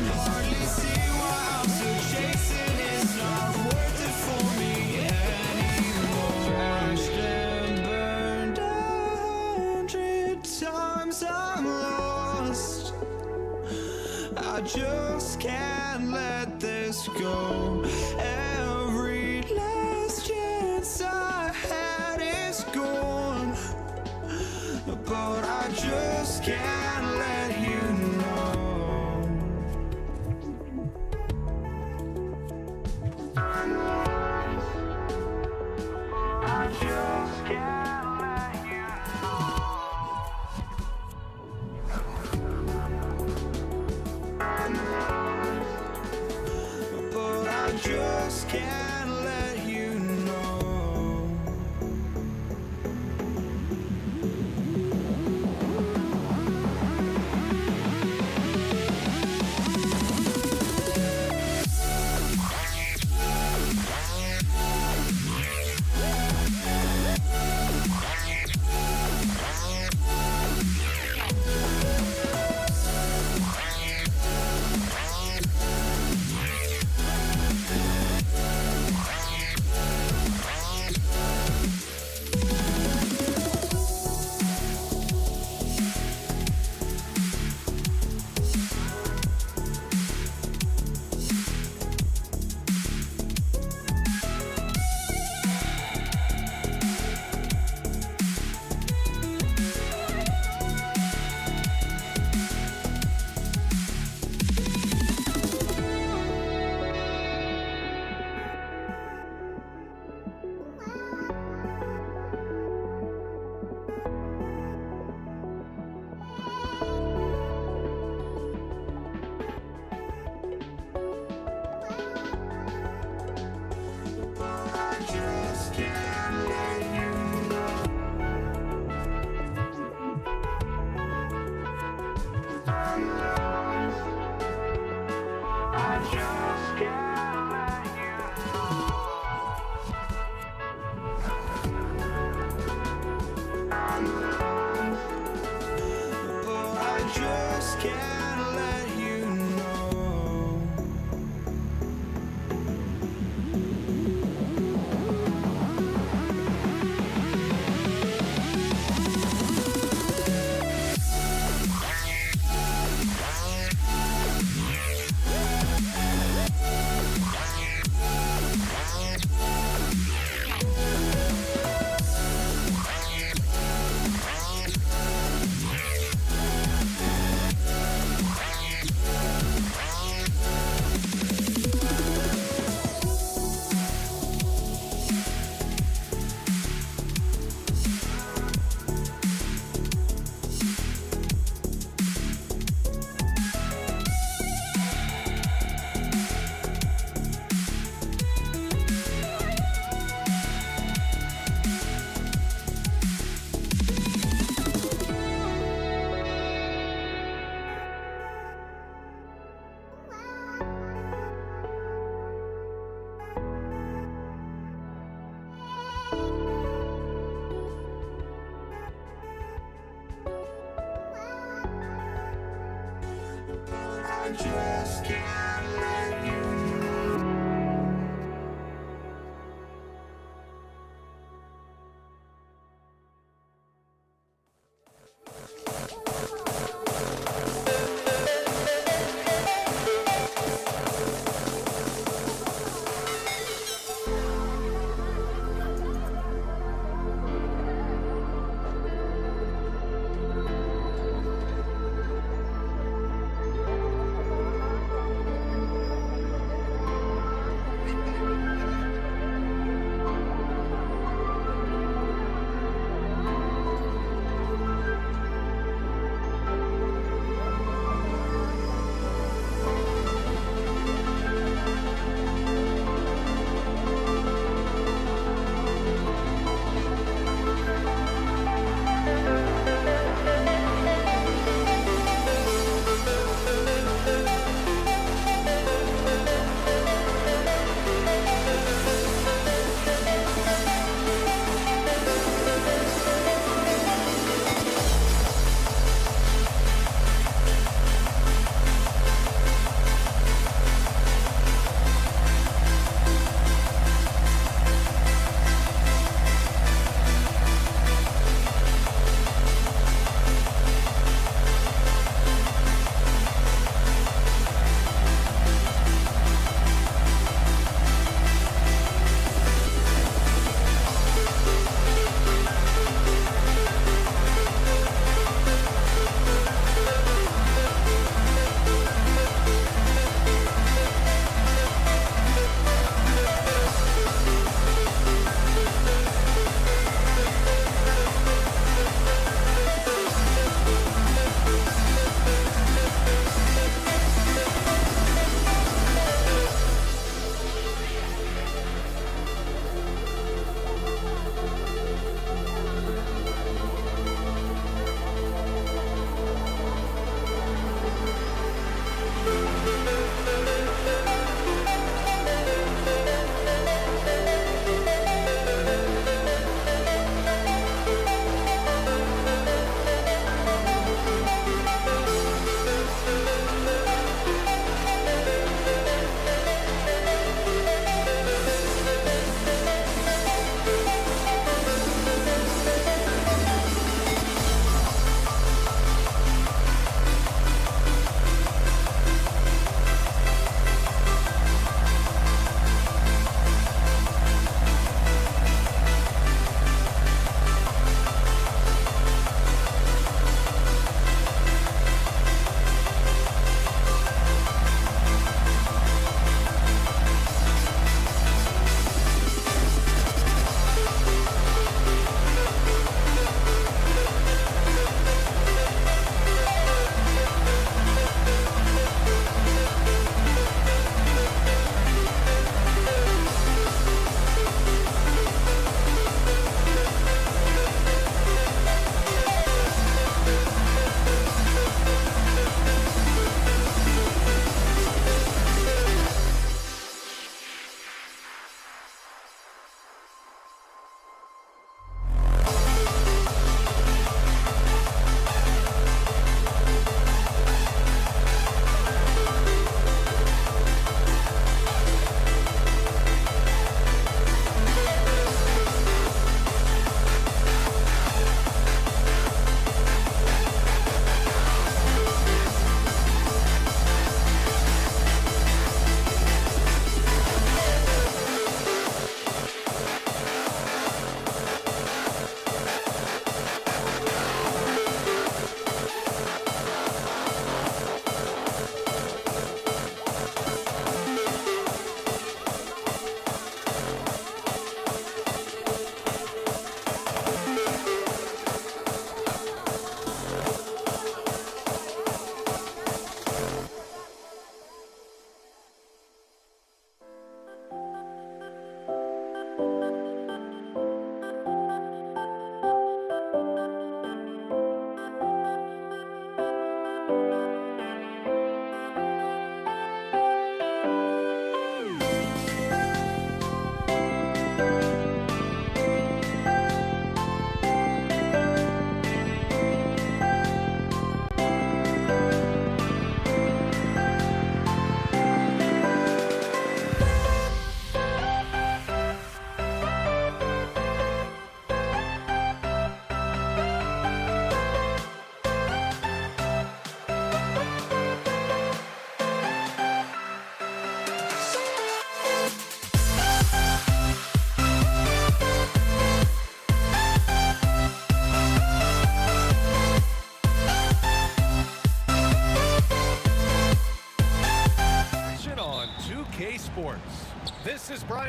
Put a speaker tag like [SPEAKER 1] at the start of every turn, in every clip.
[SPEAKER 1] hardly see why I'm still chasing. It's not worth it for me anymore. Crashed and burned 100 times, I'm lost. I just can't let this go. Every last chance I had is gone, but I just can't let you know. I just can't let you know. But I just can't let you know. Just can't let you know.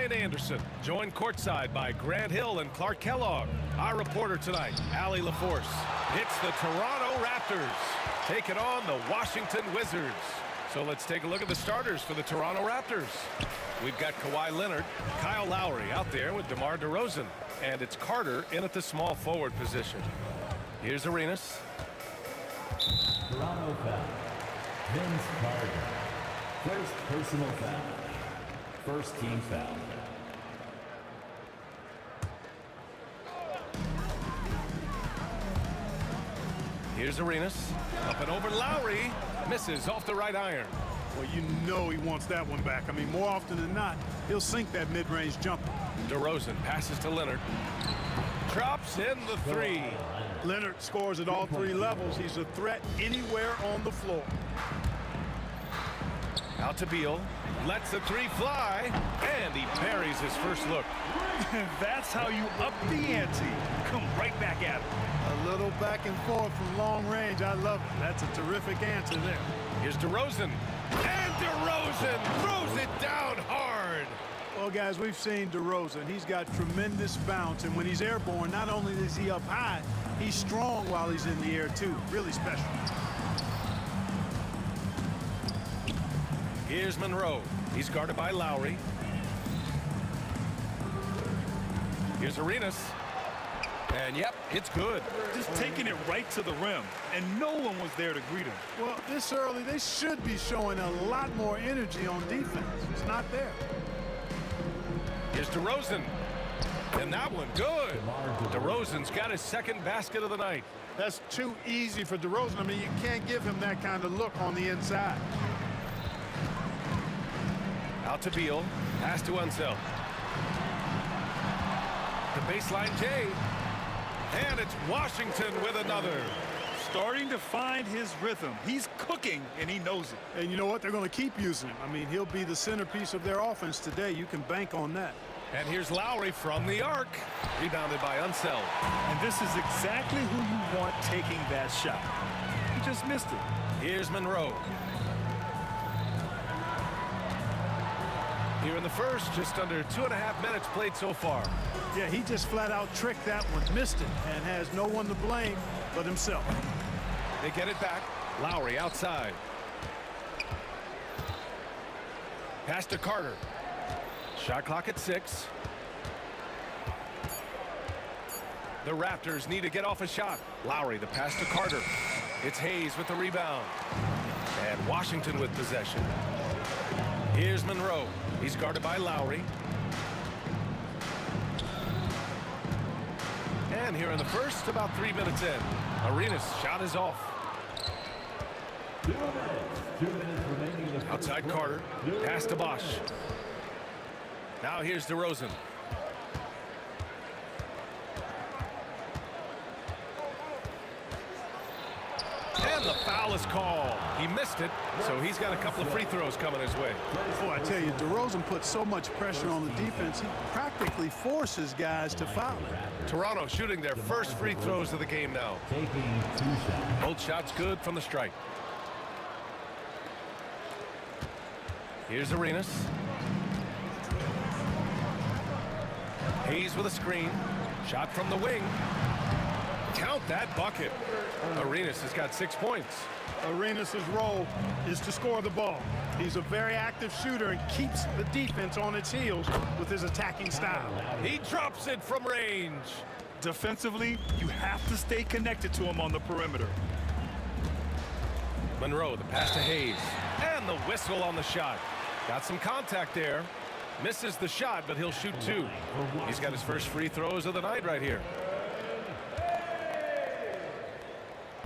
[SPEAKER 2] Ryan Anderson, joined courtside by Grant Hill and Clark Kellogg. Our reporter tonight, Allie LaForce. It's the Toronto Raptors taking on the Washington Wizards. So let's take a look at the starters for the Toronto Raptors. We've got Kawhi Leonard, Kyle Lowry out there with DeMar DeRozan, and it's Carter in at the small forward position. Here's Arenas.
[SPEAKER 3] Toronto foul. Vince Carter. First personal foul. First team foul.
[SPEAKER 2] Here's Arenas. Up and over Lowry. Misses off the right iron.
[SPEAKER 4] Well, you know he wants that one back. I mean, more often than not, he'll sink that mid-range jumper.
[SPEAKER 2] DeRozan passes to Leonard. Drops in the three.
[SPEAKER 4] Leonard scores at all three levels. He's a threat anywhere on the floor.
[SPEAKER 2] Out to Beal. Lets the three fly. And he parries his first look.
[SPEAKER 5] That's how you up the ante. Come right back at him.
[SPEAKER 4] A little back and forth from long range. I love it. That's a terrific answer there.
[SPEAKER 2] Here's DeRozan. And DeRozan throws it down hard.
[SPEAKER 4] Well, guys, we've seen DeRozan. He's got tremendous bounce. And when he's airborne, not only is he up high, he's strong while he's in the air, too. Really special.
[SPEAKER 2] Here's Monroe. He's guarded by Lowry. Here's Arenas. And yep, it's good.
[SPEAKER 5] Just taking it right to the rim, and no one was there to greet him.
[SPEAKER 4] Well, this early, they should be showing a lot more energy on defense. It's not there.
[SPEAKER 2] Here's DeRozan. And that one, good. DeRozan's got his second basket of the night.
[SPEAKER 4] That's too easy for DeRozan. I mean, you can't give him that kind of look on the inside.
[SPEAKER 2] Out to Beal. Pass to Unseld. The baseline J. And it's Washington with another.
[SPEAKER 5] Starting to find his rhythm. He's cooking, and he knows it.
[SPEAKER 4] And you know what? They're going to keep using him. I mean, he'll be the centerpiece of their offense today. You can bank on that.
[SPEAKER 2] And here's Lowry from the arc. Rebounded by Unseld.
[SPEAKER 5] And this is exactly who you want taking that shot. He just missed it.
[SPEAKER 2] Here's Monroe. Here in the first, just under 2.5 minutes played so far.
[SPEAKER 4] Yeah, he just flat out tricked that one, missed it, and has no one to blame but himself.
[SPEAKER 2] They get it back. Lowry outside. Pass to Carter. Shot clock at 6. The Raptors need to get off a shot. Lowry, the pass to Carter. It's Hayes with the rebound. And Washington with possession. Here's Monroe. He's guarded by Lowry. And here in the first, about 3 minutes in. Arenas' shot is off.
[SPEAKER 3] 2 minutes. 2 minutes remaining in the
[SPEAKER 2] Outside Carter. Pass to Bosch. Now here's DeRozan. And the foul is called. He missed it, so he's got a couple of free throws coming his way.
[SPEAKER 4] Boy, I tell you, DeRozan puts so much pressure on the defense, he practically forces guys to foul.
[SPEAKER 2] Toronto shooting their first free throws of the game now.
[SPEAKER 3] Taking 2 shots.
[SPEAKER 2] Both shots good from the strike. Here's Arenas. Hayes with a screen. Shot from the wing. Count that bucket. Arenas has got 6 points.
[SPEAKER 4] Arenas' role is to score the ball. He's a very active shooter and keeps the defense on its heels with his attacking style.
[SPEAKER 2] He drops it from range.
[SPEAKER 5] Defensively, you have to stay connected to him on the perimeter.
[SPEAKER 2] Monroe, the pass to Hayes. And the whistle on the shot. Got some contact there. Misses the shot, but he'll shoot 2. He's got his first free throws of the night right here.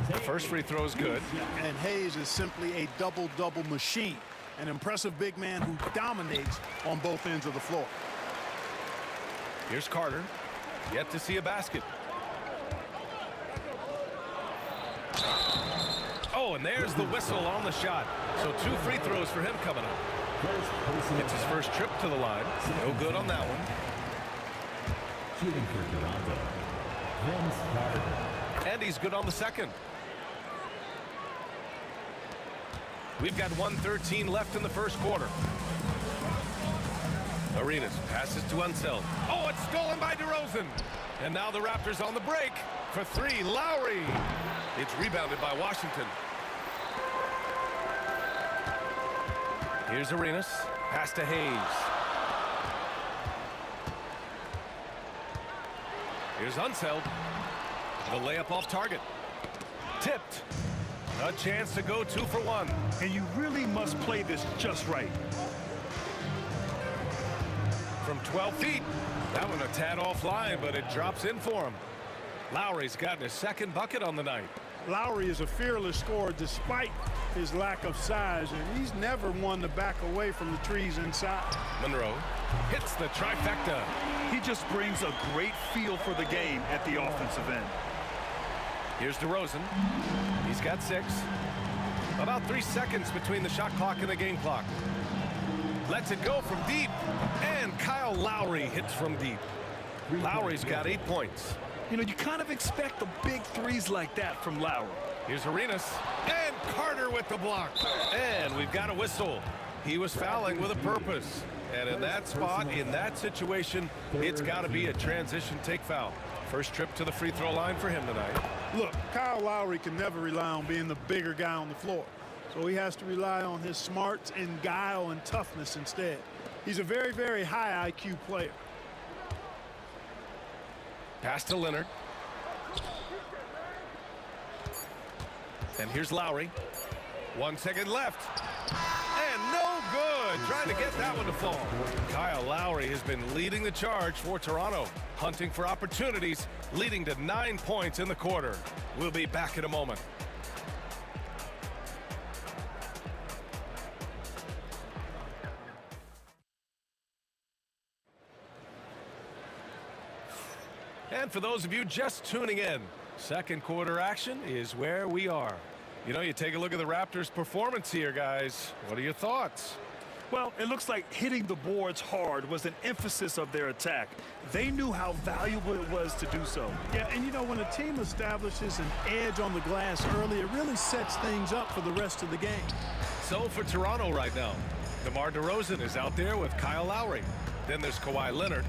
[SPEAKER 2] The first free throw is good.
[SPEAKER 4] And Hayes is simply a double-double machine. An impressive big man who dominates on both ends of the floor.
[SPEAKER 2] Here's Carter. Yet to see a basket. Oh, and there's the whistle on the shot. So 2 free throws for him coming up. It's his first trip to the line. No good on that one.
[SPEAKER 3] Shooting for Toronto. Vince Carter.
[SPEAKER 2] And he's good on the second. We've got 1:13 left in the first quarter. Arenas passes to Unseld. Oh, it's stolen by DeRozan. And now the Raptors on the break. For three, Lowry. It's rebounded by Washington. Here's Arenas. Pass to Hayes. Here's Unseld. The layup off target. Tipped. A chance to go 2 for 1.
[SPEAKER 5] And you really must play this just right.
[SPEAKER 2] From 12 feet. That one a tad offline, but it drops in for him. Lowry's gotten his second bucket on the night.
[SPEAKER 4] Lowry is a fearless scorer despite his lack of size, and he's never one to back away from the trees inside.
[SPEAKER 2] Monroe hits the trifecta.
[SPEAKER 5] He just brings a great feel for the game at the offensive end.
[SPEAKER 2] Here's DeRozan. He's got 6. About 3 seconds between the shot clock and the game clock. Lets it go from deep, and Kyle Lowry hits from deep. Lowry's got 8 points.
[SPEAKER 5] You know, you kind of expect the big threes like that from Lowry.
[SPEAKER 2] Here's Arenas, and Carter with the block. And we've got a whistle. He was fouling with a purpose. And in that spot, in that situation, it's got to be a transition take foul. First trip to the free throw line for him tonight.
[SPEAKER 4] Look, Kyle Lowry can never rely on being the bigger guy on the floor. So he has to rely on his smarts and guile and toughness instead. He's a very, very high IQ player.
[SPEAKER 2] Pass to Leonard. And here's Lowry. 1 second left. And no good. Trying to get that one to fall. Kyle Lowry has been leading the charge for Toronto. Hunting for opportunities, leading to 9 points in the quarter. We'll be back in a moment. And for those of you just tuning in, second quarter action is where we are. You know, you take a look at the Raptors' performance here, guys. What are your thoughts?
[SPEAKER 5] Well, it looks like hitting the boards hard was an emphasis of their attack. They knew how valuable it was to do so.
[SPEAKER 4] Yeah, and you know, when a team establishes an edge on the glass early, it really sets things up for the rest of the game.
[SPEAKER 2] So for Toronto right now, DeMar DeRozan is out there with Kyle Lowry. Then there's Kawhi Leonard,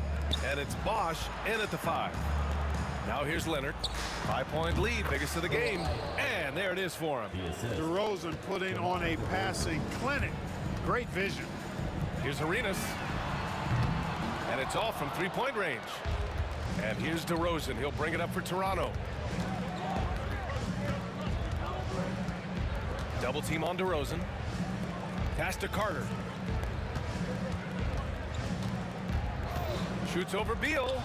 [SPEAKER 2] and it's Bosch in at the 5. Now here's Leonard. 5-point lead, biggest of the game. And there it is for him.
[SPEAKER 4] DeRozan putting on a passing clinic. Great vision.
[SPEAKER 2] Here's Arenas. And it's off from 3-point range. And here's DeRozan. He'll bring it up for Toronto. Double team on DeRozan. Pass to Carter. Shoots over Beal.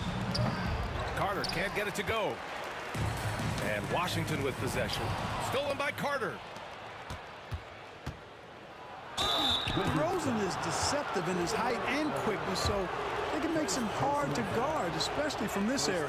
[SPEAKER 2] Carter can't get it to go. And Washington with possession. Stolen by Carter.
[SPEAKER 4] DeRozan is deceptive in his height and quickness, so they can make him hard to guard, especially from this area.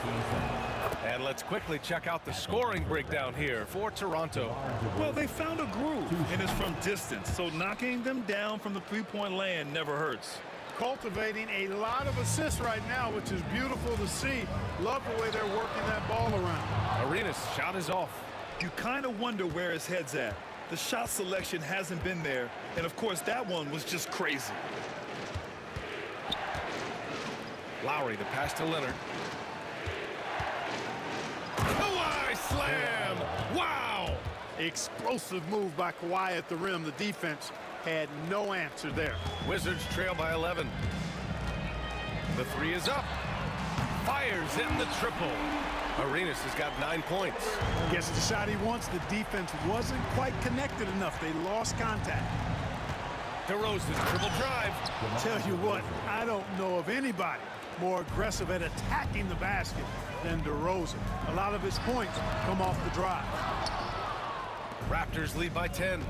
[SPEAKER 2] And let's quickly check out the scoring breakdown here for Toronto.
[SPEAKER 5] Well, they found a groove, and it's from distance, so knocking them down from the three-point land never hurts.
[SPEAKER 4] Cultivating a lot of assists right now, which is beautiful to see. Love the way they're working that ball around.
[SPEAKER 2] Arenas' shot is off.
[SPEAKER 5] You kind of wonder where his head's at. The shot selection hasn't been there, and of course that one was just crazy.
[SPEAKER 2] Lowry, the pass to Leonard. Kawhi slam! Wow!
[SPEAKER 4] Explosive move by Kawhi at the rim. The defense had no answer there.
[SPEAKER 2] Wizards trail by 11. The 3 is up. Fires in the triple. Arenas has got 9 points.
[SPEAKER 4] Gets the shot he wants. The defense wasn't quite connected enough. They lost contact.
[SPEAKER 2] DeRozan triple drive.
[SPEAKER 4] Tell you what, I don't know of anybody more aggressive at attacking the basket than DeRozan. A lot of his points come off the drive.
[SPEAKER 2] Raptors lead by 10.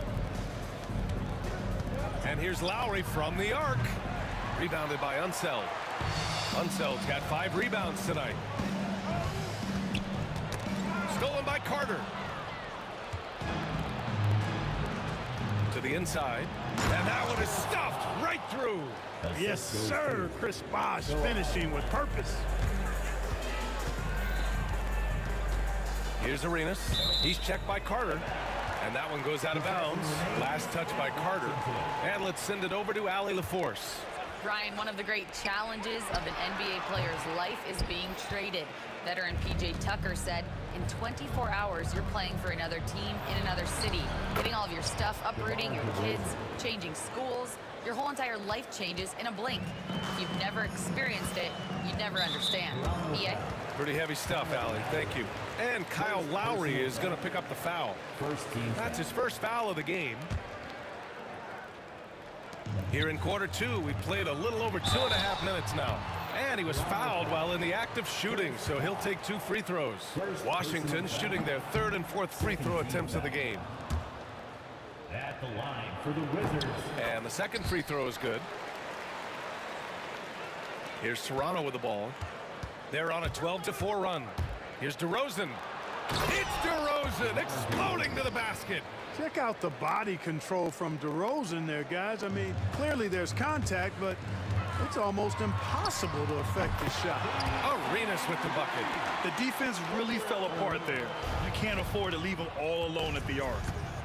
[SPEAKER 2] And here's Lowry from the arc. Rebounded by Unseld. Unseld's got 5 rebounds tonight. Stolen by Carter. To the inside. And that one is stuffed right through.
[SPEAKER 4] Yes, sir. Chris Bosh finishing with purpose.
[SPEAKER 2] Here's Arenas. He's checked by Carter. And that one goes out of bounds. Last touch by Carter. And let's send it over to Allie LaForce.
[SPEAKER 6] Ryan, one of the great challenges of an NBA player's life is being traded. Veteran P.J. Tucker said, in 24 hours, you're playing for another team in another city, getting all of your stuff, uprooting your kids, changing schools. Your whole entire life changes in a blink. If you've never experienced it, you'd never understand. EA?
[SPEAKER 2] Pretty heavy stuff, Allie. Thank you. And Kyle Lowry is going to pick up the foul. That's his first foul of the game. Here in quarter two, we've played a little over 2.5 minutes now. And he was fouled while in the act of shooting, so he'll take 2 free throws. Washington shooting their 3rd and 4th free throw attempts of the game.
[SPEAKER 3] At the line for the Wizards.
[SPEAKER 2] And the second free throw is good. Here's Toronto with the ball. They're on a 12-4 run. Here's DeRozan. It's DeRozan exploding to the basket.
[SPEAKER 4] Check out the body control from DeRozan there, guys. I mean, clearly there's contact, but it's almost impossible to affect the shot.
[SPEAKER 2] Arenas with the bucket.
[SPEAKER 5] The defense really fell apart there. You can't afford to leave them all alone at the arc.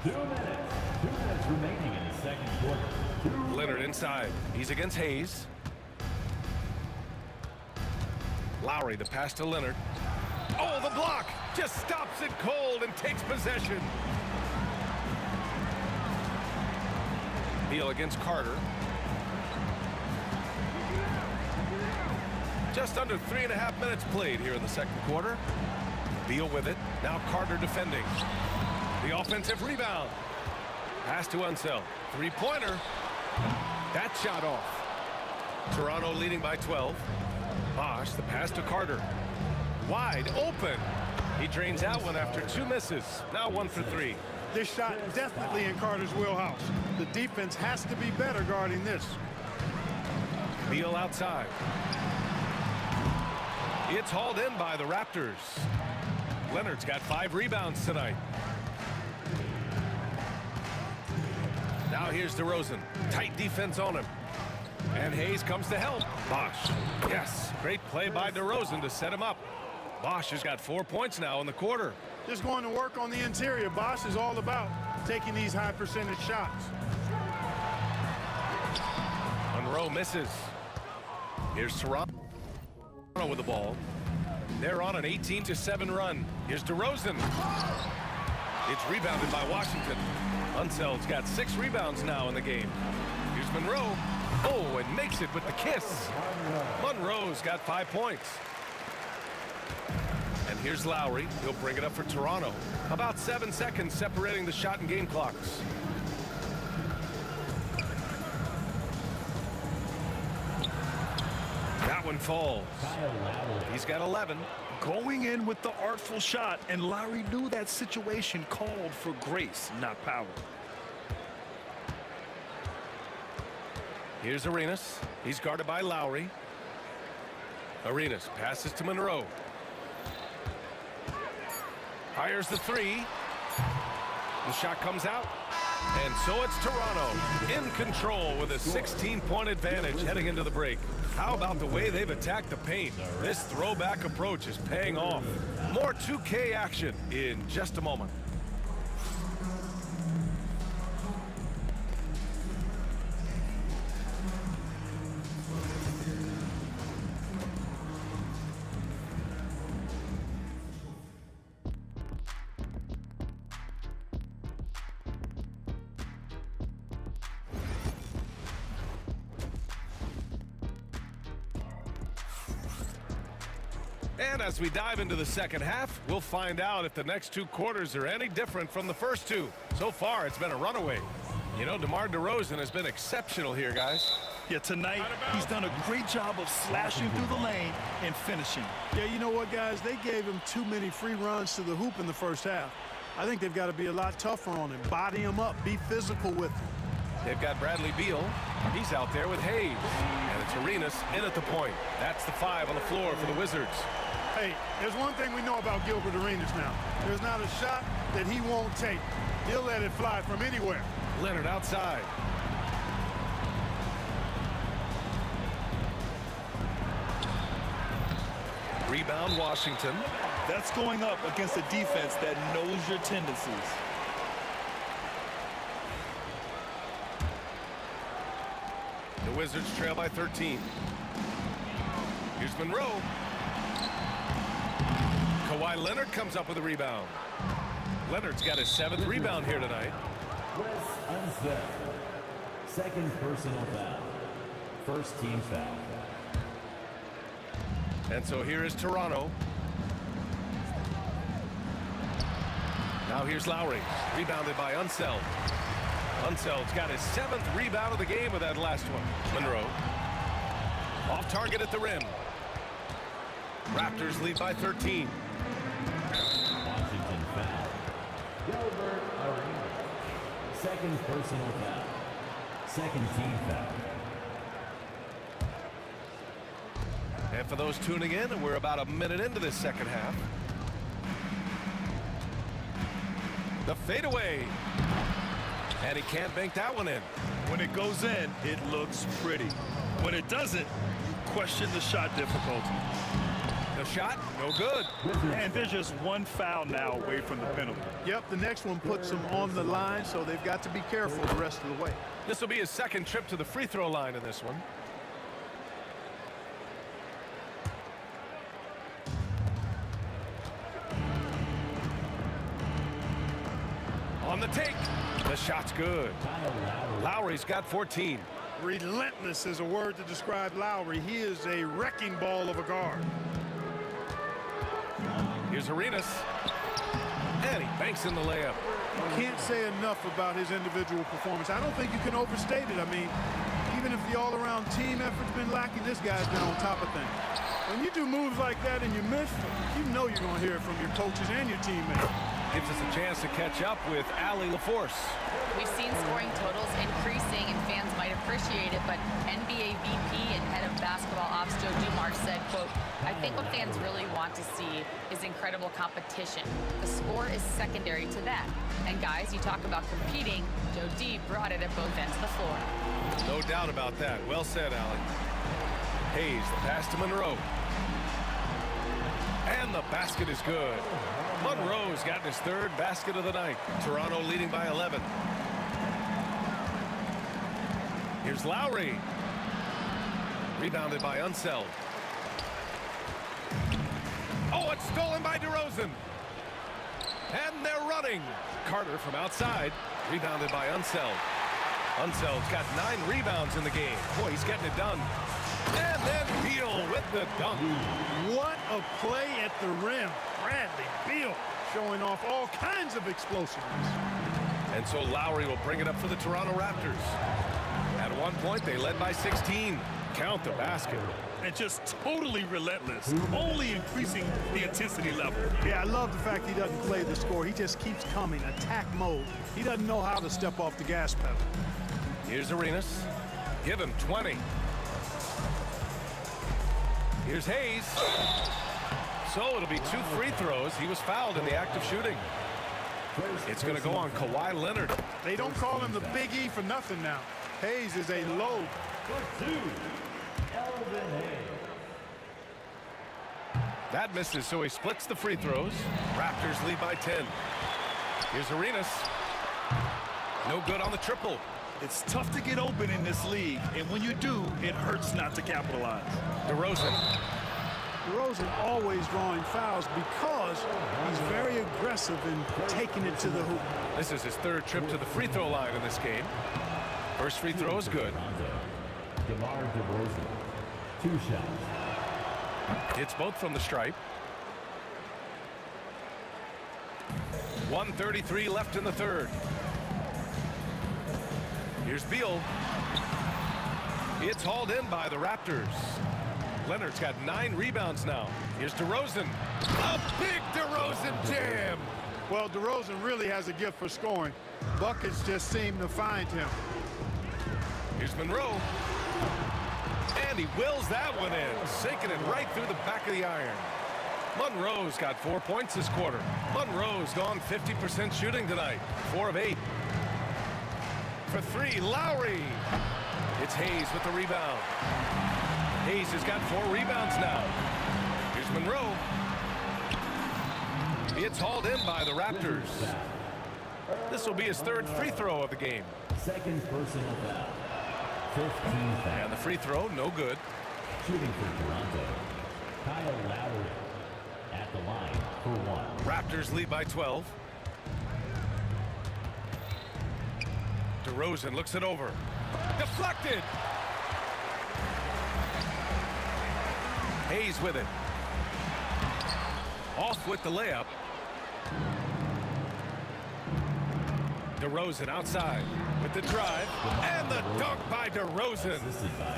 [SPEAKER 3] 2 minutes. 2 minutes remaining in the second quarter.
[SPEAKER 2] Leonard inside. He's against Hayes. Lowry, the pass to Leonard. Oh, the block! Just stops it cold and takes possession. Beal against Carter. Just under 3.5 minutes played here in the second quarter. Beal with it. Now Carter defending. The offensive rebound. Pass to Unseld. Three-pointer. That shot off. Toronto leading by 12. Bosch, the pass to Carter. Wide open. He drains out one after 2 misses. Now 1 for 3.
[SPEAKER 4] This shot definitely in Carter's wheelhouse. The defense has to be better guarding this.
[SPEAKER 2] Beal outside. It's hauled in by the Raptors. Leonard's got 5 rebounds tonight. Now here's DeRozan. Tight defense on him. And Hayes comes to help. Bosch. Yes, great play by DeRozan to set him up. Bosch has got 4 points now in the quarter.
[SPEAKER 4] Just going to work on the interior. Bosch is all about taking these high percentage shots.
[SPEAKER 2] Monroe misses. Here's Toronto with the ball. They're on an 18-7 run. Here's DeRozan. It's rebounded by Washington. Unseld's got 6 rebounds now in the game. Here's Monroe. Oh, and makes it with the kiss. Monroe's got 5 points. And here's Lowry. He'll bring it up for Toronto. About 7 seconds separating the shot and game clocks. That one falls. He's got 11.
[SPEAKER 5] Going in with the artful shot, and Lowry knew that situation called for grace, not power.
[SPEAKER 2] Here's Arenas. He's guarded by Lowry. Arenas passes to Monroe. Fires the 3. The shot comes out. And so it's Toronto in control with a 16-point advantage heading into the break. How about the way they've attacked the paint? This throwback approach is paying off. More 2K action in just a moment. And as we dive into the second half, we'll find out if the next 2 quarters are any different from the first 2. So far, it's been a runaway. You know, DeMar DeRozan has been exceptional here, guys.
[SPEAKER 5] Yeah, tonight, he's done a great job of slashing through the lane and finishing.
[SPEAKER 4] Yeah, you know what, guys? They gave him too many free runs to the hoop in the first half. I think they've got to be a lot tougher on him. Body him up. Be physical with him.
[SPEAKER 2] They've got Bradley Beal. He's out there with Hayes. And it's Arenas in at the point. That's the 5 on the floor for the Wizards.
[SPEAKER 4] Hey, there's one thing we know about Gilbert Arenas now. There's not a shot that he won't take. He'll let it fly from anywhere.
[SPEAKER 2] Leonard outside. Rebound Washington.
[SPEAKER 5] That's going up against a defense that knows your tendencies.
[SPEAKER 2] The Wizards trail by 13. Here's Monroe. Kawhi Leonard comes up with a rebound. Leonard's got his 7th rebound here tonight.
[SPEAKER 3] Wes Unseld. Second personal foul. First team foul.
[SPEAKER 2] And so here is Toronto. Now here's Lowry, rebounded by Unseld. Unseld's got his 7th rebound of the game with that last one. Monroe. Off target at the rim. Raptors lead by 13.
[SPEAKER 3] Washington foul. Gilbert Arenas. Second personal foul. Second team foul.
[SPEAKER 2] And for those tuning in, we're about a minute into this second half. The fadeaway. And he can't bank that one in.
[SPEAKER 5] When it goes in, it looks pretty. When it doesn't, you question the shot difficulty.
[SPEAKER 2] The shot, no good.
[SPEAKER 5] And there's just one foul now away from the penalty.
[SPEAKER 4] Yep, the next one puts them on the line, so they've got to be careful the rest of the way.
[SPEAKER 2] This will be his 2nd trip to the free throw line in this one. On the take. The shot's good. Lowry's got 14.
[SPEAKER 4] Relentless is a word to describe Lowry. He is a wrecking ball of a guard.
[SPEAKER 2] Here's Arenas. And he banks in the layup.
[SPEAKER 4] You can't say enough about his individual performance. I don't think you can overstate it. I mean, even if the all-around team effort's been lacking, this guy's been on top of things. When you do moves like that and you miss, you know you're going to hear it from your coaches and your teammates.
[SPEAKER 2] Gives us a chance to catch up with Ali LaForce.
[SPEAKER 6] We've seen scoring totals increasing, and fans might appreciate it, but NBA VP and head of basketball ops Joe Dumars said, quote, "I think what fans really want to see is incredible competition. The score is secondary to that. And guys, you talk about competing, Joe D brought it at both ends of the floor."
[SPEAKER 2] No doubt about that. Well said, Ali. Hayes, the pass to Monroe. And the basket is good. Monroe's gotten his 3rd basket of the night. Toronto leading by 11. Here's Lowry. Rebounded by Unseld. Oh, it's stolen by DeRozan. And they're running. Carter from outside. Rebounded by Unseld. Unseld's got 9 rebounds in the game. Boy, he's getting it done. And then Beal with the dunk.
[SPEAKER 4] What a play at the rim. Bradley Beal showing off all kinds of explosiveness.
[SPEAKER 2] And so Lowry will bring it up for the Toronto Raptors. At one point, they led by 16. Count the basket.
[SPEAKER 5] And just totally relentless, only increasing the intensity level.
[SPEAKER 4] Yeah, I love the fact he doesn't play the score. He just keeps coming, attack mode. He doesn't know how to step off the gas pedal.
[SPEAKER 2] Here's Arenas. Give him 20. Here's Hayes. So it'll be 2 free throws. He was fouled in the act of shooting. It's going to go on Kawhi Leonard.
[SPEAKER 4] They don't call him the Big E for nothing now. Hayes is a low.
[SPEAKER 2] That misses, so he splits the free throws. Raptors lead by 10. Here's Arenas. No good on the triple.
[SPEAKER 5] It's tough to get open in this league, and when you do, it hurts not to capitalize.
[SPEAKER 2] DeRozan.
[SPEAKER 4] DeRozan always drawing fouls because he's very aggressive in taking it to the hoop.
[SPEAKER 2] This is his 3rd trip to the free throw line in this game. First free throw is good.
[SPEAKER 3] DeMar DeRozan. 2 shots.
[SPEAKER 2] It's both from the stripe. 1:33 left in the 3rd. Here's Beal. It's hauled in by the Raptors. Leonard's got 9 rebounds now. Here's DeRozan. A big DeRozan jam.
[SPEAKER 4] Well, DeRozan really has a gift for scoring. Buckets just seem to find him.
[SPEAKER 2] Here's Monroe. And he wills that one in, sinking it right through the back of the iron. Monroe's got 4 points this quarter. Monroe's gone 50% shooting tonight, 4 of 8. For 3, Lowry. It's Hayes with the rebound. Hayes has got 4 rebounds now. Here's Monroe. It's hauled in by the Raptors. This will be his 3rd free throw of the game.
[SPEAKER 3] Second personal foul. 15th foul.
[SPEAKER 2] And the free throw, no good.
[SPEAKER 3] Shooting for Toronto, Kyle Lowry at the line for one.
[SPEAKER 2] Raptors lead by 12. DeRozan looks it over. Deflected. Hayes with it. Off with the layup. DeRozan outside with the drive. And the dunk by DeRozan.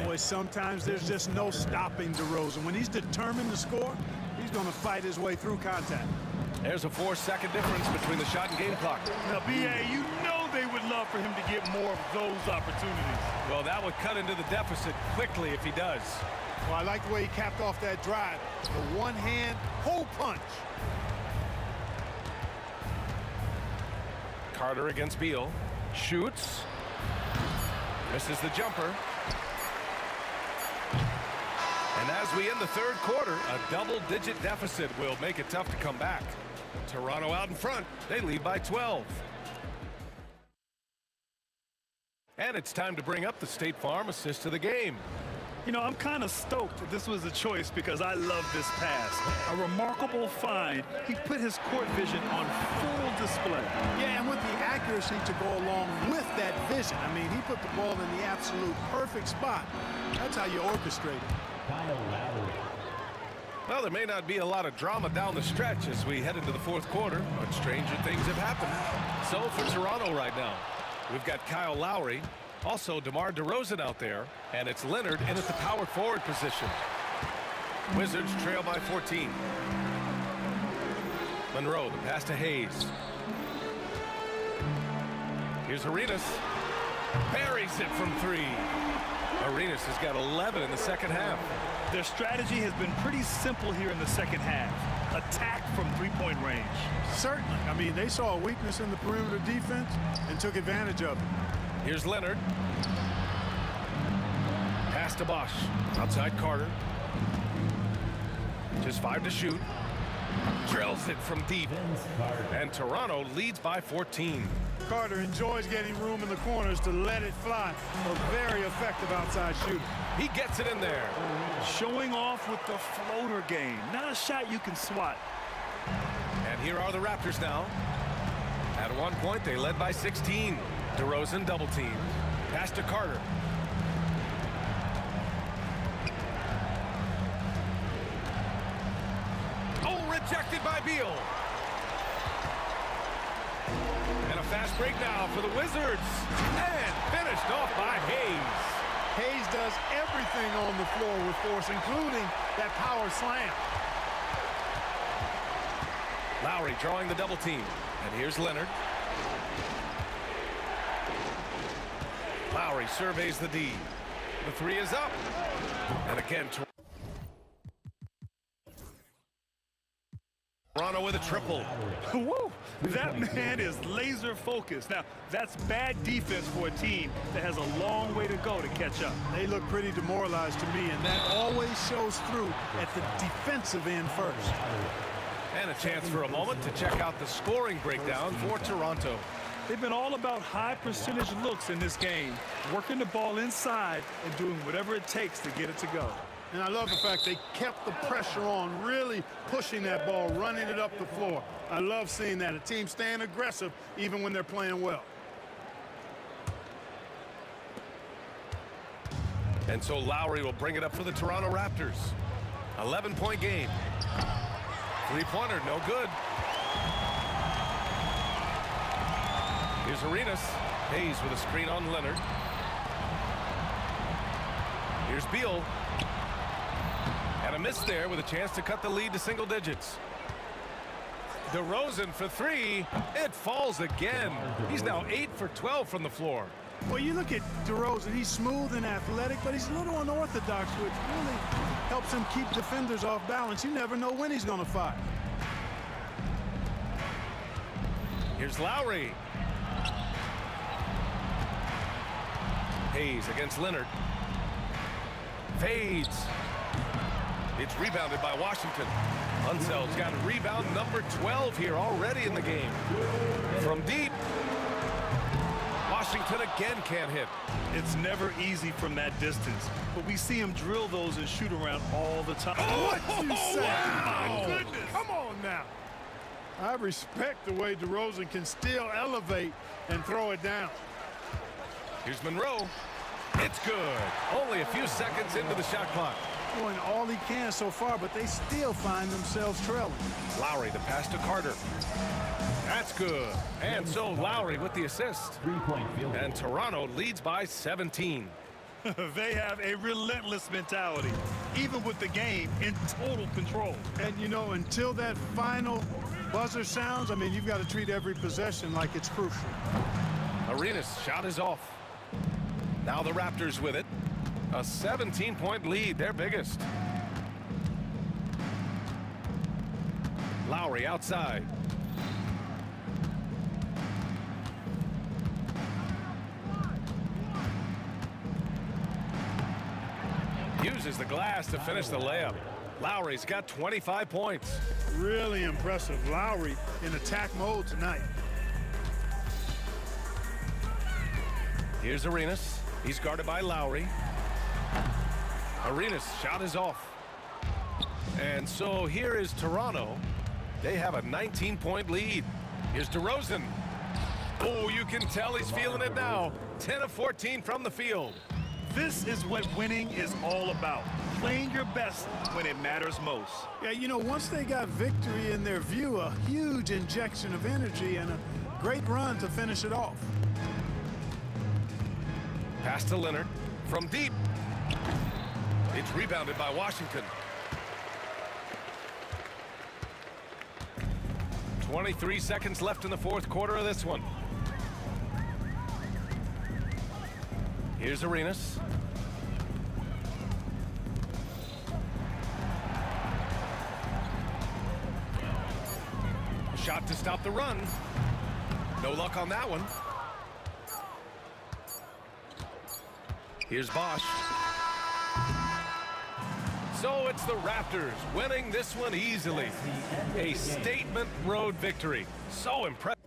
[SPEAKER 4] Boy, sometimes there's just no stopping DeRozan. When he's determined to score, he's going to fight his way through contact.
[SPEAKER 2] There's a 4-second difference between the shot and game clock.
[SPEAKER 5] Now, B.A., you know they would love for him to get more of those opportunities.
[SPEAKER 2] Well, that would cut into the deficit quickly if he does.
[SPEAKER 4] Well, I like the way he capped off that drive. The one-hand hole punch.
[SPEAKER 2] Carter against Beal. Shoots. Misses the jumper. And as we end the third quarter, a double-digit deficit will make it tough to come back. Toronto out in front. They lead by 12. And it's time to bring up the State Farm assist of the game.
[SPEAKER 5] You know, I'm kind of stoked that this was a choice because I love this pass. A remarkable find. He put his court vision on full display.
[SPEAKER 4] Yeah, and with the accuracy to go along with that vision. I mean, he put the ball in the absolute perfect spot. That's how you orchestrate it.
[SPEAKER 3] Kyle Lowry.
[SPEAKER 2] Well, there may not be a lot of drama down the stretch as we head into the fourth quarter, but stranger things have happened. So for Toronto right now, we've got Kyle Lowry, also DeMar DeRozan out there, and it's Leonard in at the power forward position. Wizards trail by 14. Monroe, the pass to Hayes. Here's Arenas. Buries it from three. Arenas has got 11 in the second half.
[SPEAKER 5] Their strategy has been pretty simple here in the second half. Attack from three-point range.
[SPEAKER 4] Certainly. I mean, they saw a weakness in the perimeter defense and took advantage of it.
[SPEAKER 2] Here's Leonard. Pass to Bosch. Outside Carter. Just 5 to shoot. Drills it from deep. And Toronto leads by 14.
[SPEAKER 4] Carter enjoys getting room in the corners to let it fly. A very effective outside shooter.
[SPEAKER 2] He gets it in there.
[SPEAKER 5] Showing off with the floater game. Not a shot you can swat.
[SPEAKER 2] And here are the Raptors now. At one point, they led by 16. DeRozan double team. Pass to Carter. Oh, rejected by Beal. And a fast break now for the Wizards. And finished off by Hayes.
[SPEAKER 4] Hayes does everything on the floor with force, including that power slam.
[SPEAKER 2] Lowry drawing the double team. And here's Leonard. Lowry surveys the D. The three is up. And again, Toronto with a triple.
[SPEAKER 5] Whoa, that man is laser focused. Now, that's bad defense for a team that has a long way to go to catch up.
[SPEAKER 4] They look pretty demoralized to me, and that always shows through at the defensive end first.
[SPEAKER 2] And a chance for a moment to check out the scoring breakdown for Toronto.
[SPEAKER 5] They've been all about high percentage looks in this game, working the ball inside and doing whatever it takes to get it to go.
[SPEAKER 4] And I love the fact they kept the pressure on, really pushing that ball, running it up the floor. I love seeing that, a team staying aggressive even when they're playing well.
[SPEAKER 2] And so Lowry will bring it up for the Toronto Raptors. 11-point game. Three-pointer, no good. Here's Arenas. Hayes with a screen on Leonard. Here's Beal. And a miss there with a chance to cut the lead to single digits. DeRozan for three. It falls again. He's now 8 for 12 from the floor.
[SPEAKER 4] Well, you look at DeRozan, he's smooth and athletic, but he's a little unorthodox, which really helps him keep defenders off balance. You never know when he's going to fire.
[SPEAKER 2] Here's Lowry. Hayes against Leonard. Fades. It's rebounded by Washington. Unsel's got rebound number 12 here already in the game. From deep. Washington again can't hit.
[SPEAKER 5] It's never easy from that distance, but we see him drill those and shoot around all the time.
[SPEAKER 4] What you say?
[SPEAKER 5] My goodness.
[SPEAKER 4] Come on now. I respect the way DeRozan can still elevate and throw it down.
[SPEAKER 2] Here's Monroe. It's good. Only a few seconds into the shot clock.
[SPEAKER 4] Doing all he can so far, but they still find themselves trailing.
[SPEAKER 2] Lowry, the pass to Carter. That's good. And so Lowry with the assist.
[SPEAKER 3] 3-point field goal.
[SPEAKER 2] And Toronto leads by 17.
[SPEAKER 5] They have a relentless mentality, even with the game in total control.
[SPEAKER 4] And, you know, until that final buzzer sounds, I mean, you've got to treat every possession like it's crucial.
[SPEAKER 2] Arenas' shot is off. Now the Raptors with it. A 17-point lead, their biggest. Lowry outside. Uses the glass to finish the layup. Lowry's got 25 points.
[SPEAKER 4] Really impressive. Lowry in attack mode tonight.
[SPEAKER 2] Here's Arenas. He's guarded by Lowry. Arenas' shot is off. And so here is Toronto. They have a 19-point lead. Here's DeRozan. Oh, you can tell he's feeling it now. 10 of 14 from the field.
[SPEAKER 5] This is what winning is all about. Playing your best when it matters most.
[SPEAKER 4] Yeah, you know, once they got victory in their view, a huge injection of energy and a great run to finish it off.
[SPEAKER 2] Pass to Leonard from deep. It's rebounded by Washington. 23 seconds left in the fourth quarter of this one. Here's Arenas. Shot to stop the run. No luck on that one. Here's Bosch. So it's the Raptors winning this one easily. A statement road victory. So impressive.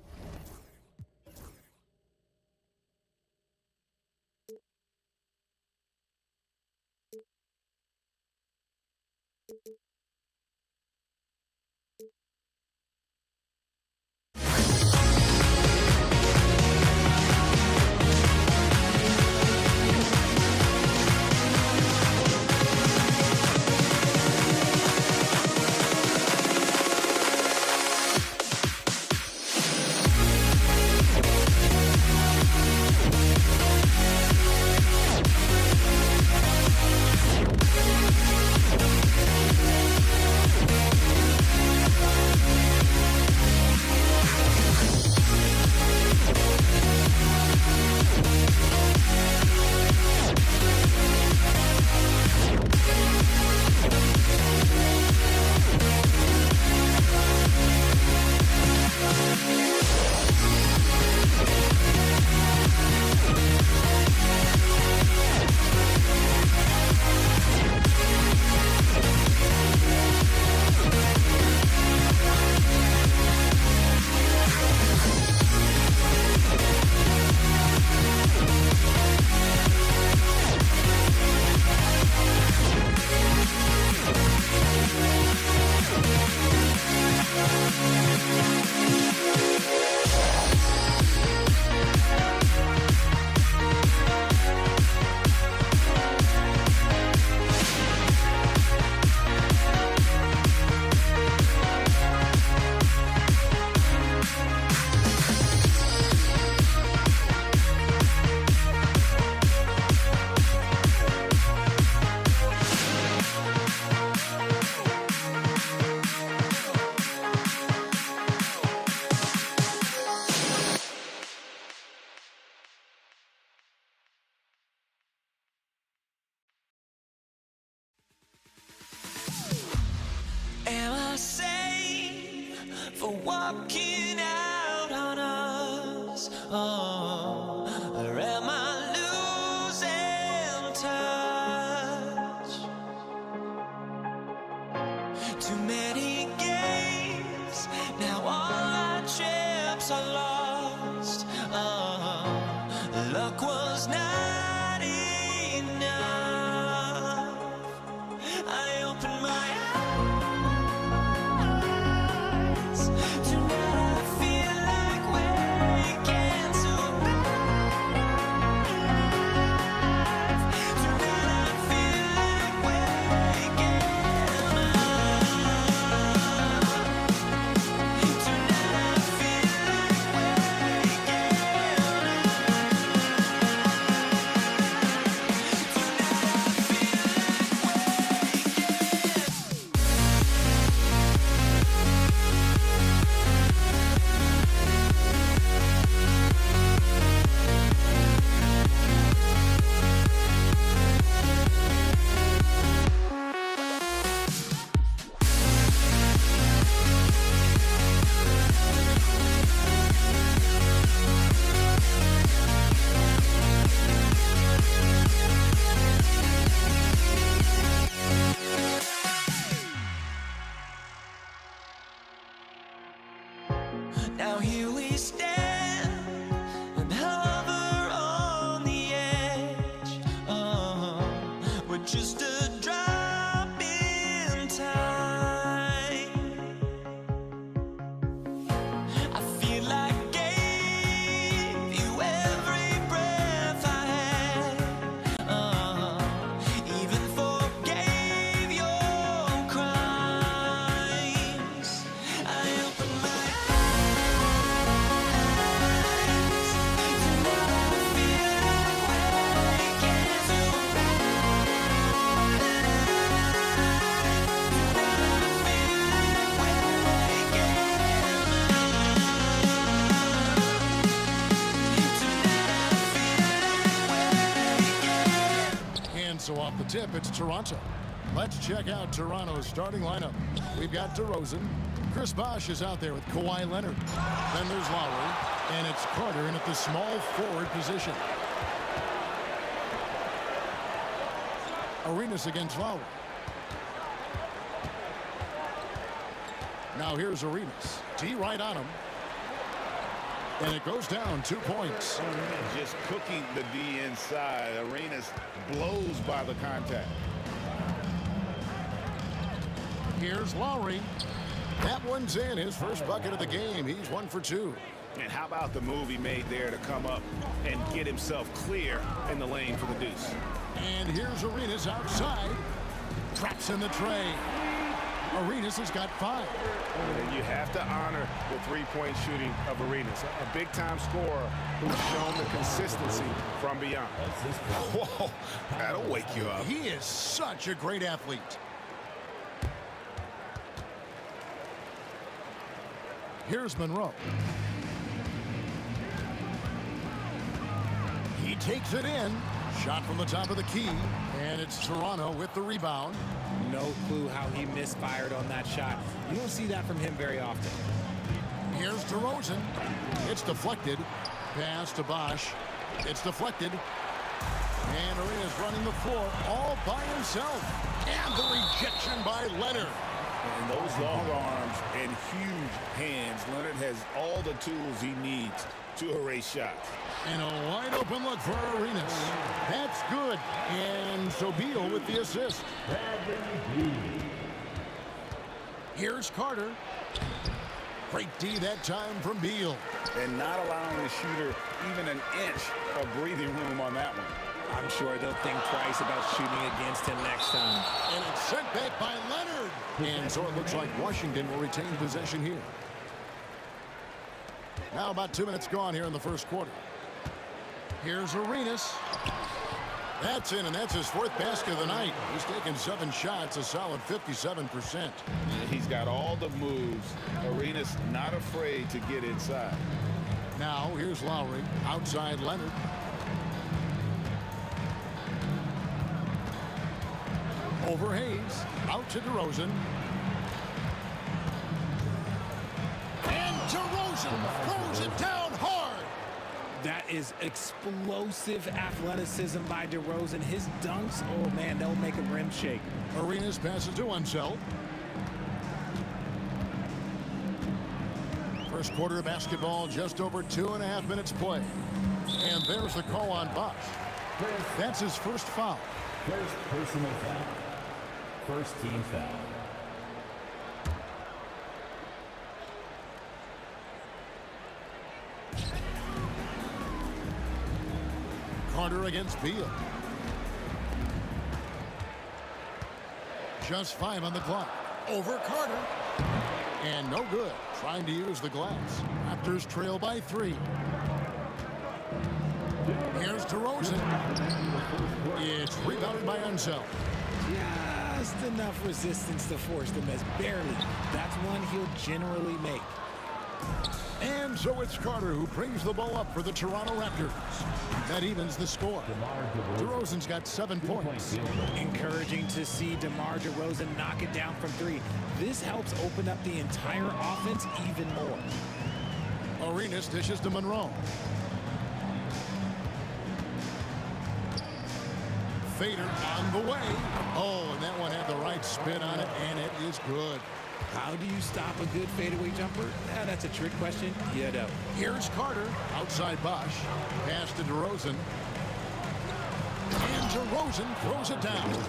[SPEAKER 1] Am I safe for walking out on us? Oh, or am I losing touch? Too many games, now all our chips are lost. Oh, Now here we stand and hover on the edge. We're just a drop in time. I feel like I gave you every breath I had. Even forgave your crimes. I open my eyes to never feel awake again. To
[SPEAKER 7] And so off the tip, it's Toronto. Let's check out Toronto's starting lineup. We've got DeRozan. Chris Bosh is out there with Kawhi Leonard. Then there's Lowry. And it's Carter in at the small forward position. Arenas against Lowry. Now here's Arenas. T right on him. And it goes down 2 points.
[SPEAKER 8] Just cooking the D inside. Arenas blows by the contact.
[SPEAKER 7] Here's Lowry. That one's in, his first bucket of the game. He's 1 for 2.
[SPEAKER 2] And how about the move he made there to come up and get himself clear in the lane for the deuce?
[SPEAKER 7] And here's Arenas outside. Traps in the tray. Arenas has got 5.
[SPEAKER 2] And you have to honor the three-point shooting of Arenas, a big-time scorer who's shown the consistency from beyond.
[SPEAKER 8] Whoa, that'll wake you up.
[SPEAKER 7] He is such a great athlete. Here's Monroe. He takes it in. Shot from the top of the key. And it's Toronto with the rebound.
[SPEAKER 9] No clue how he misfired on that shot. You don't see that from him very often.
[SPEAKER 7] Here's DeRozan. It's deflected. Pass to Bosh. It's deflected. And Arenas running the floor all by himself. And the rejection by Leonard.
[SPEAKER 8] And those long arms and huge hands. Leonard has all the tools he needs to erase shots.
[SPEAKER 7] And a wide open look for Arenas. That's good. And so Beal with the assist. Here's Carter. Great D that time from Beal.
[SPEAKER 8] And not allowing the shooter even an inch of breathing room on that one.
[SPEAKER 9] I'm sure they'll think twice about shooting against him next time.
[SPEAKER 7] And it's sent back by Leonard. And so it looks like Washington will retain possession here. Now about 2 minutes gone here in the first quarter. Here's Arenas. That's in, and that's his 4th basket of the night. He's taken 7 shots, a solid 57%.
[SPEAKER 8] He's got all the moves. Arenas not afraid to get inside.
[SPEAKER 7] Now here's Lowry. Outside Leonard. Over Hayes. Out to DeRozan. And DeRozan throws it down hard.
[SPEAKER 9] That is explosive athleticism by DeRozan. His dunks, oh man, they'll make a rim shake.
[SPEAKER 7] Arenas passes to Unseld. First quarter of basketball, just over 2.5 minutes play. And there's the call on Bosh. That's his first foul.
[SPEAKER 3] First personal foul. First team foul.
[SPEAKER 7] Carter against Beal. Just 5 on the clock. Over Carter. And no good. Trying to use the glass. Raptors trail by 3. Here's DeRozan. It's rebounded by Unseld.
[SPEAKER 9] Just enough resistance to force the miss. Barely. That's one he'll generally make.
[SPEAKER 7] And so it's Carter who brings the ball up for the Toronto Raptors. That evens the score. DeRozan's got 7 points.
[SPEAKER 9] Encouraging to see DeMar DeRozan knock it down from 3. This helps open up the entire offense even more.
[SPEAKER 7] Arenas dishes to Monroe. Fader on the way. Oh, and that one had the right spin on it, and it is good.
[SPEAKER 9] How do you stop a good fadeaway jumper? That's a trick question. You know.
[SPEAKER 7] Here's Carter. Outside Bosch. Pass to DeRozan. And DeRozan throws it down.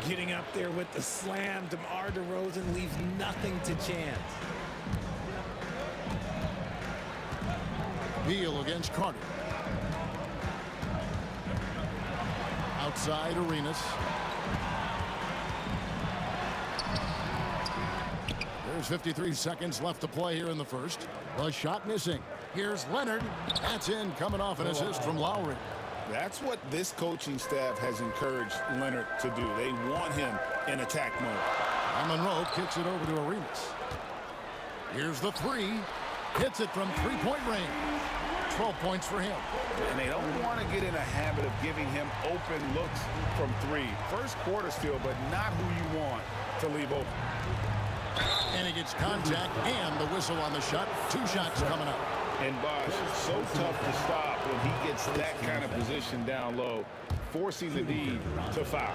[SPEAKER 9] Getting up there with the slam, DeMar DeRozan leaves nothing to chance.
[SPEAKER 7] Beal against Carter. Outside Arenas. There's 53 seconds left to play here in the first. The shot missing. Here's Leonard. That's in, coming off an assist from Lowry.
[SPEAKER 8] That's what this coaching staff has encouraged Leonard to do. They want him in attack mode.
[SPEAKER 7] And Monroe kicks it over to Arenas. Here's the three. Hits it from three-point range. 12 points for him.
[SPEAKER 8] And they don't want to get in a habit of giving him open looks from three. First quarter still, but not who you want to leave open.
[SPEAKER 7] And he gets contact and the whistle on the shot. 2 shots coming up.
[SPEAKER 8] And Bosch, so tough to stop when he gets that kind of position down low, forcing the need to foul.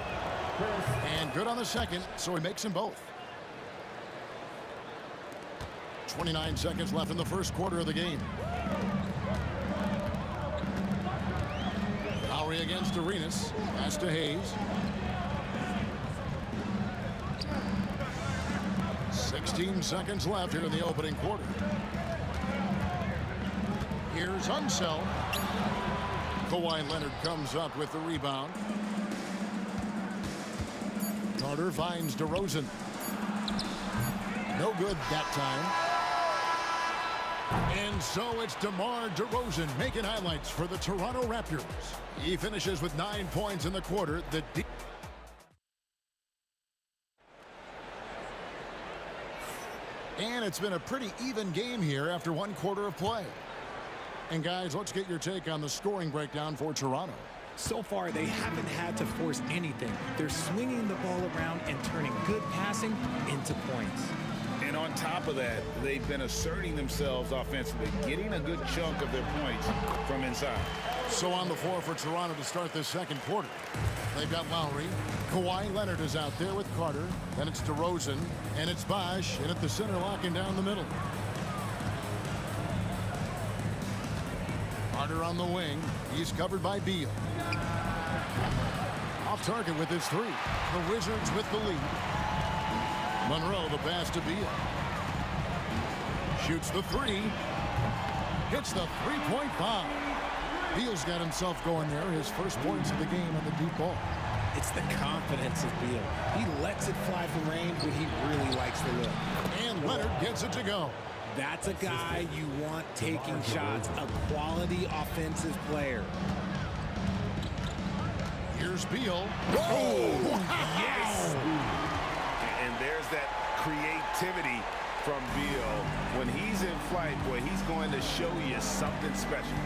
[SPEAKER 7] And good on the second, so he makes them both. 29 seconds left in the first quarter of the game. Lowry against Arenas. Pass to Hayes. 16 seconds left here in the opening quarter. Here's Unseld. Kawhi Leonard comes up with the rebound. Carter finds DeRozan. No good that time. And so it's DeMar DeRozan making highlights for the Toronto Raptors. He finishes with 9 points in the quarter. And it's been a pretty even game here after 1 quarter of play. And guys, let's get your take on the scoring breakdown for Toronto.
[SPEAKER 9] So far, they haven't had to force anything. They're swinging the ball around and turning good passing into points.
[SPEAKER 8] And on top of that, they've been asserting themselves offensively, getting a good chunk of their points from inside.
[SPEAKER 7] So on the floor for Toronto to start this second quarter. They've got Lowry. Kawhi Leonard is out there with Carter. Then it's DeRozan. And it's Bosch. And at the center, locking down the middle. Carter on the wing. He's covered by Beal. Off target with his three. The Wizards with the lead. Monroe the pass to Beal. Shoots the three. Hits the three-point foul. Beal's got himself going there. His first points of the game on the deep ball.
[SPEAKER 9] It's the confidence of Beal. He lets it fly from range, but he really likes the look.
[SPEAKER 7] And Leonard gets it to go.
[SPEAKER 9] That's a guy you want taking shots, a quality offensive player.
[SPEAKER 7] Here's Beal.
[SPEAKER 8] Oh, yes! And there's that creativity from Beal. When he's in flight, boy, he's going to show you something special.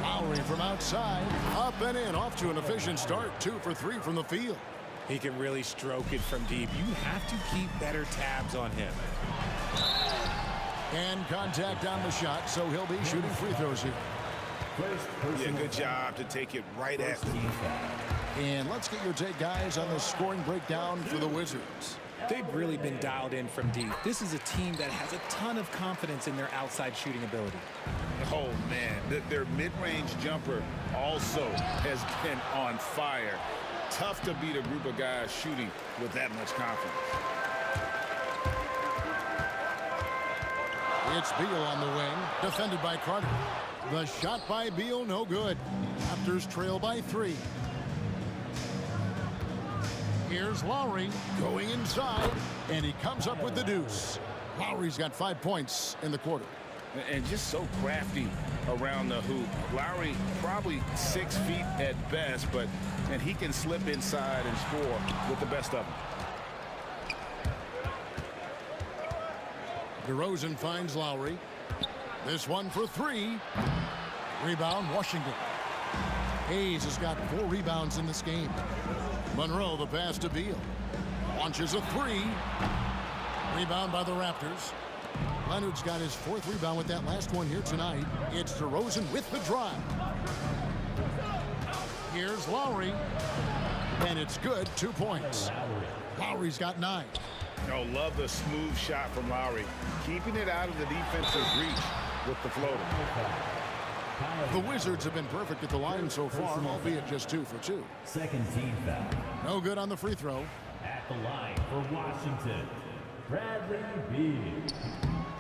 [SPEAKER 7] Lowry from outside, up and in, off to an efficient start. 2 for 3 from the field.
[SPEAKER 9] He can really stroke it from deep. You have to keep better tabs on him.
[SPEAKER 7] And contact on the shot, so he'll be shooting free throws here.
[SPEAKER 8] Yeah, good job to take it right at him.
[SPEAKER 7] And let's get your take, guys, on the scoring breakdown for the Wizards.
[SPEAKER 9] They've really been dialed in from deep. This is a team that has a ton of confidence in their outside shooting ability.
[SPEAKER 8] Oh, man, their mid-range jumper also has been on fire. Tough to beat a group of guys shooting with that much confidence.
[SPEAKER 7] It's Beal on the wing, defended by Carter. The shot by Beal, no good. Raptors trail by 3. Here's Lowry going inside, and he comes up with the deuce. Lowry's got 5 points in the quarter.
[SPEAKER 8] And just so crafty around the hoop. Lowry probably 6 feet at best, and he can slip inside and score with the best of them.
[SPEAKER 7] DeRozan finds Lowry. This one for 3. Rebound, Washington. Hayes has got 4 rebounds in this game. Monroe the pass to Beal. Launches a 3. Rebound by the Raptors. Leonard's got his 4th rebound with that last one here tonight. It's DeRozan with the drive. Here's Lowry. And it's good, 2 points. Lowry's got 9.
[SPEAKER 8] Oh, love the smooth shot from Lowry. Keeping it out of the defensive reach with the floater.
[SPEAKER 7] The Wizards have been perfect at the line so far, albeit just 2 for 2.
[SPEAKER 3] Second team foul.
[SPEAKER 7] No good on the free throw.
[SPEAKER 3] At the line for Washington, Bradley Beal.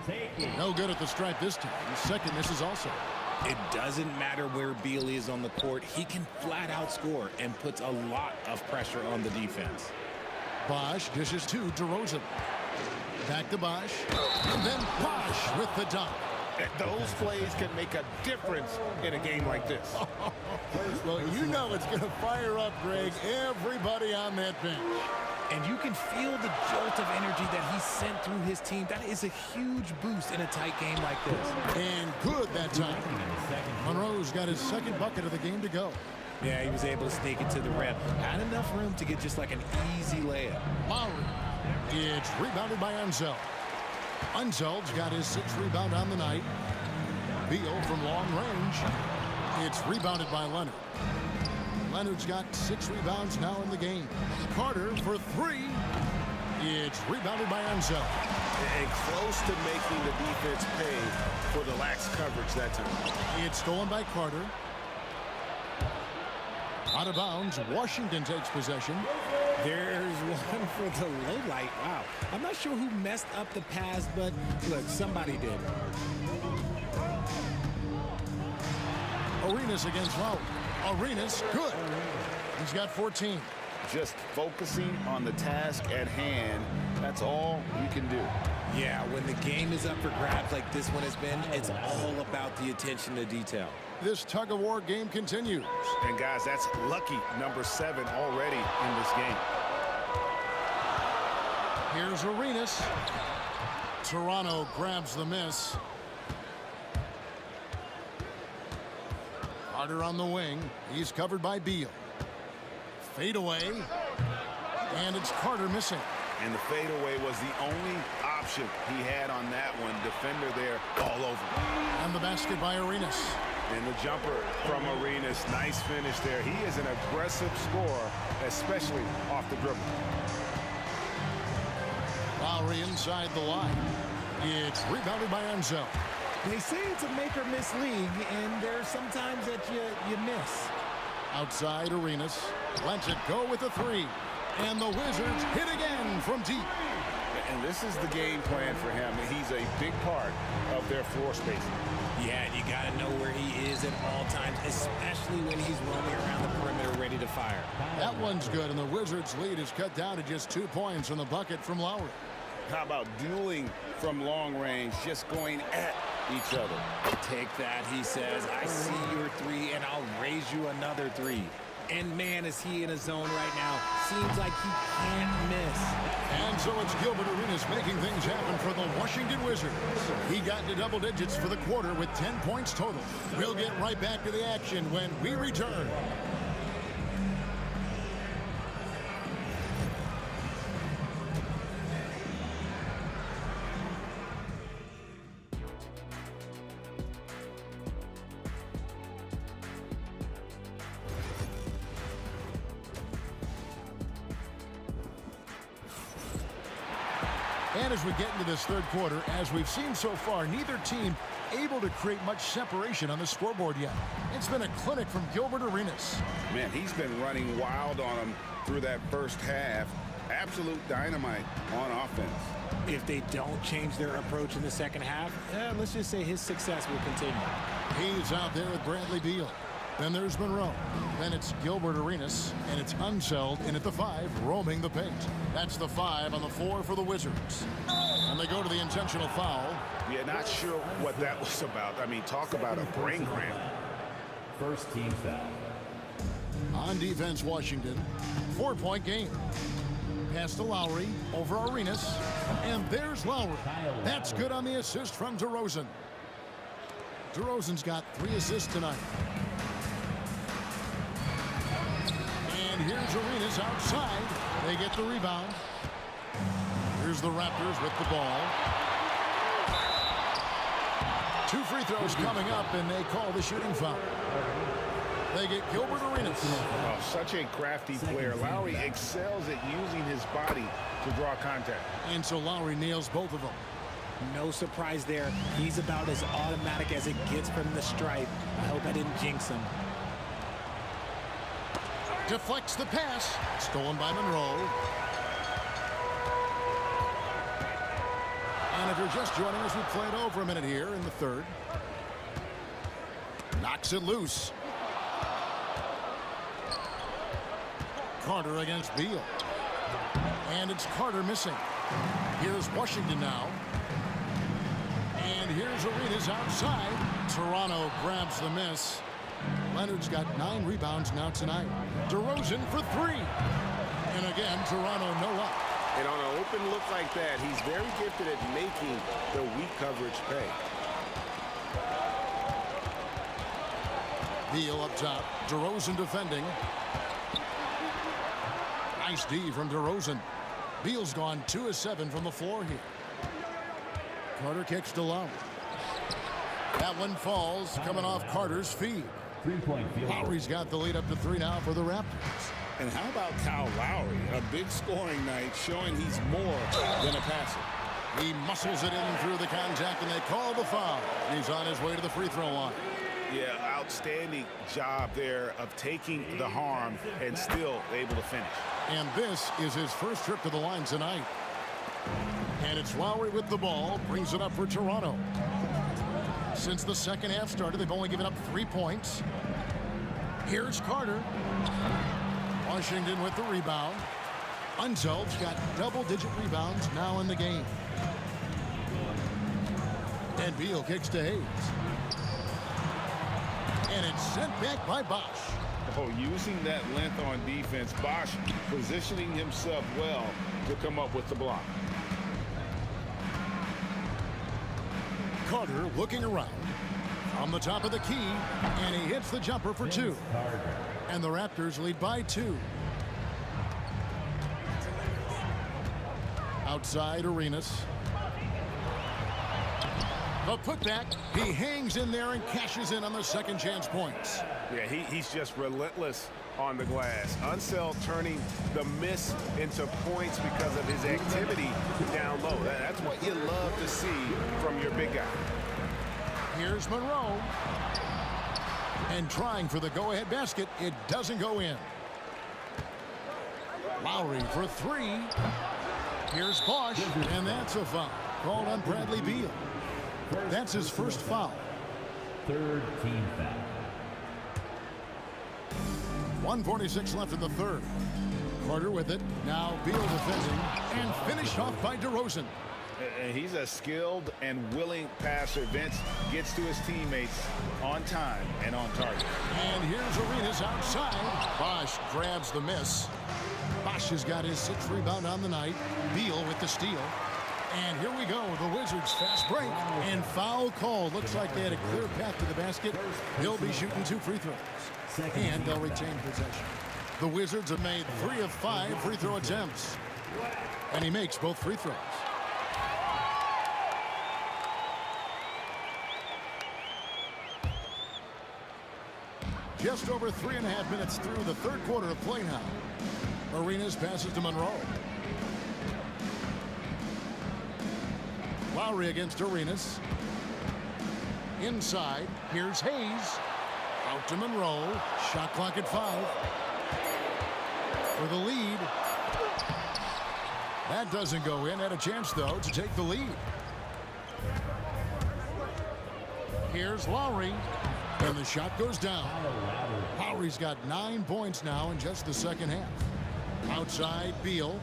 [SPEAKER 3] Take it.
[SPEAKER 7] No good at the stripe this time. Second misses also.
[SPEAKER 9] It doesn't matter where Beal is on the court. He can flat out score and puts a lot of pressure on the defense.
[SPEAKER 7] Bosch dishes to DeRozan. Back to Bosch. And then Bosch with the dunk.
[SPEAKER 8] Those plays can make a difference in a game like this.
[SPEAKER 7] Well, you know it's going to fire up, Greg, everybody on that bench.
[SPEAKER 9] And you can feel the jolt of energy that he sent through his team. That is a huge boost in a tight game like this.
[SPEAKER 7] And good that time. Monroe's got his second bucket of the game to go.
[SPEAKER 9] Yeah, he was able to sneak it to the rim. Had enough room to get just like an easy layup.
[SPEAKER 7] Lowry. It's rebounded by Unseld. Unseld's got his 6th rebound on the night. Beal from long range. It's rebounded by Leonard. Leonard's got 6 rebounds now in the game. Carter for 3. It's rebounded by Unseld.
[SPEAKER 8] And close to making the defense pay for the lax coverage that time.
[SPEAKER 7] It's stolen by Carter. Out of bounds, Washington takes possession.
[SPEAKER 9] There's one for the low light. Wow. I'm not sure who messed up the pass, but look, somebody did.
[SPEAKER 7] Arenas against Lowry. Arenas, good. He's got 14.
[SPEAKER 8] Just focusing on the task at hand, that's all you can do.
[SPEAKER 9] Yeah, when the game is up for grabs like this one has been, it's all about the attention to detail.
[SPEAKER 7] This tug-of-war game continues.
[SPEAKER 8] And guys, that's lucky number 7 already in this game.
[SPEAKER 7] Here's Arenas. Toronto grabs the miss. Carter on the wing. He's covered by Beal. Fade away. And it's Carter missing.
[SPEAKER 8] And the fadeaway was the only option he had on that one. Defender there all over.
[SPEAKER 7] And the basket by Arenas.
[SPEAKER 8] And the jumper from Arenas. Nice finish there. He is an aggressive scorer, especially off the dribble.
[SPEAKER 7] Lowry inside the line. It's rebounded by Enzo.
[SPEAKER 9] They say it's a make or miss league, and there's sometimes that you miss.
[SPEAKER 7] Outside Arenas. Lets it go with a 3. And the Wizards hit again from deep.
[SPEAKER 8] And this is the game plan for him. He's a big part of their floor spacing.
[SPEAKER 9] Yeah, and you got to know where he is at all times, especially when he's roaming around the perimeter ready to fire.
[SPEAKER 7] That one's good, and the Wizards' lead is cut down to just 2 points on the bucket from Lowry.
[SPEAKER 8] How about dueling from long range, just going at each other?
[SPEAKER 9] Take that, he says. I see your 3, and I'll raise you another 3. And man, is he in a zone right now. Seems like he can't miss.
[SPEAKER 7] And so it's Gilbert Arenas making things happen for the Washington Wizards. He got into double digits for the quarter with 10 points total. We'll get right back to the action when we return. And as we get into this third quarter, as we've seen so far, neither team able to create much separation on the scoreboard yet. It's been a clinic from Gilbert Arenas.
[SPEAKER 8] Man, he's been running wild on them through that first half. Absolute dynamite on offense.
[SPEAKER 9] If they don't change their approach in the second half, let's just say his success will continue.
[SPEAKER 7] He's out there with Bradley Beal. Then there's Monroe. Then it's Gilbert Arenas, and it's Unseld in at the 5, roaming the paint. That's the 5 on the 4 for the Wizards. And they go to the intentional foul.
[SPEAKER 8] Yeah, not sure what that was about. I mean, talk about a brain cramp.
[SPEAKER 3] First team foul.
[SPEAKER 7] On defense, Washington. 4-point game. Pass to Lowry, over Arenas. And there's Lowry. That's good on the assist from DeRozan. DeRozan's got 3 assists tonight. And here's Arenas outside. They get the rebound. Here's the Raptors with the ball. 2 free throws coming up, and they call the shooting foul. They get Gilbert Arenas.
[SPEAKER 8] Oh, such a crafty player. Lowry excels at using his body to draw contact.
[SPEAKER 7] And so Lowry nails both of them.
[SPEAKER 9] No surprise there. He's about as automatic as it gets from the stripe. I hope I didn't jinx him.
[SPEAKER 7] Deflects the pass. Stolen by Monroe. And if you're just joining us, we played over a minute here in the third. Knocks it loose. Carter against Beal. And it's Carter missing. Here's Washington now. And here's Arenas outside. Toronto grabs the miss. Leonard's got 9 rebounds now tonight. DeRozan for 3. And again, Toronto no up.
[SPEAKER 8] And on an open look like that, he's very gifted at making the weak coverage pay.
[SPEAKER 7] Beal up top. DeRozan defending. Nice D from DeRozan. Beal's gone 2 of 7 from the floor here. Carter kicks to Lowry. That one falls, coming off Carter's feed.
[SPEAKER 3] 3-point field.
[SPEAKER 7] Lowry's got the lead up to 3 now for the Raptors.
[SPEAKER 8] And how about Kyle Lowry? A big scoring night showing he's more than a passer.
[SPEAKER 7] He muscles it in through the contact, and they call the foul. He's on his way to the free throw line.
[SPEAKER 8] Yeah, outstanding job there of taking the harm and still able to finish.
[SPEAKER 7] And this is his first trip to the line tonight. And it's Lowry with the ball, brings it up for Toronto. Since the second half started, they've only given up 3 points. Here's Carter. Washington with the rebound. Unzel's got double-digit rebounds now in the game. And Beal kicks to Hayes. And it's sent back by Bosch.
[SPEAKER 8] Oh, using that length on defense, Bosch positioning himself well to come up with the block.
[SPEAKER 7] Carter looking around on the top of the key, and he hits the jumper for 2. And the Raptors lead by 2. Outside Arenas. The putback. He hangs in there and cashes in on the second chance points.
[SPEAKER 8] Yeah, he's just relentless on the glass. Unseld turning the miss into points because of his activity down low. That's what you love to see from your big guy.
[SPEAKER 7] Here's Monroe. And trying for the go-ahead basket. It doesn't go in. Lowry for 3. Here's Bosch. And that's a foul called on Bradley Beal. That's his first foul.
[SPEAKER 3] Third team foul.
[SPEAKER 7] 1:46 left in the third. Carter with it. Now Beal defending. And finished off by DeRozan.
[SPEAKER 8] He's a skilled and willing passer. Vince gets to his teammates on time and on target.
[SPEAKER 7] And here's Arenas outside. Bosch grabs the miss. Bosch has got his 6th rebound on the night. Beal with the steal. And here we go. The Wizards fast break. And foul call. Looks like they had a clear path to the basket. He'll be shooting 2 free throws. And they'll retain possession. The Wizards have made 3 of 5 free throw attempts. And he makes both free throws. Just over 3.5 minutes through the third quarter of play now. Arenas passes to Monroe. Lowry against Arenas. Inside, here's Hayes. Out to Monroe. Shot clock at 5. For the lead. That doesn't go in. Had a chance, though, to take the lead. Here's Lowry. And the shot goes down. Lowry's got 9 points now in just the second half. Outside, Beal.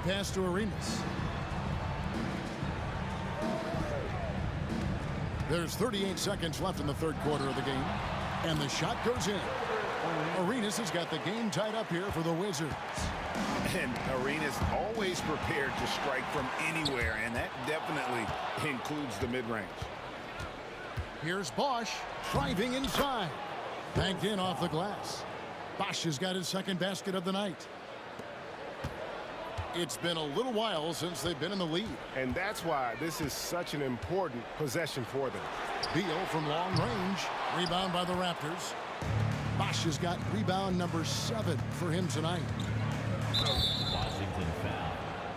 [SPEAKER 7] Pass to Arenas. There's 38 seconds left in the third quarter of the game. And the shot goes in. Arenas has got the game tied up here for the Wizards.
[SPEAKER 8] And Arenas always prepared to strike from anywhere, and that definitely includes the mid-range.
[SPEAKER 7] Here's Bosch driving inside. Banked in off the glass. Bosch has got his second basket of the night. It's been a little while since they've been in the lead.
[SPEAKER 8] And that's why this is such an important possession for them.
[SPEAKER 7] Beal from long range. Rebound by the Raptors. Bosch has got rebound number 7 for him tonight.
[SPEAKER 3] Washington foul.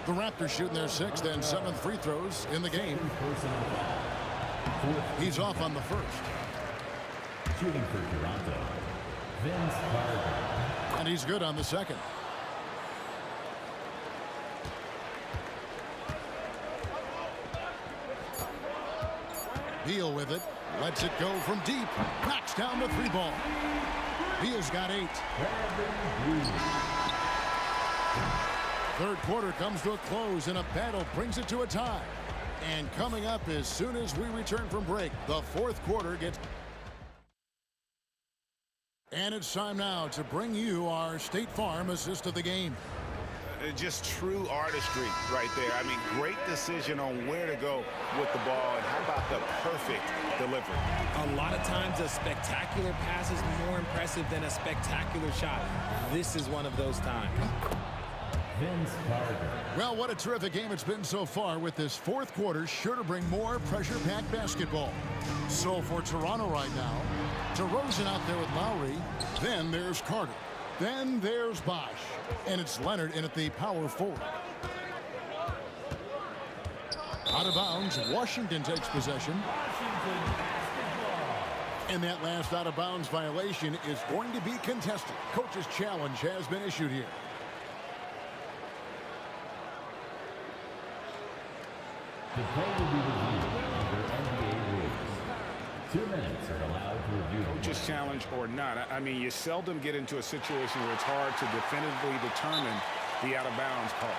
[SPEAKER 7] The Raptors shooting their 6th and 7th free throws in the game.
[SPEAKER 3] Personal foul.
[SPEAKER 7] He's off on the first.
[SPEAKER 3] Shooting for Toronto, Vince Carter.
[SPEAKER 7] And he's good on the second. Beal with it. Lets it go from deep. Knocks down the 3 ball. Beal's got 8. Third quarter comes to a close, and a battle brings it to a tie. And coming up as soon as we return from break, the fourth quarter gets... And it's time now to bring you our State Farm assist of the game.
[SPEAKER 8] Just true artistry right there. I mean, great decision on where to go with the ball, and how about the perfect delivery?
[SPEAKER 9] A lot of times a spectacular pass is more impressive than a spectacular shot. This is one of those times.
[SPEAKER 3] Vince Carter.
[SPEAKER 7] Well, what a terrific game it's been so far, with this fourth quarter sure to bring more pressure-packed basketball. So for Toronto right now, DeRozan out there with Lowry. Then there's Carter. Then there's Bosch. And it's Leonard in at the power forward. Out of bounds, Washington takes possession. And that last out of bounds violation is going to be contested. Coach's challenge has been issued here.
[SPEAKER 3] The play will be reviewed under NBA rules. 2 minutes are allowed to review the
[SPEAKER 8] Just challenge or not. I mean, you seldom get into a situation where it's hard to definitively determine the out-of-bounds call.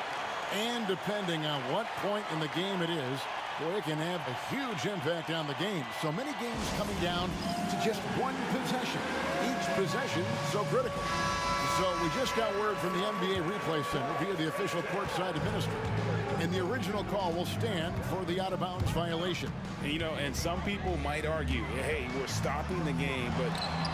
[SPEAKER 7] And depending on what point in the game it is, boy, it can have a huge impact on the game. So many games coming down to just one possession. Each possession so critical. So we just got word from the NBA Replay Center via the official courtside administrator. And the original call will stand for the out-of-bounds violation.
[SPEAKER 8] You know, and some people might argue, hey, we're stopping the game, but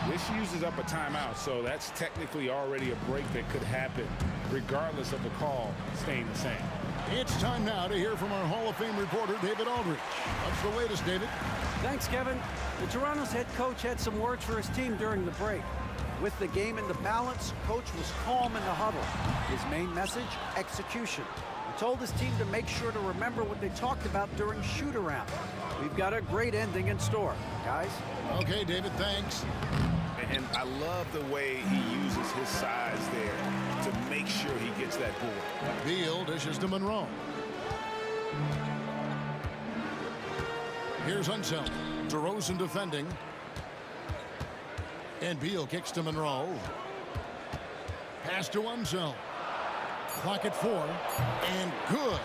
[SPEAKER 8] this uses up a timeout, so that's technically already a break that could happen, regardless of the call staying the same.
[SPEAKER 7] It's time now to hear from our Hall of Fame reporter, David Aldridge. What's the latest, David?
[SPEAKER 10] Thanks, Kevin. The Toronto's head coach had some words for his team during the break. With the game in the balance, coach was calm in the huddle. His main message, execution. He told his team to make sure to remember what they talked about during shoot-around. We've got a great ending in store, guys.
[SPEAKER 7] Okay, David, thanks.
[SPEAKER 8] And I love the way he uses his size there to make sure he gets that board.
[SPEAKER 7] Beal dishes to Monroe. Here's Unseld. DeRozan defending. And Beal kicks to Monroe. Pass to Unseld. Clock at 4. And good,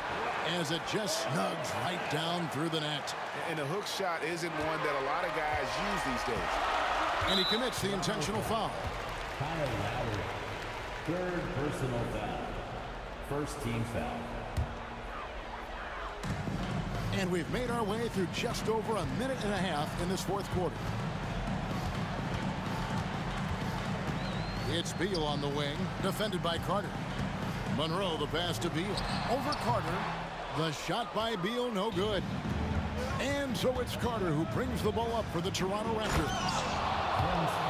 [SPEAKER 7] as it just snugs right down through the net.
[SPEAKER 8] And the hook shot isn't one that a lot of guys use these days.
[SPEAKER 7] And he commits the intentional foul.
[SPEAKER 3] Kyle Lowry. Third personal foul. First team foul.
[SPEAKER 7] And we've made our way through just over a minute and a half in this fourth quarter. It's Beal on the wing, defended by Carter. Monroe, the pass to Beal. Over Carter. The shot by Beal, no good. And so it's Carter who brings the ball up for the Toronto Raptors.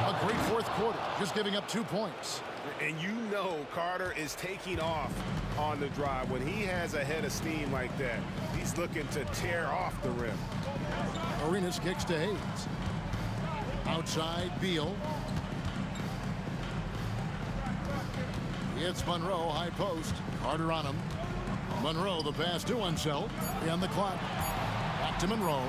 [SPEAKER 7] A great fourth quarter, just giving up 2 points.
[SPEAKER 8] And you know Carter is taking off on the drive. When he has a head of steam like that, he's looking to tear off the rim.
[SPEAKER 7] Arenas kicks to Hayes. Outside, Beal. It's Monroe, high post. Carter on him. Monroe, the pass to Unseld. On the clock. Back to Monroe.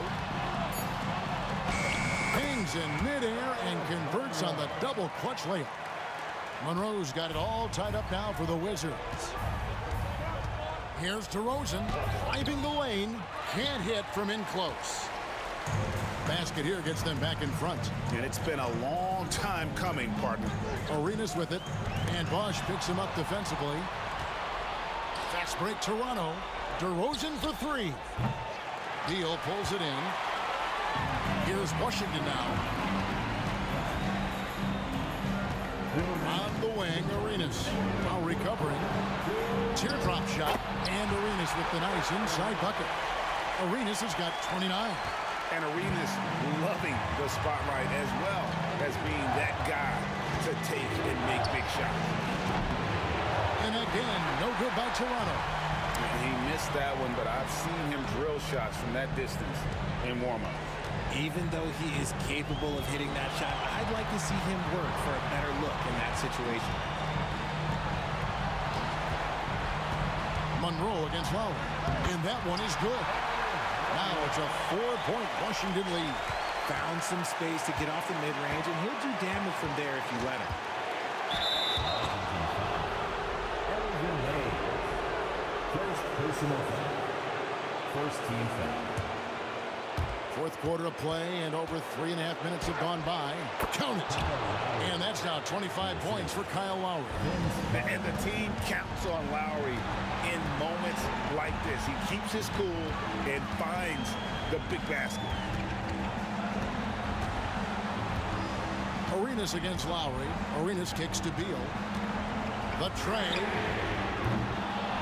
[SPEAKER 7] Hangs in midair and converts on the double clutch layup. Monroe's got it all tied up now for the Wizards. Here's DeRozan, driving the lane. Can't hit from in close. Basket here gets them back in front.
[SPEAKER 8] And it's been a long time coming, partner.
[SPEAKER 7] Arenas with it. And Bosch picks him up defensively. Fast break Toronto. DeRozan for 3. Beal pulls it in. Here's Washington now. On the wing, Arenas. Now recovering. teardrop shot. And Arenas with the nice inside bucket. Arenas has got 29.
[SPEAKER 8] And Arenas loving the spotlight as well as being that guy to take and make big shots.
[SPEAKER 7] And again, no good by Toronto.
[SPEAKER 8] He missed that one, but I've seen him drill shots from that distance in warm-up.
[SPEAKER 9] Even though he is capable of hitting that shot, I'd like to see him work for a better look in that situation.
[SPEAKER 7] Monroe against Lowry. And that one is good. Now it's a 4-point Washington lead.
[SPEAKER 9] Found some space to get off the mid-range, and he'll do damage from there if you let him.
[SPEAKER 3] First personal foul. First team foul.
[SPEAKER 7] Fourth quarter of play, and over 3.5 minutes have gone by. Count it. And that's now 25 points for Kyle Lowry.
[SPEAKER 8] And the team counts on Lowry in moments like this. He keeps his cool and finds the big basket.
[SPEAKER 7] Arenas against Lowry. Arenas kicks to Beal. The tray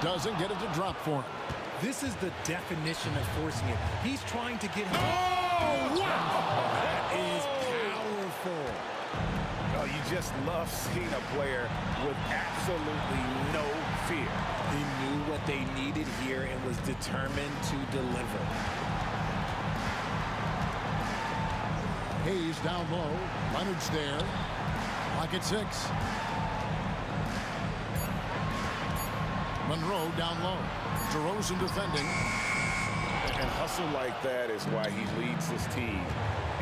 [SPEAKER 7] doesn't get it to drop for him.
[SPEAKER 9] This is the definition of forcing it. He's trying to get him.
[SPEAKER 7] Oh, wow!
[SPEAKER 9] That is powerful.
[SPEAKER 8] Oh, you just love seeing a player with absolutely no fear.
[SPEAKER 9] He knew what they needed here and was determined to deliver.
[SPEAKER 7] Hayes down low. Leonard's there. Clock at 6. Monroe down low. DeRozan defending.
[SPEAKER 8] And hustle like that is why he leads his team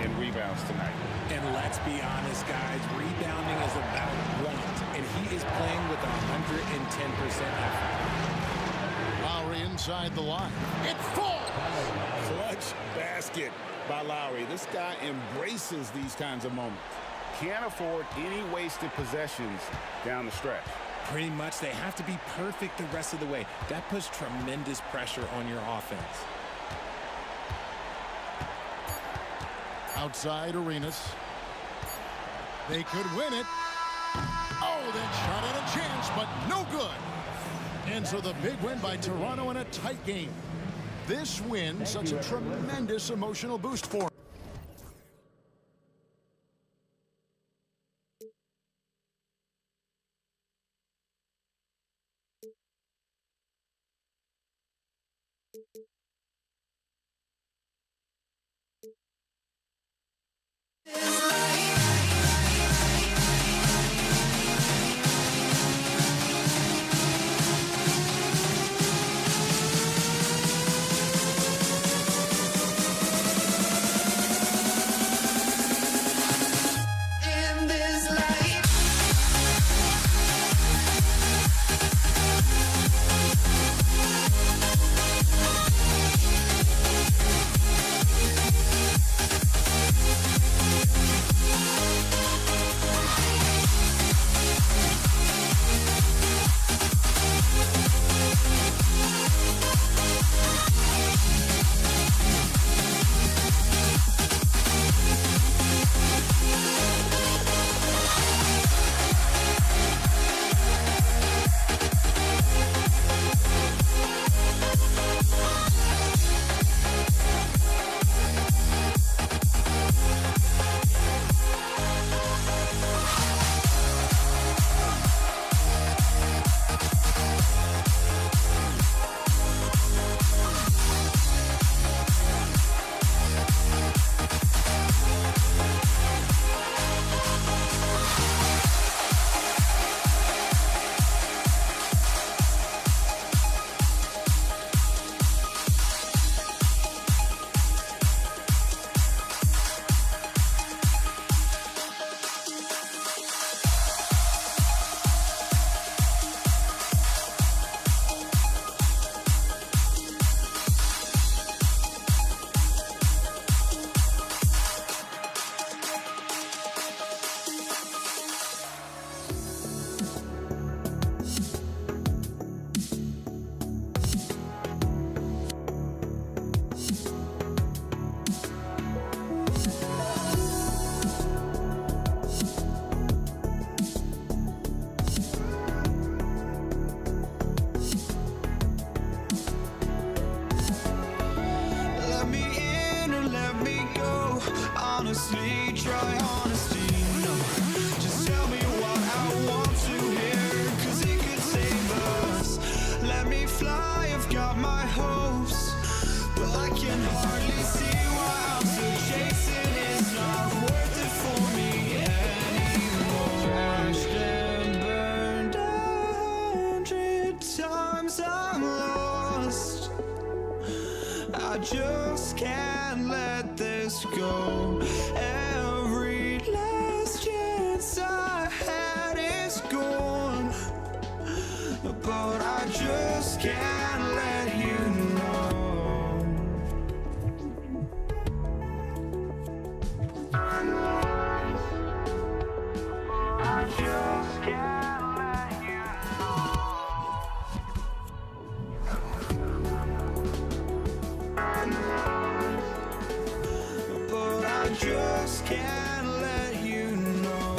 [SPEAKER 8] in rebounds tonight.
[SPEAKER 9] And let's be honest, guys, rebounding is about want, and he is playing with 110% effort.
[SPEAKER 7] Lowry inside the line. It falls!
[SPEAKER 8] Clutch basket by Lowry. This guy embraces these kinds of moments. Can't afford any wasted possessions down the stretch.
[SPEAKER 9] Pretty much, they have to be perfect the rest of the way. That puts tremendous pressure on your offense.
[SPEAKER 7] Outside Arenas. They could win it. Oh, that shot had a chance, but no good. And so the big win by Toronto in a tight game. This win, such a tremendous emotional boost for him.
[SPEAKER 1] try honesty, no. Just tell me what I want to hear, 'cause it could save us. Let me fly, I've got my hopes, but I can hardly see why I'm still chasing. It's not worth it for me anymore. Crashed and burned 100 times, I'm lost. I just can't let this go. Every last chance I had is gone, but I just can't let you know. I just can't let you know. But I just can't let you know.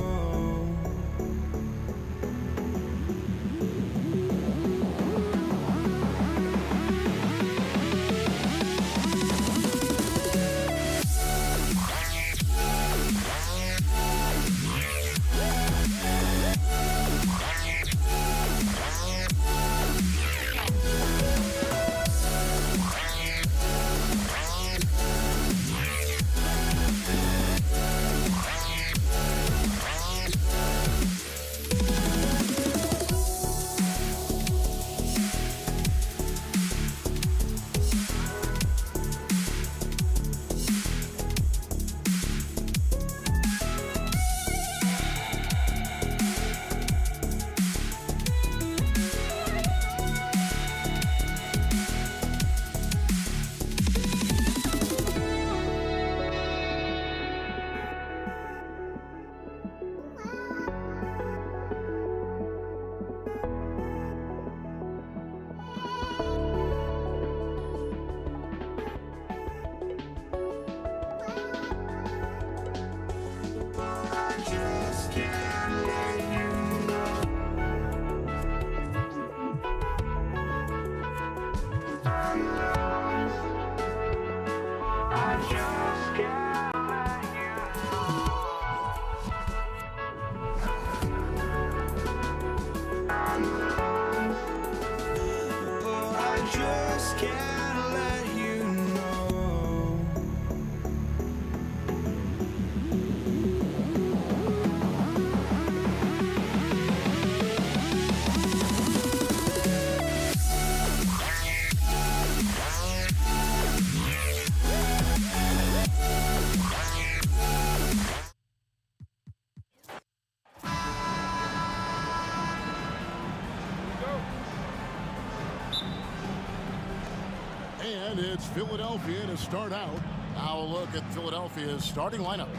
[SPEAKER 7] And it's Philadelphia to start out. Now a look at Philadelphia's starting lineup.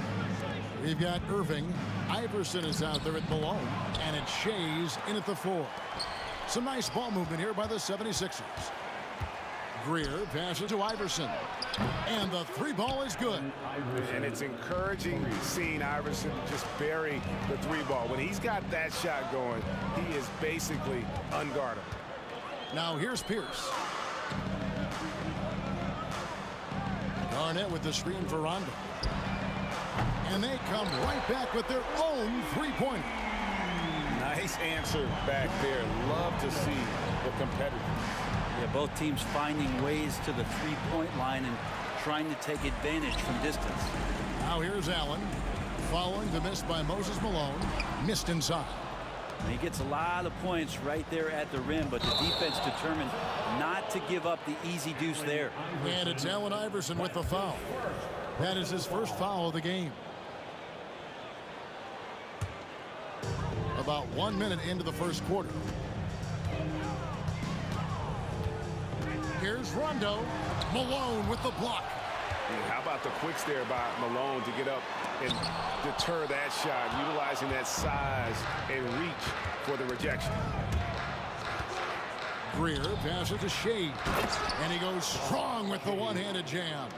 [SPEAKER 7] We've got Irving. Iverson is out there at Malone. And it's Shays in at the 4. Some nice ball movement here by the 76ers. Greer passes to Iverson. And the 3 ball is good.
[SPEAKER 8] And it's encouraging seeing Iverson just bury the 3 ball. When he's got that shot going, he is basically unguardable.
[SPEAKER 7] Now here's Pierce. Garnett with the screen for Rondo. And they come right back with their own 3-pointer.
[SPEAKER 8] Nice answer back there. Love to see the competitors.
[SPEAKER 10] Yeah, both teams finding ways to the 3-point line and trying to take advantage from distance.
[SPEAKER 7] Now here's Allen. Following the miss by Moses Malone. Missed inside.
[SPEAKER 10] He gets a lot of points right there at the rim, but the defense determined not to give up the easy deuce there.
[SPEAKER 7] And it's Allen Iverson with the foul. That is his first foul of the game. About 1 minute into the first quarter. Here's Rondo. Malone with the block.
[SPEAKER 8] How about the quicks there by Malone to get up and deter that shot, utilizing that size and reach for the rejection.
[SPEAKER 7] Greer passes to Shea, and he goes strong with the one-handed jam.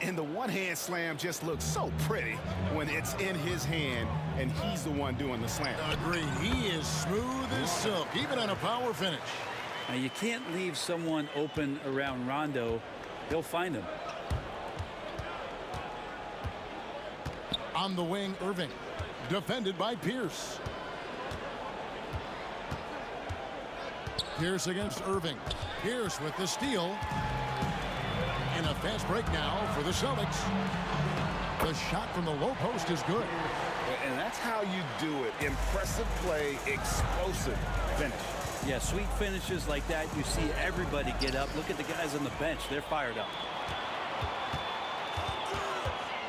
[SPEAKER 8] And the one-hand slam just looks so pretty when it's in his hand and he's the one doing the slam.
[SPEAKER 7] Agreed. He is smooth as silk, even on a power finish.
[SPEAKER 10] Now, you can't leave someone open around Rondo. He'll find him.
[SPEAKER 7] On the wing, Irving. Defended by Pierce. Pierce against Irving. Pierce with the steal. And a fast break now for the Celtics. The shot from the low post is good.
[SPEAKER 8] And that's how you do it. Impressive play, explosive finish.
[SPEAKER 10] Yeah, sweet finishes like that. You see everybody get up. Look at the guys on the bench. They're fired up.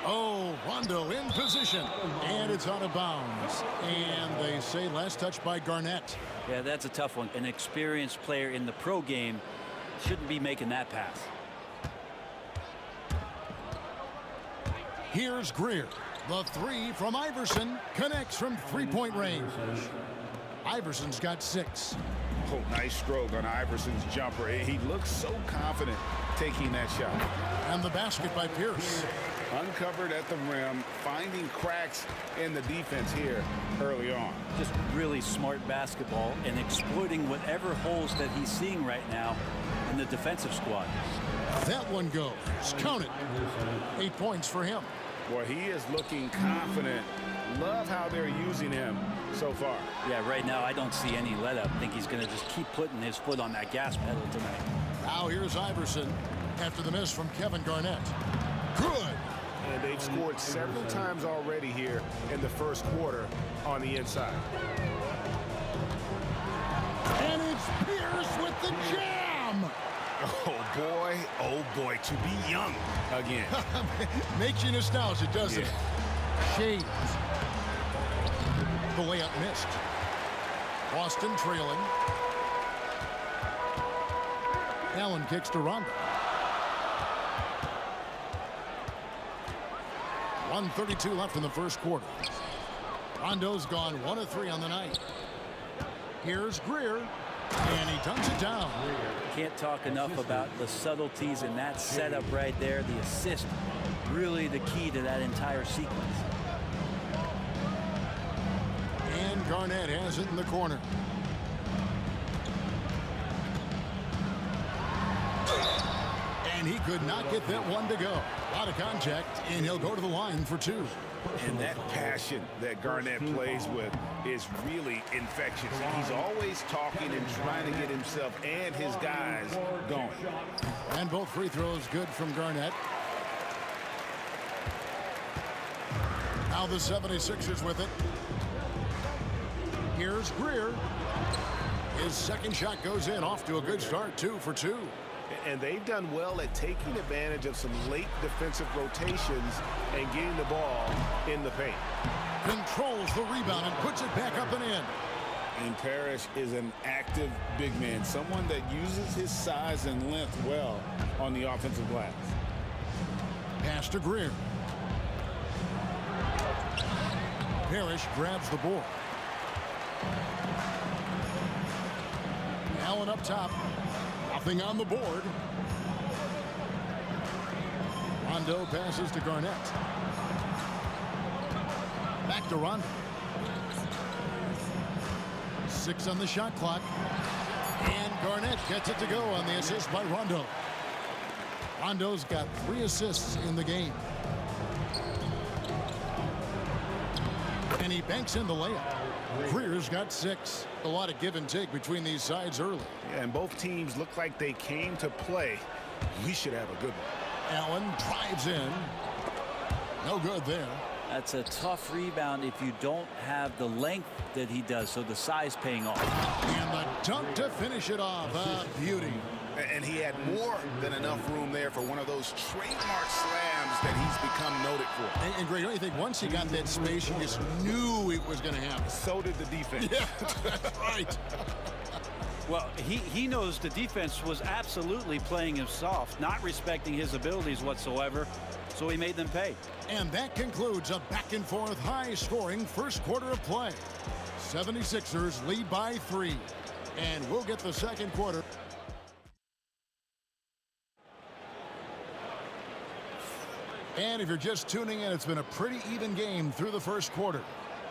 [SPEAKER 7] Oh, Rondo in position. And it's out of bounds. And they say last touch by Garnett.
[SPEAKER 10] Yeah, that's a tough one. An experienced player in the pro game shouldn't be making that pass.
[SPEAKER 7] Here's Greer. The three from Iverson connects from three-point range. Iverson's got 6.
[SPEAKER 8] Oh, nice stroke on Iverson's jumper. He looks so confident taking that shot.
[SPEAKER 7] And the basket by Pierce.
[SPEAKER 8] Uncovered at the rim, finding cracks in the defense here early on.
[SPEAKER 10] Just really smart basketball and exploiting whatever holes that he's seeing right now in the defensive squad.
[SPEAKER 7] That one goes. Count it. 8 points for him.
[SPEAKER 8] Boy, he is looking confident. Love how they're using him so far.
[SPEAKER 10] Yeah, right now I don't see any let up. I think he's going to just keep putting his foot on that gas pedal tonight.
[SPEAKER 7] Now here's Iverson after the miss from Kevin Garnett. Good.
[SPEAKER 8] And they've scored several times already here in the first quarter on the inside.
[SPEAKER 7] And it's Pierce with the jam.
[SPEAKER 8] Oh boy, to be young again.
[SPEAKER 7] Makes you nostalgic, doesn't it? Shades. The layup missed. Boston trailing. Allen kicks to Rondo. 1:32 left in the first quarter. Rondo's gone 1 of 3 on the night. Here's Greer, and he dunks it down.
[SPEAKER 10] Can't talk enough about the subtleties in that setup right there. The assist, really the key to that entire sequence.
[SPEAKER 7] And Garnett has it in the corner. And he could not get that one to go. A lot of contact, and he'll go to the line for 2.
[SPEAKER 8] And that passion that Garnett plays with is really infectious. He's always talking and trying to get himself and his guys going.
[SPEAKER 7] And both free throws good from Garnett. Now the 76ers with it. Here's Greer. His second shot goes in, off to a good start, 2 for 2.
[SPEAKER 8] And they've done well at taking advantage of some late defensive rotations and getting the ball in the paint.
[SPEAKER 7] Controls the rebound and puts it back up and in.
[SPEAKER 8] And Parrish is an active big man, someone that uses his size and length well on the offensive glass.
[SPEAKER 7] Pass to Greer. Parrish grabs the board. Allen up top. Nothing on the board. Rondo passes to Garnett. Back to Rondo. 6 on the shot clock. And Garnett gets it to go on the assist by Rondo. Rondo's got 3 assists in the game. And he banks in the layup. Greer's got 6. A lot of give and take between these sides early.
[SPEAKER 8] Yeah, and both teams look like they came to play. We should have a good one.
[SPEAKER 7] Allen drives in. No good there.
[SPEAKER 10] That's a tough rebound if you don't have the length that he does, so the size paying off.
[SPEAKER 7] And the dunk to finish it off. A beauty.
[SPEAKER 8] And he had more than enough room there for one of those trademark slams that he's become noted for.
[SPEAKER 7] And Greg, don't you think once he got that space, you just knew it was going to happen?
[SPEAKER 8] So did the defense.
[SPEAKER 7] Yeah, that's right.
[SPEAKER 5] Well, he knows the defense was absolutely playing him soft, not respecting his abilities whatsoever, so he made them pay.
[SPEAKER 7] And that concludes a back-and-forth, high-scoring first quarter of play. 76ers lead by 3. And we'll get the second quarter. And if you're just tuning in, it's been a pretty even game through the first quarter.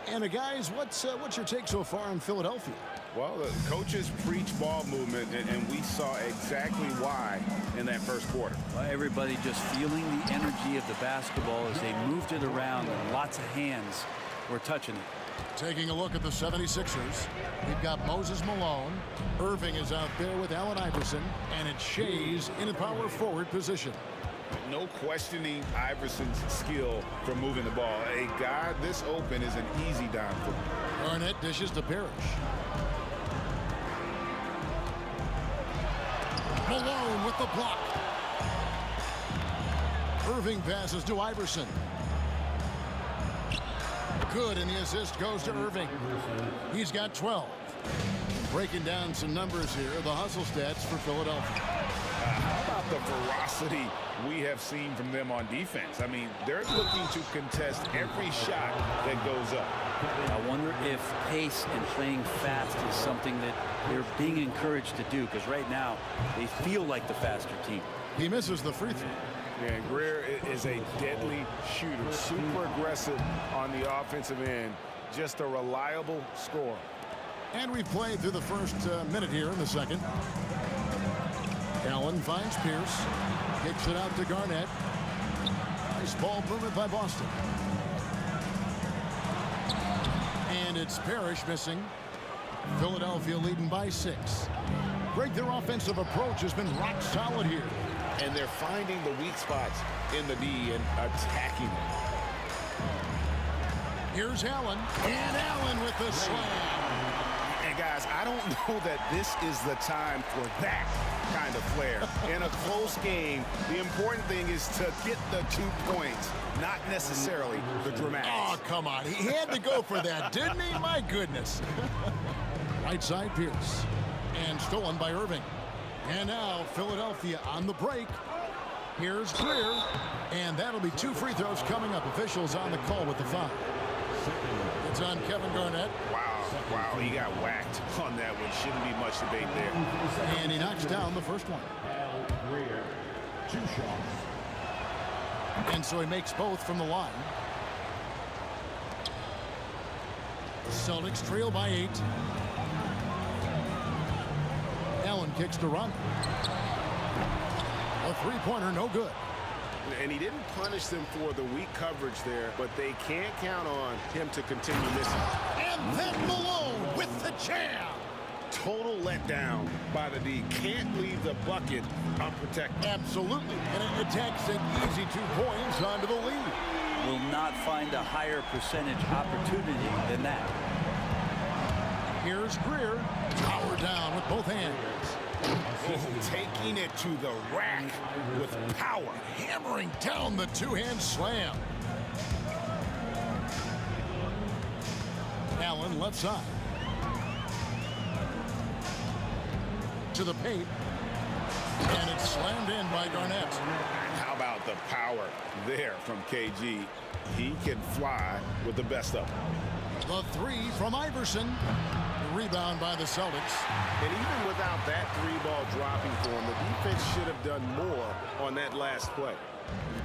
[SPEAKER 7] And guys, what's your take so far on Philadelphia?
[SPEAKER 8] Well, the coaches preach ball movement, and we saw exactly why in that first quarter.
[SPEAKER 10] Well, everybody just feeling the energy of the basketball as they moved it around, and lots of hands were touching it.
[SPEAKER 7] Taking a look at the 76ers, we've got Moses Malone. Irving is out there with Allen Iverson, and it's Shays in a power forward position.
[SPEAKER 8] No questioning Iverson's skill for moving the ball. A guy this open is an easy dime for him.
[SPEAKER 7] Garnett dishes to Parrish. Malone with the block. Irving passes to Iverson. Good, and the assist goes to Irving. He's got 12. Breaking down some numbers here, the hustle stats for Philadelphia.
[SPEAKER 8] How about the ferocity we have seen from them on defense? I mean, they're looking to contest every shot that goes up.
[SPEAKER 10] I wonder if pace and playing fast is something that they're being encouraged to do, because right now they feel like the faster team.
[SPEAKER 7] He misses the free throw.
[SPEAKER 8] And Greer is a deadly shooter, super aggressive on the offensive end, just a reliable scorer.
[SPEAKER 7] And we've played through the first minute here in the second. Allen finds Pierce, kicks it out to Garnett. Nice ball movement by Boston. And it's Parrish missing. Philadelphia leading by 6. Greg, their offensive approach has been rock solid here.
[SPEAKER 8] And they're finding the weak spots in the D and attacking it.
[SPEAKER 7] Here's Allen, and Allen with the slam.
[SPEAKER 8] And guys, I don't know that this is the time for that kind of flair. In a close game, the important thing is to get the 2 points, not necessarily the dramatics.
[SPEAKER 7] Oh, come on. He had to go for that, didn't he? My goodness. Right side, Pierce. And stolen by Irving. And now Philadelphia on the break. Here's Greer. And that'll be 2 free throws coming up. Officials on the call with the foul. It's on Kevin Garnett.
[SPEAKER 8] Wow, he got whacked on that one. Shouldn't be much debate there.
[SPEAKER 7] And he knocks down the first one.
[SPEAKER 3] Greer, 2 shots.
[SPEAKER 7] And so he makes both from the line. The Celtics trail by 8. Allen kicks to Rondo. A three-pointer, no good.
[SPEAKER 8] And he didn't punish them for the weak coverage there, but they can't count on him to continue missing.
[SPEAKER 7] And then Malone with the jam.
[SPEAKER 8] Total letdown by the D. Can't leave the bucket unprotected.
[SPEAKER 7] Absolutely. And it attacks an easy 2 points onto the lead.
[SPEAKER 10] Will not find a higher percentage opportunity than that.
[SPEAKER 7] Here's Greer. Power down with both hands.
[SPEAKER 8] Taking it to the rack with power.
[SPEAKER 7] Hammering down the two-hand slam. Allen left side. To the paint. And it's slammed in by Garnett.
[SPEAKER 8] How about the power there from KG? He can fly with the best of them.
[SPEAKER 7] The 3 from Iverson. The rebound by the Celtics.
[SPEAKER 8] And even without that 3-ball dropping for him, the defense should have done more on that last play.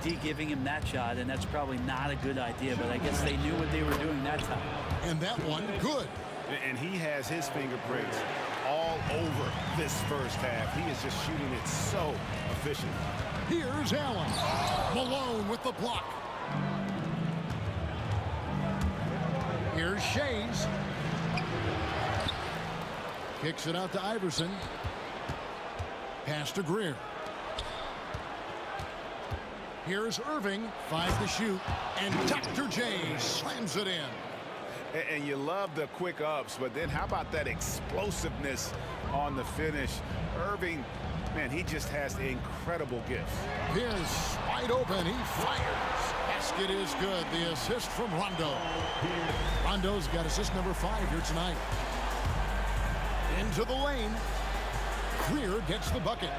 [SPEAKER 10] The D giving him that shot, and that's probably not a good idea, but I guess they knew what they were doing that time.
[SPEAKER 7] And that one, good.
[SPEAKER 8] And he has his fingerprints all over this first half. He is just shooting it so efficient.
[SPEAKER 7] Here's Allen. Malone with the block. Here's Shays. Kicks it out to Iverson. Pass to Greer. Here's Irving. 5 to shoot. And Dr. J slams it in.
[SPEAKER 8] And you love the quick ups, but then how about that explosiveness on the finish? Irving, man, he just has incredible gifts.
[SPEAKER 7] Pierce wide open. He fires. Basket is good. The assist from Rondo. Rondo's got assist number 5 here tonight. Into the lane. Greer gets the bucket.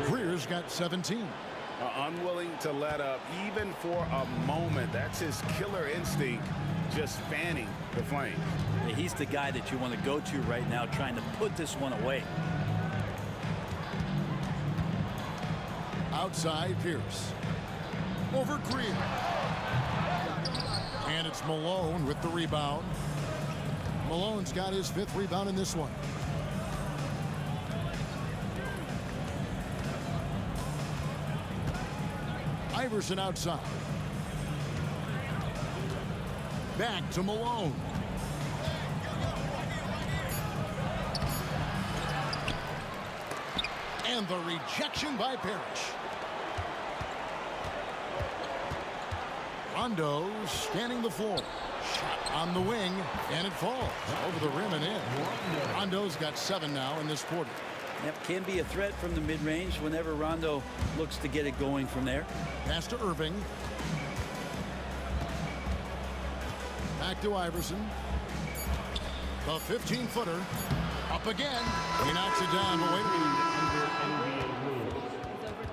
[SPEAKER 7] Greer's got 17.
[SPEAKER 8] Unwilling to let up even for a moment. That's his killer instinct, just fanning the flame.
[SPEAKER 10] He's the guy that you want to go to right now, trying to put this one away.
[SPEAKER 7] Outside Pierce. Over Greer. And it's Malone with the rebound. Malone's got his 5th rebound in this one. Iverson outside. Back to Malone. And the rejection by Parrish. Rondo scanning the floor. Shot on the wing, and it falls over the rim and in. Rondo's got 7 now in this quarter.
[SPEAKER 10] Yep, can be a threat from the mid-range whenever Rondo looks to get it going from there.
[SPEAKER 7] Pass to Irving. Back to Iverson. The 15-footer. Up again. He knocks it down, but wait a minute.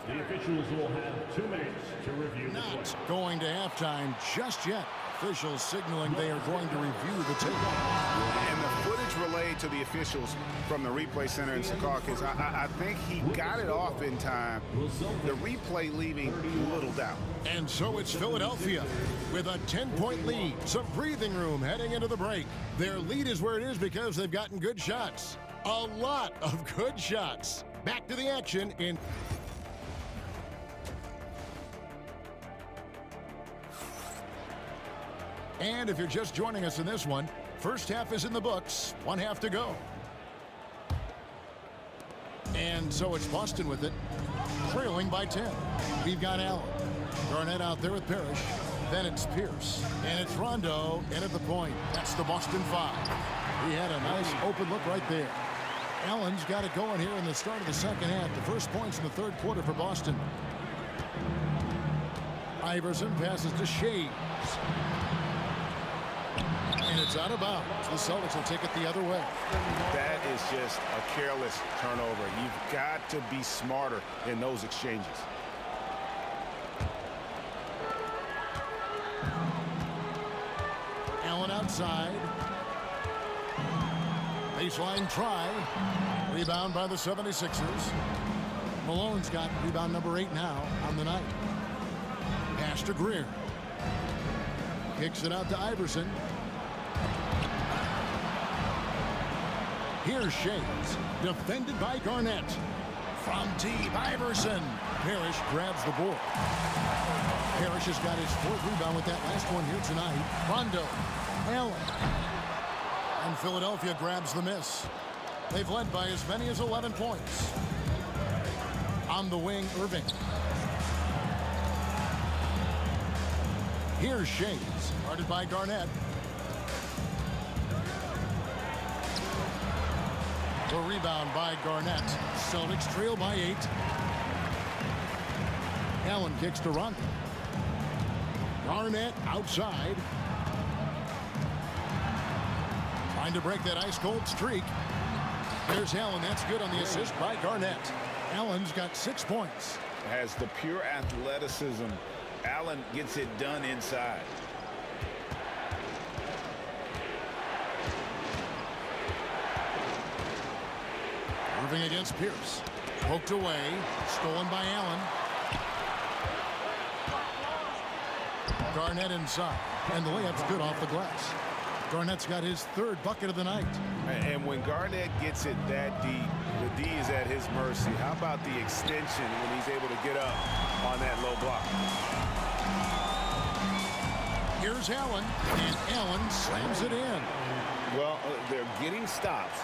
[SPEAKER 3] The officials will have 2 minutes to review the play.
[SPEAKER 7] Not going to halftime just yet. Officials signaling they are going to review the tape.
[SPEAKER 8] And the footage relayed to the officials from the replay center in Secaucus, I think he got it off in time. The replay leaving little doubt.
[SPEAKER 7] And so it's Philadelphia with a 10-point lead. Some breathing room heading into the break. Their lead is where it is because they've gotten good shots. A lot of good shots. Back to the action in... And if you're just joining us in this one, first half is in the books, 1 half to go. And so it's Boston with it, trailing by 10. We've got Allen. Garnett out there with Parrish. Then it's Pierce. And it's Rondo in at the point. That's the Boston 5. He had a nice open look right there. Allen's got it going here in the start of the second half. The first points in the third quarter for Boston. Iverson passes to Shades. And it's out of bounds. The Celtics will take it the other way.
[SPEAKER 8] That is just a careless turnover. You've got to be smarter in those exchanges.
[SPEAKER 7] Allen outside. Baseline try. Rebound by the 76ers. Malone's got rebound number 8 now on the night. Pass to Greer. Kicks it out to Iverson. Here's Shades, defended by Garnett. From deep, Iverson. Parrish grabs the board. Parrish has got his 4th rebound with that last one here tonight. Rondo, Allen. And Philadelphia grabs the miss. They've led by as many as 11 points. On the wing, Irving. Here's Shades, guarded by Garnett. The rebound by Garnett. Celtics trail by 8. Allen kicks to Rondo. Garnett outside. Trying to break that ice-cold streak. There's Allen. That's good on the assist by Garnett. Allen's got 6 points.
[SPEAKER 8] Has the pure athleticism. Allen gets it done inside.
[SPEAKER 7] Irving against Pierce. Poked away. Stolen by Allen. Garnett inside. And the layup's good off the glass. Garnett's got his 3rd bucket of the night.
[SPEAKER 8] And when Garnett gets it that deep, the D is at his mercy. How about the extension when he's able to get up on that low block?
[SPEAKER 7] Here's Allen, and Allen slams it in.
[SPEAKER 8] Well, they're getting stops,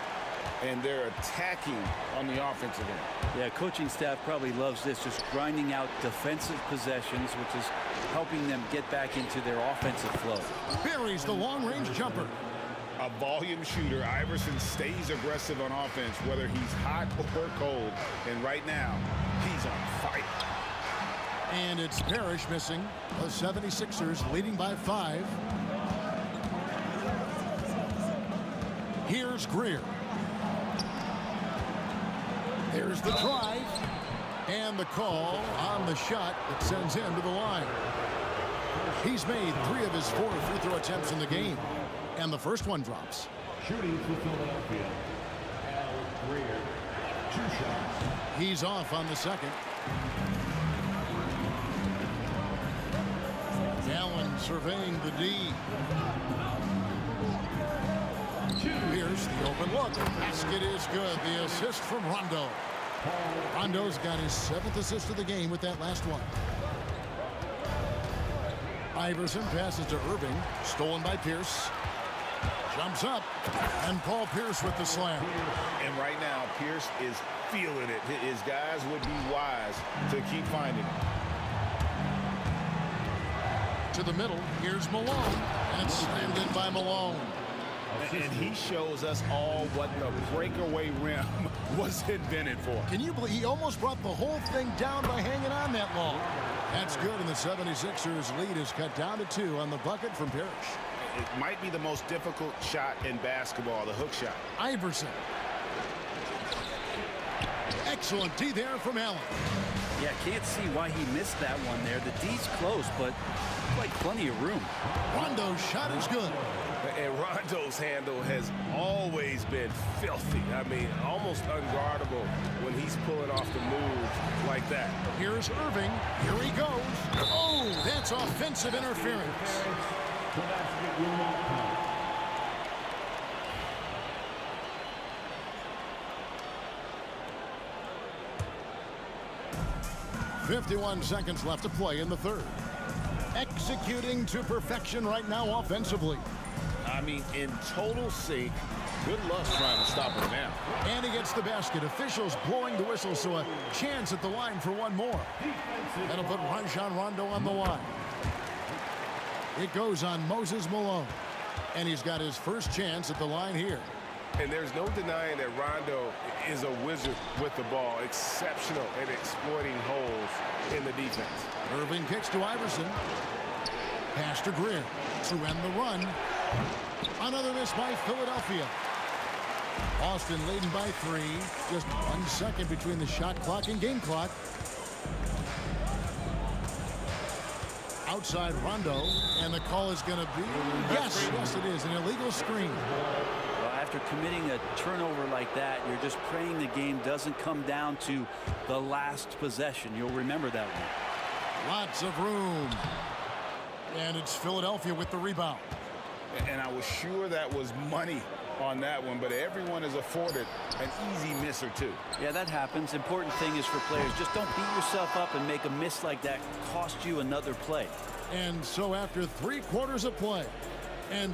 [SPEAKER 8] and they're attacking on the offensive end.
[SPEAKER 10] Yeah, coaching staff probably loves this, just grinding out defensive possessions, which is helping them get back into their offensive flow.
[SPEAKER 7] Buries the long-range jumper.
[SPEAKER 8] A volume shooter, Iverson stays aggressive on offense, whether he's hot or cold. And right now, he's on fire.
[SPEAKER 7] And it's Parrish missing. The 76ers leading by 5. Here's Greer. There's the drive. And the call on the shot that sends him to the line. He's made 3 of his 4 free throw attempts in the game. And the first one drops.
[SPEAKER 3] Shooting for Philadelphia, Al Greer. 2 shots.
[SPEAKER 7] He's off on the second. Allen surveying the D. Pierce, the open look. Basket is good. The assist from Rondo. Rondo's got his 7th assist of the game with that last one. Iverson passes to Irving. Stolen by Pierce. Jumps up. And Paul Pierce with the slam.
[SPEAKER 8] And right now, Pierce is feeling it. His guys would be wise to keep finding it.
[SPEAKER 7] To the middle. Here's Malone. And it's slammed in by Malone.
[SPEAKER 8] And he shows us all what the breakaway rim was invented for.
[SPEAKER 7] Can you believe he almost brought the whole thing down by hanging on that long? That's good, and the 76ers lead is cut down to 2 on the bucket from Parrish.
[SPEAKER 8] It might be the most difficult shot in basketball, the hook shot.
[SPEAKER 7] Iverson. Excellent D there from Allen.
[SPEAKER 11] Yeah, can't see why he missed that one there. The D's close, but like plenty of room.
[SPEAKER 7] Rondo's shot is good.
[SPEAKER 8] And Rondo's handle has always been filthy. I mean, almost unguardable when he's pulling off the move like that.
[SPEAKER 7] Here's Irving. Here he goes. Oh, that's offensive interference.
[SPEAKER 3] The basket will not count.
[SPEAKER 7] 51 seconds left to play in the third. Executing to perfection right now offensively.
[SPEAKER 8] I mean, in total sync. Good luck trying to stop him now.
[SPEAKER 7] And he gets the basket. Officials blowing the whistle, so a chance at the line for one more. That'll put Rajon Rondo on the line. It goes on Moses Malone. And he's got his first chance at the line here.
[SPEAKER 8] And there's no denying that Rondo is a wizard with the ball. Exceptional at exploiting holes in the defense.
[SPEAKER 7] Irving kicks to Iverson. Pass to Greer to end the run. Another miss by Philadelphia. Boston leading by 3. Just 1 second between the shot clock and game clock. Outside Rondo, and the call is going to be, yes, it is, an illegal screen.
[SPEAKER 11] Well, after committing a turnover like that, you're just praying the game doesn't come down to the last possession. You'll remember that one.
[SPEAKER 7] Lots of room. And it's Philadelphia with the rebound.
[SPEAKER 8] And I was sure that was money on that one, but everyone is afforded an easy miss or two.
[SPEAKER 11] Yeah, that happens. Important thing is for players, just don't beat yourself up and make a miss like that cost you another play.
[SPEAKER 7] And so after 3 quarters of play, and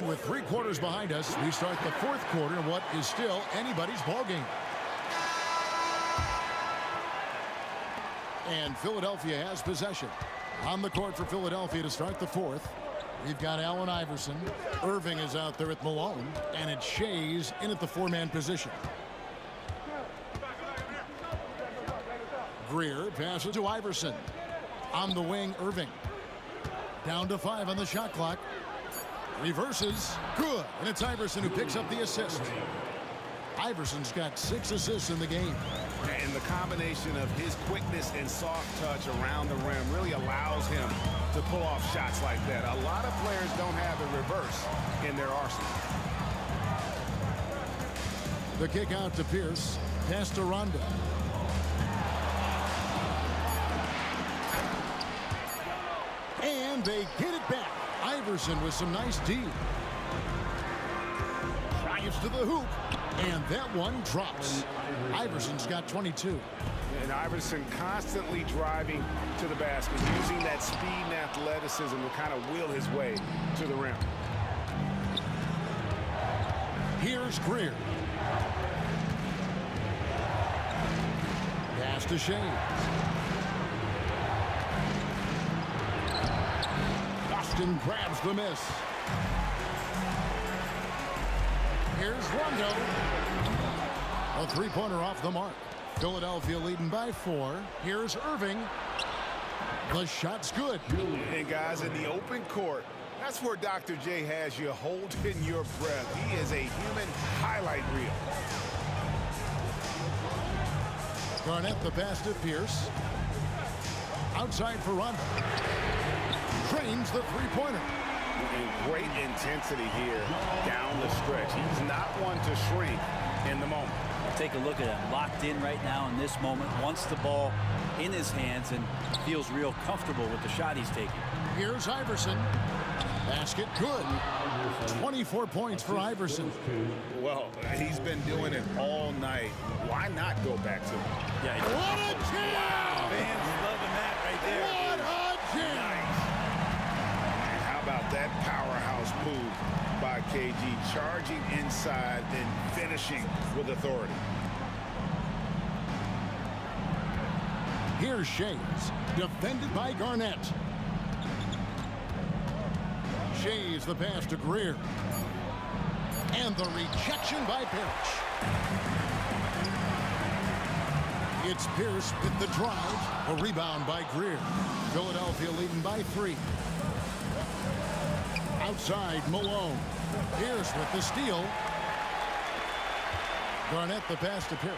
[SPEAKER 7] with 3 quarters behind us, we start the 4th quarter in what is still anybody's ball game. And Philadelphia has possession. On the court for Philadelphia to start the 4th. We've got Allen Iverson. Irving is out there with Malone. And it's Shays in at the 4-man position. Greer passes to Iverson. On the wing, Irving. Down to 5 on the shot clock. Reverses. Good. And it's Iverson who picks up the assist. Iverson's got 6 assists in the game.
[SPEAKER 8] And the combination of his quickness and soft touch around the rim really allows him to pull off shots like that. A lot of players don't have a reverse in their arsenal.
[SPEAKER 7] The kick out to Pierce. Pass to Rondo. And they get it back. Iverson with some nice D. Drives to the hoop. And that one drops. Iverson's got 22.
[SPEAKER 8] And Iverson constantly driving to the basket, using that speed and athleticism to kind of wheel his way to the rim.
[SPEAKER 7] Here's Greer. Pass to Shea. Boston grabs the miss. Here's Rondo. A 3-pointer off the mark. Philadelphia leading by 4. Here's Irving. The shot's good.
[SPEAKER 8] And guys, in the open court, that's where Dr. J has you holding your breath. He is a human highlight reel.
[SPEAKER 7] Garnett the pass to Pierce. Outside for Rondo. Drains the 3-pointer.
[SPEAKER 8] And great intensity here down the stretch. He's not one to shrink in the moment.
[SPEAKER 11] Take a look at him, locked in right now in this moment, wants the ball in his hands and feels real comfortable with the shot he's taking.
[SPEAKER 7] Here's Iverson. Basket, good. 24 points for Iverson.
[SPEAKER 8] Well, he's been doing it all night. Why not go back to him?
[SPEAKER 11] Yeah,
[SPEAKER 7] What a jam!
[SPEAKER 9] Fans loving that right there.
[SPEAKER 7] What a jam!
[SPEAKER 8] And how about that powerhouse move by KG, charging inside and finishing with authority.
[SPEAKER 7] Here's Shays, defended by Garnett. Shays the pass to Greer. And the rejection by Parrish. It's Pierce with the drive. A rebound by Greer. Philadelphia leading by 3. Outside, Malone. Pierce with the steal. Garnett the pass to Parrish.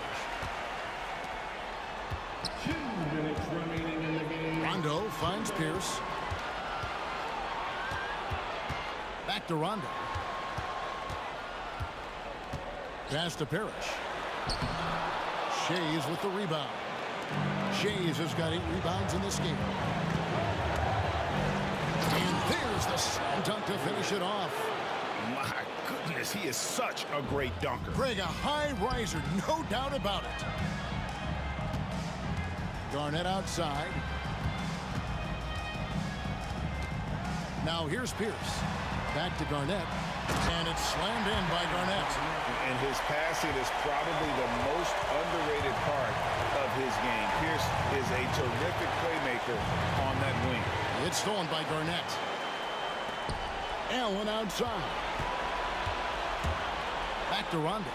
[SPEAKER 3] 2 minutes remaining in the game.
[SPEAKER 7] Rondo finds Pierce. Back to Rondo. Pass to Parrish. Shays with the rebound. Shays has got 8 rebounds in this game. And there's the slam dunk to finish it off.
[SPEAKER 8] My goodness, he is such a great dunker.
[SPEAKER 7] Greg, a high riser, no doubt about it. Garnett outside. Now here's Pierce. Back to Garnett. And it's slammed in by Garnett.
[SPEAKER 8] And his passing is probably the most underrated part of his game. Pierce is a terrific playmaker on that wing.
[SPEAKER 7] It's stolen by Garnett. Allen outside. Back to Rondo.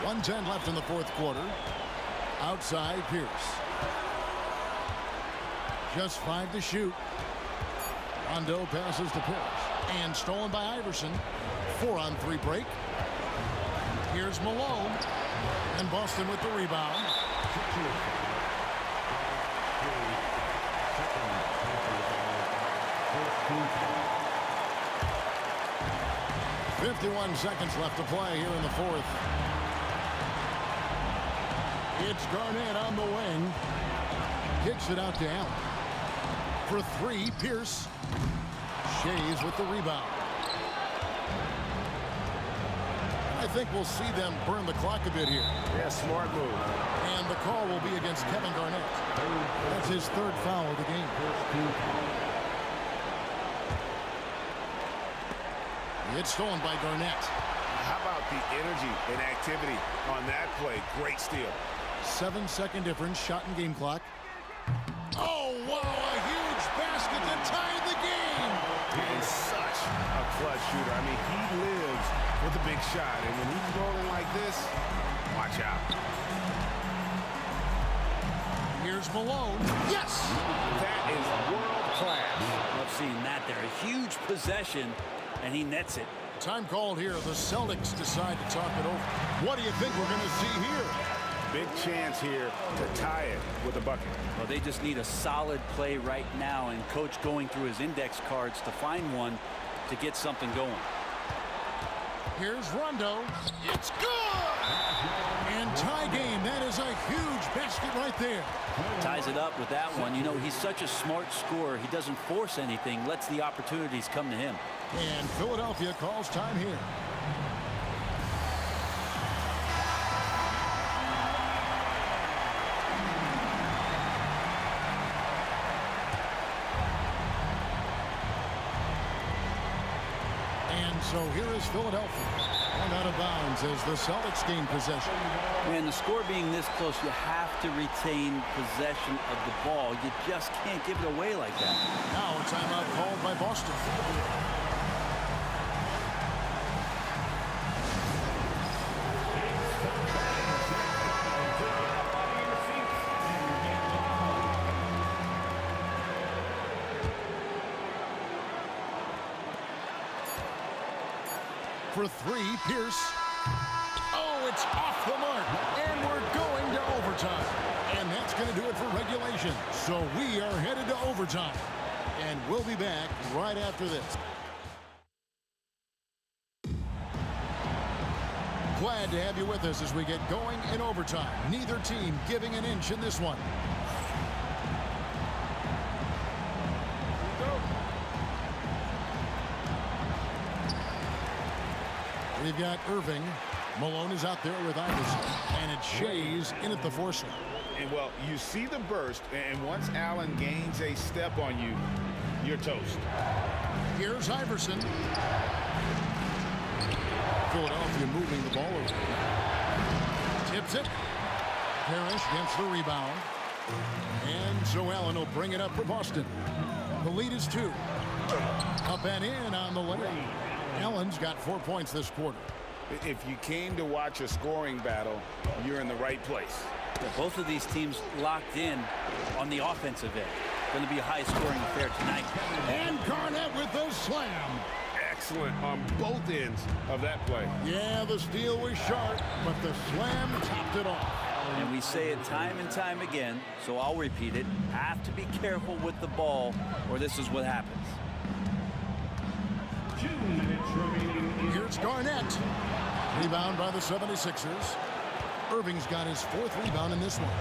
[SPEAKER 7] 1:10 left in the fourth quarter. Outside, Pierce. Just 5 to shoot. Rondo passes to Parrish. And stolen by Iverson. 4-on-3 break. Here's Malone. And Boston with the rebound. 51 seconds left to play here in the fourth. It's Garnett on the wing. Kicks it out to Allen. For 3, Pierce. Shays with the rebound. I think we'll see them burn the clock a bit here.
[SPEAKER 2] Yeah, smart move.
[SPEAKER 7] And the call will be against Kevin Garnett. That's his 3rd foul of the game. It's stolen by Garnett.
[SPEAKER 8] How about the energy and activity on that play? Great steal.
[SPEAKER 7] 7-second difference, shot and game clock. Oh, wow, a huge basket to tie the game.
[SPEAKER 8] He is such a clutch shooter. I mean, he lives with a big shot. And when he's rolling like this, watch out.
[SPEAKER 7] Here's Malone. Yes!
[SPEAKER 8] That is world class.
[SPEAKER 11] Love seeing that there. A huge possession, and he nets it.
[SPEAKER 7] Time called here. The Celtics decide to talk it over. What do you think we're going to see here?
[SPEAKER 8] Big chance here to tie it with a bucket.
[SPEAKER 11] Well, they just need a solid play right now, and Coach going through his index cards to find one to get something going.
[SPEAKER 7] Here's Rondo. It's good! And tie game. That is a huge basket right there.
[SPEAKER 11] Ties it up with that one. You know, he's such a smart scorer. He doesn't force anything, lets the opportunities come to him.
[SPEAKER 7] And Philadelphia calls time here. So here is Philadelphia. And out of bounds as the Celtics gain possession.
[SPEAKER 11] Man, the score being this close, you have to retain possession of the ball. You just can't give it away like that.
[SPEAKER 7] Now a timeout called by Boston. For 3, Pierce. Oh, it's off the mark. And we're going to overtime. And that's going to do it for regulation. So we are headed to overtime. And we'll be back right after this. Glad to have you with us as we get going in overtime. Neither team giving an inch in this one. We've got Irving. Malone is out there with Iverson. And it's Shays in at the force line.
[SPEAKER 8] And, well, you see the burst, and once Allen gains a step on you, you're toast.
[SPEAKER 7] Here's Iverson. Philadelphia moving the ball over. Tips it. Parrish gets the rebound. And so Allen will bring it up for Boston. The lead is 2. Up and in on the layup. Allen's got 4 points this quarter.
[SPEAKER 8] If you came to watch a scoring battle, you're in the right place.
[SPEAKER 11] Yeah, both of these teams locked in on the offensive end. Going to be a high-scoring affair tonight.
[SPEAKER 7] And Garnett with the slam.
[SPEAKER 8] Excellent on both ends of that play.
[SPEAKER 7] Yeah, the steal was sharp, but the slam topped it off.
[SPEAKER 11] And we say it time and time again, so I'll repeat it. Have to be careful with the ball, or this is what happens.
[SPEAKER 3] 2 minutes remaining.
[SPEAKER 7] Here's Garnett. Rebound by the 76ers. Irving's got his 4th rebound in this one.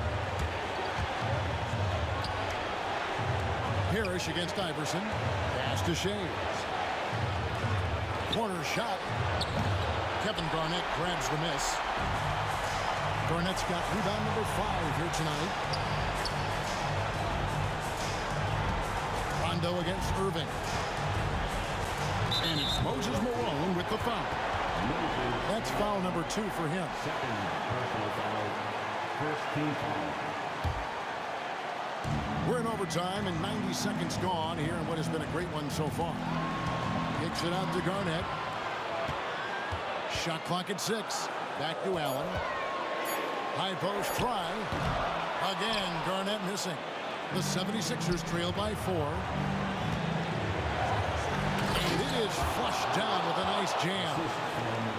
[SPEAKER 7] Parrish against Iverson. Pass to Shays. Corner shot. Kevin Garnett grabs the miss. Garnett's got rebound number 5 here tonight. Rondo against Irving. And it's Moses Malone with the foul. That's foul number 2 for him.
[SPEAKER 3] Second personal foul. First team foul.
[SPEAKER 7] We're in overtime and 90 seconds gone here in what has been a great one so far. Kicks it out to Garnett. Shot clock at 6. Back to Allen. High post try. Again, Garnett missing. The 76ers trail by 4. And it is flushed down with a nice jam.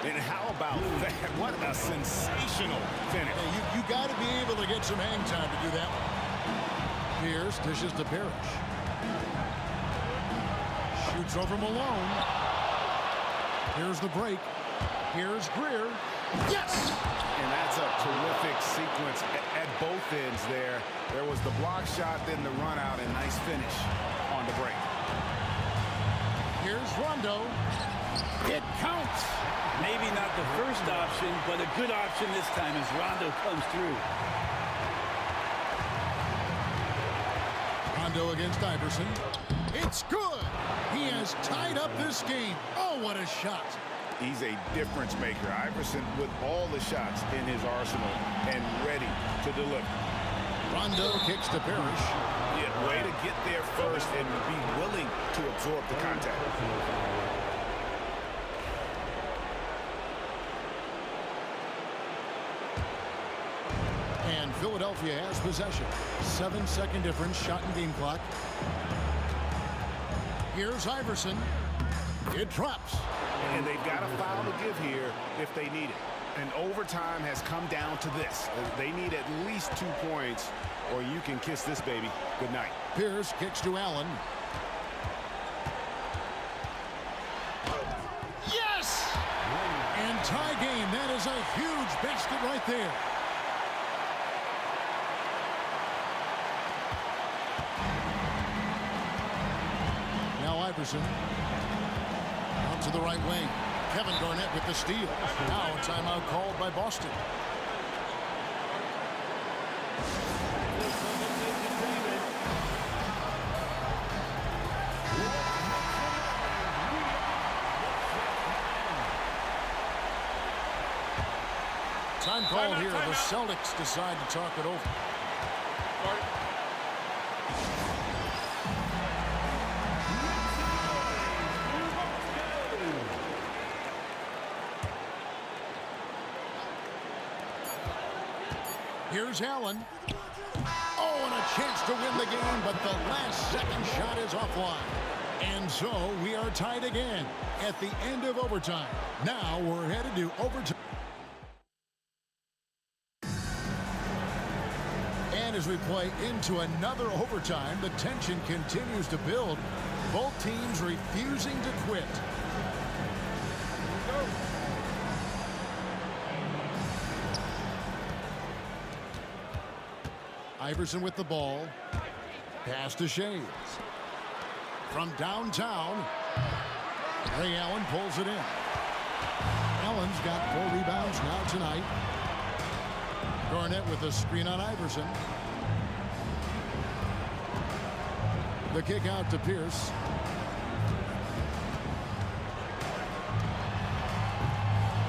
[SPEAKER 8] And how about that? What a sensational finish.
[SPEAKER 7] Hey, you got to be able to get some hang time to do that one. Pierce dishes to Parrish. Shoots over Malone. Here's the break. Here's Greer. Yes!
[SPEAKER 8] And that's a terrific sequence at both ends there. There was the block shot, then the run out, and nice finish on the break.
[SPEAKER 7] Here's Rondo. It counts.
[SPEAKER 11] Maybe not the first option, but a good option this time as Rondo comes through.
[SPEAKER 7] Rondo against Iverson. It's good. He has tied up this game. Oh, what a shot.
[SPEAKER 8] He's a difference maker. Iverson with all the shots in his arsenal and ready to deliver.
[SPEAKER 7] Rondo kicks to Parrish.
[SPEAKER 8] Yeah, way to get there first and be willing to absorb the contact.
[SPEAKER 7] And Philadelphia has possession. 7-second difference, shot and game clock. Here's Iverson. It drops.
[SPEAKER 8] And they've got a foul to give here if they need it. And overtime has come down to this. They need at least 2 points or you can kiss this baby good night.
[SPEAKER 7] Pierce kicks to Allen. Yes! And tie game. That is a huge basket right there. Now Iverson. Out to the right wing. Kevin Garnett with the steal. Now a timeout called by Boston. Time called here. The Celtics decide to talk it over. Here's Allen. Oh, and a chance to win the game, but the last second shot is offline. And so we are tied again at the end of overtime. Now we're headed to overtime. And as we play into another overtime, the tension continues to build. Both teams refusing to quit. Iverson with the ball. Pass to Shays. From downtown, Ray Allen pulls it in. Allen's got 4 rebounds now tonight. Garnett with a screen on Iverson. The kick out to Pierce.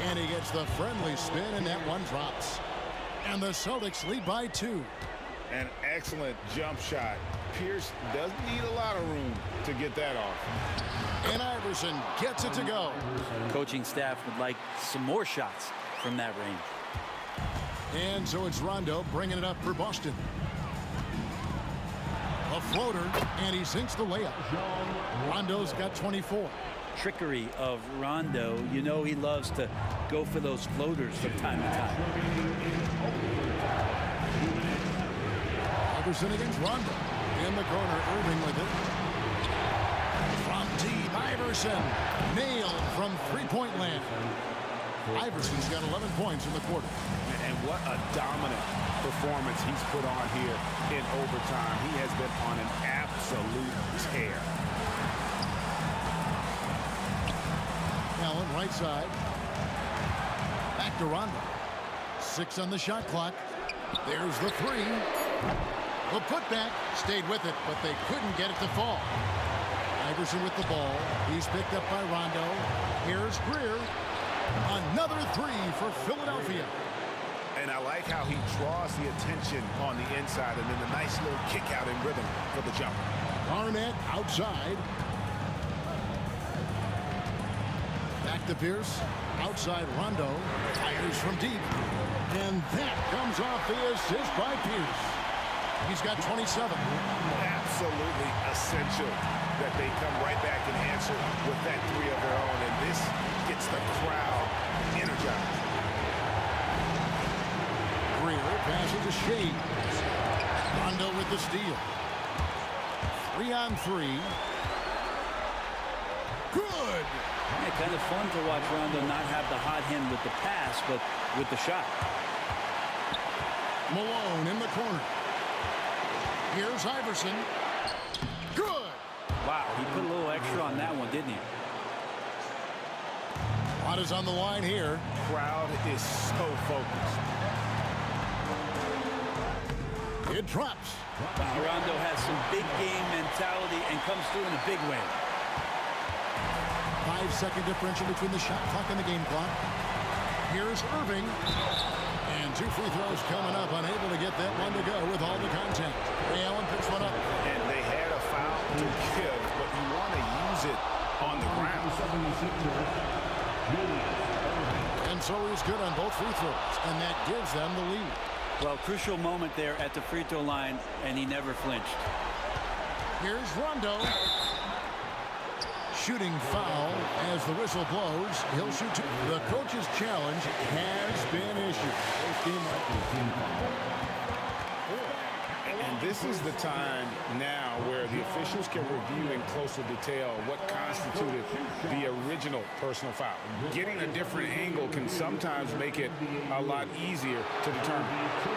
[SPEAKER 7] And he gets the friendly spin, and that one drops. And the Celtics lead by 2.
[SPEAKER 8] An excellent jump shot. Pierce doesn't need a lot of room to get that off.
[SPEAKER 7] And Iverson gets it to go.
[SPEAKER 11] Coaching staff would like some more shots from that range.
[SPEAKER 7] And so it's Rondo bringing it up for Boston. A floater, and he sinks the layup. Rondo's got 24.
[SPEAKER 11] Trickery of Rondo. You know he loves to go for those floaters from time to time.
[SPEAKER 7] Iverson against Rondo. In the corner, Irving with it. From deep, Iverson. Nailed from three-point land. Iverson's got 11 points in the quarter.
[SPEAKER 8] And what a dominant performance he's put on here in overtime. He has been on an absolute tear.
[SPEAKER 7] Allen right side. Back to Rondo. 6 on the shot clock. There's the 3. The putback stayed with it, but they couldn't get it to fall. Iverson with the ball. He's picked up by Rondo. Here's Greer. Another 3 for Philadelphia.
[SPEAKER 8] And I like how he draws the attention on the inside, and then the nice little kick out in rhythm for the jumper.
[SPEAKER 7] Garnett outside. Back to Pierce. Outside Rondo. Fires from deep. And that comes off the assist by Pierce. He's got 27.
[SPEAKER 8] Absolutely essential that they come right back and answer with that 3 of their own, and this gets the crowd energized.
[SPEAKER 7] Greer passes to Shea. Rondo with the steal. 3 on 3. Good.
[SPEAKER 11] Yeah, kind of fun to watch Rondo not have the hot hand with the pass, but with the shot.
[SPEAKER 7] Malone in the corner. Here's Iverson. Good.
[SPEAKER 11] Wow, he put a little extra on that one, didn't he?
[SPEAKER 7] Lot is on the line here.
[SPEAKER 8] Crowd is so focused.
[SPEAKER 7] It drops.
[SPEAKER 11] Wow, Rondo has some big game mentality and comes through in a big way.
[SPEAKER 7] 5-second differential between the shot clock and the game clock. Here's Irving. And 2 free throws coming up. Unable to get that one to go with all the contact. Ray Allen picks one up.
[SPEAKER 8] And they had a foul to give, but you want to use it on the ground.
[SPEAKER 7] And so he's good on both free throws. And that gives them the lead.
[SPEAKER 11] Well, crucial moment there at the free throw line, and he never flinched.
[SPEAKER 7] Here's Rondo. Shooting foul as the whistle blows. He'll shoot 2. The coach's challenge has been issued.
[SPEAKER 8] And this is the time now where the officials can review in closer detail what constituted the original personal foul. Getting a different angle can sometimes make it a lot easier to determine.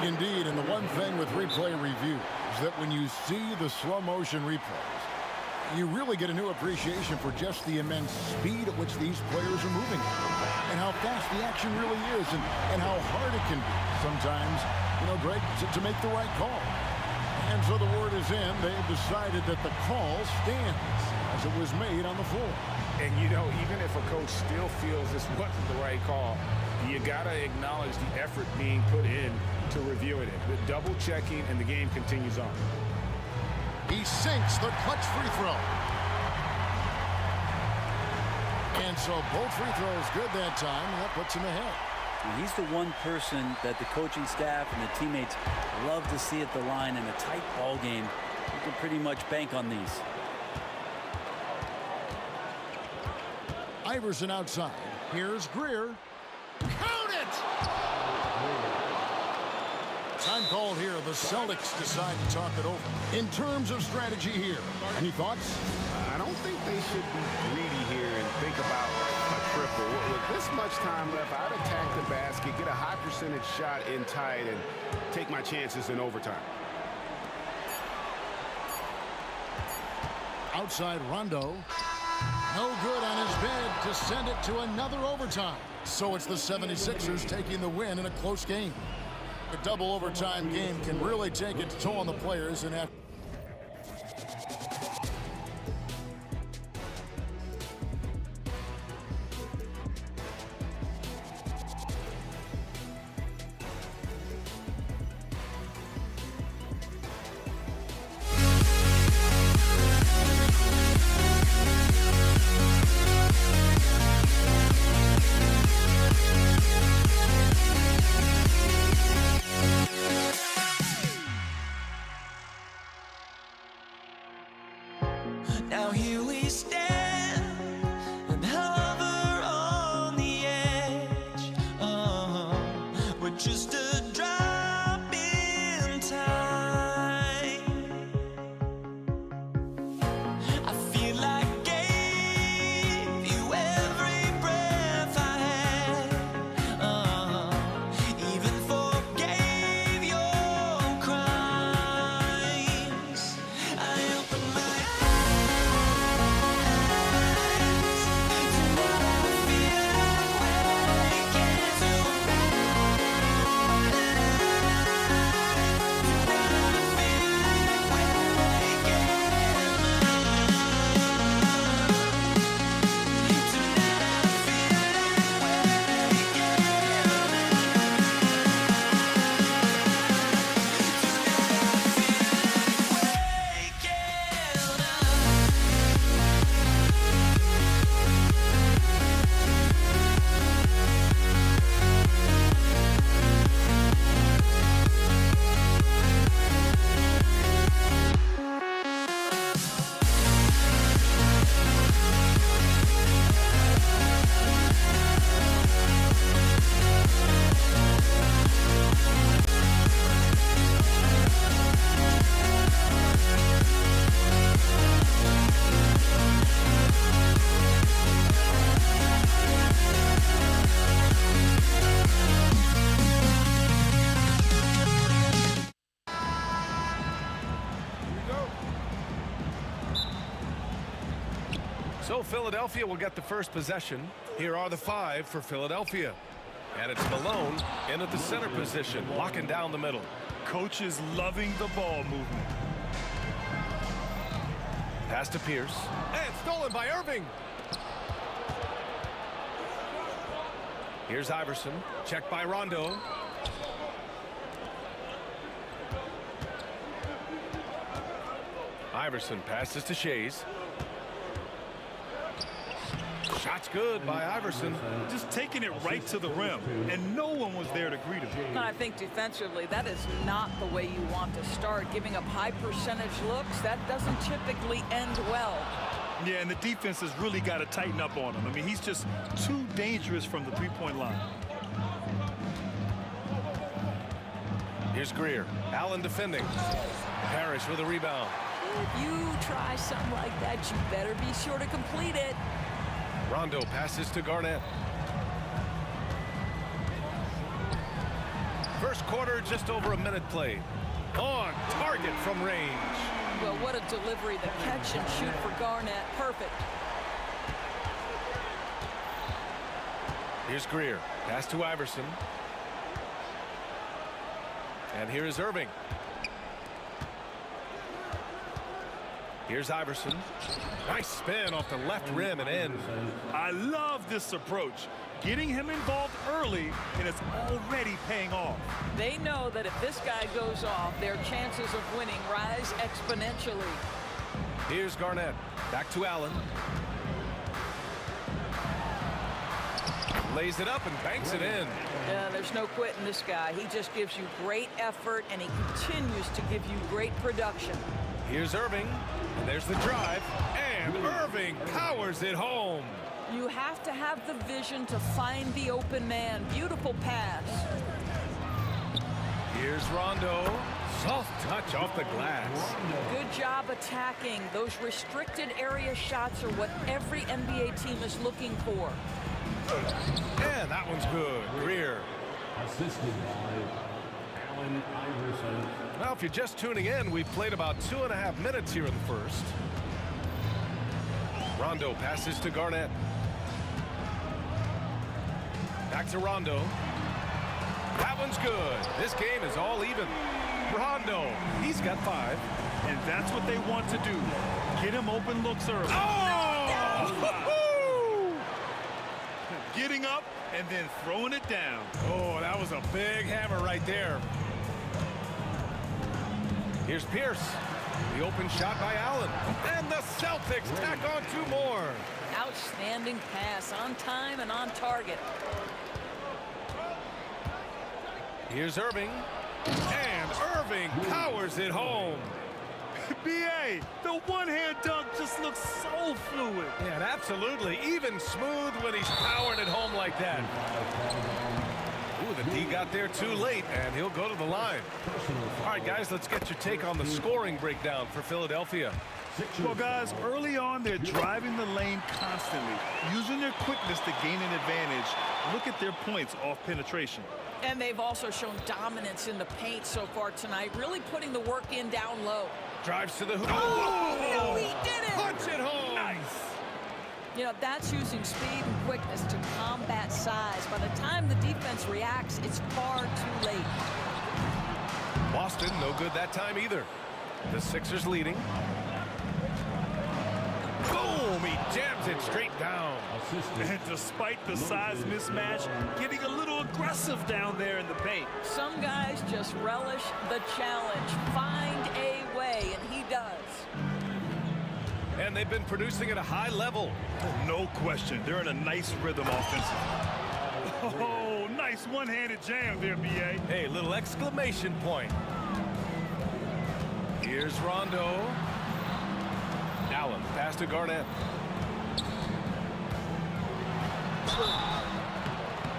[SPEAKER 7] Indeed, and the one thing with replay review is that when you see the slow motion replays, you really get a new appreciation for just the immense speed at which these players are moving and how fast the action really is and how hard it can be sometimes, Greg, to make the right call. And so the word is in. They've decided that the call stands as it was made on the floor.
[SPEAKER 8] And, even if a coach still feels this wasn't the right call, you got to acknowledge the effort being put in to reviewing it. The double checking, and the game continues on.
[SPEAKER 7] He sinks the clutch free throw. And so both free throws good that time, and that puts him ahead.
[SPEAKER 11] And he's the one person that the coaching staff and the teammates love to see at the line in a tight ball game. You can pretty much bank on these.
[SPEAKER 7] Iverson outside. Here's Greer. Count it! Time called here. The Celtics decide to talk it over. In terms of strategy here, any thoughts?
[SPEAKER 8] I don't think they should be greedy here and think about a triple. With this much time left, I'd attack the basket, get a high percentage shot in tight, and take my chances in overtime.
[SPEAKER 7] Outside Rondo. No good on his bid to send it to another overtime. So it's the 76ers taking the win in a close game. A double overtime game can really take its toll on the players, and after
[SPEAKER 1] Now here we stand and hover on the edge. We're just a drop in time. I feel like I gave you every breath I had. Even forgave your crimes. I opened my
[SPEAKER 2] So Philadelphia will get the first possession. Here are the 5 for Philadelphia. And it's Malone in at the center position, locking down the middle.
[SPEAKER 5] Coach is loving the ball movement.
[SPEAKER 2] Pass to Pierce. And stolen by Irving. Here's Iverson. Checked by Rondo. Iverson passes to Shays. Shot's good by Iverson.
[SPEAKER 5] Just taking it right to the rim, and no one was there to greet him.
[SPEAKER 12] And I think defensively, that is not the way you want to start. Giving up high percentage looks, that doesn't typically end well.
[SPEAKER 5] Yeah, and the defense has really got to tighten up on him. I mean, he's just too dangerous from the three-point line.
[SPEAKER 2] Here's Greer. Allen defending. Parrish with a rebound.
[SPEAKER 12] If you try something like that, you better be sure to complete it.
[SPEAKER 2] Rondo passes to Garnett. First quarter, just over a minute played. On target from range.
[SPEAKER 12] Well, what a delivery. The catch and shoot for Garnett. Perfect.
[SPEAKER 2] Here's Greer. Pass to Iverson. And here is Irving. Here's Iverson. Nice spin off the left rim and in.
[SPEAKER 5] I love this approach. Getting him involved early, and it's already paying off.
[SPEAKER 12] They know that if this guy goes off, their chances of winning rise exponentially.
[SPEAKER 2] Here's Garnett. Back to Allen. Lays it up and banks it in.
[SPEAKER 12] Yeah, there's no quitting this guy. He just gives you great effort, and he continues to give you great production.
[SPEAKER 2] Here's Irving. And there's the drive. And Irving powers it home.
[SPEAKER 12] You have to have the vision to find the open man. Beautiful pass.
[SPEAKER 2] Here's Rondo. Soft touch off the glass.
[SPEAKER 12] Good job attacking. Those restricted area shots are what every NBA team is looking for.
[SPEAKER 2] And that one's good. Greer.
[SPEAKER 3] Assisted by Allen Iverson.
[SPEAKER 2] Now, if you're just tuning in, we've played about 2.5 minutes here in the first. Rondo passes to Garnett. Back to Rondo. That one's good. This game is all even. Rondo, he's got 5.
[SPEAKER 5] And that's what they want to do. Get him open looks early.
[SPEAKER 2] Oh!
[SPEAKER 5] Getting up and then throwing it down.
[SPEAKER 2] Oh, that was a big hammer right there. Here's Pierce. The open shot by Allen. And the Celtics tack on 2 more.
[SPEAKER 12] Outstanding pass, on time and on target.
[SPEAKER 2] Here's Irving. And Irving powers it home.
[SPEAKER 5] B.A., the one-hand dunk just looks so fluid.
[SPEAKER 2] Yeah, and absolutely even smooth when he's powering it home like that. Ooh, the D got there too late, and he'll go to the line. All right, guys, let's get your take on the scoring breakdown for Philadelphia.
[SPEAKER 5] Well, guys, early on, they're driving the lane constantly, using their quickness to gain an advantage. Look at their points off penetration.
[SPEAKER 12] And they've also shown dominance in the paint so far tonight, really putting the work in down low.
[SPEAKER 2] Drives to the hoop.
[SPEAKER 12] Oh, he did it!
[SPEAKER 2] Punch it home!
[SPEAKER 5] Nice!
[SPEAKER 12] You know, that's using speed and quickness to combat size. By the time the defense reacts, it's far too late.
[SPEAKER 2] Boston, no good that time either. The Sixers leading. Boom! He jams it straight down.
[SPEAKER 5] And despite the size mismatch, getting a little aggressive down there in the paint.
[SPEAKER 12] Some guys just relish the challenge. Find a way, and he does.
[SPEAKER 2] And they've been producing at a high level.
[SPEAKER 5] No question. They're in a nice rhythm offensively. Oh, nice one-handed jam there, B.A.
[SPEAKER 2] Hey, little exclamation point. Here's Rondo. Allen, pass to Garnett.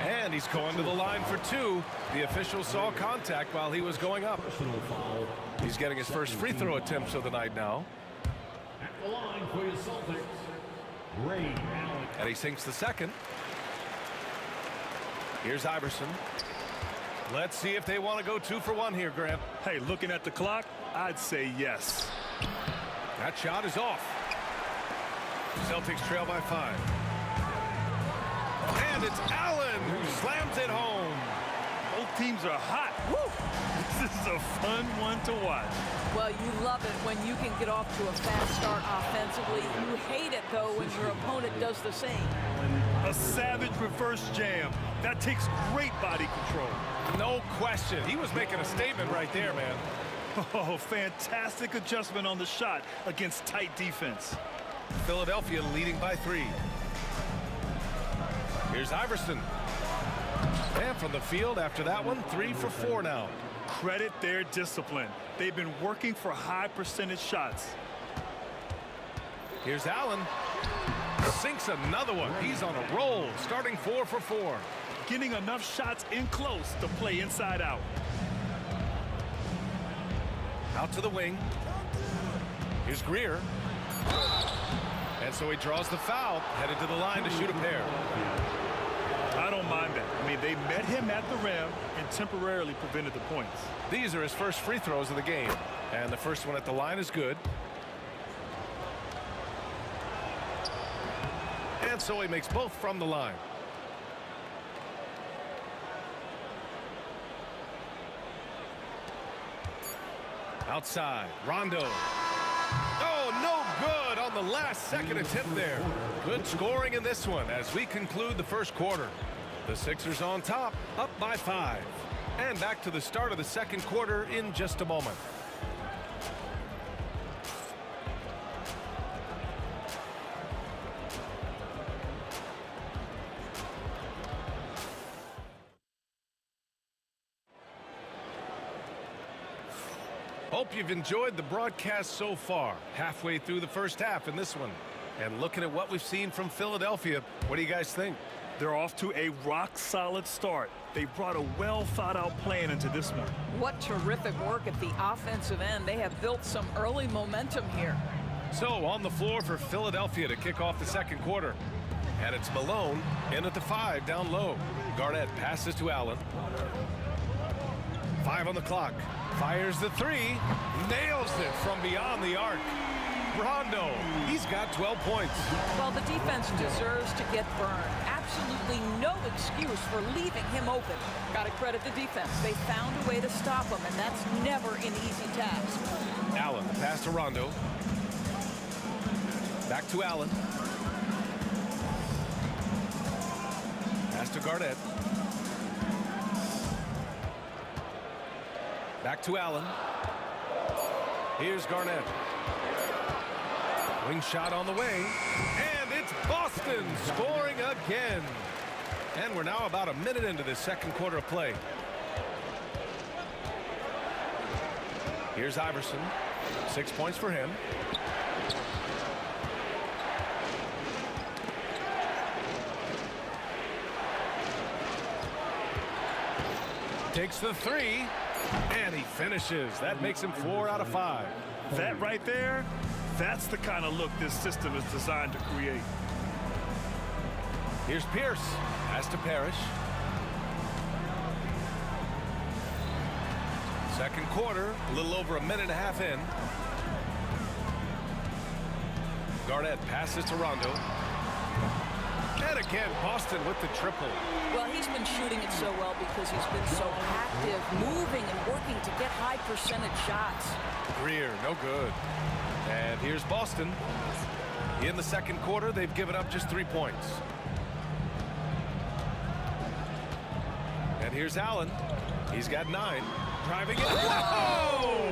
[SPEAKER 2] And he's going to the line for 2. The official saw contact while he was going up. He's getting his first free throw attempts of the night now.
[SPEAKER 3] At the line for your Celtics, Ray Allen.
[SPEAKER 2] And he sinks the second. Here's Iverson. Let's see if they want to go 2 for 1 here, Grant.
[SPEAKER 5] Hey, looking at the clock, I'd say yes.
[SPEAKER 2] That shot is off. Celtics trail by 5. And it's Allen who slams it home.
[SPEAKER 5] Both teams are hot. Woo! This is a fun one to watch.
[SPEAKER 12] Well, you love it when you can get off to a fast start offensively. You hate it, though, when your opponent does the same.
[SPEAKER 5] A savage reverse jam. That takes great body control.
[SPEAKER 2] No question. He was making a statement right there, man.
[SPEAKER 5] Oh, fantastic adjustment on the shot against tight defense.
[SPEAKER 2] Philadelphia leading by 3. Here's Iverson. And from the field after that one, 3 for 4 now.
[SPEAKER 5] Credit their discipline. They've been working for high percentage shots.
[SPEAKER 2] Here's Allen. Sinks another one. He's on a roll, starting 4 for 4.
[SPEAKER 5] Getting enough shots in close to play inside out.
[SPEAKER 2] Out to the wing. Here's Greer. And so he draws the foul, headed to the line to shoot a pair.
[SPEAKER 5] I don't mind that. I mean, they met him at the rim and temporarily prevented the points.
[SPEAKER 2] These are his first free throws of the game. And the first one at the line is good. And so he makes both from the line. Outside, Rondo. Oh, no good on the last second attempt there. Good scoring in this one as we conclude the first quarter. The Sixers on top, up by 5. And back to the start of the second quarter in just a moment. Hope you've enjoyed the broadcast so far. Halfway through the first half in this one. And looking at what we've seen from Philadelphia, what do you guys think?
[SPEAKER 5] They're off to a rock-solid start. They brought a well-thought-out plan into this one.
[SPEAKER 12] What terrific work at the offensive end. They have built some early momentum here.
[SPEAKER 2] So on the floor for Philadelphia to kick off the second quarter. And it's Malone in at the 5 down low. Garnett passes to Allen. 5 on the clock. Fires the 3. Nails it from beyond the arc. Rondo, he's got 12 points.
[SPEAKER 12] Well, the defense deserves to get burned. Absolutely no excuse for leaving him open. Got to credit the defense. They found a way to stop him, and that's never an easy task.
[SPEAKER 2] Allen, the pass to Rondo. Back to Allen. Pass to Garnett. Back to Allen. Here's Garnett. Wing shot on the way. And it's Boston scoring again. And we're now about a minute into the second quarter of play. Here's Iverson. 6 points for him. Takes the three, and he finishes. That makes him 4 out of 5.
[SPEAKER 5] That right there, that's the kind of look this system is designed to create.
[SPEAKER 2] Here's Pierce. Pass to Parrish. Second quarter, a little over a minute and a half in. Garnett passes to Rondo. And again, Boston with the triple.
[SPEAKER 12] Well, he's been shooting it so well because he's been so active, moving and working to get high percentage shots.
[SPEAKER 2] Greer, no good. And here's Boston. In the second quarter, they've given up just 3 points. And here's Allen. He's got 9. Driving it. Whoa!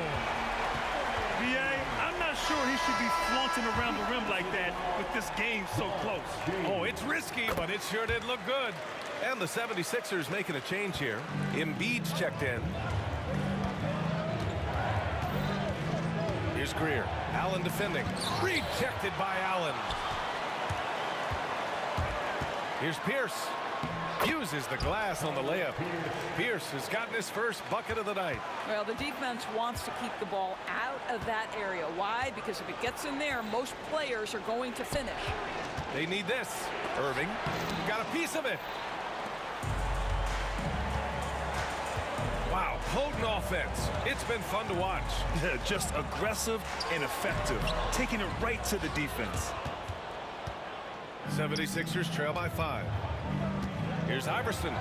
[SPEAKER 5] B.A., I'm not sure he should be flaunting around the rim like that with this game so close.
[SPEAKER 2] Oh, it's risky, but it sure did look good. And the 76ers making a change here. Embiid's checked in. Here's Greer. Allen defending. Rejected by Allen. Here's Pierce. Uses the glass on the layup. Pierce has gotten his first bucket of the night.
[SPEAKER 12] Well, the defense wants to keep the ball out of that area. Why? Because if it gets in there, most players are going to finish.
[SPEAKER 2] They need this. Irving got a piece of it. Wow, potent offense. It's been fun to watch.
[SPEAKER 5] Yeah, just aggressive and effective, taking it right to the defense.
[SPEAKER 2] 76ers trail by 5. Here's Iverson.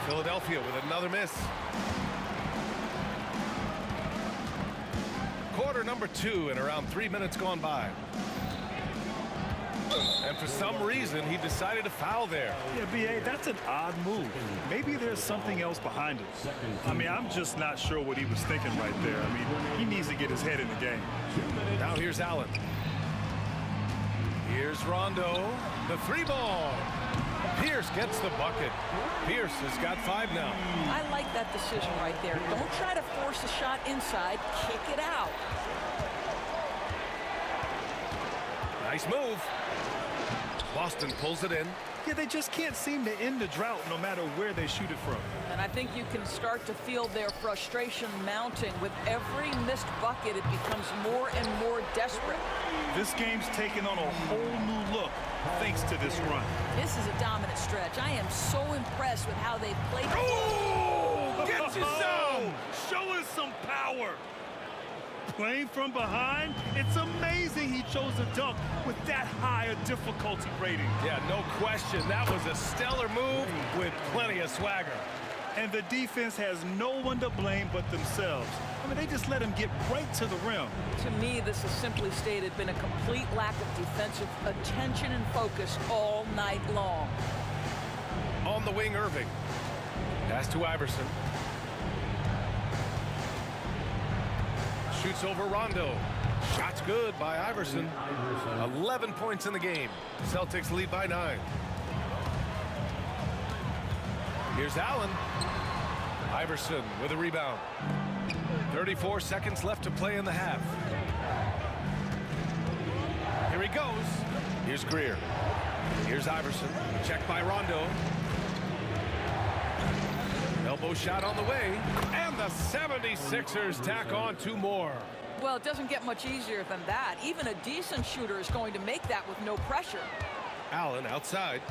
[SPEAKER 2] Philadelphia with another miss. Quarter number 2 and around 3 minutes gone by. And for some reason, he decided to foul there.
[SPEAKER 5] Yeah, B.A., that's an odd move. Maybe there's something else behind it. I mean, I'm just not sure what he was thinking right there. I mean, he needs to get his head in the game.
[SPEAKER 2] Now here's Allen. Here's Rondo. The 3-ball. Pierce gets the bucket. Pierce has got 5 now.
[SPEAKER 12] I like that decision right there. Don't try to force a shot inside. Kick it out.
[SPEAKER 2] Nice move. Boston pulls it in.
[SPEAKER 5] Yeah, they just can't seem to end the drought no matter where they shoot it from.
[SPEAKER 12] And I think you can start to feel their frustration mounting. With every missed bucket, it becomes more and more desperate.
[SPEAKER 5] This game's taken on a whole new look thanks to this run.
[SPEAKER 12] This is a dominant stretch. I am so impressed with how they've played.
[SPEAKER 2] Oh! Get you some!
[SPEAKER 5] Show us some power. Playing from behind, it's amazing he chose a dunk with that high a difficulty rating.
[SPEAKER 2] Yeah, no question. That was a stellar move with plenty of swagger.
[SPEAKER 5] And the defense has no one to blame but themselves. I mean, they just let him get right to the rim.
[SPEAKER 12] To me, this has simply stated been a complete lack of defensive attention and focus all night long.
[SPEAKER 2] On the wing, Irving. Pass to Iverson. Shoots over Rondo. Shot's good by Iverson. 11 points in the game. Celtics lead by 9. Here's Allen. Iverson with a rebound. 34 seconds left to play in the half. Here he goes. Here's Greer. Here's Iverson. Checked by Rondo. Elbow shot on the way. And the 76ers tack on 2 more.
[SPEAKER 12] Well, it doesn't get much easier than that. Even a decent shooter is going to make that with no pressure.
[SPEAKER 2] Allen outside.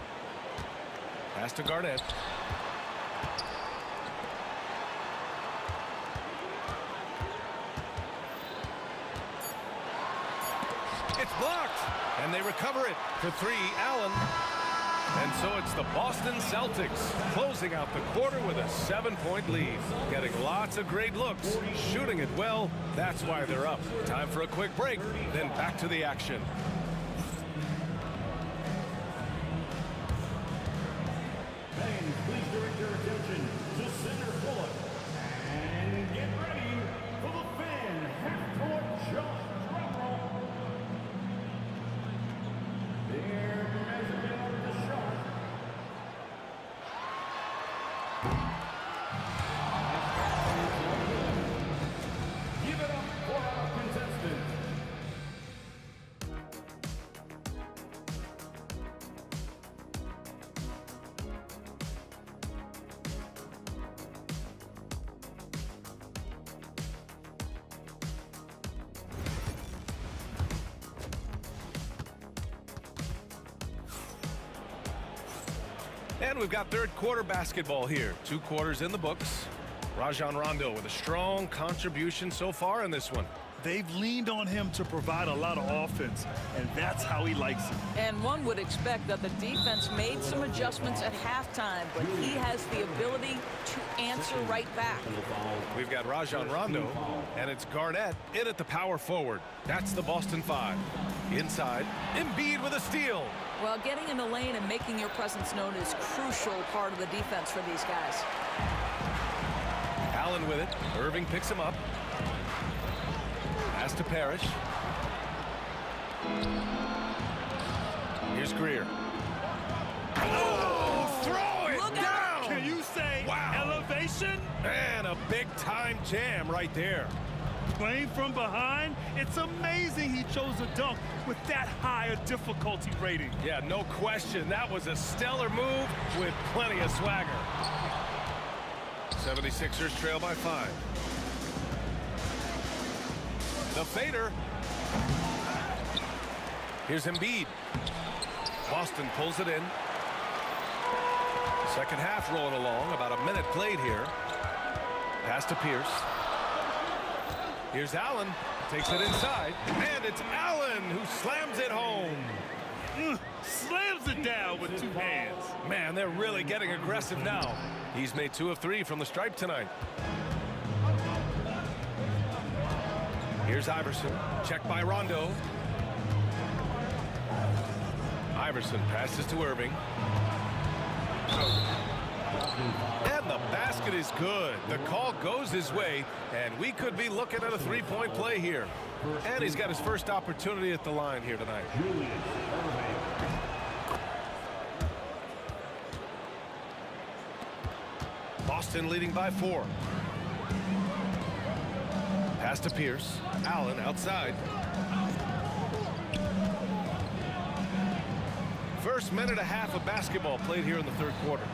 [SPEAKER 2] Pass to Garnett. And they recover it for three, Allen. And so it's the Boston Celtics closing out the quarter with a 7-point lead. Getting lots of great looks, shooting it well. That's why they're up. Time for a quick break, then back to the action.
[SPEAKER 3] Fans, please direct your attention to center court. And get ready for the fan half-court shot. Drum roll. Their measurement of the shot. Give it up for our contestant.
[SPEAKER 2] And we've got third quarter basketball here. 2 quarters in the books. Rajon Rondo with a strong contribution so far in this one.
[SPEAKER 5] They've leaned on him to provide a lot of offense, and that's how he likes it.
[SPEAKER 12] And one would expect that the defense made some adjustments at halftime, but he has the ability to answer right back.
[SPEAKER 2] We've got Rajon Rondo, and it's Garnett in at the power forward. That's the Boston 5. Inside, Embiid with a steal.
[SPEAKER 12] Well, getting in the lane and making your presence known is crucial part of the defense for these guys.
[SPEAKER 2] Allen with it. Irving picks him up. Pass to Parrish. Here's Greer. Oh, throw it
[SPEAKER 12] Look
[SPEAKER 2] down!
[SPEAKER 12] out.
[SPEAKER 5] Can you say elevation?
[SPEAKER 2] And a big-time jam right there.
[SPEAKER 5] Playing from behind, it's amazing he chose a dunk with that high a difficulty rating.
[SPEAKER 2] Yeah, no question. That was a stellar move with plenty of swagger. 76ers trail by 5. The fader. Here's Embiid. Boston pulls it in. Second half rolling along. About a minute played here. Pass to Pierce. Here's Allen. Takes it inside. And it's Allen who slams it home.
[SPEAKER 5] Slams it down with 2 hands.
[SPEAKER 2] Man, they're really getting aggressive now. He's made 2 of 3 from the stripe tonight. Here's Iverson. Checked by Rondo. Iverson passes to Irving. And the basket is good. The call goes his way, and we could be looking at a 3-point play here. And he's got his first opportunity at the line here tonight. Boston leading by 4. Pass to Pierce. Allen outside. First minute and a half of basketball played here in the third quarter.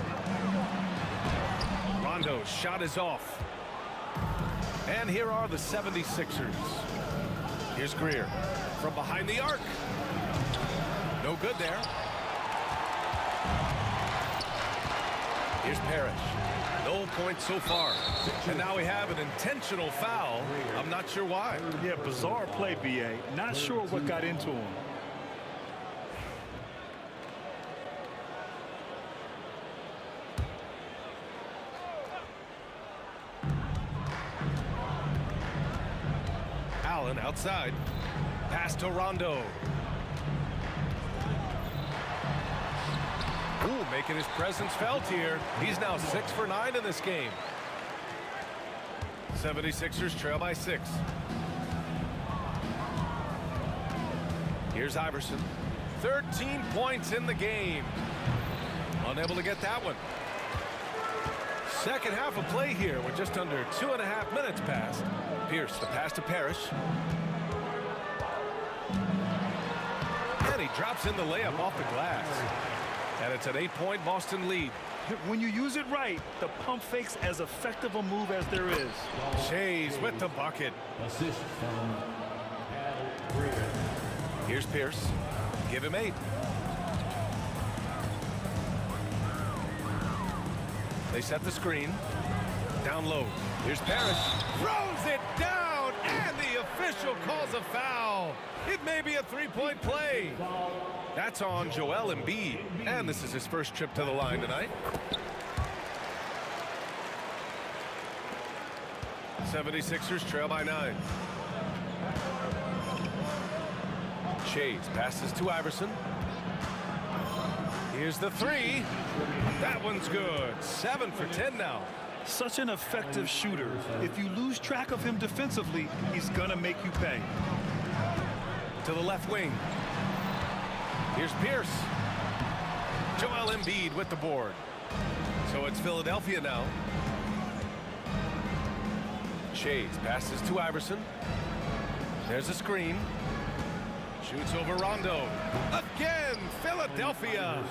[SPEAKER 2] Rondo's shot is off. And here are the 76ers. Here's Greer from behind the arc. No good there. Here's Parrish. No points so far. And now we have an intentional foul. I'm not sure why.
[SPEAKER 5] Yeah, bizarre play, B.A. Not sure what got into him.
[SPEAKER 2] Allen outside. Pass to Rondo. Ooh, making his presence felt here. He's now 6 for 9 in this game. 76ers trail by 6. Here's Iverson. 13 points in the game. Unable to get that one. Second half of play here with just under 2.5 minutes passed. Pierce, the pass to Parrish. And he drops in the layup off the glass. And it's an 8-point Boston lead.
[SPEAKER 5] When you use it right, the pump fake's as effective a move as there is.
[SPEAKER 2] Shays with the bucket.
[SPEAKER 3] Assist from Al Greer.
[SPEAKER 2] Here's Pierce. Give him 8. They set the screen. Down low. Here's Parrish. Throws it down. And the official calls a foul. It may be a three-point play. That's on Joel Embiid, and this is his first trip to the line tonight. 76ers trail by 9. Chase passes to Iverson. Here's the three. That one's good. 7 for 10 now.
[SPEAKER 5] Such an effective shooter. If you lose track of him defensively, he's going to make you pay.
[SPEAKER 2] To the left wing. Here's Pierce. Joel Embiid with the board. So it's Philadelphia now. Chase passes to Iverson. There's a screen. Shoots over Rondo. Again, Philadelphia.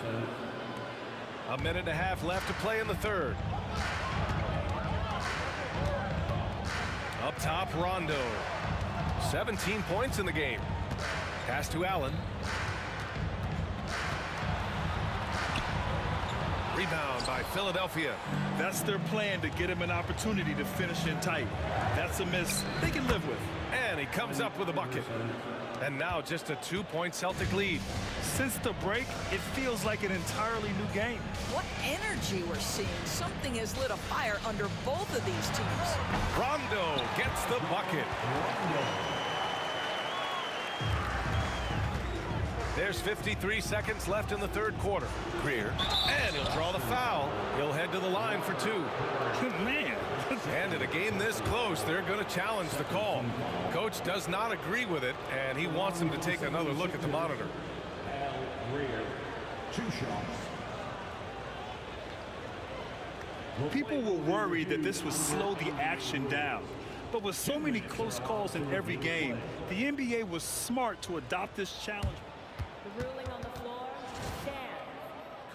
[SPEAKER 2] A minute and a half left to play in the third. Up top, Rondo. 17 points in the game. Pass to Allen. Rebound by Philadelphia.
[SPEAKER 5] That's their plan, to get him an opportunity to finish in tight. That's a miss they can live with.
[SPEAKER 2] And he comes up with a bucket. And now just a 2-point Celtic lead.
[SPEAKER 5] Since the break, it feels like an entirely new game.
[SPEAKER 12] What energy we're seeing. Something has lit a fire under both of these teams.
[SPEAKER 2] Rondo gets the bucket. There's 53 seconds left in the third quarter. Greer, and he'll draw the foul. He'll head to the line for 2.
[SPEAKER 5] Man.
[SPEAKER 2] And in a game this close, they're going to challenge the call. Coach does not agree with it, and he wants him to take another look at the monitor.
[SPEAKER 3] Greer, 2 shots.
[SPEAKER 5] People were worried that this would slow the action down. But with so many close calls in every game, the NBA was smart to adopt this challenge.
[SPEAKER 13] The ruling on the floor stands.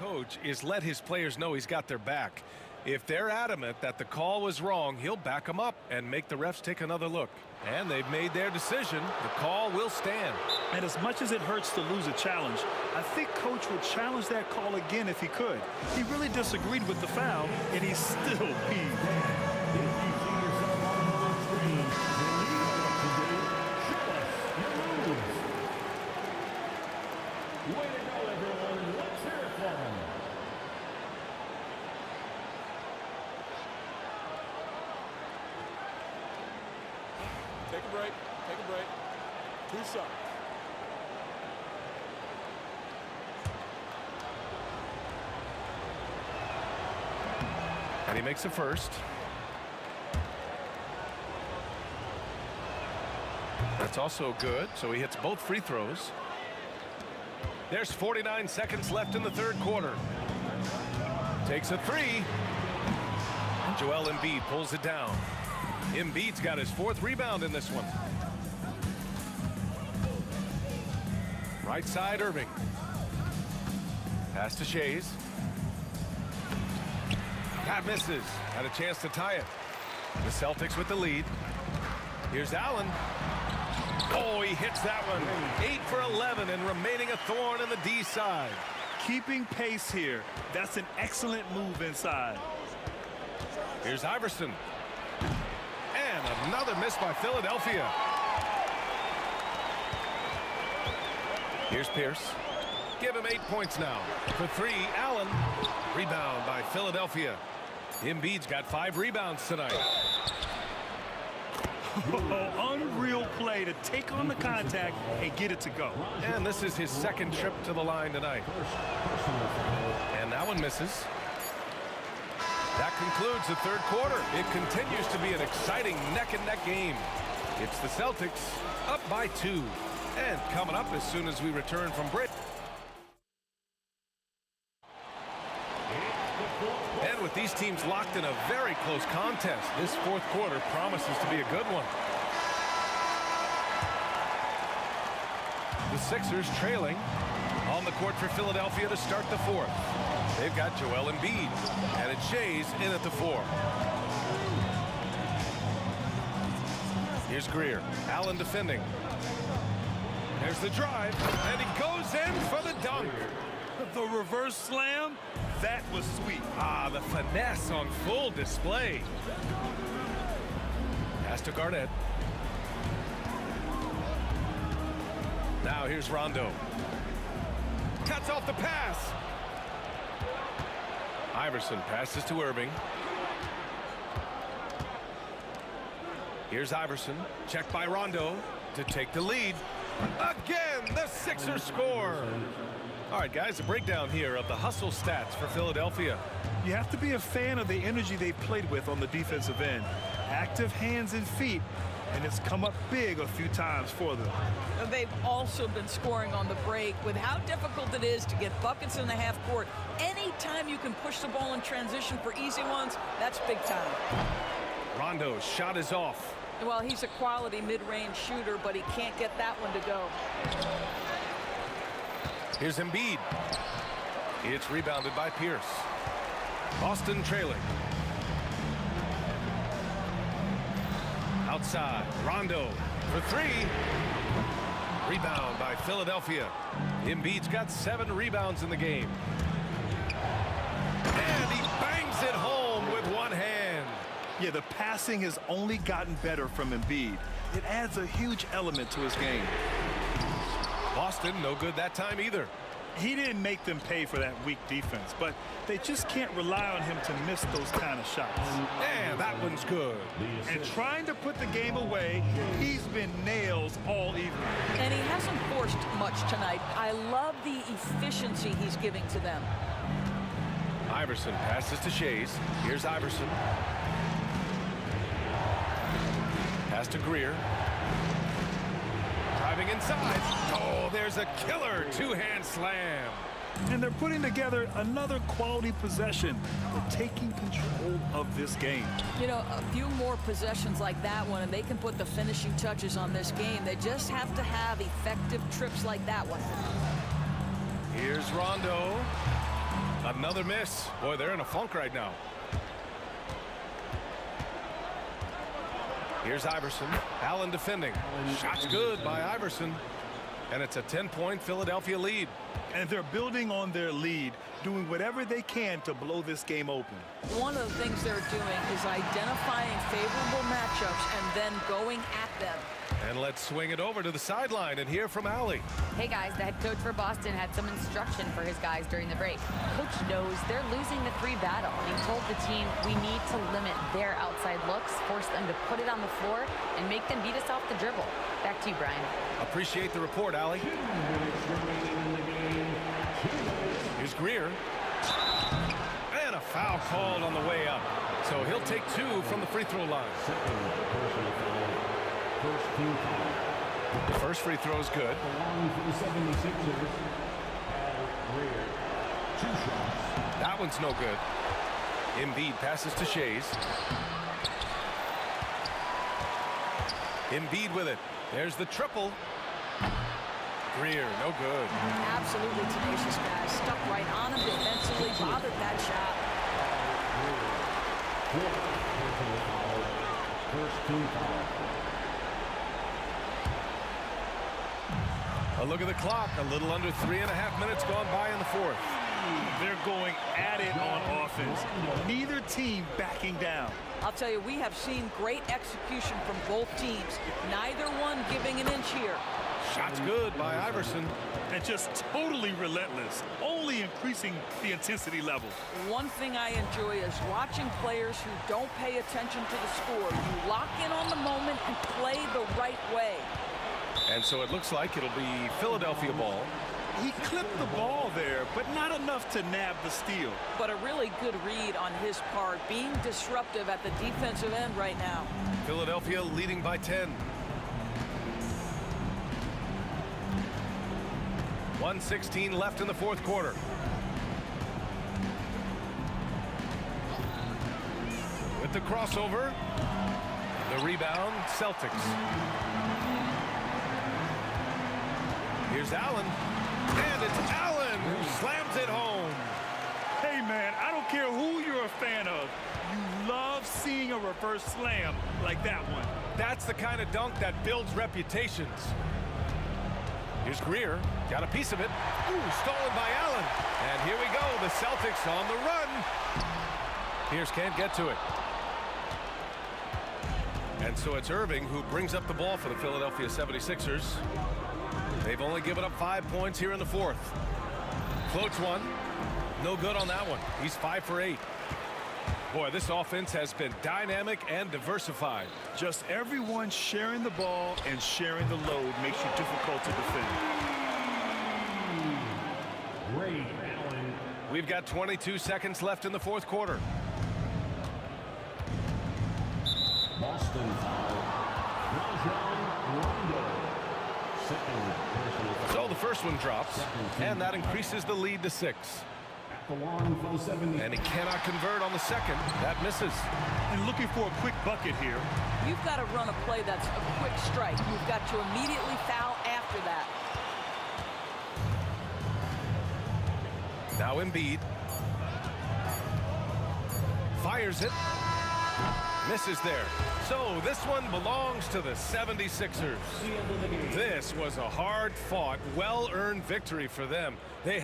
[SPEAKER 2] Coach is let his players know he's got their back. If they're adamant that the call was wrong, he'll back them up and make the refs take another look. And they've made their decision. The call will stand.
[SPEAKER 5] And as much as it hurts to lose a challenge, I think Coach would challenge that call again if he could. He really disagreed with the foul, and he's still peeved.
[SPEAKER 3] Way to go, everyone. Let's hear it for him.
[SPEAKER 14] Take a break. Take a break. 2 shots.
[SPEAKER 2] And he makes the first. That's also good, so he hits both free throws. There's 49 seconds left in the third quarter. Takes a 3. And Joel Embiid pulls it down. Embiid's got his 4th rebound in this one. Right side, Irving. Pass to Shays. That misses. Had a chance to tie it. The Celtics with the lead. Here's Allen. Oh, he hits that one. 8 for 11 and remaining a thorn in the D side.
[SPEAKER 5] Keeping pace here. That's an excellent move inside.
[SPEAKER 2] Here's Iverson. And another miss by Philadelphia. Here's Pierce. Give him 8 points now. For 3, Allen. Rebound by Philadelphia. Embiid's got 5 rebounds tonight.
[SPEAKER 5] Unreal play to take on the contact and get it to go.
[SPEAKER 2] And this is his 2nd trip to the line tonight. And that one misses. That concludes the third quarter. It continues to be an exciting neck-and-neck game. It's the Celtics up by 2. And coming up as soon as we return from break. And with these teams locked in a very close contest, this fourth quarter promises to be a good one. The Sixers trailing on the court for Philadelphia to start the fourth. They've got Joel Embiid, and it's Shays in at the 4. Here's Greer. Allen defending. There's the drive, and he goes in for the dunk.
[SPEAKER 5] The reverse slam, that was sweet.
[SPEAKER 2] Ah, the finesse on full display. Pass to Garnett. Now here's Rondo. Cuts off the pass. Iverson passes to Irving. Here's Iverson. Checked by Rondo to take the lead. Again, the Sixers score. All right, guys, a breakdown here of the hustle stats for Philadelphia.
[SPEAKER 5] You have to be a fan of the energy they played with on the defensive end. Active hands and feet, and it's come up big a few times for them.
[SPEAKER 12] They've also been scoring on the break. With how difficult it is to get buckets in the half court, anytime you can push the ball in transition for easy ones, that's big time.
[SPEAKER 2] Rondo's shot is off.
[SPEAKER 12] Well, he's a quality mid-range shooter, but he can't get that one to go.
[SPEAKER 2] Here's Embiid. It's rebounded by Pierce. Boston trailing. Outside, Rondo for three. Rebound by Philadelphia. Embiid's got 7 rebounds in the game. And he bangs it home with one hand.
[SPEAKER 5] Yeah, the passing has only gotten better from Embiid. It adds a huge element to his game.
[SPEAKER 2] Boston, no good that time either.
[SPEAKER 5] He didn't make them pay for that weak defense, but they just can't rely on him to miss those kind of shots.
[SPEAKER 2] And that one's good.
[SPEAKER 5] And trying to put the game away, he's been nails all evening.
[SPEAKER 12] And he hasn't forced much tonight. I love the efficiency he's giving to them.
[SPEAKER 2] Iverson passes to Shays. Here's Iverson. Pass to Greer. Driving inside. Oh, there's a killer two-hand slam.
[SPEAKER 5] And they're putting together another quality possession. They're taking control of this game.
[SPEAKER 12] You know, a few more possessions like that one, and they can put the finishing touches on this game. They just have to have effective trips like that one.
[SPEAKER 2] Here's Rondo. Another miss. Boy, they're in a funk right now. Here's Iverson. Allen defending. Shot's good by Iverson. And it's a 10-point Philadelphia lead.
[SPEAKER 5] And they're building on their lead, doing whatever they can to blow this game open.
[SPEAKER 12] One of the things they're doing is identifying favorable matchups and then going at them.
[SPEAKER 2] And let's swing it over to the sideline and hear from Allie.
[SPEAKER 6] Hey guys, the head coach for Boston had some instruction for his guys during the break. Coach knows they're losing the 3 battle, and he told the team we need to limit their outside looks, force them to put it on the floor, and make them beat us off the dribble. Back to you, Brian.
[SPEAKER 2] Appreciate the report, Allie. Here's Greer. And a foul called on the way up. So he'll take 2 from the free throw line. The first free throw is good. That one's no good. Embiid passes to Shays. Embiid with it. There's the triple. Greer, no good.
[SPEAKER 12] Absolutely tenacious guy. Stuck right on him defensively, bothered that shot.
[SPEAKER 3] First team foul.
[SPEAKER 2] A look at the clock. A little under 3.5 minutes gone by in the fourth.
[SPEAKER 5] They're going at it on offense. Neither team backing down.
[SPEAKER 12] I'll tell you, we have seen great execution from both teams. Neither one giving an inch here.
[SPEAKER 2] Shot's good by Iverson.
[SPEAKER 5] And just totally relentless, only increasing the intensity level.
[SPEAKER 12] One thing I enjoy is watching players who don't pay attention to the score. You lock in on the moment and play the right way.
[SPEAKER 2] And so it looks like it'll be Philadelphia ball.
[SPEAKER 5] He clipped the ball there, but not enough to nab the steal.
[SPEAKER 12] But a really good read on his part, being disruptive at the defensive end right now.
[SPEAKER 2] Philadelphia leading by 10. 1:16 left in the fourth quarter. With the crossover, the rebound, Celtics. Here's Allen, and it's Allen who slams it home.
[SPEAKER 5] Hey, man, I don't care who you're a fan of. You love seeing a reverse slam like that one.
[SPEAKER 2] That's the kind of dunk that builds reputations. Here's Greer, got a piece of it. Ooh, stolen by Allen. And here we go, the Celtics on the run. Pierce can't get to it. And so it's Irving who brings up the ball for the Philadelphia 76ers. They've only given up 5 points here in the fourth. Floats one. No good on that one. He's 5 for 8. Boy, this offense has been dynamic and diversified.
[SPEAKER 5] Just everyone sharing the ball and sharing the load makes you difficult to defend.
[SPEAKER 3] Ray Allen.
[SPEAKER 2] We've got 22 seconds left in the fourth quarter.
[SPEAKER 3] Boston foul. Rajon Rondo. Second personal foul.
[SPEAKER 2] So the first one drops, and that increases the lead to 6.
[SPEAKER 3] The line for the 70.
[SPEAKER 2] And he cannot convert on the second. That misses.
[SPEAKER 5] And looking for a quick bucket here.
[SPEAKER 12] You've got to run a play that's a quick strike. You've got to immediately foul after that.
[SPEAKER 2] Now Embiid. Fires it. Misses there. So this one belongs to the 76ers. This was a hard-fought, well-earned victory for them. They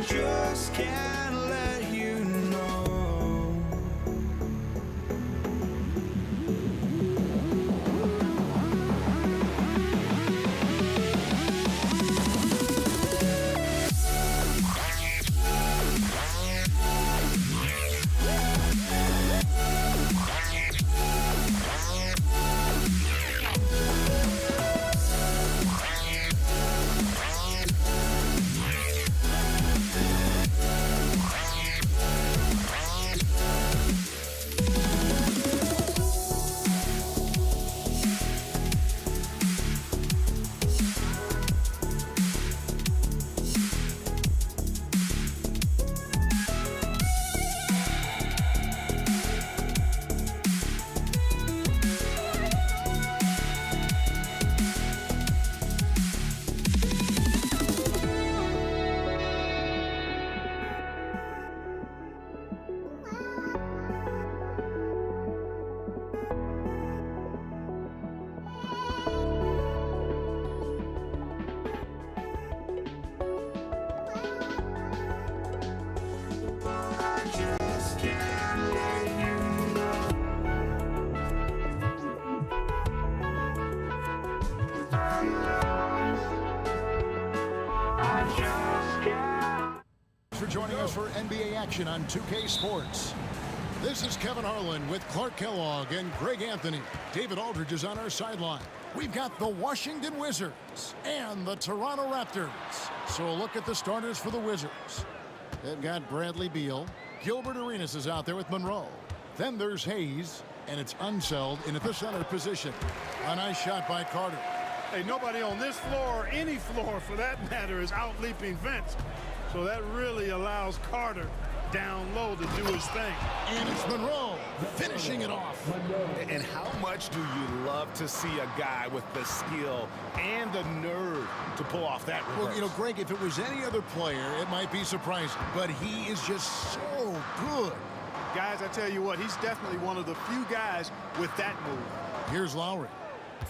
[SPEAKER 1] just can't let you know.
[SPEAKER 7] For joining us for NBA action on 2K Sports. This is Kevin Harlan with Clark Kellogg and Greg Anthony. David Aldridge is on our sideline. We've got the Washington Wizards and the Toronto Raptors. So a look at the starters for the Wizards. They've got Bradley Beal. Gilbert Arenas is out there with Monroe. Then there's Hayes, and it's Unseld in at the center position. A nice shot by Carter.
[SPEAKER 4] Hey, nobody on this floor, or any floor for that matter, is out-leaping Vince. So that really allows Carter down low to do his thing.
[SPEAKER 7] And it's Monroe finishing it off.
[SPEAKER 9] And how much do you love to see a guy with the skill and the nerve to pull off that reverse?
[SPEAKER 7] Well, you know, Greg, if it was any other player, it might be surprising. But he is just so good.
[SPEAKER 4] Guys, I tell you what, he's definitely one of the few guys with that move.
[SPEAKER 7] Here's Lowry,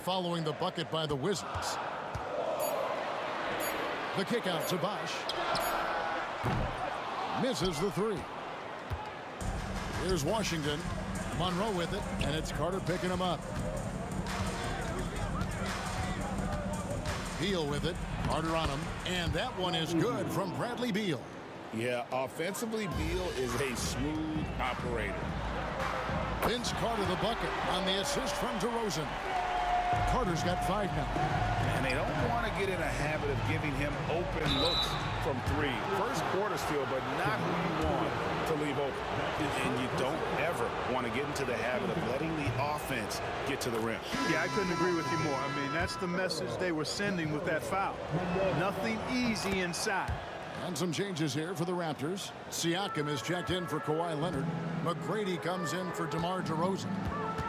[SPEAKER 7] following the bucket by the Wizards. The kick out to Bosh. Misses the three. Here's Washington. Monroe with it, and it's Carter picking him up. Beal with it. Carter on him, and that one is good from Bradley Beal.
[SPEAKER 8] Yeah, offensively, Beal is a smooth operator.
[SPEAKER 7] Vince Carter the bucket on the assist from DeRozan. Carter's got 5 now.
[SPEAKER 8] And they don't want to get in a habit of giving him open looks from 3. First quarter steal, but not who you want to leave open. And you don't ever want to get into the habit of letting the offense get to the rim.
[SPEAKER 4] Yeah, I couldn't agree with you more. I mean, that's the message they were sending with that foul. Nothing easy inside.
[SPEAKER 7] And some changes here for the Raptors. Siakam is checked in for Kawhi Leonard. McGrady comes in for DeMar DeRozan.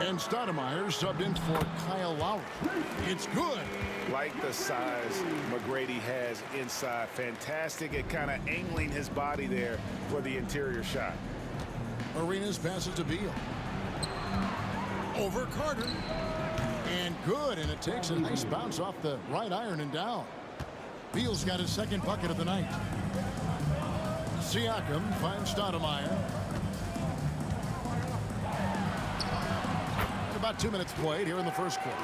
[SPEAKER 7] And Stoudemire subbed in for Kyle Lowry. It's good.
[SPEAKER 8] Like the size McGrady has inside. Fantastic at kind of angling his body there for the interior shot.
[SPEAKER 7] Arenas passes to Beal. Over Carter. And good, and it takes a nice bounce off the right iron and down. Beal's got his second bucket of the night. Siakam finds Stoudemire. About 2 minutes played here in the first quarter.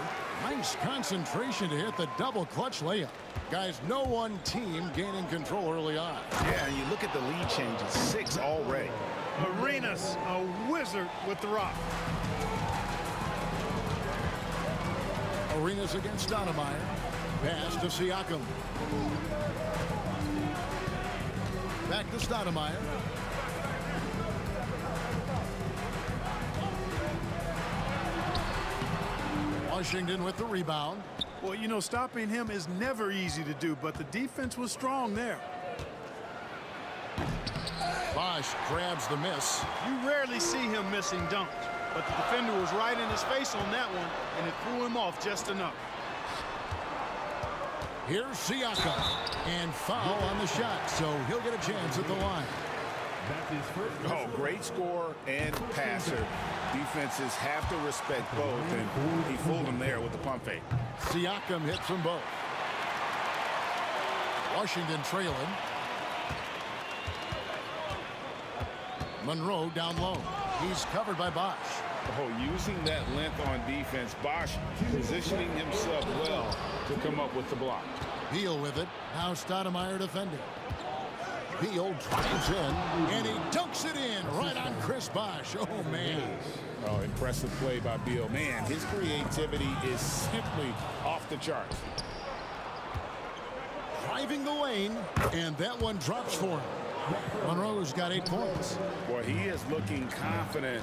[SPEAKER 7] Nice concentration to hit the double clutch layup. Guys, no one team gaining control early on.
[SPEAKER 8] Yeah, and you look at the lead changes, 6 already.
[SPEAKER 4] Arenas, a wizard with the rock.
[SPEAKER 7] Arenas against Stoudemire. Pass to Siakam. Back to Stoudemire. Washington with the rebound.
[SPEAKER 4] Well, you know, stopping him is never easy to do, but the defense was strong there.
[SPEAKER 7] Bosh grabs the miss.
[SPEAKER 4] You rarely see him missing dunks, but the defender was right in his face on that one, and it threw him off just enough.
[SPEAKER 7] Here's Siakam, and foul on the shot, so he'll get a chance at the line.
[SPEAKER 8] Oh, great scorer and passer. Defenses have to respect both, and he fooled them there with the pump fake.
[SPEAKER 7] Siakam hits them both. Washington trailing. Monroe down low. He's covered by Bosh.
[SPEAKER 8] Oh, using that length on defense, Bosh positioning himself well to come up with the block.
[SPEAKER 7] Beal with it. Now Stoudemire defending. Beal drives in, and he dunks it in right on Chris Bosh. Oh, man.
[SPEAKER 8] Oh, impressive play by Beal. Man, his creativity is simply off the charts.
[SPEAKER 7] Driving the lane, and that one drops for him. Monroe's got 8 points.
[SPEAKER 8] Boy, he is looking confident.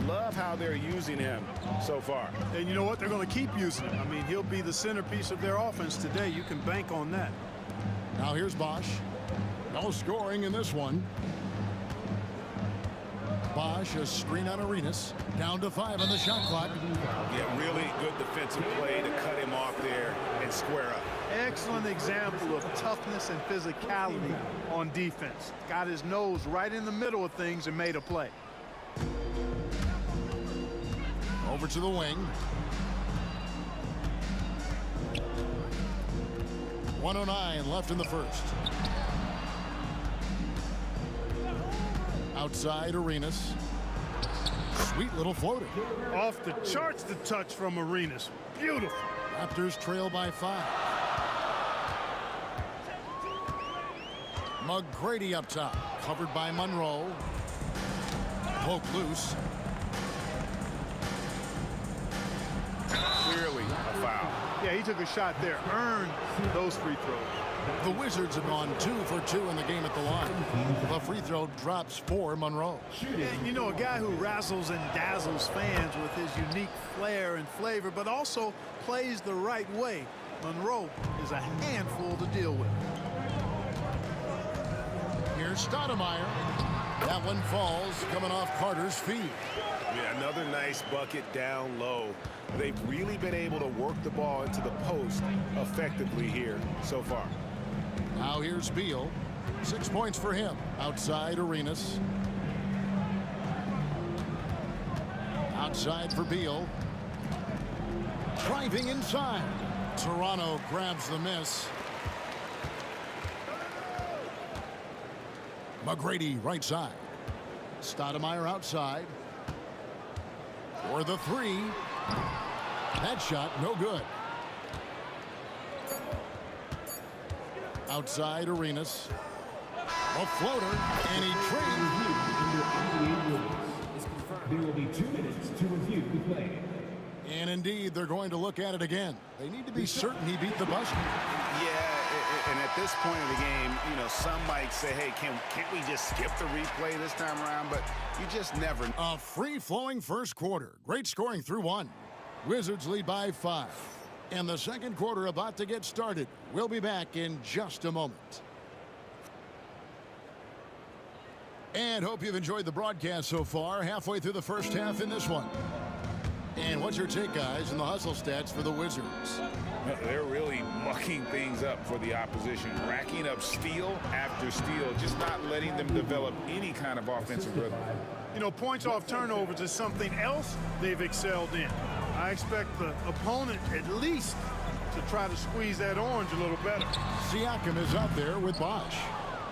[SPEAKER 8] Love how they're using him so far.
[SPEAKER 4] And you know what? They're going to keep using him. I mean, he'll be the centerpiece of their offense today. You can bank on that.
[SPEAKER 7] Now here's Bosh. No scoring in this one. Bosh, a screen on Arenas. Down to 5 on the shot clock.
[SPEAKER 8] Yeah, really good defensive play to cut him off there and square up.
[SPEAKER 4] Excellent example of toughness and physicality on defense. Got his nose right in the middle of things and made a play.
[SPEAKER 7] Over to the wing. 1:09 left in the first. Outside Arenas. Sweet little floater.
[SPEAKER 4] Off the charts, the touch from Arenas. Beautiful.
[SPEAKER 7] Raptors trail by 5. McGrady up top. Covered by Monroe. Poke loose.
[SPEAKER 8] Clearly a foul.
[SPEAKER 4] Yeah, he took a shot there. Earned those free throws.
[SPEAKER 7] The Wizards have gone 2 for 2 in the game at the line. The free throw drops for Monroe.
[SPEAKER 4] And you know, a guy who razzles and dazzles fans with his unique flair and flavor, but also plays the right way. Monroe is a handful to deal with.
[SPEAKER 7] Here's Stoudemire. That one falls, coming off Carter's feet.
[SPEAKER 8] Yeah, another nice bucket down low. They've really been able to work the ball into the post effectively here so far.
[SPEAKER 7] Now here's Beal. 6 points for him. Outside Arenas. Outside for Beal. Driving inside. Toronto grabs the miss. McGrady right side. Stoudemire outside. For the 3. That shot no good. Outside Arenas. A floater, and he
[SPEAKER 3] There will be 2 minutes to review the play.
[SPEAKER 7] And indeed, they're going to look at it again. They need to be certain he beat the buzzer.
[SPEAKER 8] Yeah, and at this point of the game, you know, some might say, hey, can't we just skip the replay this time around? But you just never.
[SPEAKER 7] A free-flowing first quarter. Great scoring through 1. Wizards lead by 5. And the second quarter about to get started. We'll be back in just a moment. And hope you've enjoyed the broadcast so far. Halfway through the first half in this one. And what's your take, guys, in the hustle stats for the Wizards?
[SPEAKER 8] They're really mucking things up for the opposition, racking up steal after steal, just not letting them develop any kind of offensive rhythm.
[SPEAKER 4] You know, points off turnovers is something else they've excelled in. I expect the opponent at least to try to squeeze that orange a little better.
[SPEAKER 7] Siakam is out there with Bosch.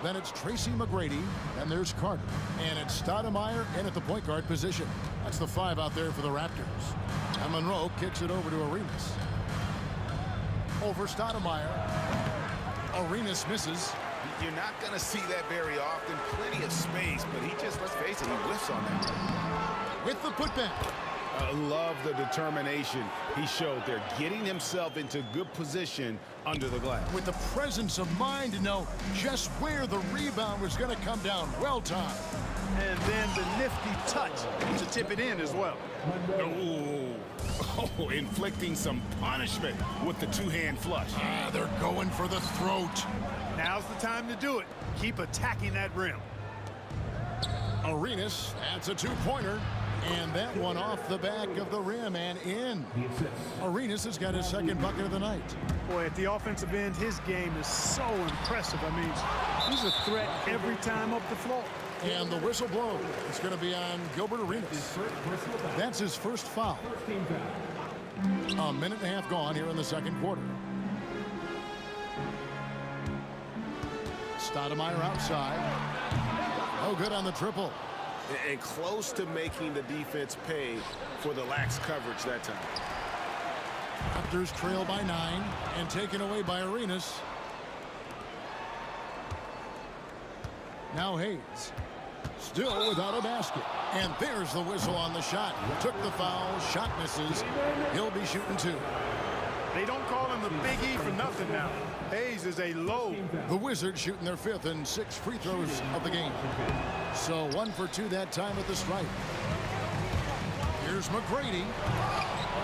[SPEAKER 7] Then it's Tracy McGrady, and there's Carter. And it's Stoudemire in at the point guard position. That's the 5 out there for the Raptors. And Monroe kicks it over to Arenas. Over Stoudemire. Arenas misses.
[SPEAKER 8] You're not going to see that very often. Plenty of space, but he just, let's face it, he whiffs on that.
[SPEAKER 7] With the putback.
[SPEAKER 8] I love the determination he showed there, getting himself into good position under the glass.
[SPEAKER 7] With the presence of mind to know just where the rebound was going to come down. Well timed.
[SPEAKER 4] And then the nifty touch to tip it in as well.
[SPEAKER 8] Oh, inflicting some punishment with the two-hand flush.
[SPEAKER 7] They're going for the throat.
[SPEAKER 4] Now's the time to do it. Keep attacking that rim.
[SPEAKER 7] Arenas, that's a two-pointer. And that one off the back of the rim and in. Arenas has got his second bucket of the night.
[SPEAKER 4] Boy, at the offensive end, his game is so impressive. I mean, he's a threat every time up the floor.
[SPEAKER 7] And the whistle blows. It's going to be on Gilbert Arenas. That's his first foul. A minute and a half gone here in the second quarter. Stoudemire outside. No good on the triple.
[SPEAKER 8] And close to making the defense pay for the lax coverage that time.
[SPEAKER 7] Raptors trail by 9 and taken away by Arenas. Now Hayes. Still without a basket. And there's the whistle on the shot. Took the foul. Shot misses. He'll be shooting 2.
[SPEAKER 4] They don't call him the Big E for nothing now. Hayes is a low.
[SPEAKER 7] The Wizards shooting their 5th and 6 free throws of the game. So 1 for 2 that time at the stripe. Here's McGrady.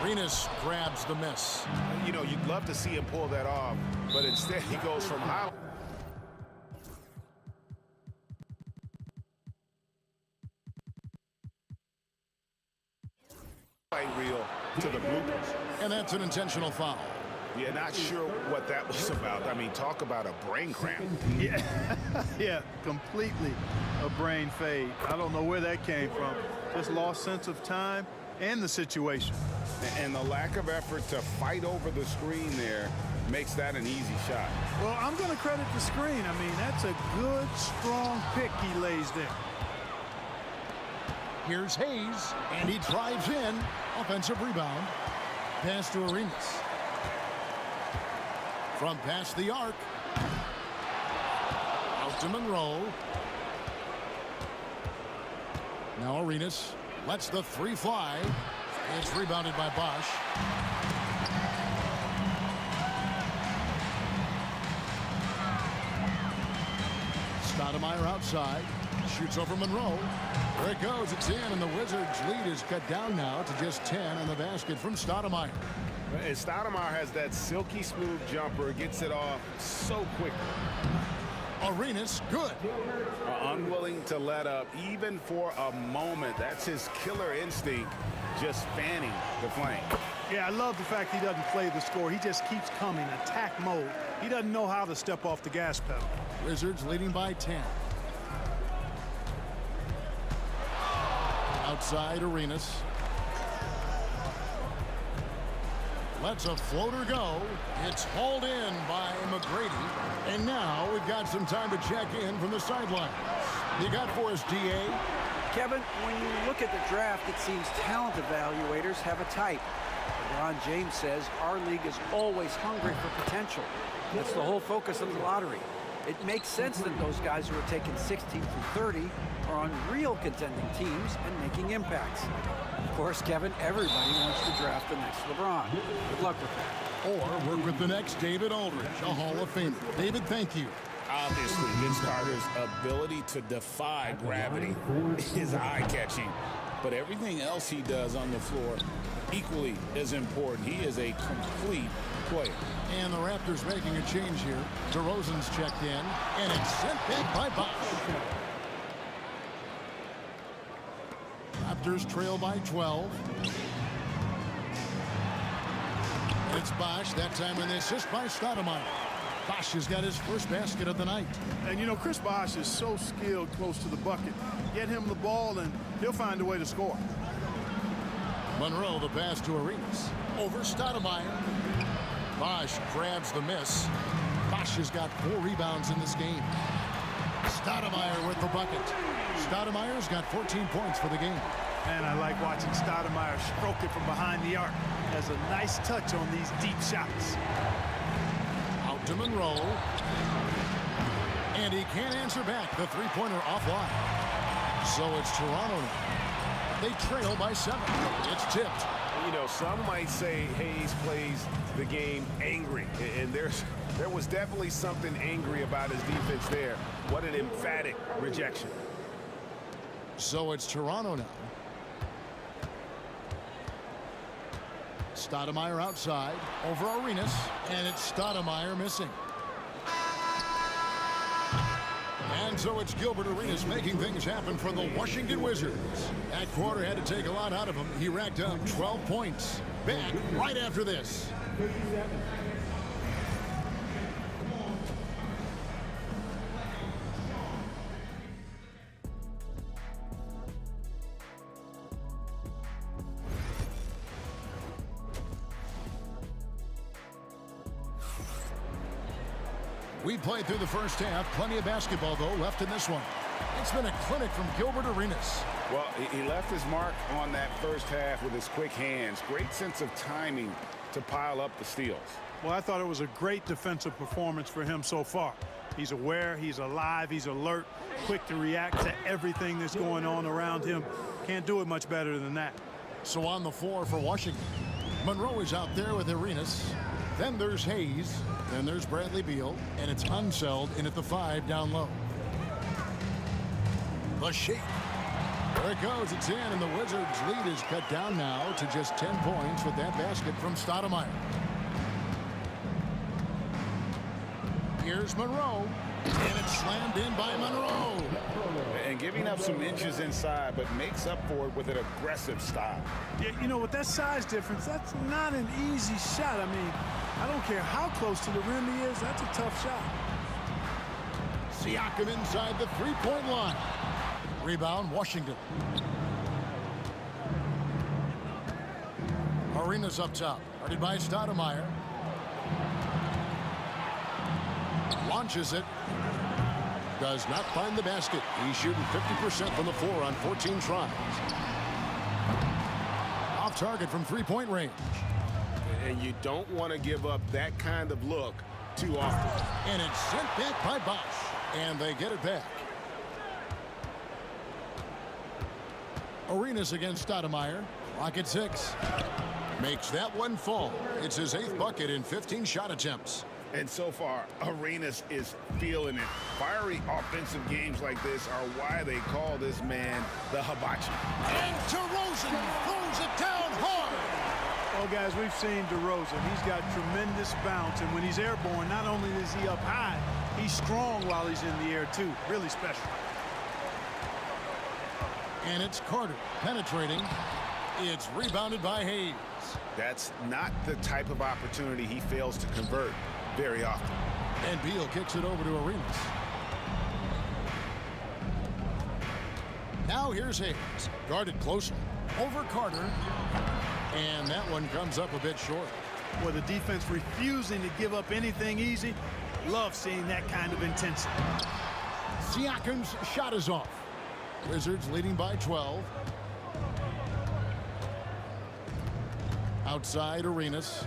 [SPEAKER 7] Arenas grabs the miss.
[SPEAKER 8] You know, you'd love to see him pull that off, but instead he goes from high. Reel to the bloopers.
[SPEAKER 7] And that's an intentional foul.
[SPEAKER 8] Yeah, not sure what that was about. I mean, talk about a brain cramp.
[SPEAKER 4] Yeah, yeah, completely a brain fade. I don't know where that came from. Just lost sense of time and the situation.
[SPEAKER 8] And the lack of effort to fight over the screen there makes that an easy shot.
[SPEAKER 4] Well, I'm going to credit the screen. I mean, that's a good, strong pick he lays there.
[SPEAKER 7] Here's Hayes, and he drives in. Offensive rebound. Pass to Arenas. From past the arc. Out to Monroe. Now Arenas lets the 3 fly. It's rebounded by Bosch. Stoudemire outside. Shoots over Monroe. There it goes. It's in, and the Wizards' lead is cut down now to just 10 on the basket from Stoudemire.
[SPEAKER 8] And Stoudemire has that silky smooth jumper, gets it off so quickly.
[SPEAKER 7] Arenas, good.
[SPEAKER 8] Unwilling to let up even for a moment. That's his killer instinct, just fanning the flame.
[SPEAKER 4] Yeah, I love the fact he doesn't play the score. He just keeps coming, attack mode. He doesn't know how to step off the gas pedal.
[SPEAKER 7] Wizards leading by 10. Outside Arenas. Lets a floater go. It's hauled in by McGrady. And now we've got some time to check in from the sidelines. You got for us, DA?
[SPEAKER 10] Kevin, when you look at the draft, it seems talent evaluators have a type. LeBron James says our league is always hungry for potential. That's the whole focus of the lottery. It makes sense that those guys who are taken 16 through 30 are on real contending teams and making impacts. Of course, Kevin, everybody wants to draft the next LeBron. Good luck with that.
[SPEAKER 7] Or work with the next David Aldridge, a Hall of Famer. David, thank you.
[SPEAKER 8] Obviously, Vince Carter's ability to defy gravity is eye-catching, but everything else he does on the floor equally as important. He is a complete player.
[SPEAKER 7] And the Raptors making a change here. DeRozan's checked in, and it's sent back by Bosch. Raptors trail by 12. It's Bosch, that time in the assist by Stoudemire. Bosch has got his first basket of the night.
[SPEAKER 4] And you know, Chris Bosch is so skilled close to the bucket. Get him the ball and he'll find a way to score.
[SPEAKER 7] Monroe, the pass to Arenas. Over Stoudemire. Bosch grabs the miss. Bosch has got 4 rebounds in this game. Stoudemire with the bucket. Stoudemire's got 14 points for the game.
[SPEAKER 4] And I like watching Stoudemire stroke it from behind the arc. Has a nice touch on these deep shots.
[SPEAKER 7] Out to Monroe. And he can't answer back. The three-pointer offline. So it's Toronto now. They trail by 7. It's tipped.
[SPEAKER 2] You know, some might say Hayes plays the game angry. And there was definitely something angry about his defense there. What an emphatic rejection.
[SPEAKER 7] So it's Toronto now. Stoudemire outside over Arenas, and it's Stoudemire missing. And so it's Gilbert Arenas making things happen for the Washington Wizards. That quarter had to take a lot out of him. He racked up 12 points. Back right after this. We played through the first half. Plenty of basketball, though, left in this one. It's been a clinic from Gilbert Arenas.
[SPEAKER 8] Well, he left his mark on that first half with his quick hands. Great sense of timing to pile up the steals.
[SPEAKER 4] Well, I thought it was a great defensive performance for him so far. He's aware, he's alive, he's alert, quick to react to everything that's going on around him. Can't do it much better than that.
[SPEAKER 7] So on the floor for Washington, Monroe is out there with Arenas. Then there's Hayes. Then there's Bradley Beal, and it's Unseld in at the 5 down low. The shake. There it goes. It's in, and the Wizards' lead is cut down now to just 10 points with that basket from Stoudemire. Here's Monroe, and it's slammed in by Monroe.
[SPEAKER 8] And giving up some inches inside, but makes up for it with an aggressive stop.
[SPEAKER 4] Yeah, you know, with that size difference, that's not an easy shot. I mean, I don't care how close to the rim he is, that's a tough shot.
[SPEAKER 7] Siakam inside the three-point line. Rebound, Washington. Arenas up top, guarded by Stoudemire. Launches it. Does not find the basket. He's shooting 50% from the floor on 14 tries. Off target from three-point range.
[SPEAKER 2] And you don't want to give up that kind of look too often.
[SPEAKER 7] And it's sent back by Bosch. And they get it back. Arenas against Stoudemire. Clock at 6. Makes that one fall. It's his 8th bucket in 15 shot attempts.
[SPEAKER 8] And so far, Arenas is feeling it. Fiery offensive games like this are why they call this man the hibachi.
[SPEAKER 7] And DeRozan throws it down hard.
[SPEAKER 4] Well, guys, we've seen DeRozan. He's got tremendous bounce, and when he's airborne, not only is he up high, he's strong while he's in the air, too. Really special.
[SPEAKER 7] And it's Carter penetrating. It's rebounded by Hayes.
[SPEAKER 8] That's not the type of opportunity he fails to convert very often.
[SPEAKER 7] And Beal kicks it over to Arenas. Now here's Hayes, guarded closely. Over Carter. And that one comes up a bit short.
[SPEAKER 4] Well, the defense refusing to give up anything easy. Love seeing that kind of intensity.
[SPEAKER 7] Siakam's shot is off. Wizards leading by 12. Outside Arenas.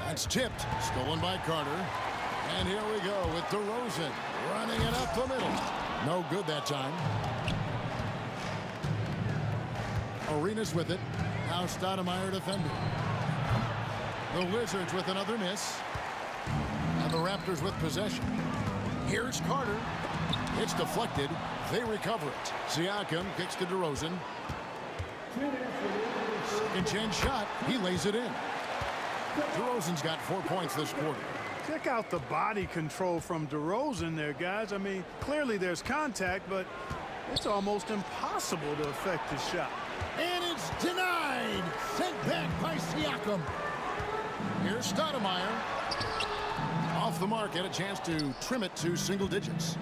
[SPEAKER 7] That's tipped. Stolen by Carter. And here we go with DeRozan running it up the middle. No good that time. Arenas with it. Now Stoudemire defending. The Wizards with another miss. And the Raptors with possession. Here's Carter. It's deflected. They recover it. Siakam kicks to DeRozan. Second chance shot. He lays it in. DeRozan's got 4 points this quarter.
[SPEAKER 4] Check out the body control from DeRozan there, guys. I mean, clearly there's contact, but it's almost impossible to affect his shot.
[SPEAKER 7] And it's denied. Outside, sent back by Siakam. Here's Stoudemire. Off the mark, had a chance to trim it to single digits.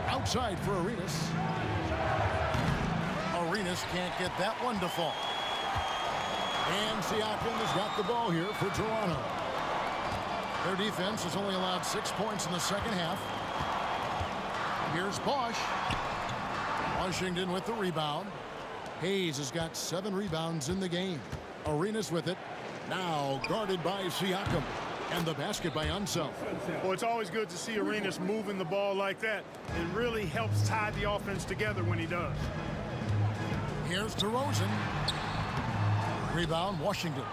[SPEAKER 7] Outside for Arenas. Arenas can't get that one to fall. And Siakam has got the ball here for Toronto. Their defense has only allowed 6 points in the second half. Here's Bosch. Washington with the rebound. Hayes has got 7 rebounds in the game. Arenas with it. Now guarded by Siakam. And the basket by Unseld.
[SPEAKER 4] Well, it's always good to see Arenas moving the ball like that. It really helps tie the offense together when he does.
[SPEAKER 7] Here's DeRozan. Rebound, Washington.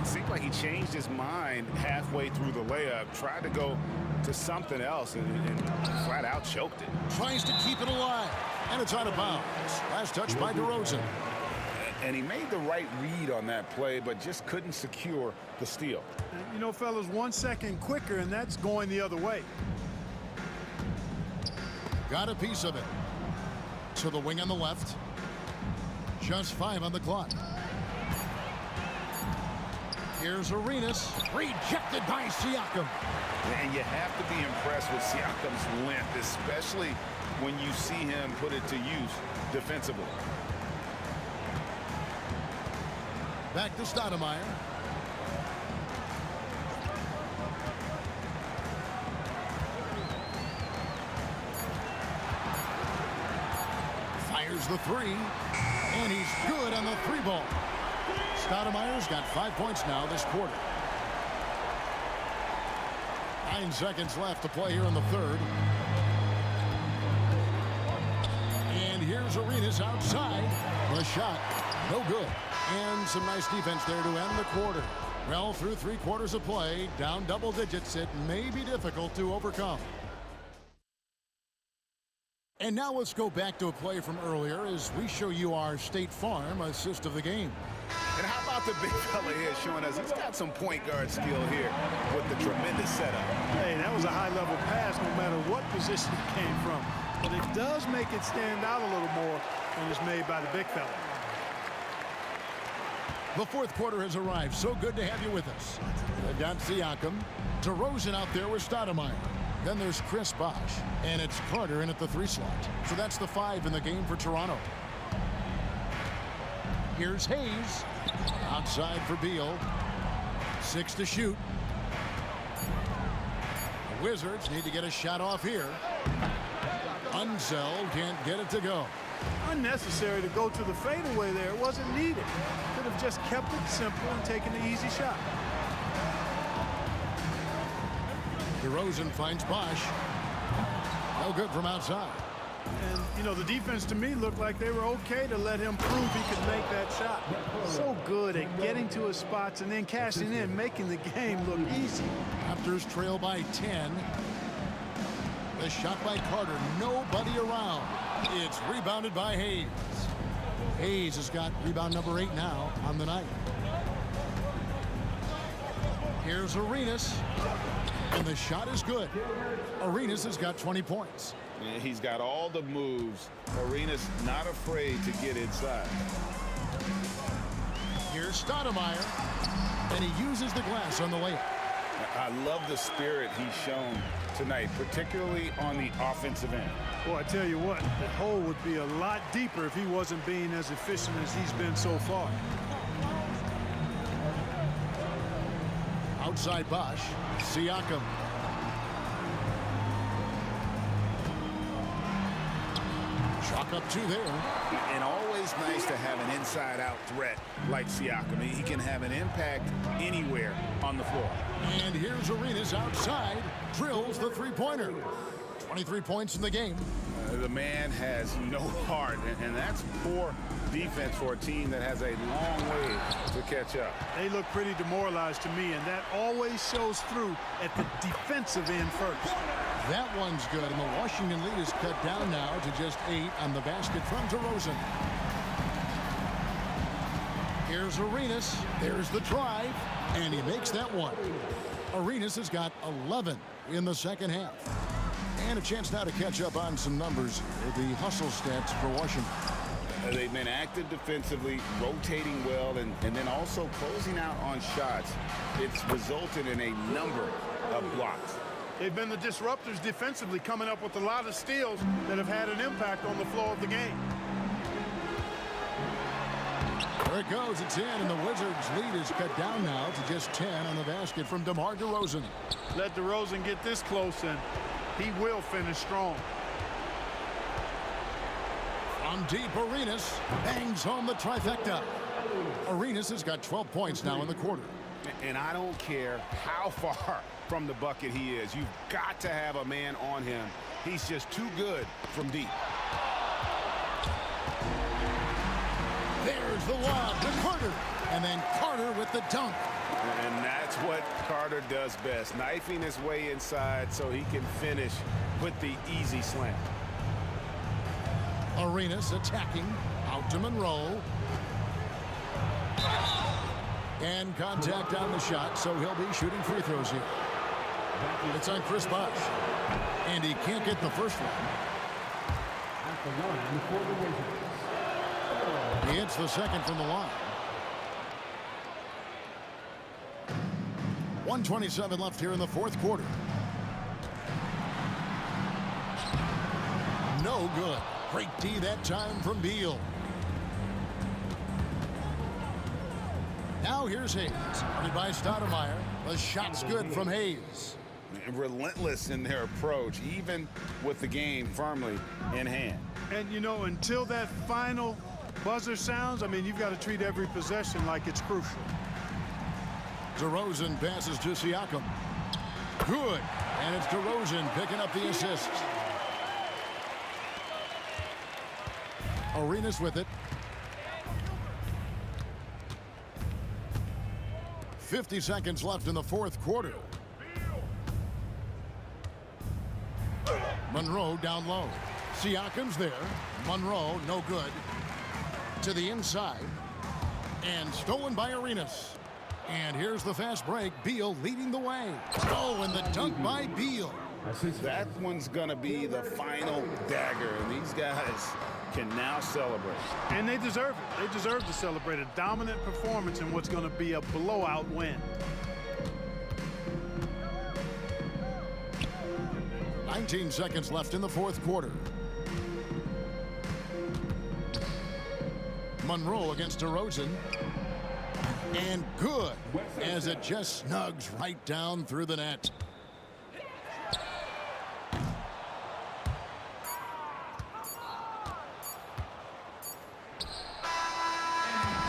[SPEAKER 8] It seemed like he changed his mind halfway through the layup, tried to go to something else, and flat out choked it.
[SPEAKER 7] Tries to keep it alive, and it's out of bounds. Last touch by DeRozan.
[SPEAKER 8] And he made the right read on that play, but just couldn't secure the steal.
[SPEAKER 4] You know, fellas, 1 second quicker, and that's going the other way.
[SPEAKER 7] Got a piece of it. To the wing on the left. Just 5 on the clock. Here's Arenas. Rejected by Siakam.
[SPEAKER 8] And you have to be impressed with Siakam's length, especially when you see him put it to use defensively.
[SPEAKER 7] Back to Stoudemire. Fires the 3. And he's good on the 3-ball. Stoudemire's got 5 points now this quarter. 9 seconds left to play here in the third. And here's Arenas outside. The shot, no good. And some nice defense there to end the quarter. Well, through 3 quarters of play, down double digits, it may be difficult to overcome. And now let's go back to a play from earlier as we show you our State Farm assist of the game.
[SPEAKER 8] And how about the big fella here showing us he's got some point guard skill here with the tremendous setup.
[SPEAKER 4] Hey, that was a high-level pass no matter what position it came from. But it does make it stand out a little more when it's made by the big fella.
[SPEAKER 7] The fourth quarter has arrived. So good to have you with us. They've got Siakam. DeRozan out there with Stoudemire. Then there's Chris Bosh. And it's Carter in at the 3 slot. So that's the 5 in the game for Toronto. Here's Hayes. Outside for Beal. 6 to shoot. The Wizards need to get a shot off here. Unseld can't get it to go.
[SPEAKER 4] Unnecessary to go to the fadeaway there. It wasn't needed. Could have just kept it simple and taken the easy shot.
[SPEAKER 7] DeRozan finds Bosh. No good from outside.
[SPEAKER 4] And, you know, the defense to me looked like they were okay to let him prove he could make that shot. So good at getting to his spots and then cashing in, making the game look easy.
[SPEAKER 7] Raptors trail by 10. The shot by Carter. Nobody around. It's rebounded by Hayes. Hayes has got rebound number 8 now on the night. Here's Arenas. And the shot is good. Arenas has got 20 points.
[SPEAKER 8] He's got all the moves. Arenas not afraid to get inside.
[SPEAKER 7] Here's Stoudemire. And he uses the glass on the layup.
[SPEAKER 8] I love the spirit he's shown tonight, particularly on the offensive end.
[SPEAKER 4] Well, I tell you what, the hole would be a lot deeper if he wasn't being as efficient as he's been so far.
[SPEAKER 7] Outside Bosh. Siakam. Chalk up 2 there.
[SPEAKER 8] And always nice to have an inside-out threat like Siakam. He can have an impact anywhere on the floor.
[SPEAKER 7] And here's Arenas outside. Drills the 3-pointer. 23 points in the game.
[SPEAKER 8] The man has no heart, and that's poor defense for a team that has a long way to catch up.
[SPEAKER 4] They look pretty demoralized to me, and that always shows through at the defensive end first.
[SPEAKER 7] That one's good, and the Washington lead is cut down now to just 8 on the basket from DeRozan. Here's Arenas. There's the drive, and he makes that one. Arenas has got 11 in the second half. And a chance now to catch up on some numbers. The hustle stats for Washington.
[SPEAKER 8] They've been active defensively, rotating well, and then also closing out on shots. It's resulted in a number of blocks.
[SPEAKER 4] They've been the disruptors defensively, coming up with a lot of steals that have had an impact on the flow of the game.
[SPEAKER 7] There it goes. It's in, and the Wizards' lead is cut down now to just 10 on the basket from DeMar DeRozan.
[SPEAKER 4] Let DeRozan get this close, and he will finish strong.
[SPEAKER 7] From deep, Arenas bangs home the trifecta. Arenas has got 12 points now in the quarter.
[SPEAKER 8] And I don't care how far from the bucket he is. You've got to have a man on him. He's just too good from deep.
[SPEAKER 7] There's the lob to Carter. And then Carter with the dunk.
[SPEAKER 8] And that's what Carter does best, knifing his way inside so he can finish with the easy slam.
[SPEAKER 7] Arenas attacking. Out to Monroe. And contact on the shot, so he'll be shooting free throws here. It's on Chris Bosh. And he can't get the first one. He hits the second from the line. 1:27 left here in the fourth quarter. No good. Great D that time from Beal. Now here's Hayes. Guarded by Stoudemire. The shot's good from Hayes.
[SPEAKER 8] Relentless in their approach, even with the game firmly in hand.
[SPEAKER 4] And, you know, until that final buzzer sounds, I mean, you've got to treat every possession like it's crucial.
[SPEAKER 7] DeRozan passes to Siakam. Good. And it's DeRozan picking up the assist. Arenas with it. 50 seconds left in the fourth quarter. Monroe down low. Siakam's there. Monroe, no good. To the inside. And stolen by Arenas. And here's the fast break. Beal leading the way. Oh, and the dunk by Beal.
[SPEAKER 8] That one's going to be the final dagger, and these guys can now celebrate.
[SPEAKER 4] And they deserve it. They deserve to celebrate a dominant performance in what's going to be a blowout win.
[SPEAKER 7] 19 seconds left in the fourth quarter. Monroe against DeRozan. And good, as it just snugs right down through the net.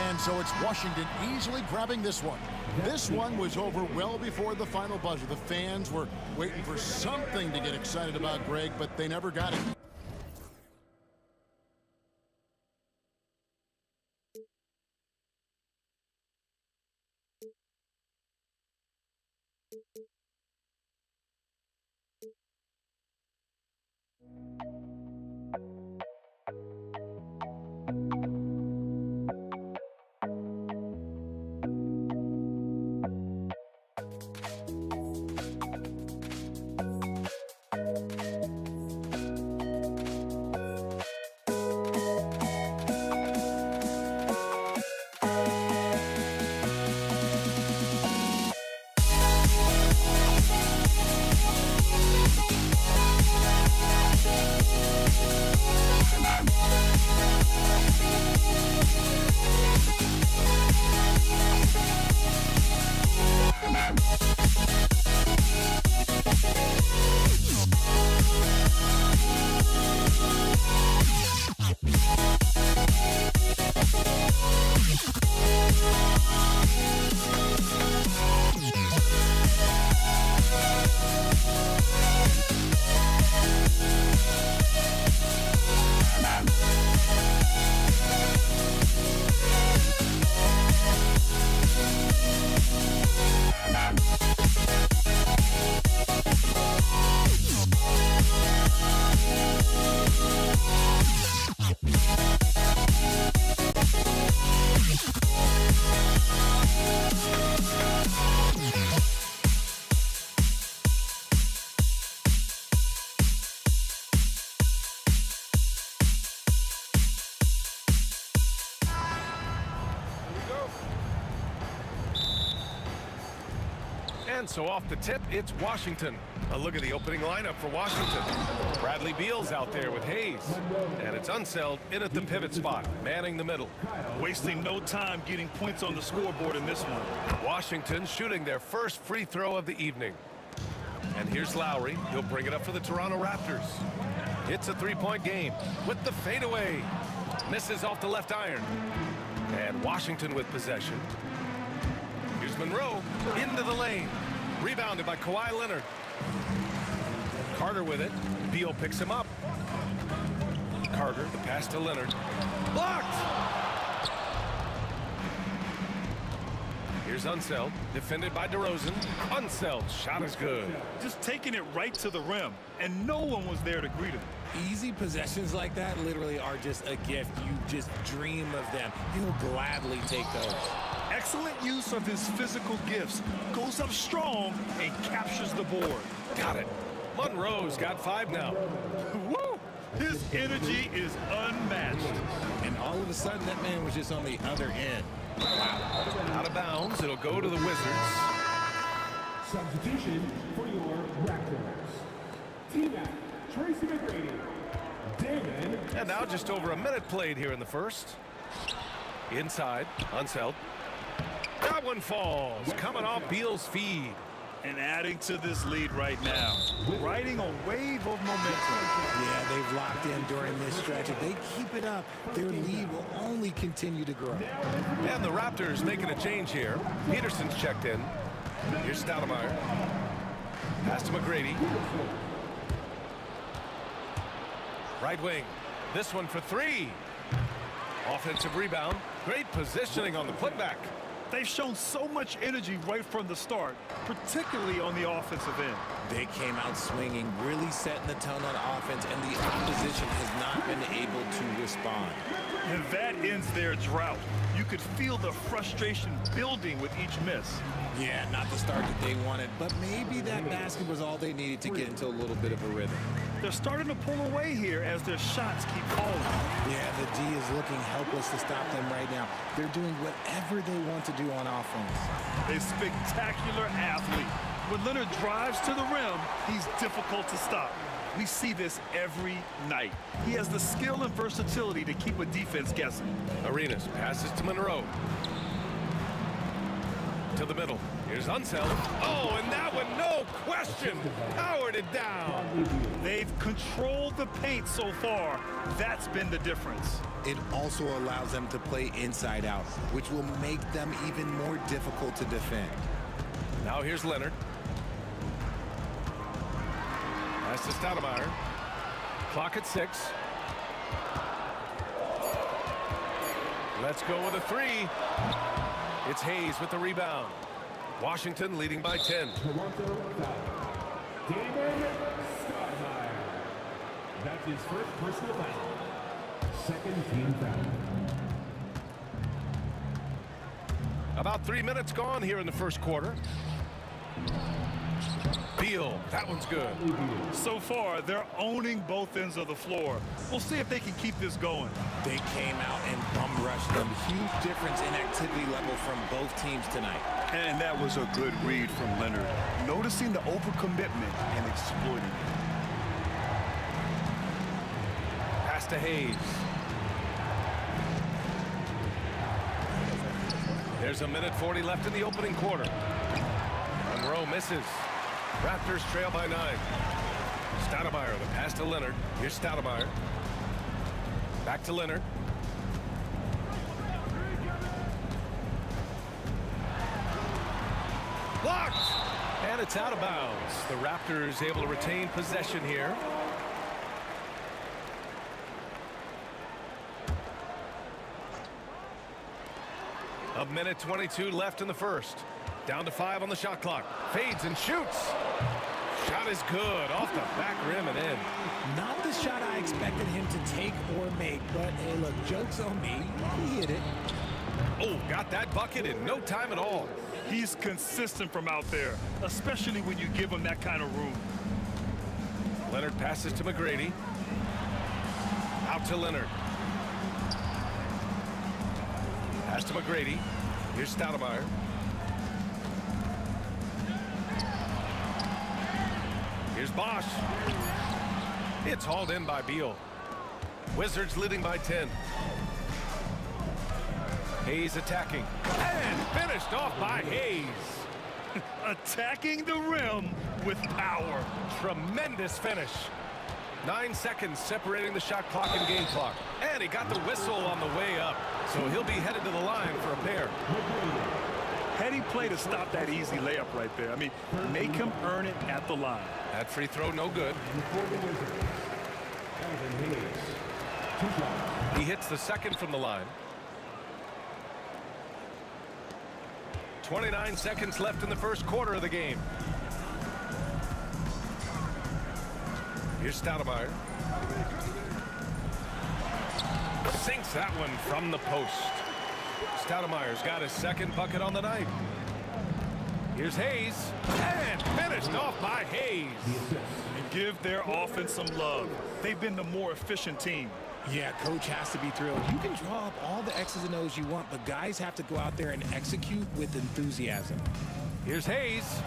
[SPEAKER 7] And so it's Washington easily grabbing this one. This one was over well before the final buzzer. The fans were waiting for something to get excited about, Greg, but they never got it.
[SPEAKER 2] And so off the tip, it's Washington. A look at the opening lineup for Washington. Bradley Beal's out there with Hayes. And it's Unseld in at the pivot spot, manning the middle.
[SPEAKER 5] Wasting no time getting points on the scoreboard in this one.
[SPEAKER 2] Washington shooting their first free throw of the evening. And here's Lowry. He'll bring it up for the Toronto Raptors. It's a three-point game with the fadeaway. Misses off the left iron. And Washington with possession. Here's Monroe into the lane. Rebounded by Kawhi Leonard. Carter with it. Beal picks him up. Carter, the pass to Leonard. Blocked! Here's Unseld, defended by DeRozan. Unseld, shot is good.
[SPEAKER 5] Just taking it right to the rim, and no one was there to greet him.
[SPEAKER 9] Easy possessions like that literally are just a gift. You just dream of them. You'll gladly take those.
[SPEAKER 5] Excellent use of his physical gifts. Goes up strong and captures the board.
[SPEAKER 2] Got it. Monroe's got 5 now.
[SPEAKER 5] Woo! His energy is unmatched.
[SPEAKER 9] And all of a sudden, that man was just on the other end.
[SPEAKER 2] Out of bounds, it'll go to the Wizards.
[SPEAKER 3] Substitution for your Raptors. T-Mac, Tracy McGrady, David.
[SPEAKER 2] And now just over a minute played here in the first. Inside, Unseld. That one falls, coming off Beal's feed.
[SPEAKER 5] And adding to this lead right now. Riding a wave of momentum.
[SPEAKER 9] Yeah, they've locked in during this stretch. If they keep it up, their lead will only continue to grow.
[SPEAKER 2] And the Raptors making a change here. Peterson's checked in. Here's Stoudemire. Pass to McGrady. Right wing. This one for 3. Offensive rebound. Great positioning on the putback.
[SPEAKER 5] They've shown so much energy right from the start, particularly on the offensive end.
[SPEAKER 9] They came out swinging, really setting the tone on offense, and the opposition has not been able to respond.
[SPEAKER 5] And that ends their drought. You could feel the frustration building with each miss.
[SPEAKER 9] Yeah, not the start that they wanted, but maybe that basket was all they needed to get into a little bit of a rhythm.
[SPEAKER 5] They're starting to pull away here as their shots keep falling.
[SPEAKER 9] Yeah, the D is looking helpless to stop them right now. They're doing whatever they want to do on offense.
[SPEAKER 5] A spectacular athlete. When Leonard drives to the rim, he's difficult to stop. We see this every night. He has the skill and versatility to keep a defense guessing.
[SPEAKER 2] Arenas passes to Monroe. To the middle. Here's Unseld. Oh, and that one, no question, powered it down.
[SPEAKER 5] They've controlled the paint so far. That's been the difference.
[SPEAKER 9] It also allows them to play inside out, which will make them even more difficult to defend.
[SPEAKER 2] Now here's Leonard. Pass to Stoudemire. Clock at 6. Let's go with a 3. It's Hayes with the rebound. Washington leading by 10.
[SPEAKER 3] Toronto foul. David Stoudemire. That's his first personal foul. Second team foul.
[SPEAKER 2] About 3 minutes gone here in the first quarter. Beal, that one's good.
[SPEAKER 5] So far, they're owning both ends of the floor. We'll see if they can keep this going.
[SPEAKER 9] They came out and bum rushed them. Huge difference in activity level from both teams tonight.
[SPEAKER 5] And that was a good read from Leonard. Noticing the overcommitment and exploiting it.
[SPEAKER 2] Pass to Hayes. There's a minute 40 left in the opening quarter. Monroe misses. Raptors trail by 9. Stoudemire, the pass to Leonard. Here's Stoudemire. Back to Leonard. Blocked! And it's out of bounds. The Raptors able to retain possession here. A minute 22 left in the first. Down to 5 on the shot clock. Fades and shoots. Shot is good. Off the back rim and in.
[SPEAKER 9] Not the shot I expected him to take or make, but hey, look, joke's on me. He hit it.
[SPEAKER 2] Oh, got that bucket in no time at all.
[SPEAKER 5] He's consistent from out there, especially when you give him that kind of room.
[SPEAKER 2] Leonard passes to McGrady. Out to Leonard. Pass to McGrady. Here's Stoudemire. Here's Bosch. It's hauled in by Beal. Wizards leading by 10. Hayes attacking. And finished off by Hayes.
[SPEAKER 5] Attacking the rim with power.
[SPEAKER 2] Tremendous finish. 9 seconds separating the shot clock and game clock. And he got the whistle on the way up. So he'll be headed to the line for a pair.
[SPEAKER 5] Heady play to stop that easy layup right there. I mean, make him earn it at the line.
[SPEAKER 2] That free throw no good. He hits the second from the line. 29 seconds left in the first quarter of the game. Here's Stoudemire. Sinks that one from the post. Stoudemire's got his second bucket on the night. Here's Hayes. And finished off by Hayes.
[SPEAKER 5] And give their offense some love. They've been the more efficient team.
[SPEAKER 9] Yeah, coach has to be thrilled. You can draw up all the X's and O's you want, but guys have to go out there and execute with enthusiasm.
[SPEAKER 2] Here's Hayes.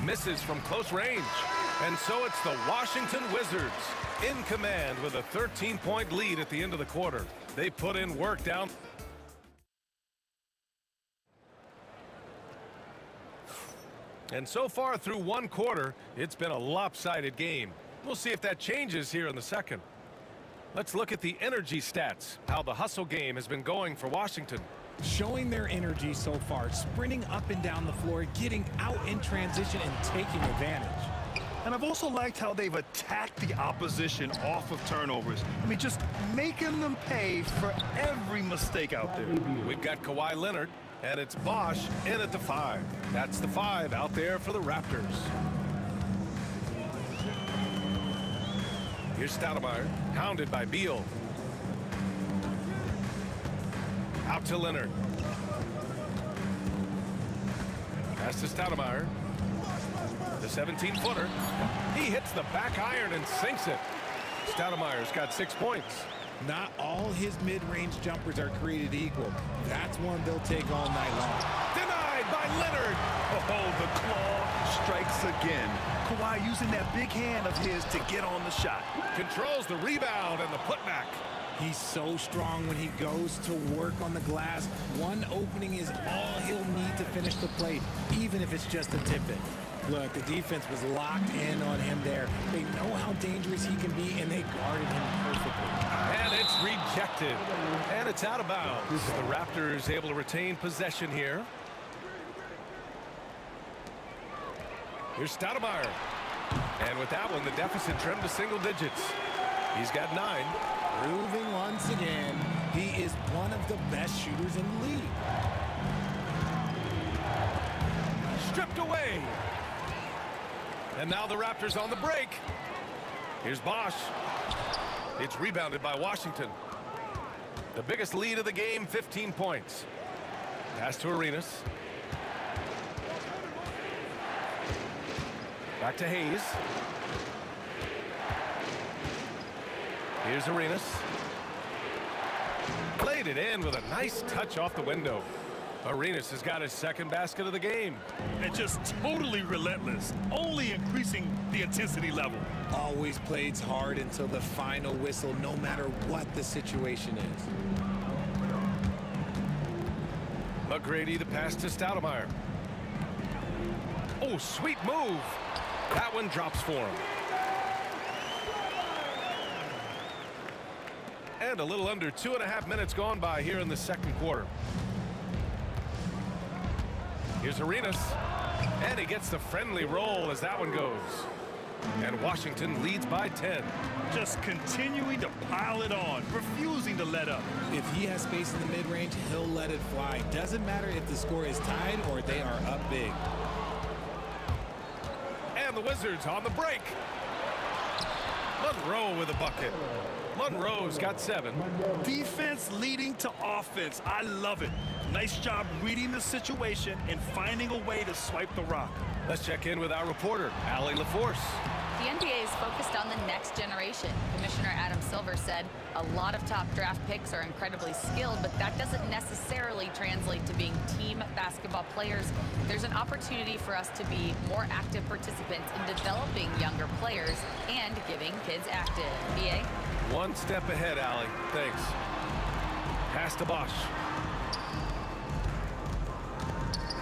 [SPEAKER 2] Misses from close range. And so it's the Washington Wizards in command with a 13-point lead at the end of the quarter. They put in work down. And so far through one quarter, it's been a lopsided game. We'll see if that changes here in the second. Let's look at the energy stats, how the hustle game has been going for Washington.
[SPEAKER 9] Showing their energy so far, sprinting up and down the floor, getting out in transition and taking advantage.
[SPEAKER 5] And I've also liked how they've attacked the opposition off of turnovers. I mean, just making them pay for every mistake out there.
[SPEAKER 2] We've got Kawhi Leonard, and it's Bosch in at the 5. That's the 5 out there for the Raptors. Here's Stoudemire, hounded by Beal. Out to Leonard. Pass to Stoudemire. The 17-footer. He hits the back iron and sinks it. Stoudemire's got 6 points.
[SPEAKER 9] Not all his mid-range jumpers are created equal. That's one they'll take all night long.
[SPEAKER 2] Denied by Leonard.
[SPEAKER 5] Oh, the claw strikes again. Kawhi using that big hand of his to get on the shot.
[SPEAKER 2] Controls the rebound and the putback.
[SPEAKER 9] He's so strong when he goes to work on the glass. One opening is all he'll need to finish the play, even if it's just a tip-in. Look, the defense was locked in on him there. They know how dangerous he can be, and they guarded him perfectly.
[SPEAKER 2] And it's rejected. And it's out of bounds. The Raptors able to retain possession here. Here's Stoudemire. And with that one, the deficit trimmed to single digits. He's got 9.
[SPEAKER 9] Proving once again, he is one of the best shooters in the league.
[SPEAKER 2] Stripped away. And now the Raptors on the break. Here's Bosch. It's rebounded by Washington. The biggest lead of the game, 15 points. Pass to Arenas. Back to Hayes. Here's Arenas. Played it in with a nice touch off the window. Arenas has got his second basket of the game.
[SPEAKER 5] And just totally relentless, only increasing the intensity level.
[SPEAKER 9] Always plays hard until the final whistle, no matter what the situation is.
[SPEAKER 2] McGrady, the pass to Stoudemire. Oh, sweet move. That one drops for him. And a little under 2.5 minutes gone by here in the second quarter. Here's Arenas. And he gets the friendly roll as that one goes. And Washington leads by 10.
[SPEAKER 5] Just continuing to pile it on, refusing to let up.
[SPEAKER 9] If he has space in the mid-range, he'll let it fly. Doesn't matter if the score is tied or they are up big.
[SPEAKER 2] And the Wizards on the break. Monroe with a bucket. Monroe's got 7.
[SPEAKER 5] Defense leading to offense. I love it. Nice job reading the situation and finding a way to swipe the rock.
[SPEAKER 2] Let's check in with our reporter, Allie LaForce.
[SPEAKER 6] The NBA is focused on the next generation. Commissioner Adam Silver said a lot of top draft picks are incredibly skilled, but that doesn't necessarily translate to being team basketball players. There's an opportunity for us to be more active participants in developing younger players and getting kids active. BA?
[SPEAKER 2] One step ahead, Allie. Thanks. Pass to Bosch.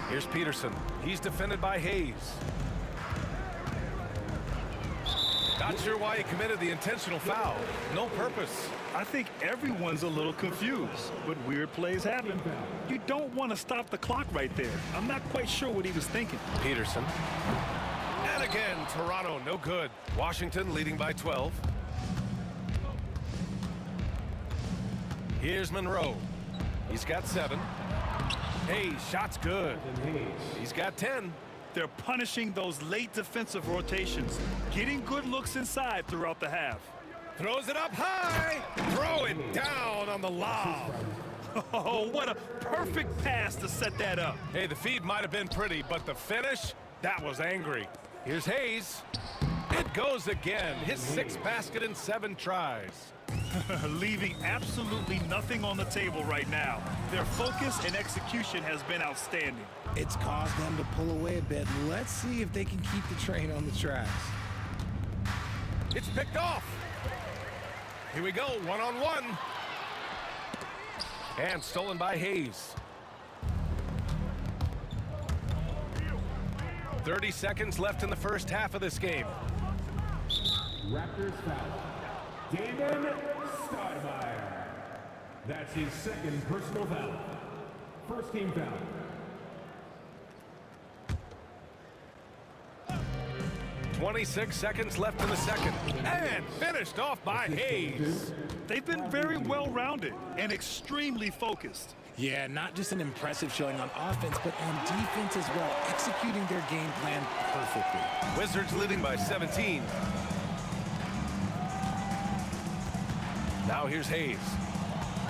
[SPEAKER 2] Here's Peterson. He's defended by Hayes. Not sure why he committed the intentional foul. No purpose.
[SPEAKER 5] I think everyone's a little confused, but weird plays happen. You don't want to stop the clock right there. I'm not quite sure what he was thinking.
[SPEAKER 2] Peterson. And again, Toronto, no good. Washington leading by 12. Here's Monroe. He's got 7. Hayes, shot's good. He's got 10.
[SPEAKER 5] They're punishing those late defensive rotations, getting good looks inside throughout the half.
[SPEAKER 2] Throws it up high. Throw it down on the lob.
[SPEAKER 5] Oh, what a perfect pass to set that up.
[SPEAKER 2] Hey, the feed might have been pretty, but the finish, that was angry. Here's Hayes. It goes again. His 6th basket in 7 tries.
[SPEAKER 5] Leaving absolutely nothing on the table right now. Their focus and execution has been outstanding.
[SPEAKER 9] It's caused them to pull away a bit. Let's see if they can keep the train on the tracks.
[SPEAKER 2] It's picked off. Here we go, one-on-one. And stolen by Hayes. 30 seconds left in the first half of this game.
[SPEAKER 3] Raptors foul. Damon Stoudemire. That's his 2nd personal foul. First team foul.
[SPEAKER 2] .26 seconds left in the second. And finished off by Hayes.
[SPEAKER 5] They've been very well-rounded and extremely focused.
[SPEAKER 9] Yeah, not just an impressive showing on offense, but on defense as well, executing their game plan perfectly.
[SPEAKER 2] Wizards leading by 17. Now here's Hayes.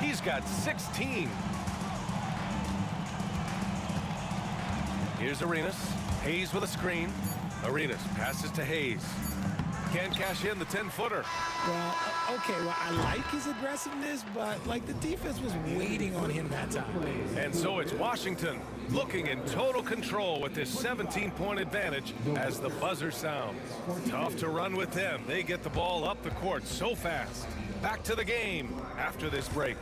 [SPEAKER 2] He's got 16. Here's Arenas. Hayes with a screen. Arenas passes to Hayes. Can't cash in the 10-footer.
[SPEAKER 9] Well, okay, well, I like his aggressiveness, but, like, the defense was waiting on him that time.
[SPEAKER 2] And so it's Washington looking in total control with this 17-point advantage as the buzzer sounds. Tough to run with them. They get the ball up the court so fast. Back to the game after this break.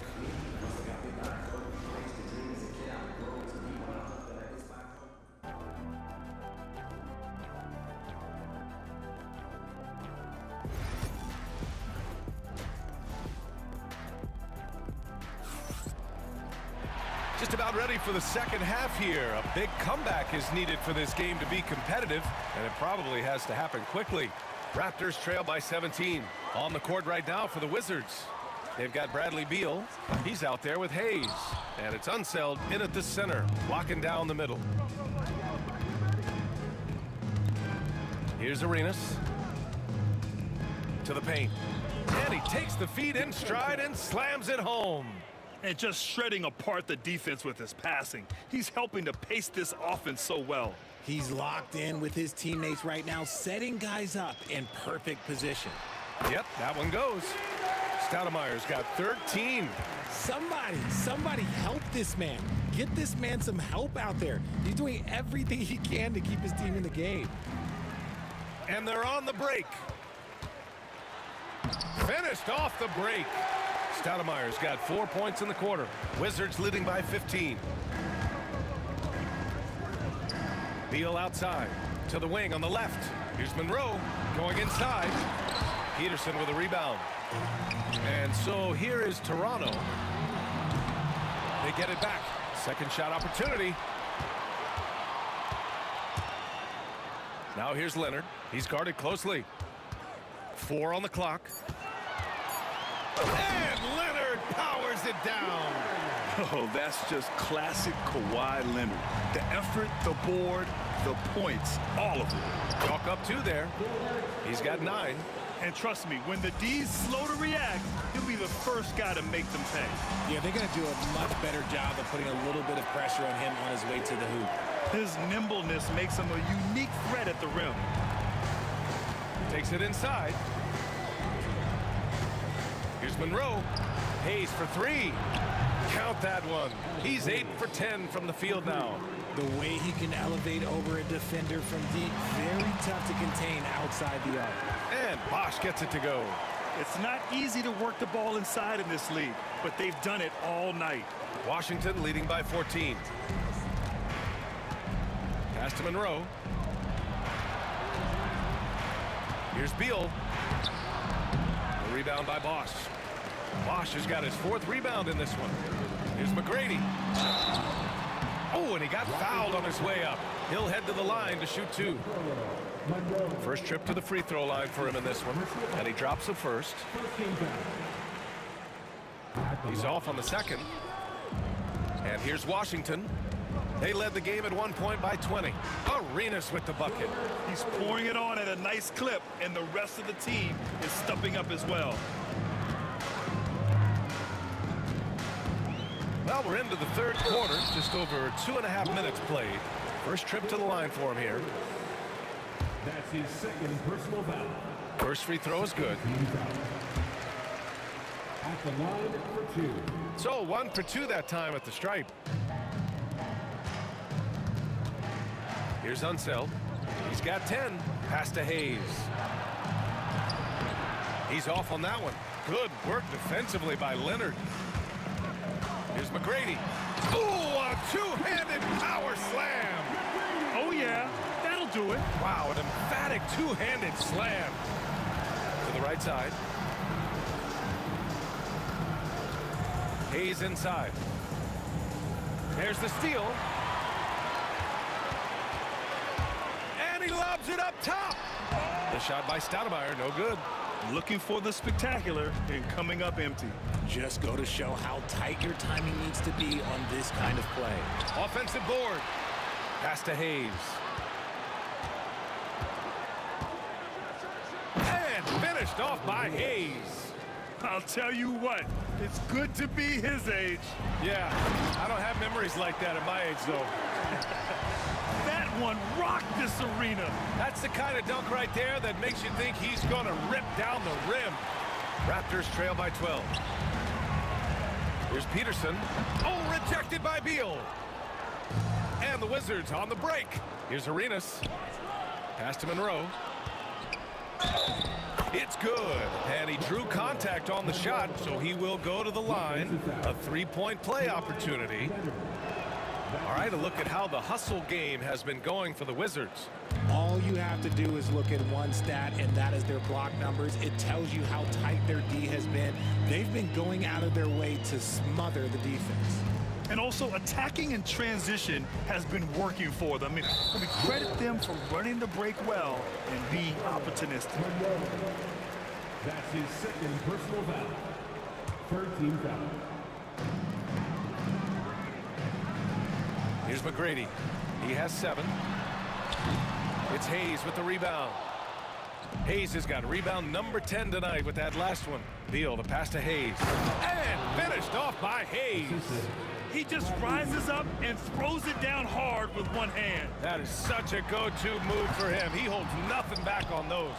[SPEAKER 2] Just about ready for the second half here. A big comeback is needed for this game to be competitive, and it probably has to happen quickly. Raptors trail by 17. On the court right now for the Wizards. They've got Bradley Beal. He's out there with Hayes. And it's Unseld in at the center, locking down the middle. Here's Arenas. To the paint. And he takes the feed in stride and slams it home.
[SPEAKER 5] And just shredding apart the defense with his passing. He's helping to pace this offense so well.
[SPEAKER 9] He's locked in with his teammates right now, setting guys up in perfect position.
[SPEAKER 2] Yep, that one goes. Stoudemire's got 13.
[SPEAKER 9] Somebody help this man. Get this man some help out there. He's doing everything he can to keep his team in the game.
[SPEAKER 2] And they're on the break. Finished off the break. Stoudemire's got 4 points in the quarter. Wizards leading by 15. Beal outside to the wing on the left. Here's Monroe going inside. Peterson with a rebound. And so here is Toronto. They get it back. Second shot opportunity. Now here's Leonard. He's guarded closely. 4 on the clock. And Leonard powers it down.
[SPEAKER 5] Oh, that's just classic Kawhi Leonard. The effort, the board, the points, all of it.
[SPEAKER 2] Chalk up 2 there. He's got 9.
[SPEAKER 5] And trust me, when the D's slow to react, he'll be the first guy to make them pay.
[SPEAKER 9] Yeah, they're going to do a much better job of putting a little bit of pressure on him on his way to the hoop.
[SPEAKER 5] His nimbleness makes him a unique threat at the rim.
[SPEAKER 2] Takes it inside. Here's Monroe. Hayes for three. Count that one. He's 8 for 10 from the field now.
[SPEAKER 9] The way he can elevate over a defender from deep, very tough to contain outside the arc.
[SPEAKER 2] And Bosch gets it to go.
[SPEAKER 5] It's not easy to work the ball inside in this league, but they've done it all night.
[SPEAKER 2] Washington leading by 14. Pass to Monroe. Here's Beal. The rebound by Bosch. Bosch has got his 4th rebound in this one. Here's McGrady. Oh, and he got fouled on his way up. He'll head to the line to shoot 2. First trip to the free throw line for him in this one, and he drops the first. He's off on the second. And here's Washington. They led the game at one point by 20. Arenas with the bucket.
[SPEAKER 5] He's pouring it on at a nice clip, and the rest of the team is stepping up as well.
[SPEAKER 2] Well, we're into the third quarter, just over 2.5 minutes played. First trip to the line for him here.
[SPEAKER 3] That's his 2nd personal foul.
[SPEAKER 2] First free throw is good.
[SPEAKER 3] At the line for 2.
[SPEAKER 2] So 1 for 2 that time at the stripe. Here's Unseld. He's got 10. Pass to Hayes. He's off on that one. Good work defensively by Leonard. Here's McGrady. Ooh, a two-handed power slam.
[SPEAKER 5] Oh, yeah, that'll do it.
[SPEAKER 2] Wow, an emphatic two-handed slam. To the right side. Hayes inside. There's the steal. And he lobs it up top. The shot by Stoudemire, no good.
[SPEAKER 5] Looking for the spectacular and coming up empty.
[SPEAKER 9] Just go to show how tight your timing needs to be on this kind of play.
[SPEAKER 2] Offensive board. Pass to Hayes. And finished off by Hayes.
[SPEAKER 5] I'll tell you what, it's good to be his age.
[SPEAKER 2] Yeah, I don't have memories like that at my age, though.
[SPEAKER 5] That one rocked this arena.
[SPEAKER 2] That's the kind of dunk right there that makes you think he's going to rip down the rim. Raptors trail by 12. Here's Peterson. Oh, rejected by Beal. And the Wizards on the break. Here's Arenas. Pass to Monroe. It's good. And he drew contact on the shot, so he will go to the line. A 3-point play opportunity. All right, a look at how the hustle game has been going for the Wizards.
[SPEAKER 9] All you have to do is look at one stat, and that is their block numbers. It tells you how tight their D has been. They've been going out of their way to smother the defense.
[SPEAKER 5] And also, attacking in transition has been working for them. I mean, we credit them for running the break well and being opportunistic.
[SPEAKER 3] That's his 2nd personal foul. 13 foul.
[SPEAKER 2] Here's McGrady. He has 7. It's Hayes with the rebound. Hayes has got rebound number 10 tonight with that last one. Beal, the pass to Hayes. And finished off by Hayes.
[SPEAKER 5] He just rises up and throws it down hard with one hand.
[SPEAKER 2] That is such a go-to move for him. He holds nothing back on those.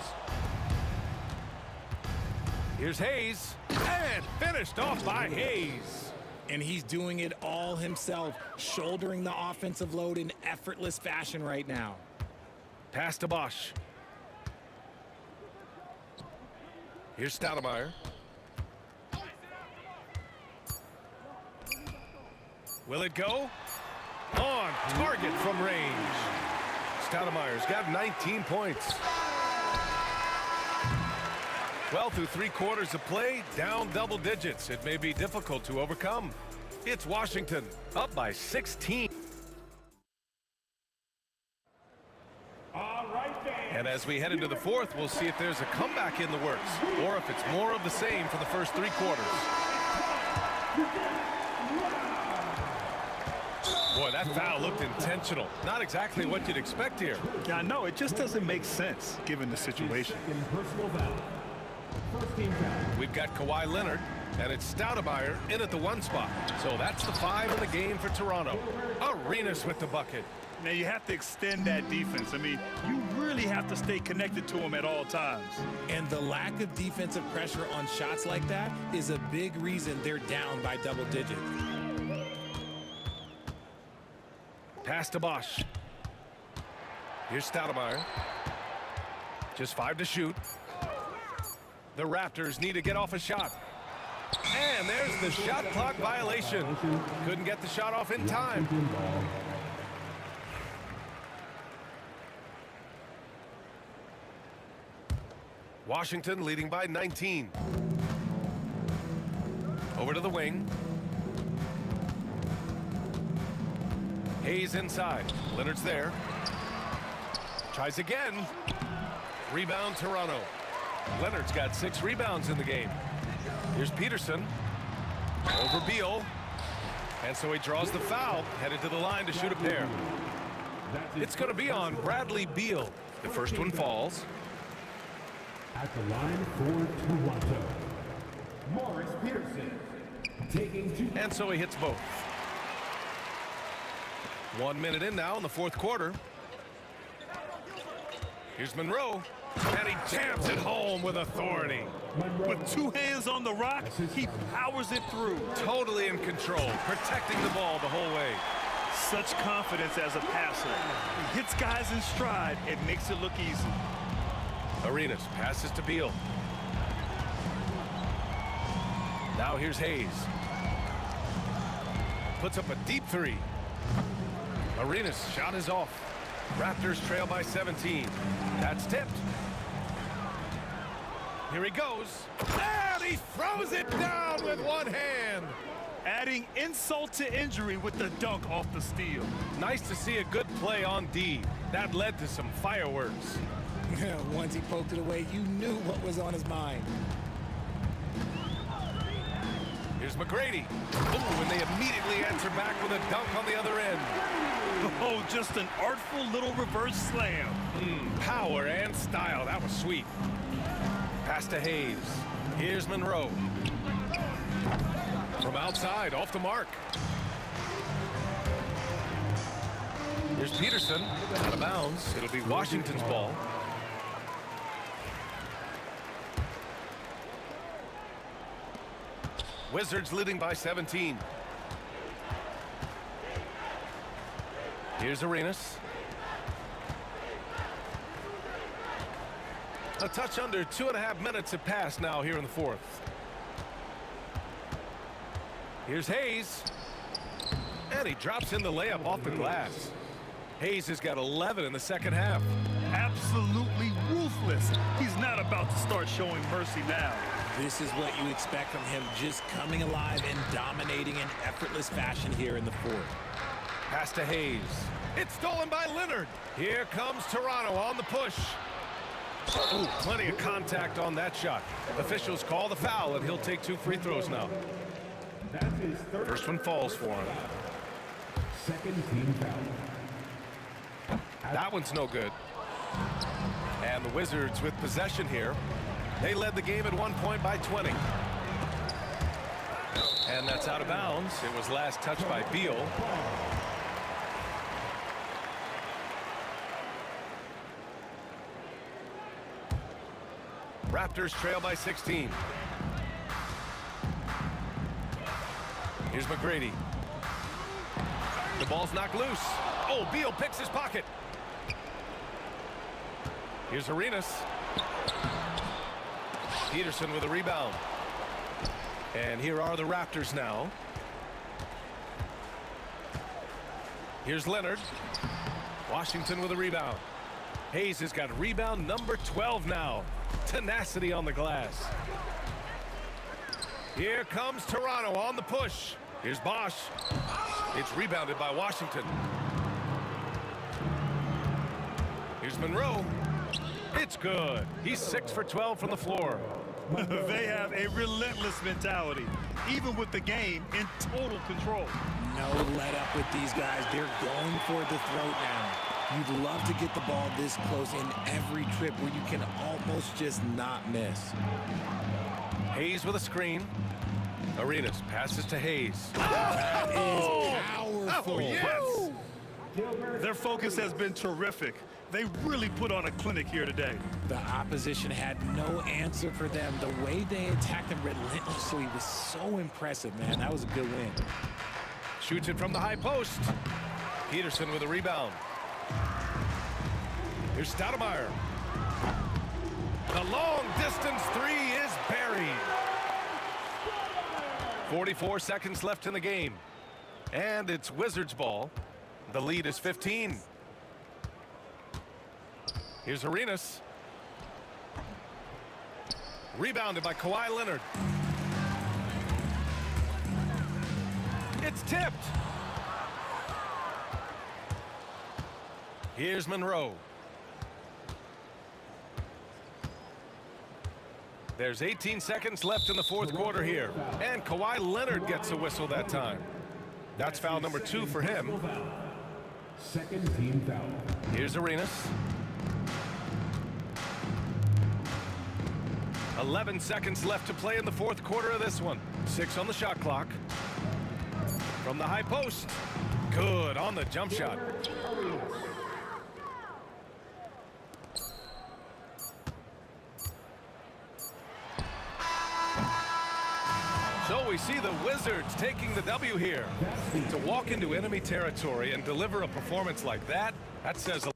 [SPEAKER 2] Here's Hayes. And finished off by Hayes.
[SPEAKER 9] And he's doing it all himself, shouldering the offensive load in effortless fashion right now.
[SPEAKER 2] Pass to Bosch. Here's Stoudemire. Will it go? On target from range. Stoudemire's got 19 points. Well, through 3 quarters of play, down double digits. It may be difficult to overcome. It's Washington, up by 16.
[SPEAKER 3] All right, fans.
[SPEAKER 2] And as we head into the fourth, we'll see if there's a comeback in the works, or if it's more of the same for the first 3 quarters. Boy, that foul looked intentional. Not exactly what you'd expect here.
[SPEAKER 5] Yeah, I know. It just doesn't make sense, given the situation.
[SPEAKER 3] Personal foul. First team foul.
[SPEAKER 2] We've got Kawhi Leonard, and it's Stoudemire in at the 1 spot. So that's the 5 in the game for Toronto. Arenas with the bucket.
[SPEAKER 5] Now, you have to extend that defense. I mean, you really have to stay connected to them at all times.
[SPEAKER 9] And the lack of defensive pressure on shots like that is a big reason they're down by double digits.
[SPEAKER 2] Pass to Bosch. Here's Stoudemire. Just 5 to shoot. The Raptors need to get off a shot. And there's the shot clock violation. Couldn't get the shot off in time. Washington leading by 19. Over to the wing. Hayes inside. Leonard's there. Tries again. Rebound Toronto. Leonard's got 6 rebounds in the game. Here's Peterson. Over Beal. And so he draws the foul. Headed to the line to shoot a pair. It's going to be on Bradley Beal. The first one falls.
[SPEAKER 3] At the line for Toronto, Morris Peterson taking 2.
[SPEAKER 2] And so he hits both. 1 minute in now in the fourth quarter. Here's Monroe. And he jams it home with authority.
[SPEAKER 5] With 2 hands on the rock, he powers it through.
[SPEAKER 2] Totally in control, protecting the ball the whole way.
[SPEAKER 5] Such confidence as a passer. He hits guys in stride. It makes it look easy.
[SPEAKER 2] Arenas passes to Beal. Now here's Hayes. Puts up a deep 3. Arenas' shot is off. Raptors trail by 17. That's tipped. Here he goes. And he throws it down with one hand.
[SPEAKER 5] Adding insult to injury with the dunk off the steal.
[SPEAKER 2] Nice to see a good play on D. That led to some fireworks.
[SPEAKER 9] Once he poked it away, you knew what was on his mind.
[SPEAKER 2] Here's McGrady. Ooh, and they immediately answer back with a dunk on the other end.
[SPEAKER 5] Oh, just an artful little reverse slam.
[SPEAKER 2] Power and style. That was sweet. Pass to Hayes. Here's Monroe. From outside, off the mark. Here's Peterson. Out of bounds. It'll be Washington's ball. Wizards leading by 17. Here's Arenas. A touch under 2.5 minutes have passed now here in the fourth. Here's Hayes. And he drops in the layup off the glass. Hayes has got 11 in the second half.
[SPEAKER 5] Absolutely ruthless. He's not about to start showing mercy now.
[SPEAKER 9] This is what you expect from him, just coming alive and dominating in effortless fashion here in the fourth.
[SPEAKER 2] Pass to Hayes. It's stolen by Leonard. Here comes Toronto on the push. Ooh, plenty of contact on that shot. Officials call the foul, and he'll take 2 free throws now. First one falls for him.
[SPEAKER 3] Second team foul.
[SPEAKER 2] That one's no good. And the Wizards with possession here. They led the game at 1 point by 20. And that's out of bounds. It was last touched by Beal. Raptors trail by 16. Here's McGrady. The ball's knocked loose. Oh, Beal picks his pocket. Here's Arenas. Peterson with a rebound. And here are the Raptors now. Here's Leonard. Washington with a rebound. Hayes has got rebound number 12 now. Tenacity on the glass. Here comes Toronto on the push. Here's Bosch. It's rebounded by Washington. Here's Monroe. It's good. He's 6 for 12 from the floor.
[SPEAKER 5] They have a relentless mentality, even with the game in total control.
[SPEAKER 9] No let up with these guys. They're going for the throat now. You'd love to get the ball this close in every trip where you can almost just not miss.
[SPEAKER 2] Hayes with a screen. Arenas passes to Hayes.
[SPEAKER 9] That is powerful.
[SPEAKER 2] Oh, yes.
[SPEAKER 5] Their focus has been terrific. They really put on a clinic here today.
[SPEAKER 9] The opposition had no answer for them. The way they attacked them relentlessly was so impressive, man. That was a good win.
[SPEAKER 2] Shoots it from the high post. Peterson with a rebound. Here's Stoudemire. The long distance three is buried. 44 seconds left in the game. And it's Wizards ball. The lead is 15. Here's Arenas. Rebounded by Kawhi Leonard. It's tipped. Here's Monroe. There's 18 seconds left in the fourth quarter here. And Kawhi Leonard gets a whistle that time. That's foul number 2 for him.
[SPEAKER 3] Second team foul.
[SPEAKER 2] Here's Arenas. 11 seconds left to play in the fourth quarter of this one. 6 on the shot clock. From the high post. Good on the jump shot. So we see the Wizards taking the W here. To walk into enemy territory and deliver a performance like that, that says a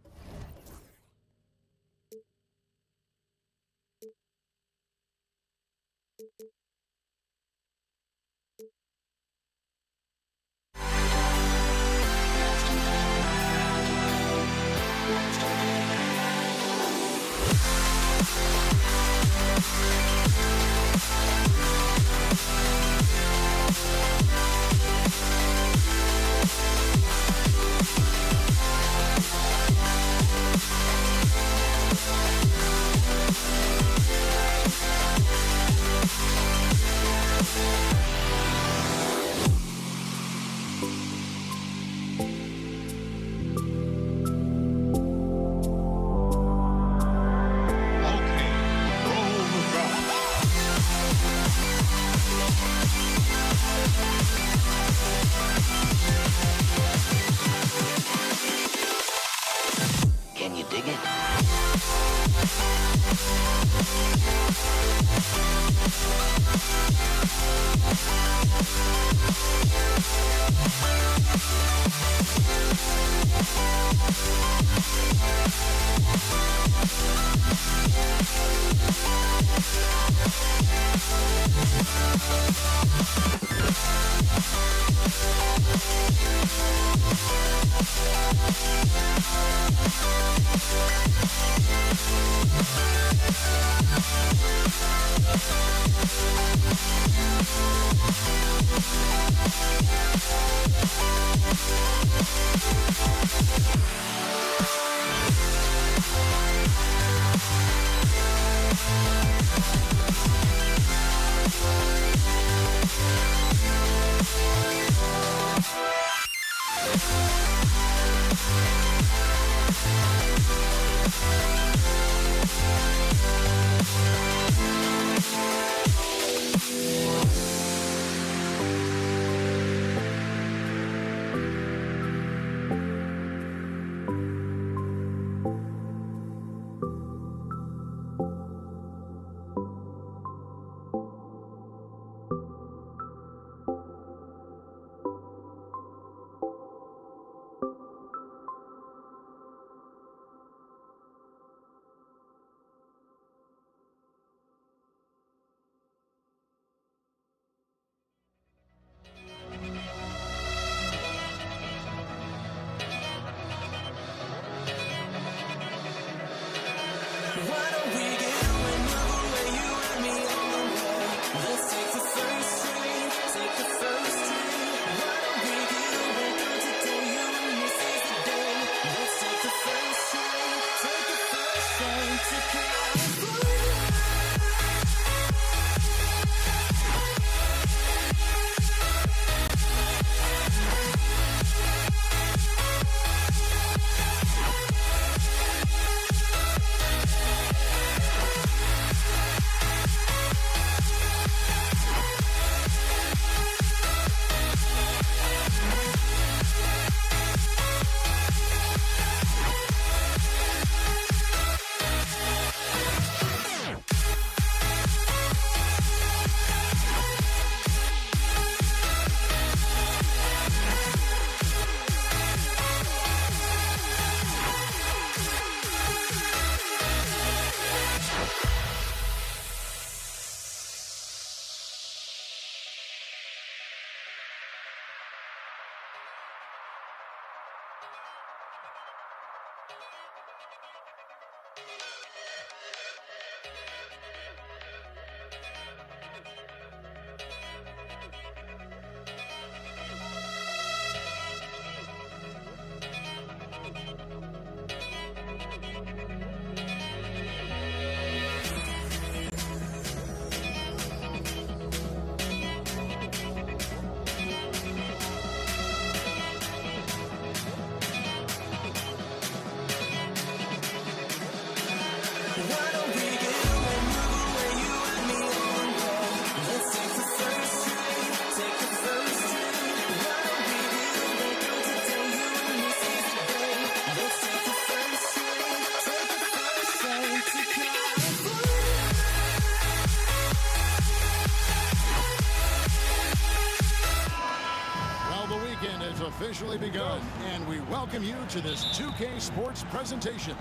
[SPEAKER 7] Officially begun, and we welcome you to this 2K Sports presentation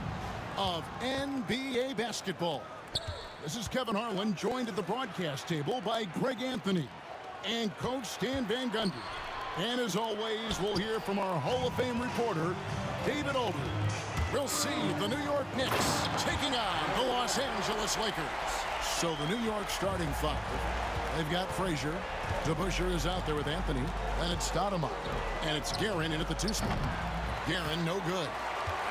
[SPEAKER 7] of NBA basketball. This is Kevin Harlan, joined at the broadcast table by Greg Anthony and Coach Stan Van Gundy. And as always, we'll hear from our Hall of Fame reporter, David Aldridge. We'll see the New York Knicks taking on the Los Angeles Lakers. So the New York starting five. They've got Frazier. DeBusschere is out there with Anthony. Then it's Stoudemire. And it's Guerin in at the 2 spot. Guerin, no good.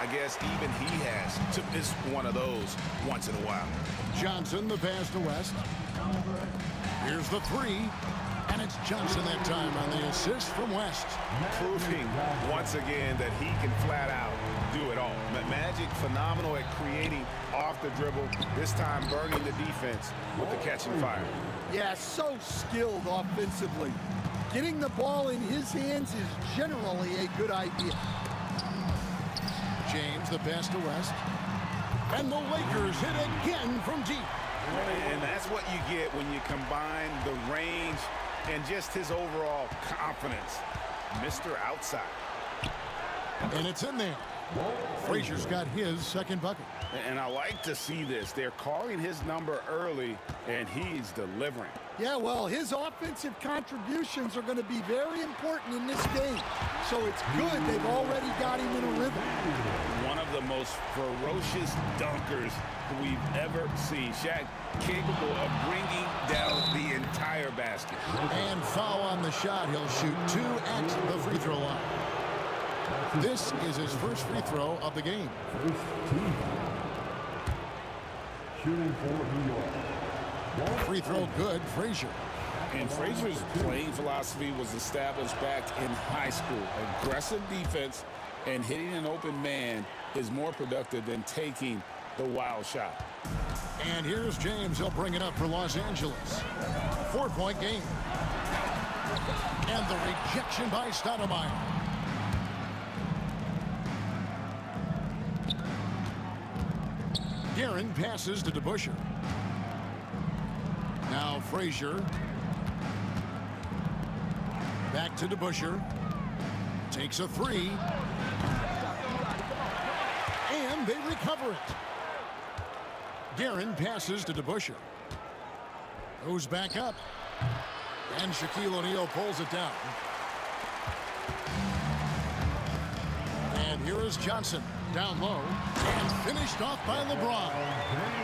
[SPEAKER 8] I guess even he has to miss one of those once in a while.
[SPEAKER 7] Johnson, the pass to West. Here's the 3. And it's Johnson that time on the assist from West.
[SPEAKER 8] Proving once again that he can flat out do it all. Magic phenomenal at creating off the dribble. This time burning the defense with the catch and fire.
[SPEAKER 15] Yeah, so skilled offensively. Getting the ball in his hands is generally a good idea.
[SPEAKER 7] James, the pass to West. And the Lakers hit again from deep.
[SPEAKER 8] And that's what you get when you combine the range and just his overall confidence. Mr. Outside.
[SPEAKER 7] And it's in there. Frazier's got his second bucket.
[SPEAKER 8] And I like to see this. They're calling his number early, and he's delivering.
[SPEAKER 15] Yeah, well, his offensive contributions are going to be very important in this game. So it's good they've already got him in a rhythm.
[SPEAKER 8] One of the most ferocious dunkers we've ever seen. Shaq capable of bringing down the entire basket.
[SPEAKER 7] And foul on the shot. He'll shoot 2 at the free throw line. This is his first free throw of the game.
[SPEAKER 3] Shooting for New York.
[SPEAKER 7] Free throw good, Frazier.
[SPEAKER 8] And Frazier's playing philosophy was established back in high school. Aggressive defense and hitting an open man is more productive than taking the wild shot.
[SPEAKER 7] And here's James. He'll bring it up for Los Angeles. 4-point game. And the rejection by Stoudemire. Guerin passes to DeBusschere. Now Frazier. Back to DeBusschere. Takes a 3. And they recover it. Guerin passes to DeBusschere. Goes back up. And Shaquille O'Neal pulls it down. And here is Johnson. Down low. And finished off by LeBron.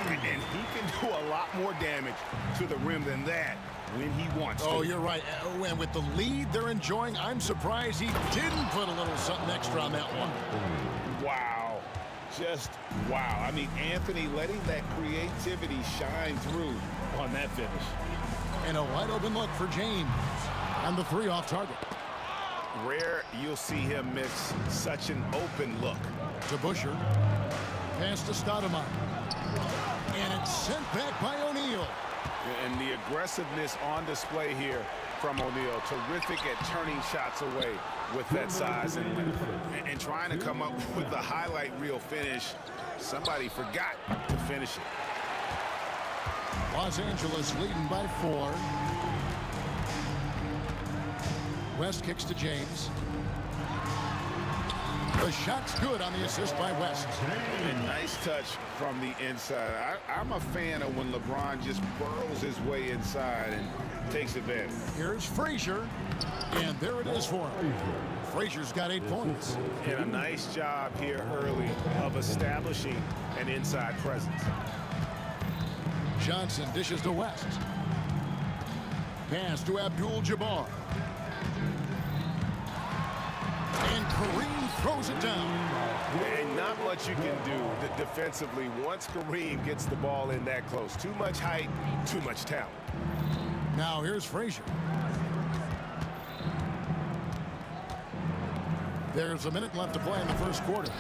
[SPEAKER 8] And he can do a lot more damage to the rim than that when he wants to.
[SPEAKER 7] Oh, you're right. And with the lead they're enjoying, I'm surprised he didn't put a little something extra on that one.
[SPEAKER 8] Wow. Just wow. I mean, Anthony letting that creativity shine through on that finish.
[SPEAKER 7] And a wide open look for James. And the 3 off target.
[SPEAKER 8] Rare you'll see him miss such an open look.
[SPEAKER 7] DeBusschere. Pass to Stoudemire. And it's sent back by O'Neal.
[SPEAKER 8] And the aggressiveness on display here from O'Neal. Terrific at turning shots away with that size and length. And trying to come up with the highlight reel finish. Somebody forgot to finish it.
[SPEAKER 7] Los Angeles leading by 4. West kicks to James. The shot's good on the assist by West.
[SPEAKER 8] A nice touch from the inside. I'm a fan of when LeBron just burrows his way inside and takes advantage.
[SPEAKER 7] Here's Frazier. And there it is for him. Frazier's got 8 points.
[SPEAKER 8] And a nice job here early of establishing an inside presence.
[SPEAKER 7] Johnson dishes to West. Pass to Abdul-Jabbar. And Kareem throws it down.
[SPEAKER 2] And not much you can do defensively once Kareem gets the ball in that close. Too much height, too much talent.
[SPEAKER 7] Now here's Frazier. There's a minute left to play in the first quarter.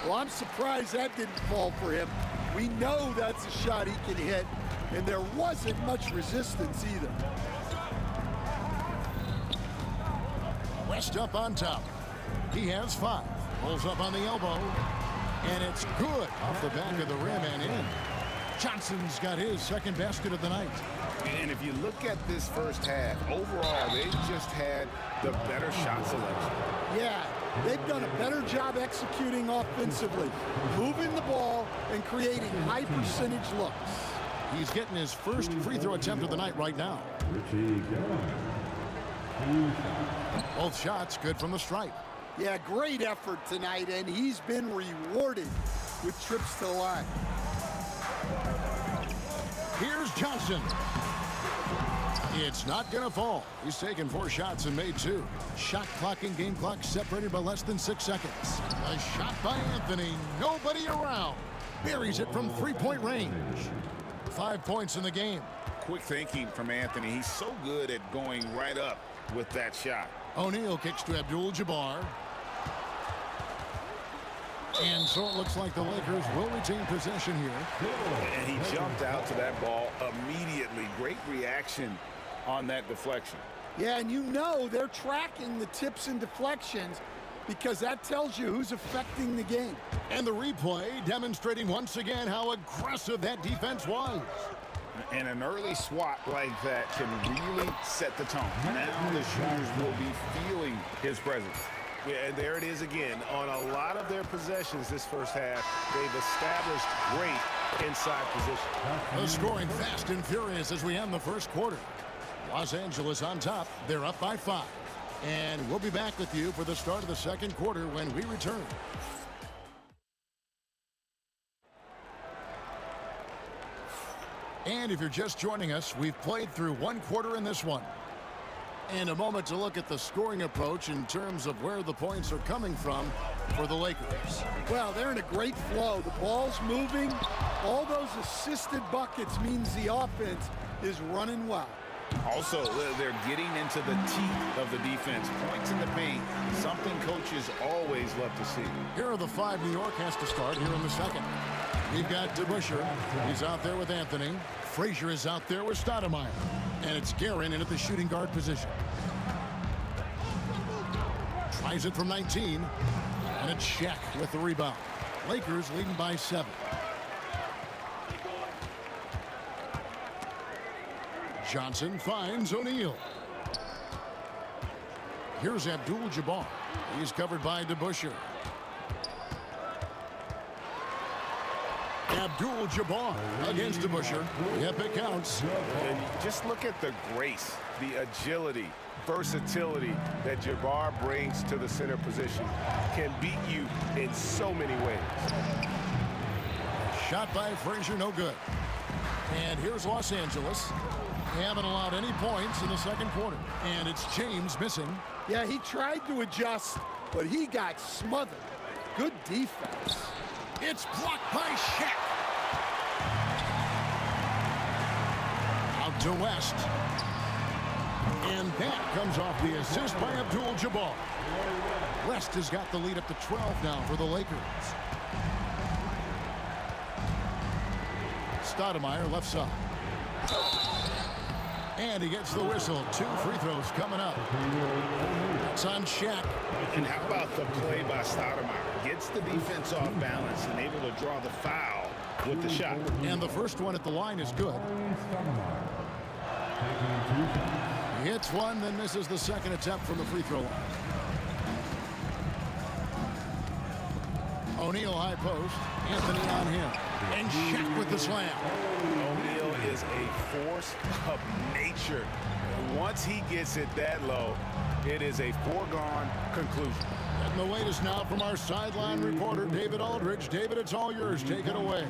[SPEAKER 15] Well, I'm surprised that didn't fall for him. We know that's a shot he can hit, and there wasn't much resistance either.
[SPEAKER 7] West up on top. He has 5. Pulls up on the elbow. And it's good off the back of the rim and in. Johnson's got his second basket of the night.
[SPEAKER 8] And if you look at this first half, overall, they just had the better shot selection.
[SPEAKER 15] Yeah, they've done a better job executing offensively, moving the ball and creating high percentage looks.
[SPEAKER 7] He's getting his first free throw attempt of the night right now. Both shots good from the stripe.
[SPEAKER 15] Yeah, great effort tonight, and he's been rewarded with trips to the line.
[SPEAKER 7] Here's Johnson. It's not going to fall. He's taken 4 shots and made 2. Shot clock and game clock separated by less than 6 seconds. A shot by Anthony. Nobody around. Buries it from 3-point range. 5 points in the game.
[SPEAKER 8] Quick thinking from Anthony. He's so good at going right up with that shot.
[SPEAKER 7] O'Neal kicks to Abdul-Jabbar. And so it looks like the Lakers will retain possession here.
[SPEAKER 8] And he jumped out to that ball immediately. Great reaction on that deflection.
[SPEAKER 15] Yeah, and you know they're tracking the tips and deflections because that tells you who's affecting the game.
[SPEAKER 7] And the replay demonstrating once again how aggressive that defense was.
[SPEAKER 8] And an early swat like that can really set the tone. Now the shooters will be feeling his presence.
[SPEAKER 2] Yeah, and there it is again. On a lot of their possessions this first half, they've established great inside position.
[SPEAKER 7] The scoring fast and furious as we end the first quarter. Los Angeles on top. They're up by 5. And we'll be back with you for the start of the second quarter when we return. And if you're just joining us, we've played through 1 quarter in this one. And a moment to look at the scoring approach in terms of where the points are coming from for the Lakers.
[SPEAKER 15] Well, they're in a great flow. The ball's moving. All those assisted buckets means the offense is running well.
[SPEAKER 8] Also, they're getting into the teeth of the defense. Points in the paint, something coaches always love to see.
[SPEAKER 7] Here are the 5 New York has to start here in the second. We've got DeBusschere. He's out there with Anthony. Frazier is out there with Stoudemire. And it's Guerin in at the shooting guard position. Tries it from 19. And it's Shaq with the rebound. Lakers leading by 7. Johnson finds O'Neal. Here's Abdul-Jabbar. He's covered by DeBusschere. Abdul-Jabbar against DeBusschere. Yep, it counts.
[SPEAKER 2] And just look at the grace, the agility, versatility that Jabbar brings to the center position. Can beat you in so many ways.
[SPEAKER 7] Shot by Frazier, no good. And here's Los Angeles. They haven't allowed any points in the second quarter. And it's James missing.
[SPEAKER 15] Yeah, he tried to adjust, but he got smothered. Good defense.
[SPEAKER 7] It's blocked by Shaq. Out to West. And that comes off the assist by Abdul-Jabbar. West has got the lead up to 12 now for the Lakers. Stoudemire left side. And he gets the whistle. 2 free throws coming up. It's on Shaq.
[SPEAKER 8] And how about the play by Stoudemire? Gets the defense off balance and able to draw the foul with the shot.
[SPEAKER 7] And the first one at the line is good. He hits one, then misses the second attempt from the free throw line. O'Neal high post. Anthony on him. And Shaq with the slam.
[SPEAKER 8] O'Neal is a force of nature. And once he gets it that low, it is a foregone conclusion.
[SPEAKER 7] And the latest now from our sideline reporter, David Aldridge. David, it's all yours. Take it away.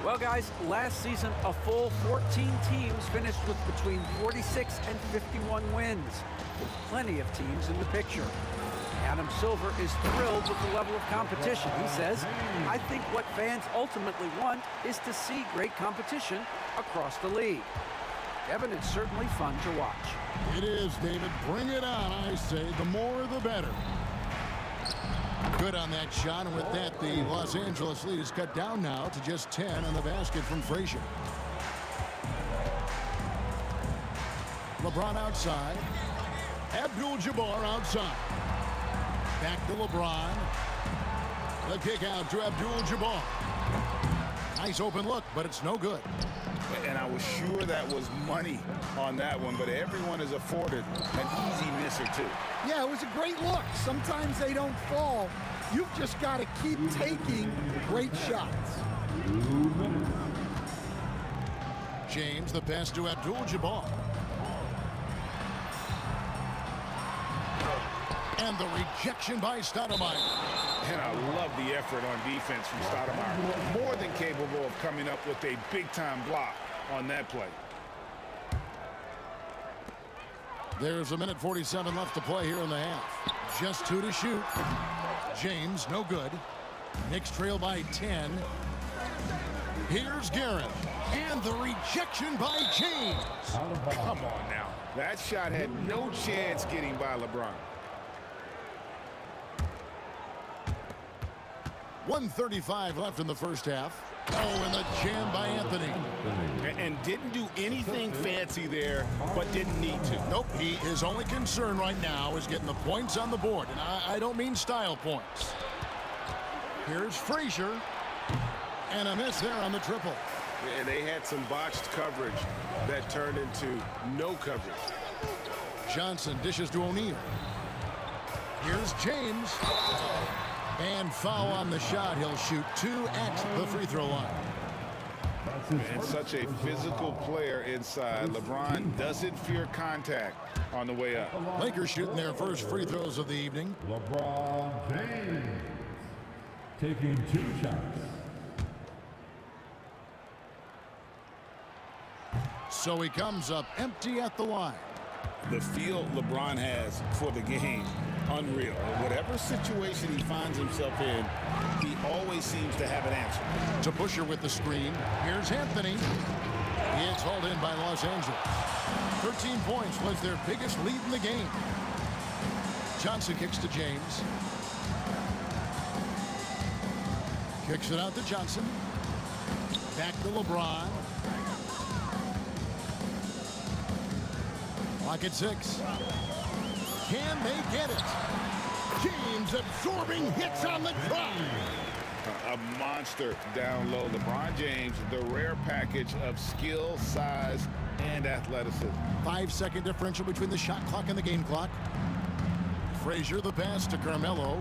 [SPEAKER 10] Well, guys, last season, a full 14 teams finished with between 46 and 51 wins, with plenty of teams in the picture. Adam Silver is thrilled with the level of competition. He says, I think what fans ultimately want is to see great competition across the league. Kevin, it's certainly fun to watch.
[SPEAKER 7] It is, David. Bring it on, I say. The more, the better. Good on that shot, and with that, the Los Angeles lead is cut down now to just 10 on the basket from Frazier. LeBron outside. Abdul-Jabbar outside. Back to LeBron. The kick out to Abdul-Jabbar. Nice open look, but it's no good.
[SPEAKER 8] And I was sure that was money on that one, but everyone is afforded an easy miss or two.
[SPEAKER 15] Yeah, it was a great look. Sometimes they don't fall. You've just got to keep taking great shots.
[SPEAKER 7] James, the pass to Abdul-Jabbar. And the rejection by Stoudemire.
[SPEAKER 8] And I love the effort on defense from Stoudemire. More than capable of coming up with a big-time block on that play.
[SPEAKER 7] There's a minute 47 left to play here in the half. Just 2 to shoot. James, no good. Knicks trail by 10. Here's Garrett. And the rejection by James.
[SPEAKER 8] Come on now. That shot had no chance getting by LeBron.
[SPEAKER 7] 1:35 left in the first half. Oh, and the jam by Anthony.
[SPEAKER 8] And didn't do anything fancy there, but didn't need to.
[SPEAKER 7] Nope, his only concern right now is getting the points on the board. And I don't mean style points. Here's Frazier. And a miss there on the triple.
[SPEAKER 8] And they had some botched coverage that turned into no coverage.
[SPEAKER 7] Johnson dishes to O'Neal. Here's James. And foul on the shot. He'll shoot 2 at the free throw line.
[SPEAKER 8] And such a physical player inside. LeBron doesn't fear contact on the way up.
[SPEAKER 7] Lakers shooting their first free throws of the evening.
[SPEAKER 3] LeBron James taking 2 shots.
[SPEAKER 7] So he comes up empty at the line.
[SPEAKER 8] The feel LeBron has for the game, unreal. Whatever situation he finds himself in, he always seems to have an answer.
[SPEAKER 7] To Busher with the screen. Here's Anthony. It's hauled in by Los Angeles. 13 points was their biggest lead in the game. Johnson kicks to James. Kicks it out to Johnson. Back to LeBron. Clock at 6. Can they get it? James absorbing hits on the drive.
[SPEAKER 8] A monster down low. LeBron James, the rare package of skill, size, and athleticism.
[SPEAKER 7] 5-second differential between the shot clock and the game clock. Frazier the pass to Carmelo.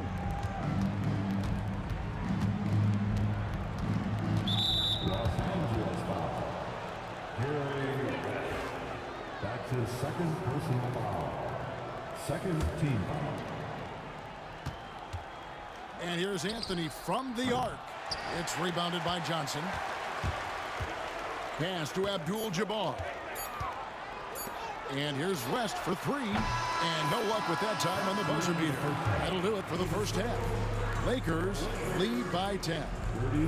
[SPEAKER 3] Los Angeles foul. Here that's his second personal foul. Second team foul.
[SPEAKER 7] And here's Anthony from the arc. It's rebounded by Johnson. Pass to Abdul-Jabbar. And here's West for 3. And no luck with that time on the buzzer beater. That'll do it for the first half. Lakers lead by 10.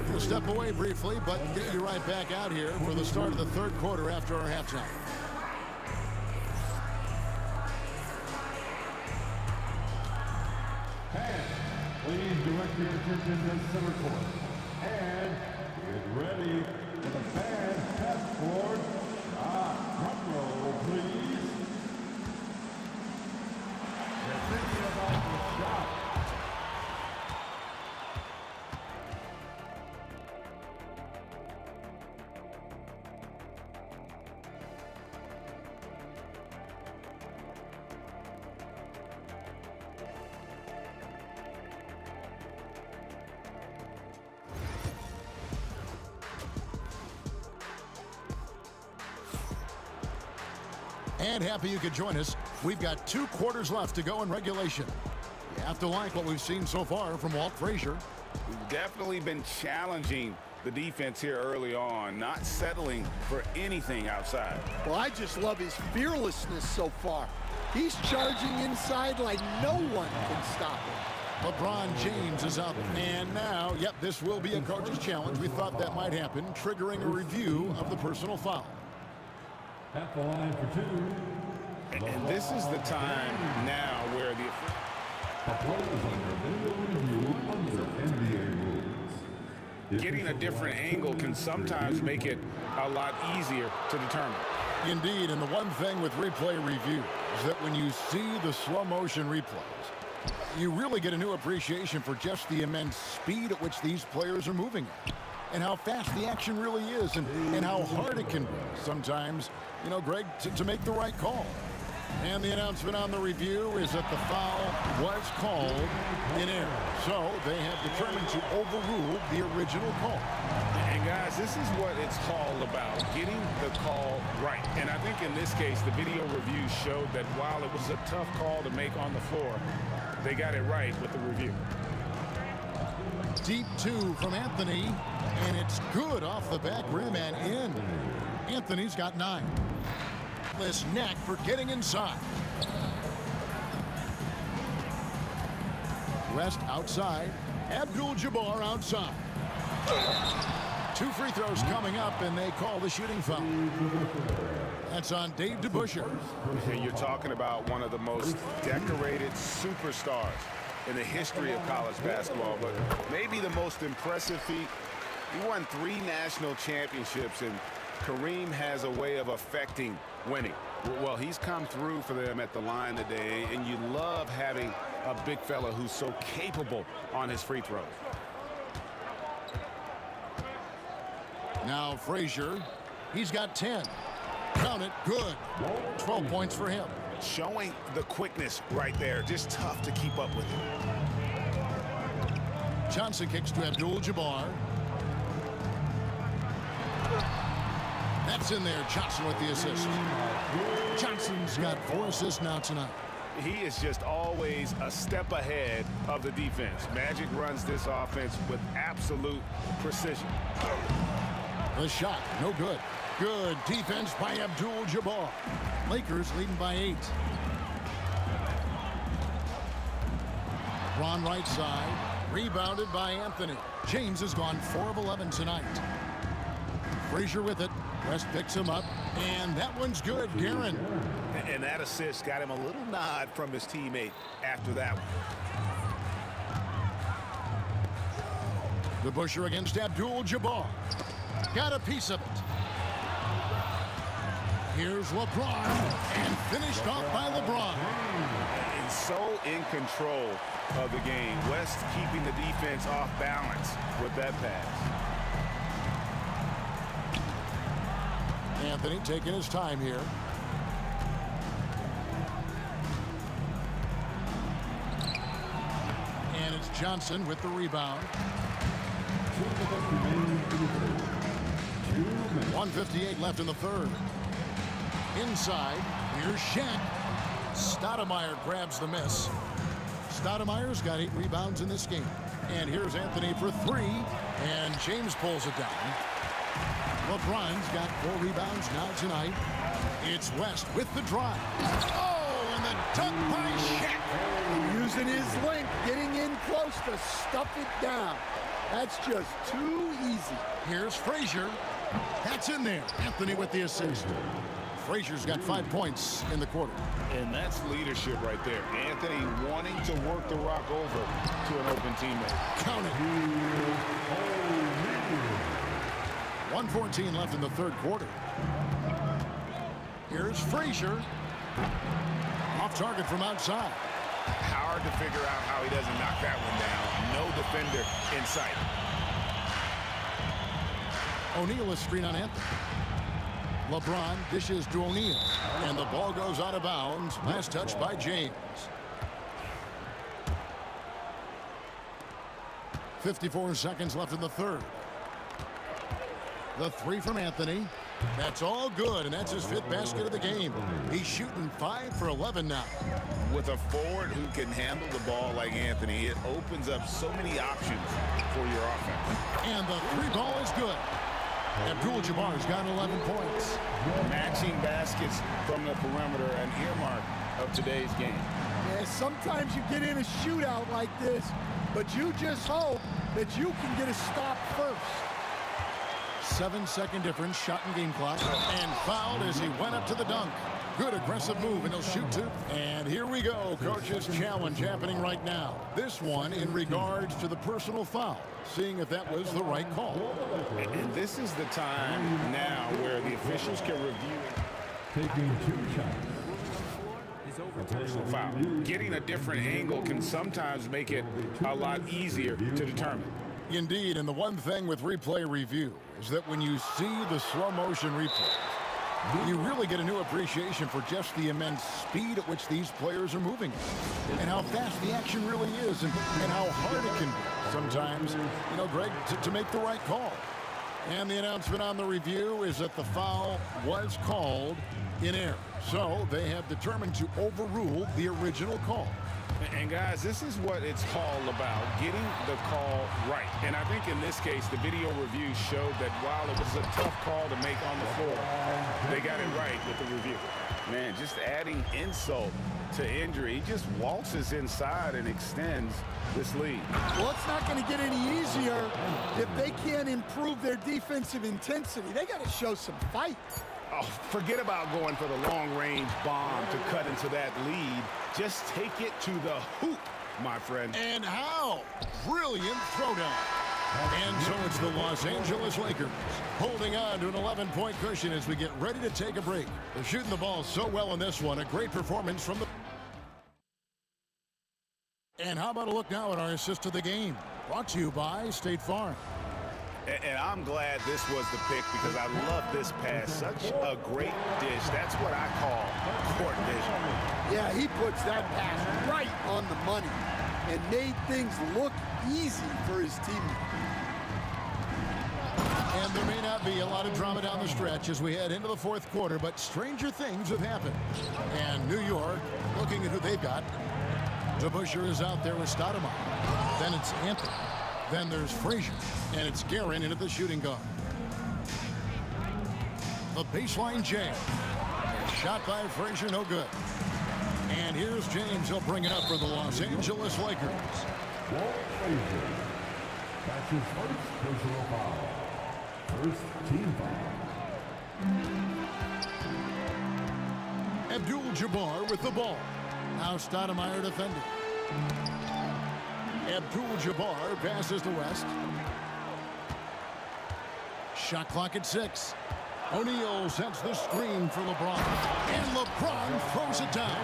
[SPEAKER 7] We'll step away briefly, but get you right back out here for the start of the third quarter after our halftime.
[SPEAKER 3] Please direct your attention to center court. And get ready for the fan half court shot. Drum roll, please. They're thinking about the shot.
[SPEAKER 7] And happy you could join us. We've got 2 quarters left to go in regulation. You have to like what we've seen so far from Walt Frazier.
[SPEAKER 8] We've definitely been challenging the defense here early on, not settling for anything outside.
[SPEAKER 15] Well, I just love his fearlessness so far. He's charging inside like no one can stop him.
[SPEAKER 7] LeBron James is up. And now, yep, this will be a coach's challenge. We thought that might happen, triggering a review of the personal foul.
[SPEAKER 3] At the line for 2.
[SPEAKER 8] And this is the time now where the getting a different angle can sometimes make it a lot easier to determine.
[SPEAKER 7] Indeed, and the one thing with replay review is that when you see the slow motion replays, you really get a new appreciation for just the immense speed at which these players are moving at, and how fast the action really is, and how hard it can be sometimes, you know, Greg, to make the right call. And the announcement on the review is that the foul was called in error. So they have determined to overrule the original call.
[SPEAKER 8] And guys, this is what it's all about, getting the call right. And I think in this case, the video review showed that while it was a tough call to make on the floor, they got it right with the review.
[SPEAKER 7] Deep 2 from Anthony, and it's good off the back rim and in. Anthony's got 9. This neck for getting inside. West outside. Abdul-Jabbar outside. 2 free throws coming up, and they call the shooting foul. That's on Dave DeBusschere.
[SPEAKER 8] And you're talking about one of the most decorated superstars in the history of college basketball, but maybe the most impressive feat. He won 3 national championships, and Kareem has a way of affecting winning. Well, he's come through for them at the line today, and you love having a big fella who's so capable on his free throws.
[SPEAKER 7] Now Frazier, he's got 10. Count it, good. 12 points for him.
[SPEAKER 8] Showing the quickness right there, just tough to keep up with him.
[SPEAKER 7] Johnson kicks to Abdul-Jabbar. That's in there. Johnson with the assist. Johnson's got 4 assists now tonight.
[SPEAKER 8] He is just always a step ahead of the defense. Magic runs this offense with absolute precision.
[SPEAKER 7] The shot, no good. Good defense by Abdul-Jabbar. Lakers leading by 8. Ron right side, rebounded by Anthony. James has gone 4 of 11 tonight. Frazier with it. West picks him up, and that one's good. Guerin.
[SPEAKER 8] And that assist got him a little nod from his teammate after that one.
[SPEAKER 7] DeBusschere against Abdul-Jabbar. Got a piece of it. Here's LeBron, and finished off by LeBron.
[SPEAKER 8] And so in control of the game. West keeping the defense off balance with that pass.
[SPEAKER 7] Anthony taking his time here. And it's Johnson with the rebound. 1:58 left in the third. Inside, here's Shaq. Stoudemire grabs the miss. Stoudemire's got 8 rebounds in this game. And here's Anthony for 3, and James pulls it down. LeBron's got 4 rebounds now tonight. It's West with the drive. Oh, and the dunk by Shaq.
[SPEAKER 15] Using his length, getting in close to stuff it down. That's just too easy.
[SPEAKER 7] Here's Frazier. That's in there. Anthony with the assist. Frazier's got 5 points in the quarter.
[SPEAKER 8] And that's leadership right there. Anthony wanting to work the rock over to an open teammate.
[SPEAKER 7] Count it. 1:14 left in the third quarter. Here's Frazier. Off target from outside.
[SPEAKER 8] Hard to figure out how he doesn't knock that one down. No defender in sight.
[SPEAKER 7] O'Neal is screen on Anthony. LeBron dishes to O'Neal, and the ball goes out of bounds. Last touch by James. 54 seconds left in the third. The 3 from Anthony. That's all good, and that's his 5th basket of the game. He's shooting 5 for 11 now.
[SPEAKER 8] With a forward who can handle the ball like Anthony, it opens up so many options for your offense.
[SPEAKER 7] And the 3 ball is good. Abdul-Jabbar's got 11 points.
[SPEAKER 8] Matching baskets from the perimeter, an earmark of today's game.
[SPEAKER 15] Yeah, sometimes you get in a shootout like this, but you just hope that you can get a stop first.
[SPEAKER 7] 7-second difference, shot and game clock, and fouled as he went up to the dunk. Good aggressive move, and he'll shoot 2. And here we go, coach's challenge happening right now. This one in regards to the personal foul, seeing if that was the right call.
[SPEAKER 8] And this is the time now where the officials can review it.
[SPEAKER 3] Taking 2 shots.
[SPEAKER 8] Personal foul. Getting a different angle can sometimes make it a lot easier to determine.
[SPEAKER 7] Indeed, and the one thing with replay review is that when you see the slow motion replay, you really get a new appreciation for just the immense speed at which these players are moving and how fast the action really is and how hard it can be sometimes, you know, Greg, to make the right call. And the announcement on the review is that the foul was called in error. So they have determined to overrule the original call.
[SPEAKER 8] And guys, this is what it's all about, getting the call right. And I think in this case, the video review showed that while it was a tough call to make on the floor, they got it right with the review. Man, just adding insult to injury. He just waltzes inside and extends this lead.
[SPEAKER 15] Well, it's not going to get any easier if they can't improve their defensive intensity. They got to show some fight.
[SPEAKER 8] Oh, forget about going for the long-range bomb to cut into that lead. Just take it to the hoop, my friend.
[SPEAKER 7] And how? Brilliant throwdown. And so it's the Los Angeles Lakers holding on to an 11-point cushion as we get ready to take a break. They're shooting the ball so well in this one. A great performance from the... And how about a look now at our assist of the game? Brought to you by State Farm.
[SPEAKER 8] And I'm glad this was the pick because I love this pass. Such a great dish. That's what I call court vision.
[SPEAKER 15] Yeah, he puts that pass right on the money and made things look easy for his teammates.
[SPEAKER 7] And there may not be a lot of drama down the stretch as we head into the 4th quarter, but stranger things have happened. And New York, looking at who they've got. DeBusschere is out there with Stoudemire. Then it's Anthony. Then there's Frazier, and it's Guerin in at the shooting guard. The baseline jam. Shot by Frazier, no good. And here's James. He'll bring it up for the Los Angeles Lakers.
[SPEAKER 3] Walt Frazier. That's his first personal foul. First team foul.
[SPEAKER 7] Abdul-Jabbar with the ball. Now Stoudemire defending. Abdul-Jabbar passes to West. Shot clock at 6. O'Neal sets the screen for LeBron. And LeBron throws it down.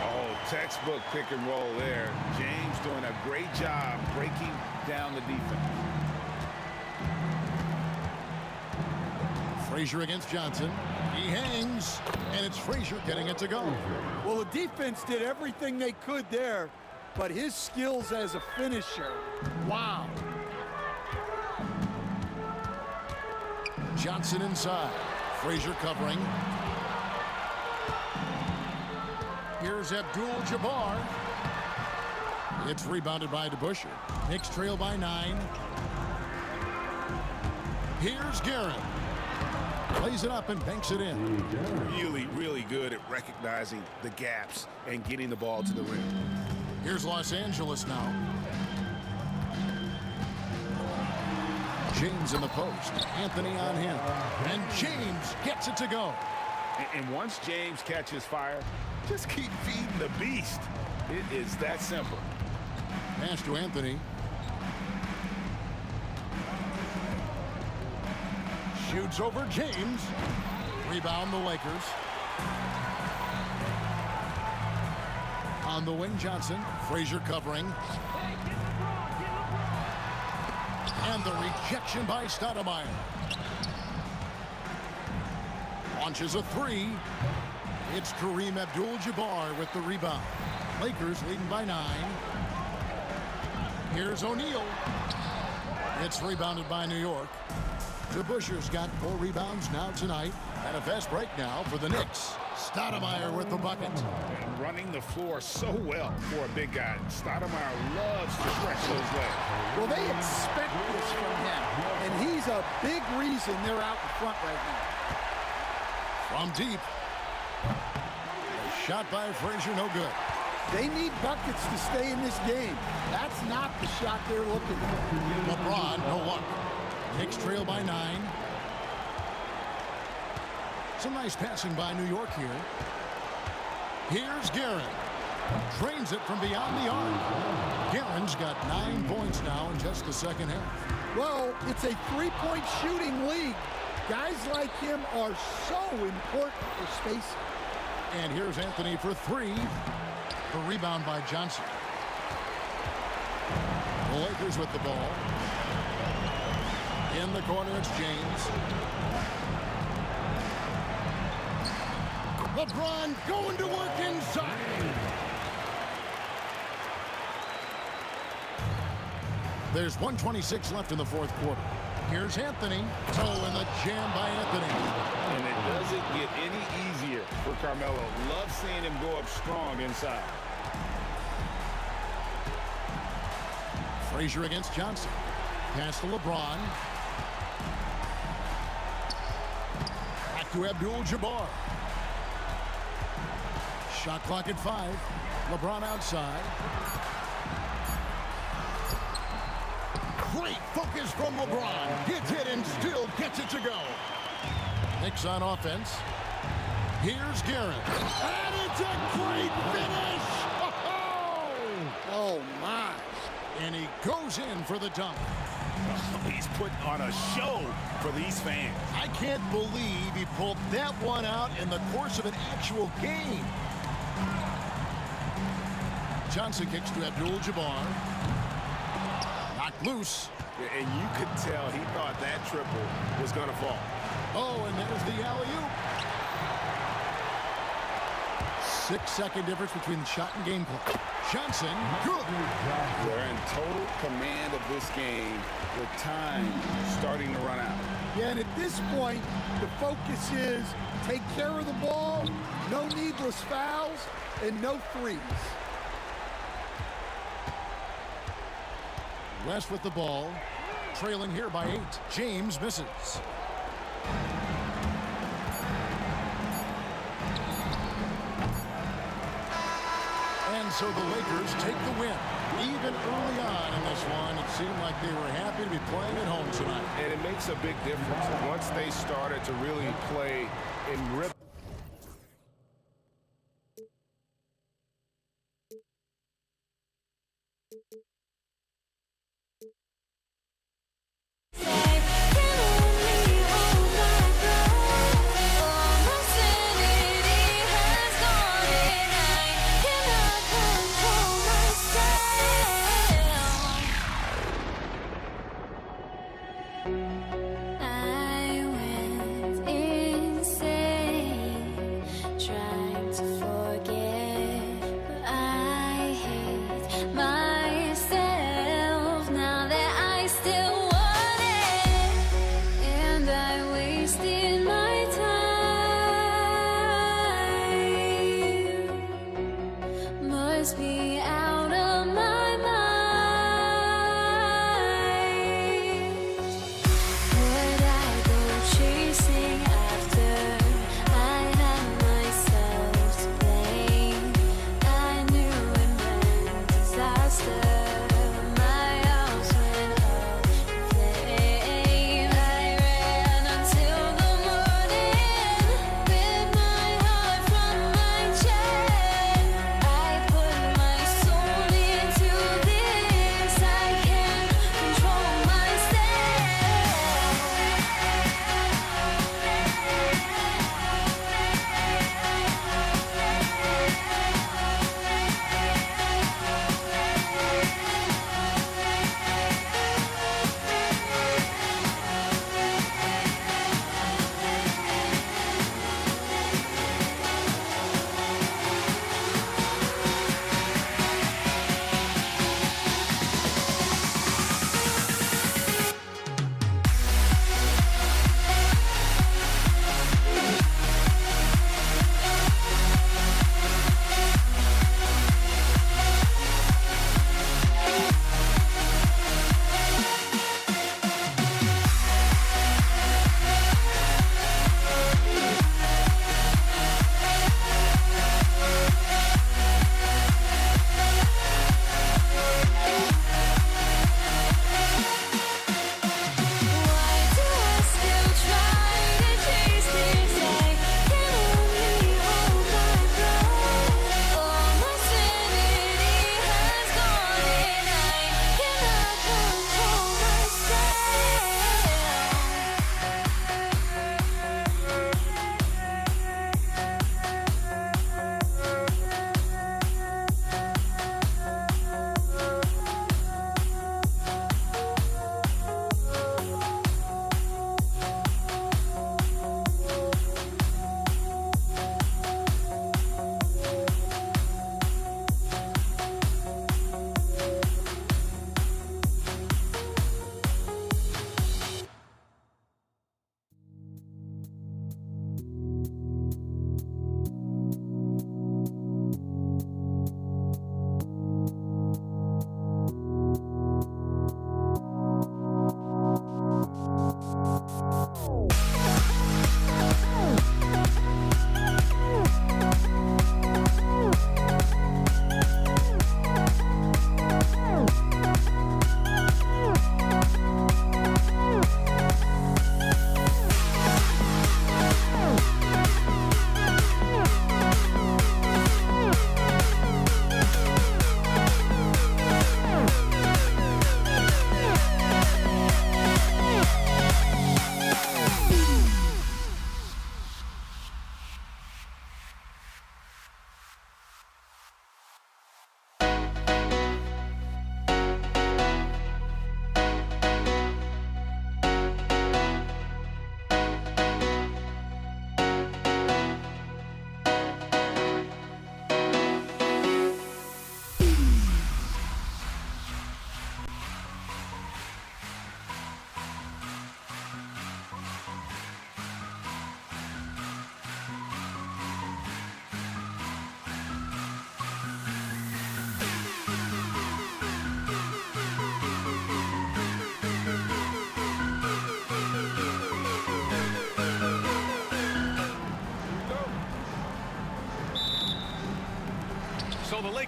[SPEAKER 8] Oh, textbook pick and roll there. James doing a great job breaking down the defense.
[SPEAKER 7] Frazier against Johnson. He hangs, and it's Frazier getting it to go.
[SPEAKER 15] Well, the defense did everything they could there, but his skills as a finisher, wow.
[SPEAKER 7] Johnson inside. Frazier covering. Here's Abdul-Jabbar. It's rebounded by DeBusschere. Knicks trail by 9. Here's Guerin. Plays it up and banks it in.
[SPEAKER 8] Really, really good at recognizing the gaps and getting the ball to the rim.
[SPEAKER 7] Here's Los Angeles now. James in the post. Anthony on him. And James gets it to go.
[SPEAKER 8] And once James catches fire, just keep feeding the beast. It is that simple.
[SPEAKER 7] Pass to Anthony. Shoots over James. Rebound the Lakers. On the wing, Johnson. Frazier covering. And the rejection by Stoudemire. Launches a 3. It's Kareem Abdul-Jabbar with the rebound. Lakers leading by 9. Here's O'Neal. It's rebounded by New York. DeBuscher's got 4 rebounds now tonight. And a fast break now for the Knicks. Stoudemire with the bucket.
[SPEAKER 8] And running the floor so well for a big guy. Stoudemire loves to stretch those legs.
[SPEAKER 15] Well, they expect this from him, and he's a big reason they're out in front right now.
[SPEAKER 7] From deep. A shot by Frazier, no good.
[SPEAKER 15] They need buckets to stay in this game. That's not the shot they're looking for.
[SPEAKER 7] LeBron, no luck. Knicks trail by 9. Some nice passing by New York here. Here's Guerin. Drains it from beyond the arc. Guerin's got 9 points now in just the second half.
[SPEAKER 15] Well, it's a three-point shooting league. Guys like him are so important for spacing.
[SPEAKER 7] And here's Anthony for 3. The rebound by Johnson. The Lakers with the ball. In the corner, it's James. LeBron going to work inside. There's 1:26 left in the fourth quarter. Here's Anthony. Oh, and the jam by Anthony.
[SPEAKER 8] And it doesn't get any easier for Carmelo. Love seeing him go up strong inside.
[SPEAKER 7] Frazier against Johnson. Pass to LeBron. Back to Abdul-Jabbar. Shot clock at 5. LeBron outside. Great focus from LeBron. Gets it and still gets it to go. Knicks on offense. Here's Guerin. And it's a great finish.
[SPEAKER 15] Oh, my.
[SPEAKER 7] And he goes in for the dunk.
[SPEAKER 8] He's putting on a show for these fans.
[SPEAKER 7] I can't believe he pulled that one out in the course of an actual game. Johnson kicks to Abdul-Jabbar. Knocked loose.
[SPEAKER 8] And you could tell he thought that triple was going to fall.
[SPEAKER 7] Oh, and there's the alley-oop. 6-second difference between the shot and game clock. Johnson, good.
[SPEAKER 8] They're in total command of this game with time starting to run out.
[SPEAKER 15] Yeah, and at this point, the focus is take care of the ball, no needless fouls, and no threes.
[SPEAKER 7] West with the ball. Trailing here by 8. James misses. And so the Lakers take the win. Even early on in this one, it seemed like they were happy to be playing at home tonight.
[SPEAKER 8] And it makes a big difference once they started to really play in rhythm.
[SPEAKER 1] I went insane.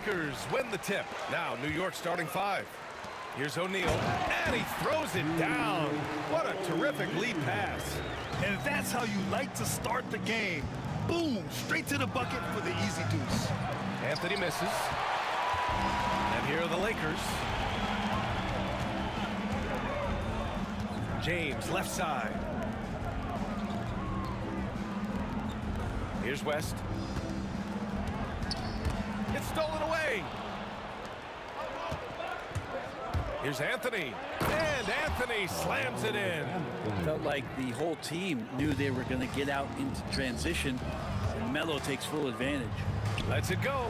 [SPEAKER 2] Lakers win the tip. Now New York starting 5. Here's O'Neal, and he throws it down. What a terrific lead pass.
[SPEAKER 5] And that's how you like to start the game. Boom, straight to the bucket for the easy deuce.
[SPEAKER 2] Anthony misses. And here are the Lakers. James, left side. Here's West. It's stolen away. Here's Anthony. And Anthony slams it in.
[SPEAKER 11] Felt like the whole team knew they were going to get out into transition, and Melo takes full advantage.
[SPEAKER 2] Lets it go.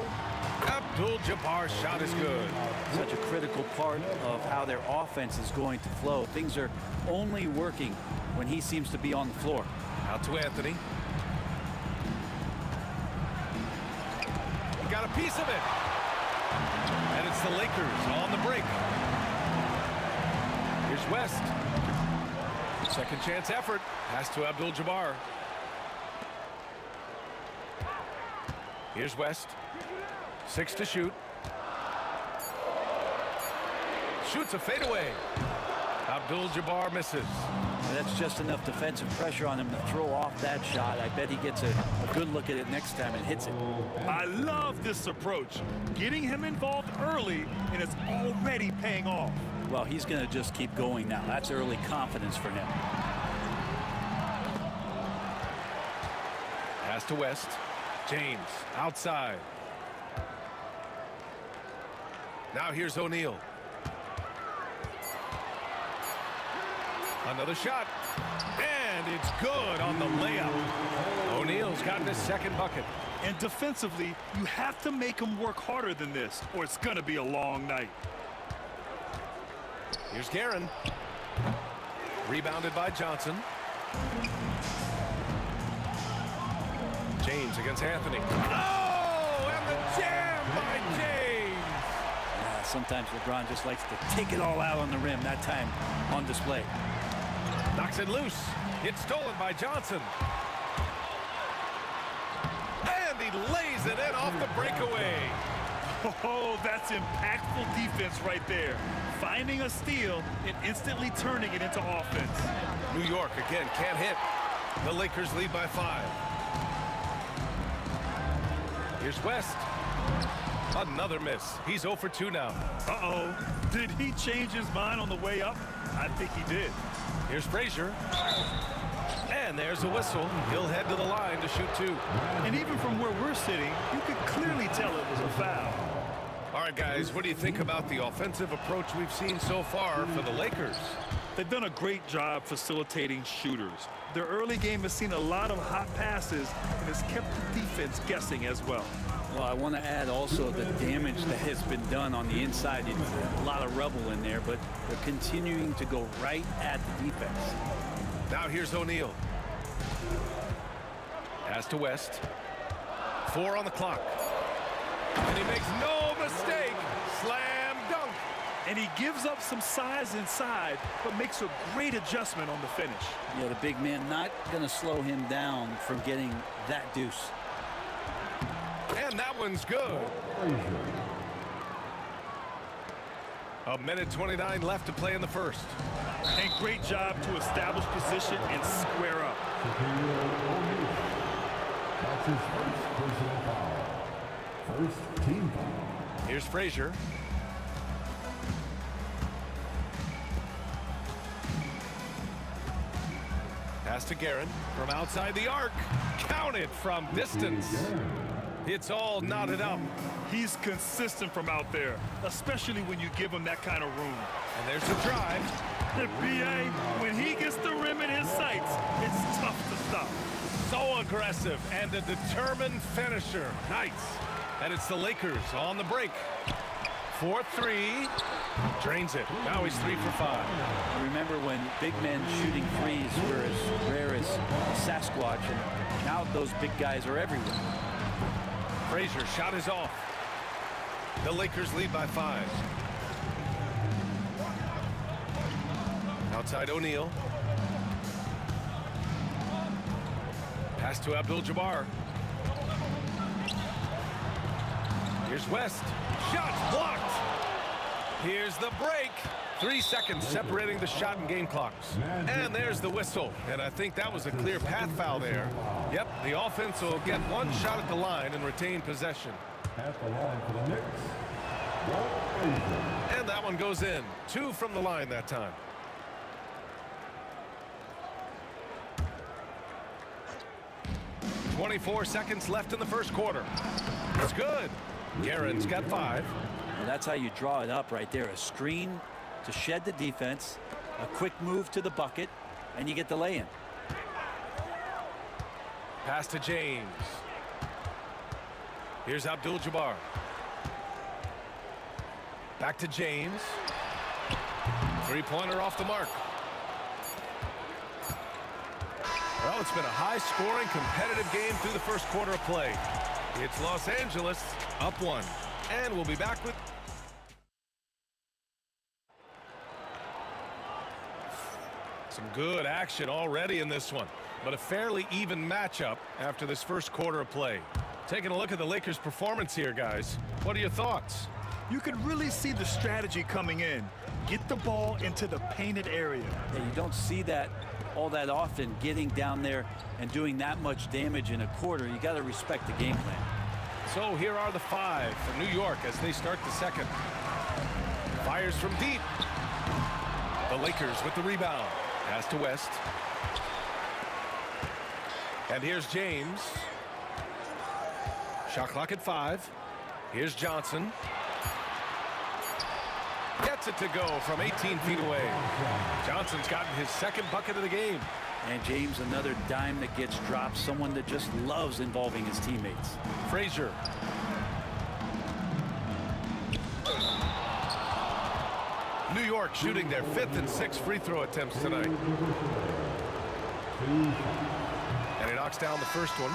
[SPEAKER 2] Abdul-Jabbar's shot is good.
[SPEAKER 11] Such a critical part of how their offense is going to flow. Things are only working when he seems to be on the floor.
[SPEAKER 2] Out to Anthony. Got a piece of it. And it's the Lakers on the break. Here's West. Second chance effort. Pass to Abdul-Jabbar. Here's West. 6 to shoot. Shoots a fadeaway. Abdul-Jabbar misses.
[SPEAKER 11] And that's just enough defensive pressure on him to throw off that shot. I bet he gets a good look at it next time and hits it.
[SPEAKER 5] I love this approach. Getting him involved early, and it's already paying off.
[SPEAKER 11] Well, he's going to just keep going now. That's early confidence for him.
[SPEAKER 2] Pass to West. James outside. Now here's O'Neal. Another shot. And it's good on the layup. O'Neal's gotten his second bucket.
[SPEAKER 5] And defensively, you have to make him work harder than this, or it's going to be a long night.
[SPEAKER 2] Here's Guerin. Rebounded by Johnson. James against Anthony. Oh, and the jam by James.
[SPEAKER 11] Sometimes LeBron just likes to take it all out on the rim. That time on display.
[SPEAKER 2] Knocks it loose. It's stolen by Johnson. And he lays it in off the breakaway.
[SPEAKER 5] Oh, that's impactful defense right there. Finding a steal and instantly turning it into offense.
[SPEAKER 2] New York again can't hit. The Lakers lead by 5. Here's West. Another miss. He's 0 for 2 now.
[SPEAKER 5] Uh-oh. Did he change his mind on the way up? I think he did.
[SPEAKER 2] Here's Frazier. And there's a whistle. He'll head to the line to shoot 2.
[SPEAKER 5] And even from where we're sitting, you could clearly tell it was a foul.
[SPEAKER 2] All right, guys, what do you think about the offensive approach we've seen so far for the Lakers?
[SPEAKER 5] They've done a great job facilitating shooters. Their early game has seen a lot of hot passes and has kept the defense guessing as well.
[SPEAKER 11] Well, I want to add also the damage that has been done on the inside. It's a lot of rubble in there, but they're continuing to go right at the defense.
[SPEAKER 2] Now here's O'Neal. Pass to West. 4 on the clock. And he makes no mistake. Slam dunk.
[SPEAKER 5] And he gives up some size inside, but makes a great adjustment on the finish.
[SPEAKER 11] Yeah, the big man not going to slow him down from getting that deuce.
[SPEAKER 2] And that one's good. A minute 29 left to play in the first.
[SPEAKER 5] And great job to establish position and square up.
[SPEAKER 3] That's his first personal foul. First team foul.
[SPEAKER 2] Here's Frazier. Pass to Guerin from outside the arc. Counted from distance. It's all knotted up.
[SPEAKER 5] He's consistent from out there, especially when you give him that kind of room.
[SPEAKER 2] And there's the drive.
[SPEAKER 5] The BA, when he gets the rim in his sights, it's tough to stop.
[SPEAKER 2] So aggressive and a determined finisher. Nice. And it's the Lakers on the break. 4-3. Drains it. Now he's 3 for 5.
[SPEAKER 11] Remember when big men shooting threes were as rare as Sasquatch, and now those big guys are everywhere.
[SPEAKER 2] Frazier shot is off. The Lakers lead by 5. Outside O'Neal. Pass to Abdul-Jabbar. Here's West. Shot blocked. Here's the break. 3 seconds separating the shot and game clocks. And there's the whistle. And I think that was a clear path foul there. Yep, the offense will get one shot at the line and retain possession.
[SPEAKER 3] At the line for the Knicks,
[SPEAKER 2] and that one goes in. 2 from the line that time. .24 seconds left in the first quarter. It's good. Guerin's got 5.
[SPEAKER 11] And that's how you draw it up right there. A screen to shed the defense, a quick move to the bucket, and you get the lay-in.
[SPEAKER 2] Pass to James. Here's Abdul-Jabbar. Back to James. Three-pointer off the mark. Well, it's been a high-scoring, competitive game through the first quarter of play. It's Los Angeles up 1. And we'll be back with... some good action already in this one, but a fairly even matchup after this first quarter of play. Taking a look at the Lakers' performance here, guys. What are your thoughts?
[SPEAKER 5] You can really see the strategy coming in. Get the ball into the painted area.
[SPEAKER 11] Yeah, you don't see that all that often, getting down there and doing that much damage in a quarter. You got to respect the game plan.
[SPEAKER 2] So here are the 5 for New York as they start the second. Fires from deep. The Lakers with the rebound. Pass to West. And here's James. Shot clock at 5. Here's Johnson. Gets it to go from 18 feet away. Johnson's gotten his second bucket of the game.
[SPEAKER 11] And James, another dime that gets dropped. Someone that just loves involving his teammates.
[SPEAKER 2] Frazier. New York shooting their 5th and 6th free throw attempts tonight. And he knocks down the first one.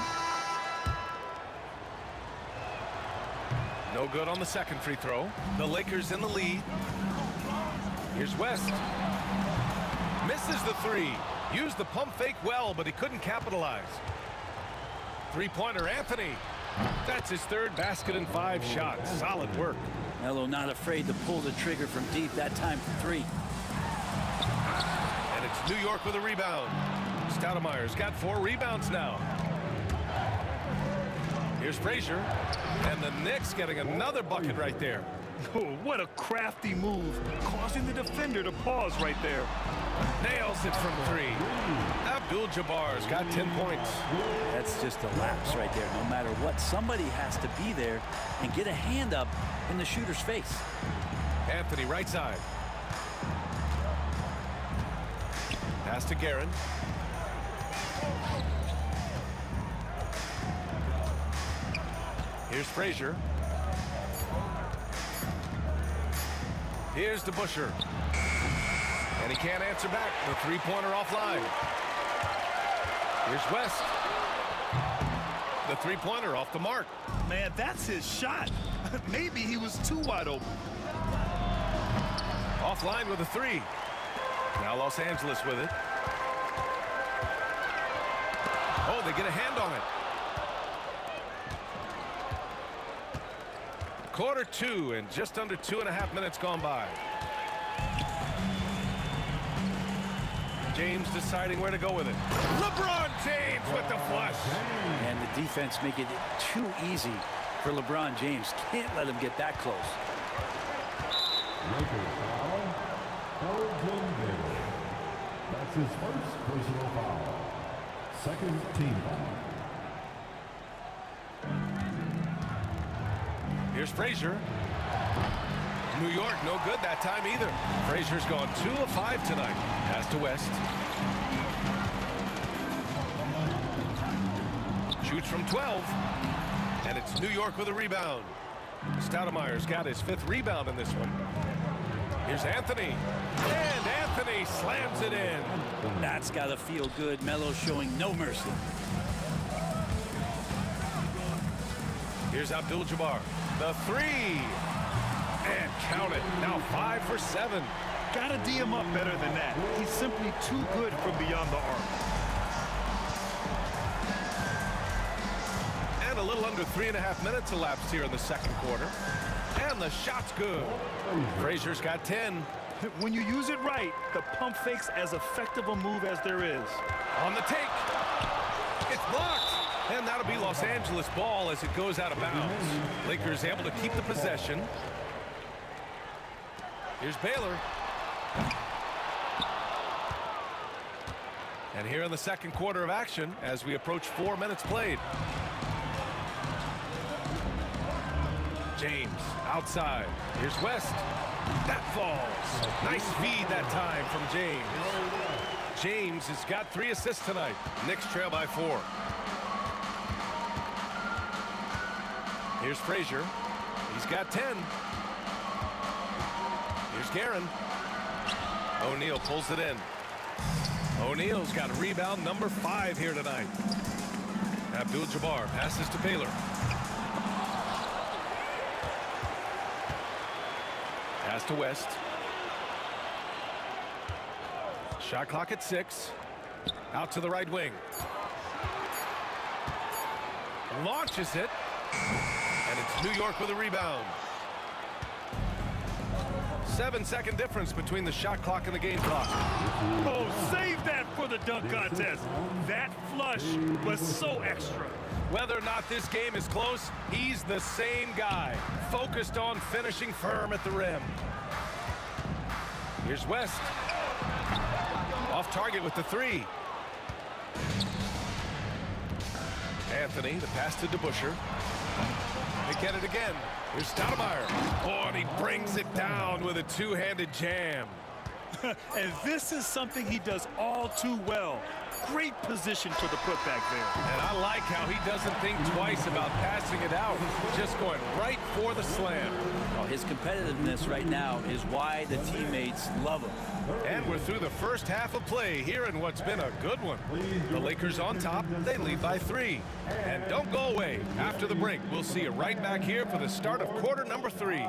[SPEAKER 2] No good on the second free throw. The Lakers in the lead. Here's West. Misses the 3. Used the pump fake well, but he couldn't capitalize. Three-pointer, Anthony. That's his 3rd basket in 5 shots. Solid work.
[SPEAKER 11] Melo not afraid to pull the trigger from deep, that time for 3.
[SPEAKER 2] And it's New York with a rebound. Stoudemire's got 4 rebounds now. Here's Frazier. And the Knicks getting another bucket right there.
[SPEAKER 5] Oh, what a crafty move, causing the defender to pause right there.
[SPEAKER 2] Nails it from 3. Abdul-Jabbar's got 10 points.
[SPEAKER 11] That's just a lapse right there. No matter what, somebody has to be there and get a hand up in the shooter's face.
[SPEAKER 2] Anthony right side. Pass to Guerin. Here's Frazier. Here's to Busher. And he can't answer back. The three-pointer offline. Here's West. The three-pointer off the mark.
[SPEAKER 5] Man, that's his shot. Maybe he was too wide open.
[SPEAKER 2] Offline with a 3. Now Los Angeles with it. Oh, they get a hand on it. Quarter 2 and just under 2.5 minutes gone by. James deciding where to go with it. LeBron James with the flush.
[SPEAKER 11] And the defense make it too easy for LeBron James. Can't let him get that close.
[SPEAKER 3] Lakers foul. That's his first personal foul. Second team foul.
[SPEAKER 2] Here's Frazier. New York no good that time either. Frazier's gone 2 of 5 tonight. Pass to West. Shoots from 12. And it's New York with a rebound. Stoudemire's got his 5th rebound in this one. Here's Anthony. And Anthony slams it in.
[SPEAKER 11] That's got to feel good. Melo showing no mercy.
[SPEAKER 2] Here's Abdul-Jabbar. The 3. And count it. Now 5 for 7.
[SPEAKER 5] Gotta D him up better than that. He's simply too good from beyond the arc.
[SPEAKER 2] And a little little under 3.5 minutes elapsed here in the second quarter. And the shot's good. Frazier's got 10.
[SPEAKER 5] When you use it right, the pump fake's as effective a move as there is.
[SPEAKER 2] On the take. It's blocked. And that'll be Los Angeles ball as it goes out of bounds. Lakers able to keep the possession. Here's Baylor. And here in the second quarter of action as we approach 4 minutes played. James outside. Here's West. That falls. Nice feed that time from James. James has got 3 assists tonight. Knicks trail by 4. Here's Frazier. He's got 10. Here's Guerin. O'Neal pulls it in. O'Neal's got rebound number 5 here tonight. Abdul-Jabbar passes to Baylor. Pass to West. Shot clock at 6. Out to the right wing. Launches it. And it's New York with a rebound. 7-second difference between the shot clock and the game clock.
[SPEAKER 5] Oh, save that for the dunk contest. That flush was so extra.
[SPEAKER 2] Whether or not this game is close, he's the same guy, focused on finishing firm at the rim. Here's West. Off target with the 3. Anthony, the pass to DeBusschere. They get it again. Here's Stoudemire. Oh, and he brings it down with a two-handed jam.
[SPEAKER 5] And this is something he does all too well. Great position for the putback there.
[SPEAKER 2] And I like how he doesn't think twice about passing it out, just going right for the slam.
[SPEAKER 11] Well, his competitiveness right now is why the teammates love him.
[SPEAKER 2] And we're through the first half of play here in what's been a good one. The Lakers on top. They lead by 3. And don't go away. After the break, we'll see you right back here for the start of quarter number 3.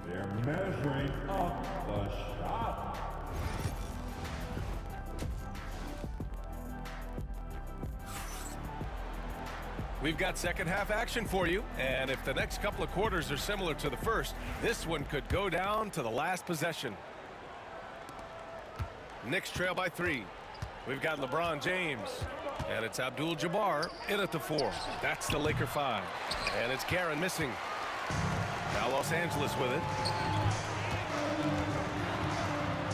[SPEAKER 3] They're measuring up the shot.
[SPEAKER 2] We've got second half action for you, and if the next couple of quarters are similar to the first, this one could go down to the last possession. Knicks trail by 3. We've got LeBron James, and it's Abdul-Jabbar in at the 4. That's the Laker 5, and it's Guerin missing. Now Los Angeles with it.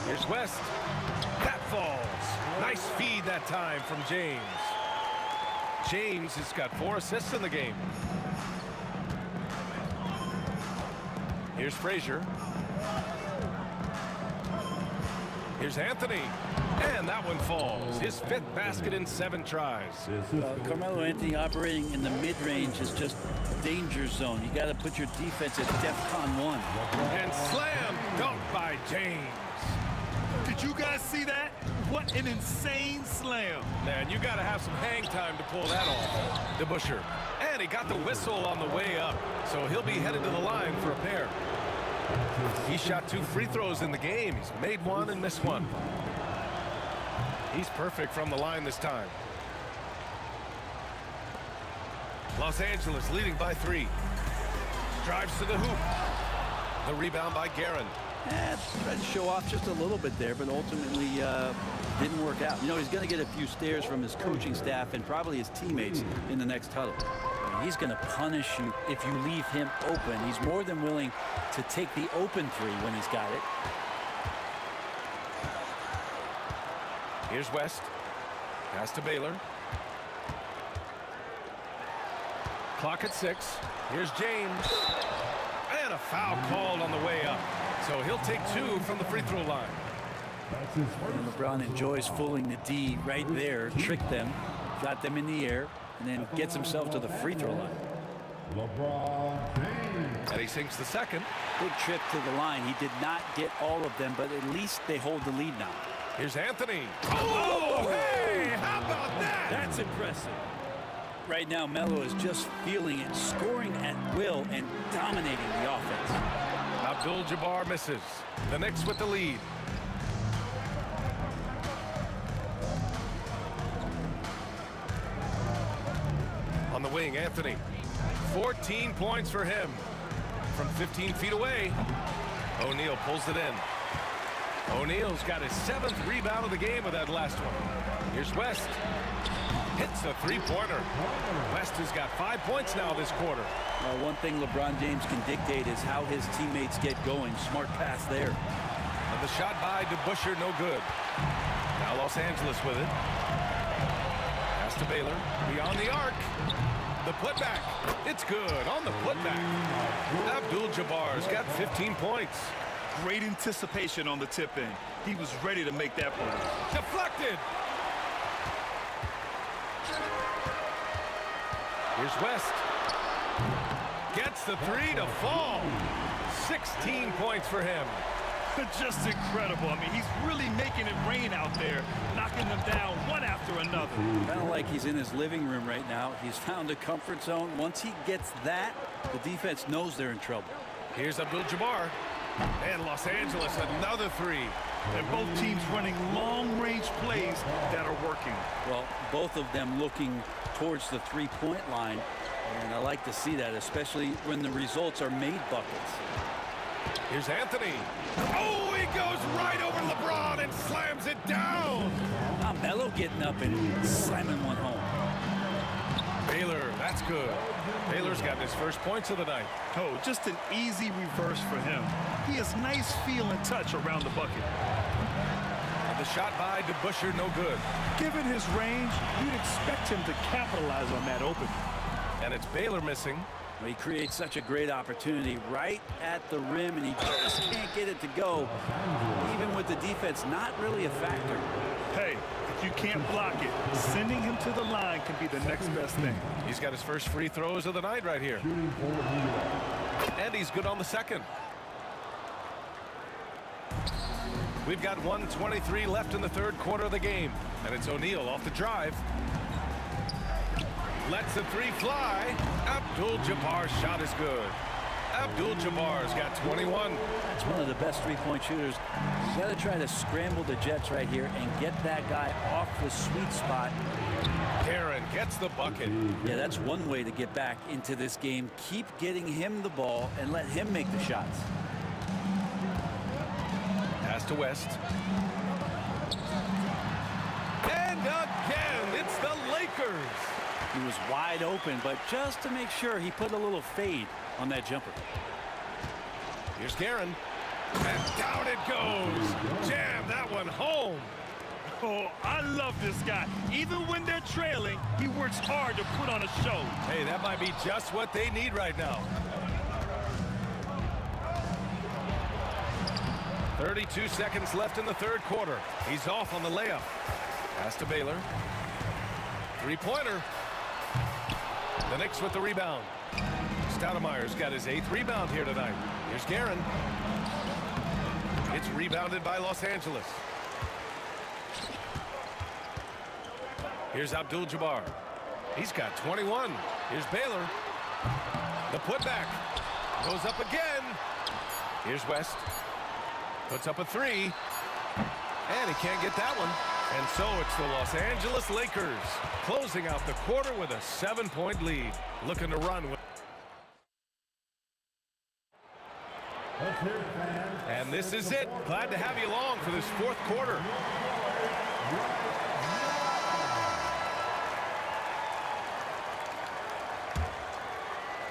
[SPEAKER 2] Here's West. That falls. Nice feed that time from James. James has got 4 assists in the game. Here's Frazier. Here's Anthony. And that one falls. His 5th basket in 7 tries.
[SPEAKER 11] Carmelo Anthony operating in the mid-range is just danger zone. You got to put your defense at DEFCON 1.
[SPEAKER 2] And slam dunk by James.
[SPEAKER 5] Did you guys see that? What an insane slam.
[SPEAKER 2] Man, you got to have some hang time to pull that off. DeBusschere. And he got the whistle on the way up. So he'll be headed to the line for a pair. He shot 2 free throws in the game. He's made 1 and missed 1. He's perfect from the line this time. Los Angeles leading by 3. Drives to the hoop. The rebound by Guerin.
[SPEAKER 11] Tried to show off just a little bit there, but ultimately didn't work out. You know, he's going to get a few stares from his coaching staff and probably his teammates in the next huddle. And he's going to punish you if you leave him open. He's more than willing to take the open 3 when he's got it.
[SPEAKER 2] Here's West. Pass to Baylor. Clock at 6. Here's James. And a foul called on the way up. So he'll take 2 from the free throw line.
[SPEAKER 11] And LeBron enjoys fooling the D right there, tricked them, got them in the air, and then gets himself to the free throw line.
[SPEAKER 3] LeBron James.
[SPEAKER 2] And he sinks the 2nd.
[SPEAKER 11] Big trip to the line. He did not get all of them, but at least they hold the lead now.
[SPEAKER 2] Here's Anthony. Oh, hey, how about that?
[SPEAKER 11] That's impressive. Right now, Melo is just feeling it, scoring at will and dominating the offense.
[SPEAKER 2] Abdul-Jabbar misses. The Knicks with the lead. the wing, Anthony. 14 points for him. From 15 feet away, O'Neal pulls it in. O'Neal's got his 7th rebound of the game with that last one. Here's West. Hits the three-pointer. West has got 5 points now this quarter.
[SPEAKER 11] One thing LeBron James can dictate is how his teammates get going. Smart pass there.
[SPEAKER 2] And the shot by DeBusschere, no good. Now Los Angeles with it. Pass to Baylor. Beyond the arc. The putback. It's good on the putback. Abdul-Jabbar's got 15 points.
[SPEAKER 5] Great anticipation on the tip-in. He was ready to make that play.
[SPEAKER 2] Deflected. Here's West. Gets the three to fall. 16 points for him.
[SPEAKER 5] Just incredible. I mean, he's really making it rain out there, knocking them down one after another.
[SPEAKER 11] Kind of like he's in his living room right now. He's found a comfort zone. Once he gets that, the defense knows they're in trouble.
[SPEAKER 2] Here's Abdul-Jabbar. And Los Angeles, another three.
[SPEAKER 5] And both teams running long-range plays that are working.
[SPEAKER 11] Well, both of them looking towards the three-point line. And I like to see that, especially when the results are made buckets.
[SPEAKER 2] Here's Anthony. Oh, he goes right over LeBron and slams it down.
[SPEAKER 11] Melo getting up and slamming one home.
[SPEAKER 2] Baylor, that's good. Baylor's got his first points of the night.
[SPEAKER 5] Oh, just an easy reverse for him. He has nice feel and touch around the bucket.
[SPEAKER 2] And the shot by DeBusschere, no good.
[SPEAKER 5] Given his range, you'd expect him to capitalize on that open.
[SPEAKER 2] And it's Baylor missing.
[SPEAKER 11] Well, he creates such a great opportunity right at the rim, and he just can't get it to go. Even with the defense not really a factor.
[SPEAKER 5] Hey, if you can't block it, sending him to the line can be the next best thing.
[SPEAKER 2] He's got his first free throws of the night right here. And he's good on the second. We've got 1:23 left in the third quarter of the game. And it's O'Neal off the drive. Lets the three fly. Abdul-Jabbar's shot is good. Abdul-Jabbar's got 21.
[SPEAKER 11] That's one of the best three-point shooters. You got to try to scramble the Jets right here and get that guy off the sweet spot.
[SPEAKER 2] Karen gets the bucket.
[SPEAKER 11] Yeah, that's one way to get back into this game. Keep getting him the ball and let him make the shots.
[SPEAKER 2] Pass to West. And again, it's the Lakers.
[SPEAKER 11] He was wide open, but just to make sure, he put a little fade on that jumper.
[SPEAKER 2] Here's Guerin. And down it goes. Jam that one home.
[SPEAKER 5] Oh, I love this guy. Even when they're trailing, he works hard to put on a show.
[SPEAKER 2] Hey, that might be just what they need right now. 32 seconds left in the third quarter. He's off on the layup. Pass to Baylor. Three-pointer. The Knicks with the rebound. Stoudemire's got his 8th rebound here tonight. Here's Guerin. It's rebounded by Los Angeles. Here's Abdul-Jabbar. He's got 21. Here's Baylor. The putback. Goes up again. Here's West. Puts up a three. And he can't get that one. And so it's the Los Angeles Lakers closing out the quarter with a 7-point lead. Looking to run with. And this is it. Glad to have you along for this fourth quarter.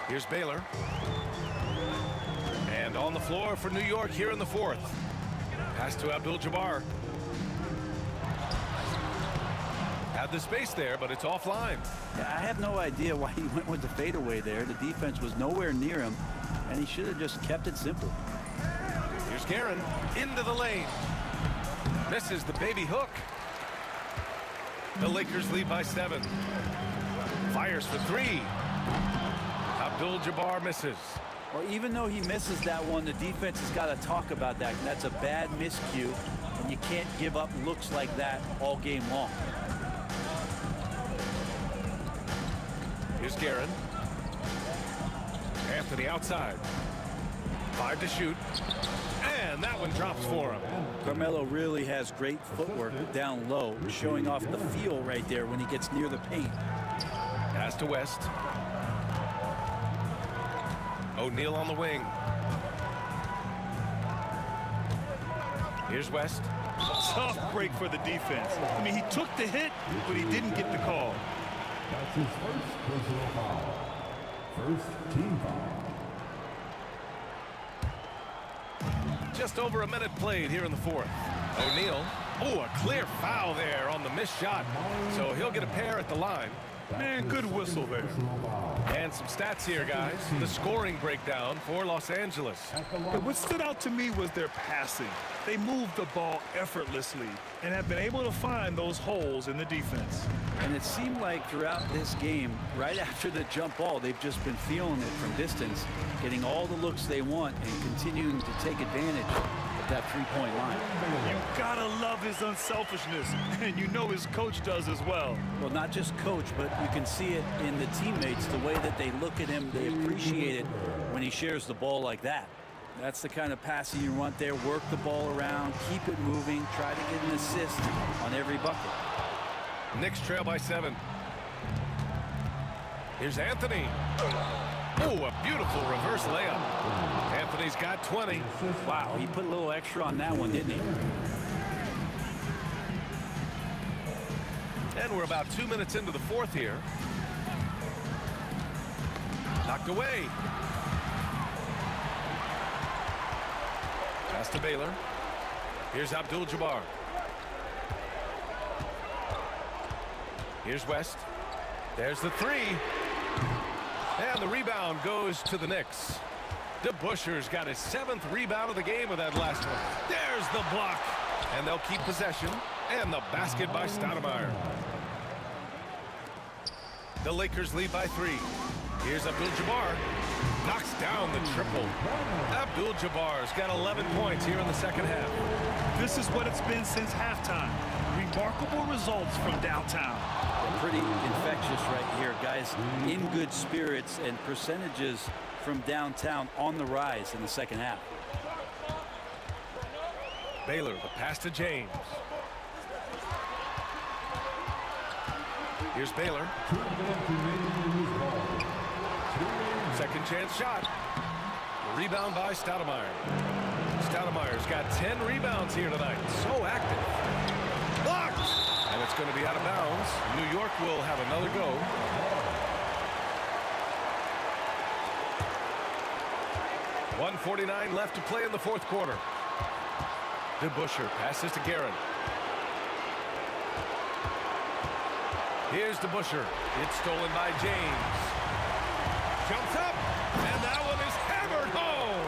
[SPEAKER 2] Here's Baylor. And on the floor for New York here in the fourth. Pass to Abdul-Jabbar. Had the space there, but it's offline.
[SPEAKER 11] Yeah, I have no idea why he went with the fadeaway there. The defense was nowhere near him, and he should have just kept it simple.
[SPEAKER 2] Here's Guerin into the lane. Misses the baby hook. The Lakers lead by 7. Fires for 3. Abdul-Jabbar misses.
[SPEAKER 11] Well, even though he misses that one, the defense has got to talk about that. And that's a bad miscue, and you can't give up looks like that all game long.
[SPEAKER 2] Here's Guerin. Anthony outside. 5 to shoot. And that one drops for him.
[SPEAKER 11] Carmelo really has great footwork down low, showing off the feel right there when he gets near the paint.
[SPEAKER 2] Pass to West. O'Neal on the wing. Here's West.
[SPEAKER 5] Tough break for the defense. I mean, he took the hit, but he didn't get the call.
[SPEAKER 3] That's his first personal foul. First team foul.
[SPEAKER 2] Just over a minute played here in the fourth. O'Neal. Oh, a clear foul there on the missed shot. So he'll get a pair at the line.
[SPEAKER 5] Man, good whistle there.
[SPEAKER 2] And some stats here, guys. The scoring breakdown for Los Angeles.
[SPEAKER 5] What stood out to me was their passing. They moved the ball effortlessly and have been able to find those holes in the defense.
[SPEAKER 11] And it seemed like throughout this game, right after the jump ball, they've just been feeling it from distance, getting all the looks they want and continuing to take advantage of that three-point line.
[SPEAKER 5] You gotta love his unselfishness, and you know his coach does as well.
[SPEAKER 11] Well, not just coach, but you can see it in the teammates, the way that they look at him. They appreciate it when he shares the ball like that. That's the kind of passing you want there. Work the ball around, keep it moving, try to get an assist on every bucket.
[SPEAKER 2] Knicks trail by 7. Here's Anthony. Oh, a beautiful reverse layup. Anthony's got 20.
[SPEAKER 11] Wow, he put a little extra on that one, didn't he?
[SPEAKER 2] And we're about 2 minutes into the fourth here. Knocked away. Pass to Baylor. Here's Abdul-Jabbar. Here's West. There's the three. And the rebound goes to the Knicks. DeBuscher's got his 7th rebound of the game with that last one. There's the block. And they'll keep possession. And the basket by Stoudemire. The Lakers lead by 3. Here's Abdul-Jabbar. Knocks down the triple. Abdul-Jabbar's got 11 points here in the second half.
[SPEAKER 5] This is what it's been since halftime. Remarkable results from downtown.
[SPEAKER 11] They're pretty infectious right here, guys. In good spirits and percentages from downtown on the rise in the second half.
[SPEAKER 2] Baylor, the pass to James. Here's Baylor. Second chance shot. Rebound by Stoudemire. Stoudemire's got 10 rebounds here tonight. So active. Blocked! And it's going to be out of bounds. New York will have another go. .149 left to play in the fourth quarter. DeBuscher passes to Guerin. Here's DeBuscher. It's stolen by James. Jumps up, and that one is hammered home.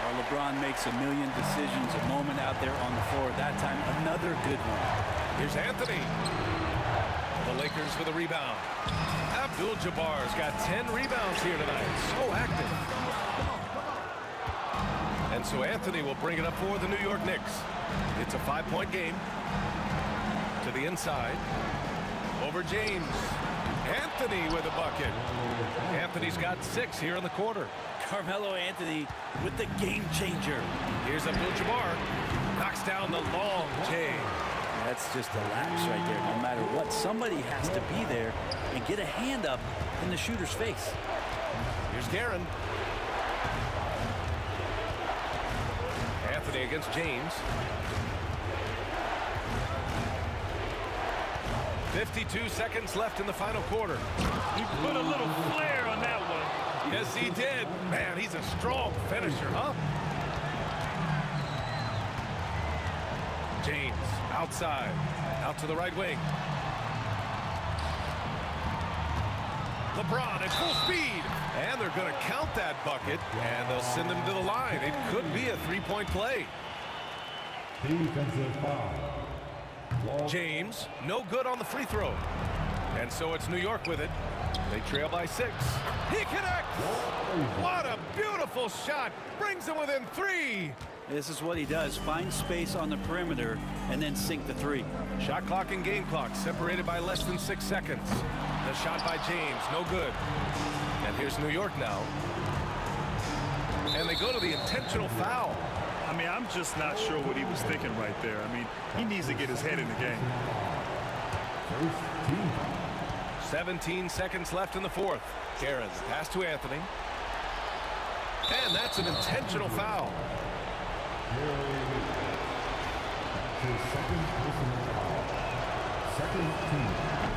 [SPEAKER 11] Well, LeBron makes a million decisions a moment out there on the floor. That time, another good one.
[SPEAKER 2] Here's Anthony. The Lakers for the rebound. Abdul-Jabbar's got 10 rebounds here tonight. So active. And so Anthony will bring it up for the New York Knicks. It's a 5-point game. To the inside. Over James. Anthony with a bucket. Anthony's got 6 here in the quarter.
[SPEAKER 11] Carmelo Anthony with the game changer.
[SPEAKER 2] Here's Abdul-Jabbar. Knocks down the long J.
[SPEAKER 11] That's just a lapse right there. No matter what, somebody has to be there and get a hand up in the shooter's face.
[SPEAKER 2] Here's Guerin. Anthony against James. 52 seconds left in the final quarter.
[SPEAKER 5] He put a little flair on that one.
[SPEAKER 2] Yes, he did. Man, he's a strong finisher, huh? James outside, out to the right wing. LeBron at full speed, and they're going to count that bucket, and they'll send him to the line. It could be a 3-point play.
[SPEAKER 3] Defensive foul.
[SPEAKER 2] James, no good on the free throw. And so it's New York with it. They trail by 6. He connects! What a beautiful shot! Brings them within 3.
[SPEAKER 11] This is what he does. Find space on the perimeter and then sink the 3.
[SPEAKER 2] Shot clock and game clock separated by less than 6 seconds. The shot by James, no good. And here's New York now. And they go to the intentional foul.
[SPEAKER 5] I mean, I'm just not sure what he was thinking right there. I mean, he needs to get his head in the game.
[SPEAKER 2] 17 seconds left in the fourth. Karen, pass to Anthony. And that's an intentional foul.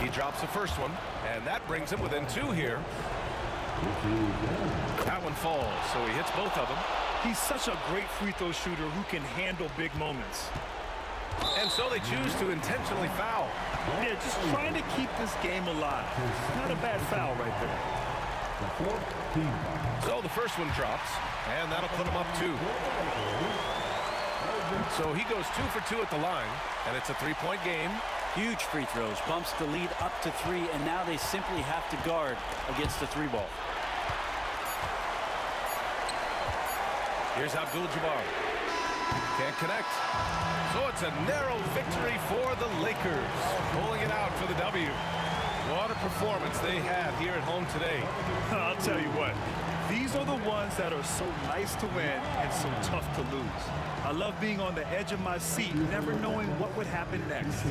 [SPEAKER 2] He drops the first one, and that brings him within 2 here. That one falls, so he hits both of them.
[SPEAKER 5] He's such a great free throw shooter who can handle big moments.
[SPEAKER 2] And so they choose to intentionally foul.
[SPEAKER 5] Yeah, just trying to keep this game alive. Not a bad foul right there.
[SPEAKER 2] So the first one drops, and that'll put him up 2. So he goes 2 for 2 at the line, and it's a 3-point game.
[SPEAKER 11] Huge free throws, bumps the lead up to 3, and now they simply have to guard against the 3-ball.
[SPEAKER 2] Here's Abdul-Jabbar. Can't connect. So it's a narrow victory for the Lakers, pulling it out for the W. What a performance they had here at home today.
[SPEAKER 5] I'll tell you what, these are the ones that are so nice to win and so tough to lose. I love being on the edge of my seat, never knowing what would happen next.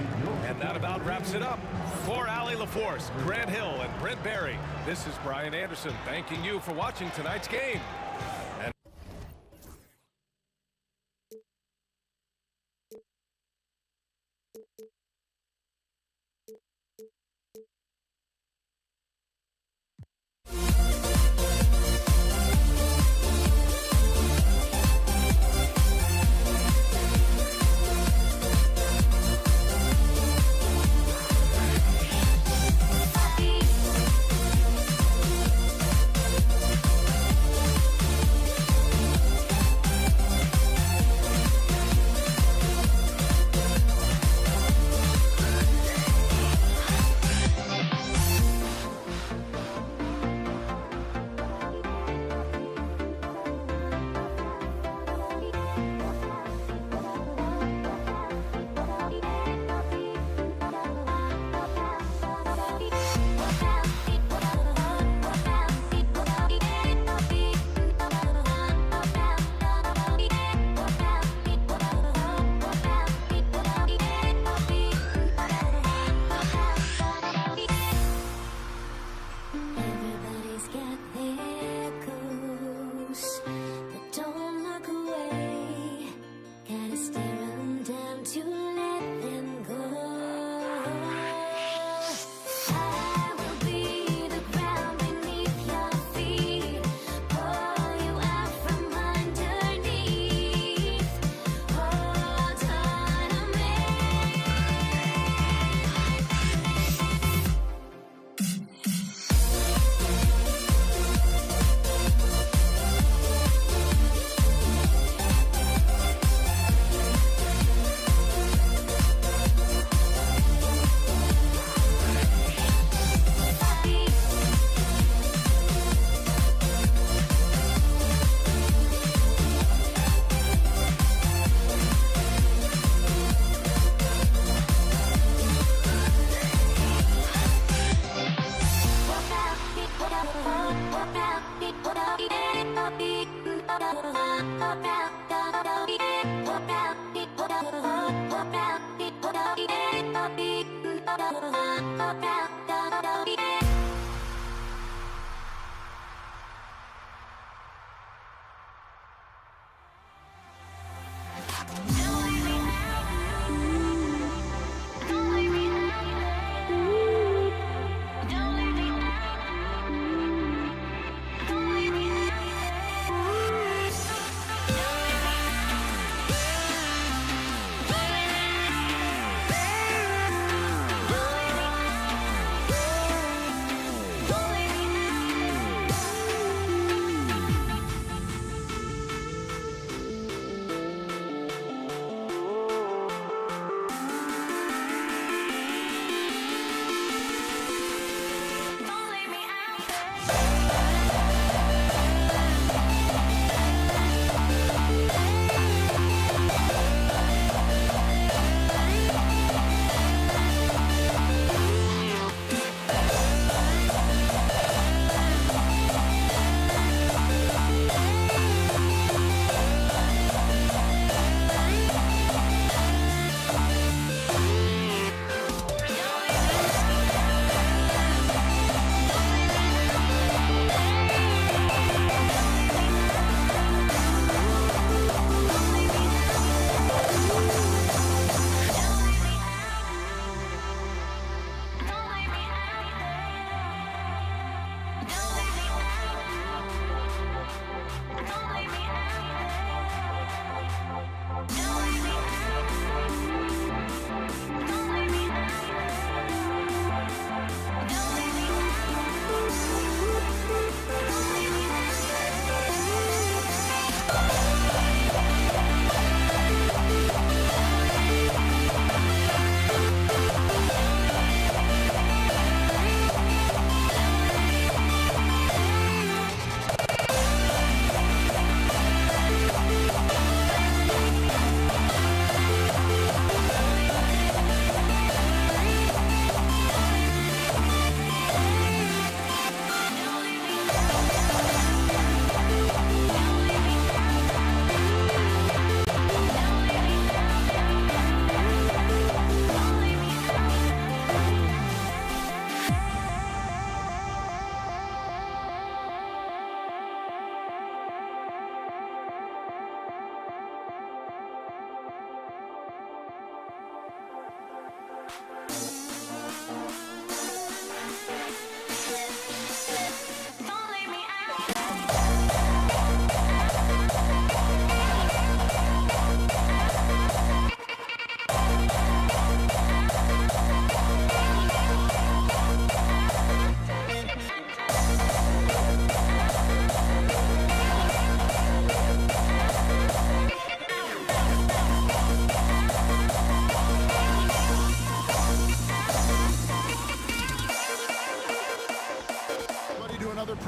[SPEAKER 2] And that about wraps it up. For Allie LaForce, Grant Hill, and Brent Barry, this is Brian Anderson thanking you for watching tonight's game.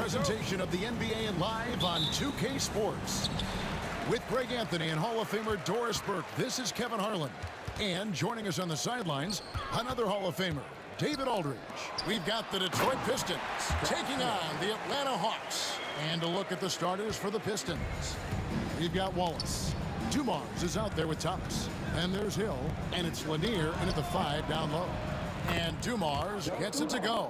[SPEAKER 7] presentation of the NBA live on 2K Sports. With Greg Anthony and Hall of Famer Doris Burke, this is Kevin Harlan. And joining us on the sidelines, another Hall of Famer, David Aldridge. We've got the Detroit Pistons taking on the Atlanta Hawks. And a look at the starters for the Pistons. We've got Wallace. Dumars is out there with Thomas. And there's Hill, and it's Lanier in at the 5 down low. And Dumars gets it to go.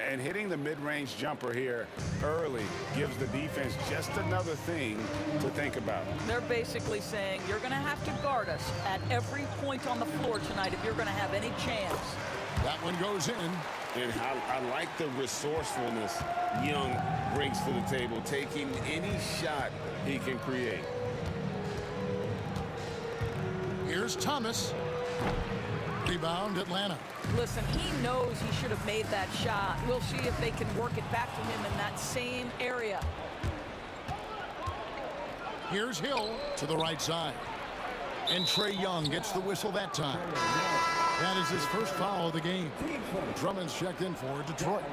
[SPEAKER 8] And hitting the mid-range jumper here early gives the defense just another thing to think about.
[SPEAKER 12] They're basically saying you're going to have to guard us at every point on the floor tonight if you're going to have any chance.
[SPEAKER 7] That one goes in.
[SPEAKER 8] And I like the resourcefulness Young brings to the table, taking any shot he can create.
[SPEAKER 7] Here's Thomas. Rebound, Atlanta.
[SPEAKER 12] Listen, he knows he should have made that shot. We'll see if they can work it back to him in that same area.
[SPEAKER 7] Here's Hill to the right side. And Trae Young gets the whistle that time. That is his first foul of the game. Drummond's checked in for Detroit.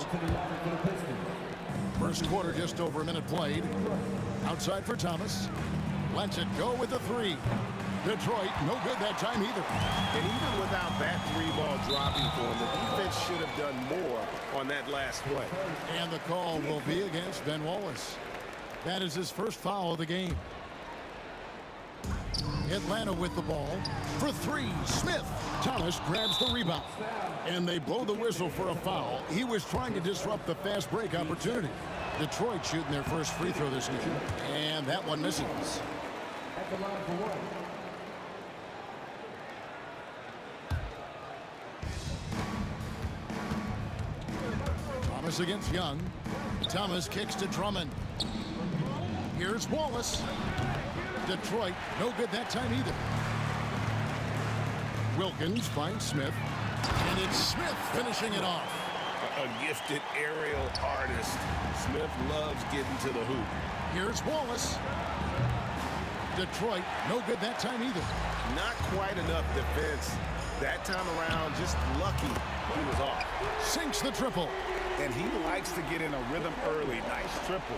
[SPEAKER 7] First quarter, just over a minute played. Outside for Thomas. Lets it go with the 3. Detroit, no good that time either.
[SPEAKER 8] And even without that 3-ball dropping for him, the defense should have done more on that last play.
[SPEAKER 7] And the call will be against Ben Wallace. That is his first foul of the game. Atlanta with the ball for 3. Smith. Thomas grabs the rebound. And they blow the whistle for a foul. He was trying to disrupt the fast break opportunity. Detroit shooting their first free throw this game. And that one misses.
[SPEAKER 3] At the line for one.
[SPEAKER 7] Thomas against Young. Thomas kicks to Drummond. Here's Wallace. Detroit, no good that time either. Wilkins finds Smith. And it's Smith finishing it off.
[SPEAKER 8] A gifted aerial artist. Smith loves getting to the hoop.
[SPEAKER 7] Here's Wallace. Detroit, no good that time either.
[SPEAKER 8] Not quite enough defense. That time around, just lucky he was off.
[SPEAKER 7] Sinks the triple.
[SPEAKER 8] And he likes to get in a rhythm early. Nice triple.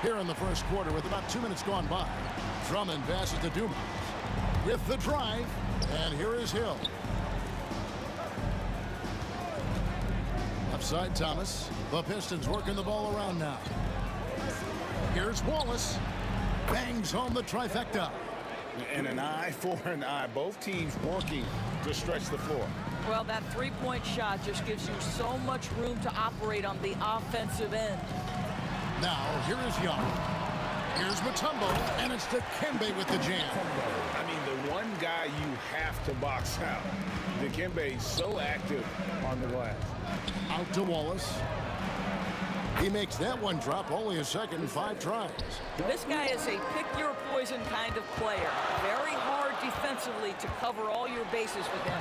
[SPEAKER 7] Here in the first quarter with about 2 minutes gone by. Drummond passes to Dumars with the drive. And here is Hill. Upside Thomas. The Pistons working the ball around now. Here's Wallace. Bangs home the trifecta.
[SPEAKER 8] And an eye for an eye. Both teams working to stretch the floor.
[SPEAKER 12] Well, that 3-point shot just gives you so much room to operate on the offensive end.
[SPEAKER 7] Now, here is Young. Here's Mutombo, and it's Dikembe with the jam.
[SPEAKER 8] I mean, the one guy you have to box out. Dikembe so active on the glass.
[SPEAKER 7] Out to Wallace. He makes that one drop, only a second and 5 tries.
[SPEAKER 12] This guy is a pick-your-poison kind of player. Very hard defensively to cover all your bases with him.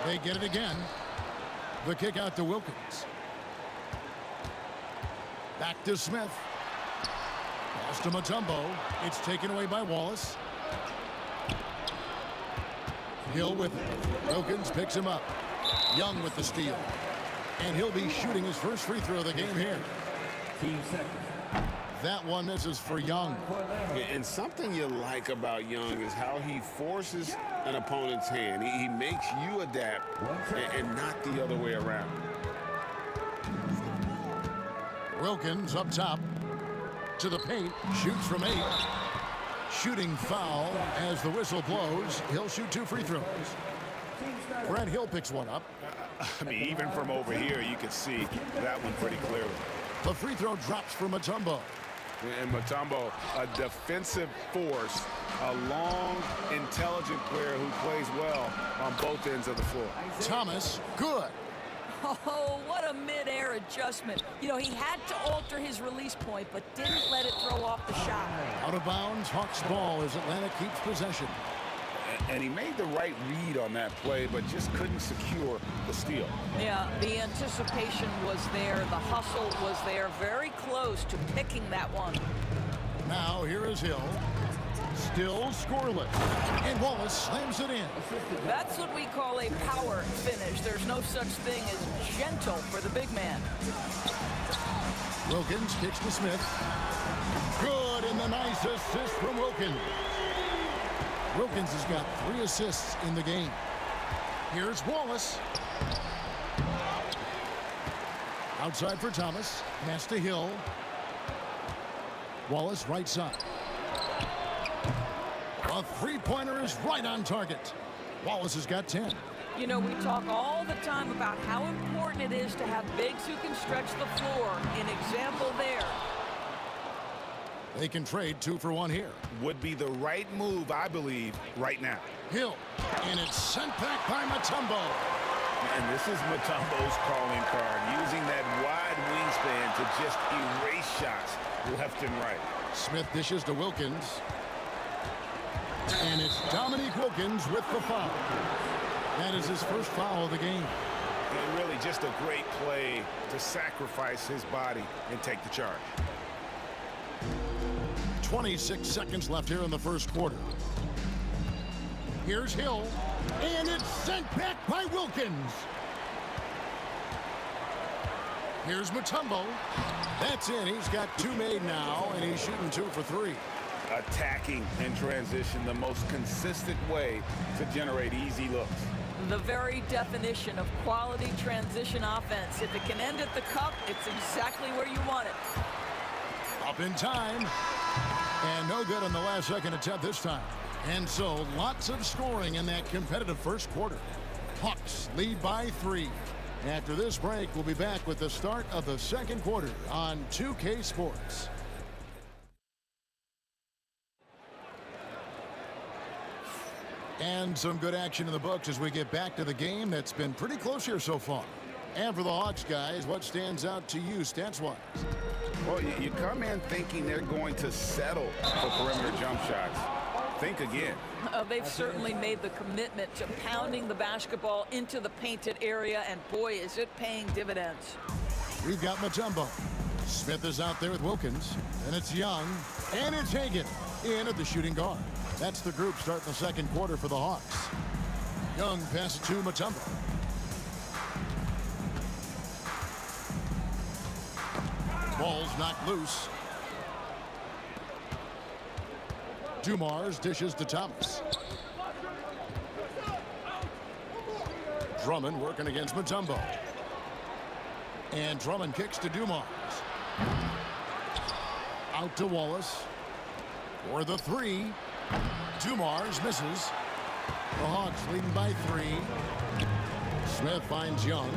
[SPEAKER 7] They get it again. The kick out to Wilkins. Back to Smith. Pass to Mutombo. It's taken away by Wallace. Hill with it. Wilkins picks him up. Young with the steal. And he'll be shooting his first free throw of the game here. That one misses for Young.
[SPEAKER 8] And something you like about Young is how he forces an opponent's hand. He makes you adapt and not the other way around.
[SPEAKER 7] Wilkins up top to the paint, shoots from 8. Shooting foul as the whistle blows. He'll shoot 2 free throws. Brad Hill picks one up.
[SPEAKER 8] I mean, even from over here, you can see that one pretty clearly.
[SPEAKER 7] The free throw drops for Mutombo.
[SPEAKER 8] And Mutombo, a defensive force, a long, intelligent player who plays well on both ends of the floor.
[SPEAKER 7] Thomas, good.
[SPEAKER 12] Oh, what a mid-air adjustment. You know, he had to alter his release point, but didn't let it throw off the shot.
[SPEAKER 7] Out of bounds, Hawks ball as Atlanta keeps possession.
[SPEAKER 8] And he made the right read on that play, but just couldn't secure the steal.
[SPEAKER 12] Yeah, the anticipation was there. The hustle was there. Very close to picking that one.
[SPEAKER 7] Now, here is Hill. Still scoreless. And Wallace slams it in.
[SPEAKER 12] That's what we call a power finish. There's no such thing as gentle for the big man.
[SPEAKER 7] Wilkins kicks to Smith. Good, and the nice assist from Wilkins. Wilkins has got 3 assists in the game. Here's Wallace. Outside for Thomas. Pass to Hill. Wallace right side. A three-pointer is right on target. Wallace has got 10.
[SPEAKER 12] You know, we talk all the time about how important it is to have bigs who can stretch the floor. An example there.
[SPEAKER 7] They can trade 2 for 1 here.
[SPEAKER 8] Would be the right move, I believe, right now.
[SPEAKER 7] Hill, and it's sent back by Mutombo.
[SPEAKER 8] And this is Mutombo's calling card, using that wide wingspan to just erase shots left and right.
[SPEAKER 7] Smith dishes to Wilkins. And it's Dominique Wilkins with the foul. That is his first foul of the game.
[SPEAKER 8] And really just a great play to sacrifice his body and take the charge.
[SPEAKER 7] 26 seconds left here in the first quarter. Here's Hill, and it's sent back by Wilkins. Here's Mutombo. That's in. He's got 2 made now, and he's shooting 2 for 3.
[SPEAKER 8] Attacking in transition, the most consistent way to generate easy looks.
[SPEAKER 12] The very definition of quality transition offense. If it can end at the cup, it's exactly where you want it.
[SPEAKER 7] Up in time. And no good on the last second attempt this time. And so lots of scoring in that competitive first quarter. Hawks lead by 3. After this break, we'll be back with the start of the second quarter on 2K Sports. And some good action in the books as we get back to the game that's been pretty close here so far. And for the Hawks, guys, what stands out to you stats-wise?
[SPEAKER 8] Well, you come in thinking they're going to settle for perimeter jump shots. Think again.
[SPEAKER 12] They've certainly made the commitment to pounding the basketball into the painted area, and boy, is it paying dividends.
[SPEAKER 7] We've got Mutombo. Smith is out there with Wilkins, and it's Young, and it's Hagan in at the shooting guard. That's the group starting the second quarter for the Hawks. Young passes to Mutombo. Ball's knocked loose. Dumars dishes to Thomas. Drummond working against Mutombo. And Drummond kicks to Dumars. Out to Wallace. For the 3. Dumars misses. The Hawks leading by 3. Smith finds Young.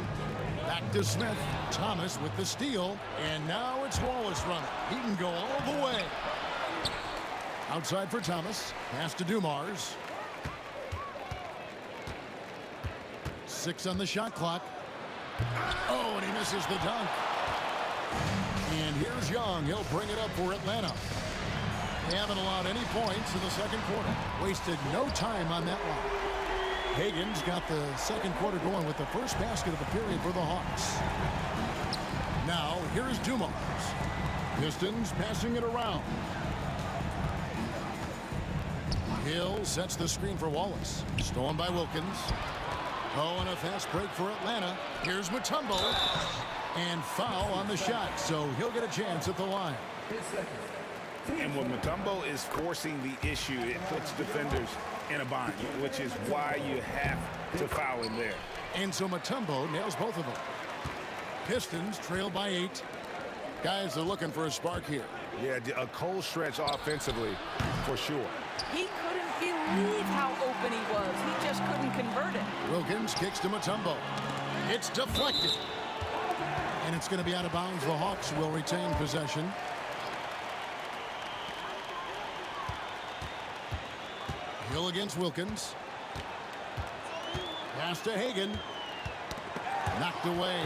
[SPEAKER 7] Back to Smith. Thomas with the steal. And now it's Wallace running. He can go all the way. Outside for Thomas. Pass to Dumars. 6 on the shot clock. Oh, and he misses the dunk. And here's Young. He'll bring it up for Atlanta. They haven't allowed any points in the second quarter. Wasted no time on that one. Hagan's got the second quarter going with the first basket of the period for the Hawks. Now, here's Dumars. Pistons passing it around. Hill sets the screen for Wallace. Stolen by Wilkins. Oh, and a fast break for Atlanta. Here's Mutombo. And foul on the shot, so he'll get a chance at the line.
[SPEAKER 8] And when Mutombo is forcing the issue, it puts defenders in a bind, which is why you have to foul him there.
[SPEAKER 7] And so Mutombo nails both of them. Pistons trail by 8. Guys are looking for a spark here.
[SPEAKER 8] Yeah, a cold stretch offensively, for sure.
[SPEAKER 12] He couldn't believe how open he was. He just couldn't convert it.
[SPEAKER 7] Wilkins kicks to Mutombo. It's deflected. And it's going to be out of bounds. The Hawks will retain possession. Hill against Wilkins. Pass to Hagan. Knocked away.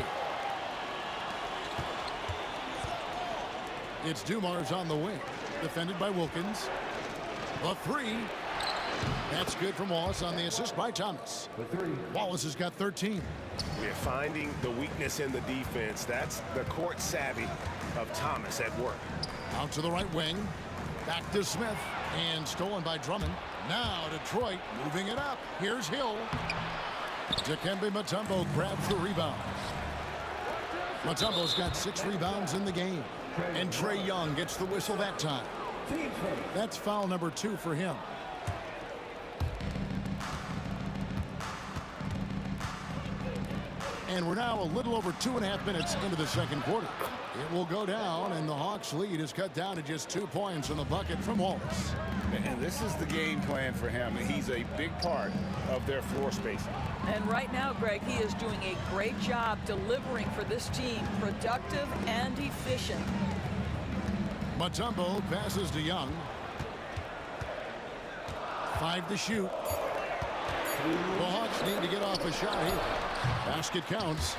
[SPEAKER 7] It's Dumars on the wing. Defended by Wilkins. The 3. That's good from Wallace on the assist by Thomas. Wallace has got 13.
[SPEAKER 2] We're finding the weakness in the defense. That's the court savvy of Thomas at work.
[SPEAKER 7] Out to the right wing. Back to Smith. And stolen by Drummond. Now Detroit moving it up. Here's Hill. Dikembe Mutombo grabs the rebound. Mutombo's got 6 rebounds in the game. And Trae Young gets the whistle that time. That's foul number 2 for him. And we're now a little over 2.5 minutes into the second quarter. It will go down, and the Hawks' lead is cut down to just 2 points in the bucket from Wallace.
[SPEAKER 8] And this is the game plan for him. He's a big part of their floor spacing.
[SPEAKER 12] And right now, Greg, he is doing a great job delivering for this team, productive and efficient.
[SPEAKER 7] Mutombo passes to Young. 5 to shoot. The Hawks need to get off a shot here. Basket counts.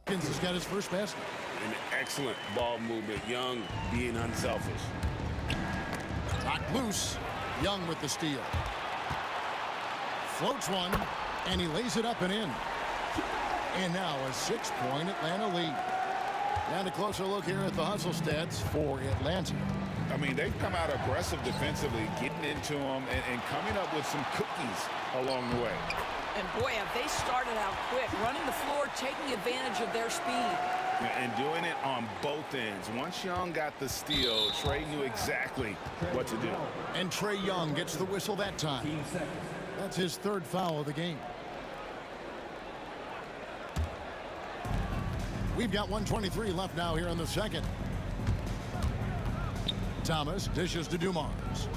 [SPEAKER 7] Wilkins has got his first basket.
[SPEAKER 8] An excellent ball movement. Young being unselfish.
[SPEAKER 7] Knocked loose. Young with the steal. Floats one, and he lays it up and in. And now a 6-point Atlanta lead. And a closer look here at the hustle stats for Atlanta.
[SPEAKER 8] I mean, they've come out aggressive defensively, getting into them and coming up with some cookies along the way.
[SPEAKER 12] And boy, have they started out quick, running the floor, taking advantage of their speed.
[SPEAKER 8] And doing it on both ends. Once Young got the steal, Trae knew exactly what to do.
[SPEAKER 7] And Trae Young gets the whistle that time. That's his 3rd foul of the game. We've got 1:23 left now here in the second. Thomas dishes to Dumars.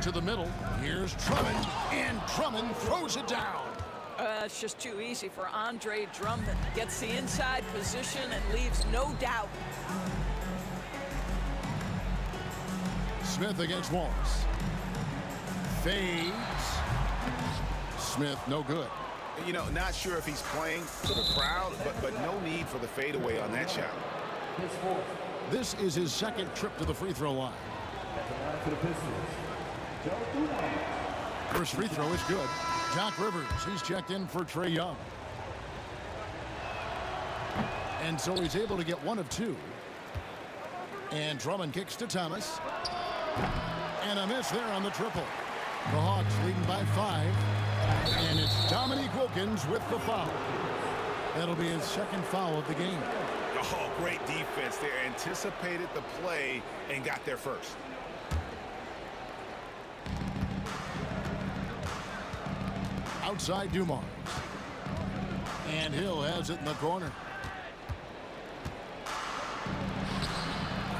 [SPEAKER 7] To the middle. Here's Drummond. And Drummond throws it down.
[SPEAKER 12] It's just too easy for Andre Drummond. Gets the inside position and leaves no doubt.
[SPEAKER 7] Smith against Wallace. Fades. Smith, no good.
[SPEAKER 8] You know, not sure if he's playing for the crowd, but no need for the fadeaway on that shot.
[SPEAKER 7] This is his 2nd trip to the free throw line. First free throw is good. Doc Rivers, he's checked in for Trae Young. And so he's able to get 1 of 2. And Drummond kicks to Thomas. And a miss there on the triple. The Hawks leading by 5. And it's Dominique Wilkins with the foul. That'll be his 2nd foul of the game.
[SPEAKER 8] Oh, great defense there. Anticipated the play and got there first.
[SPEAKER 7] Outside Dumars. And Hill has it in the corner.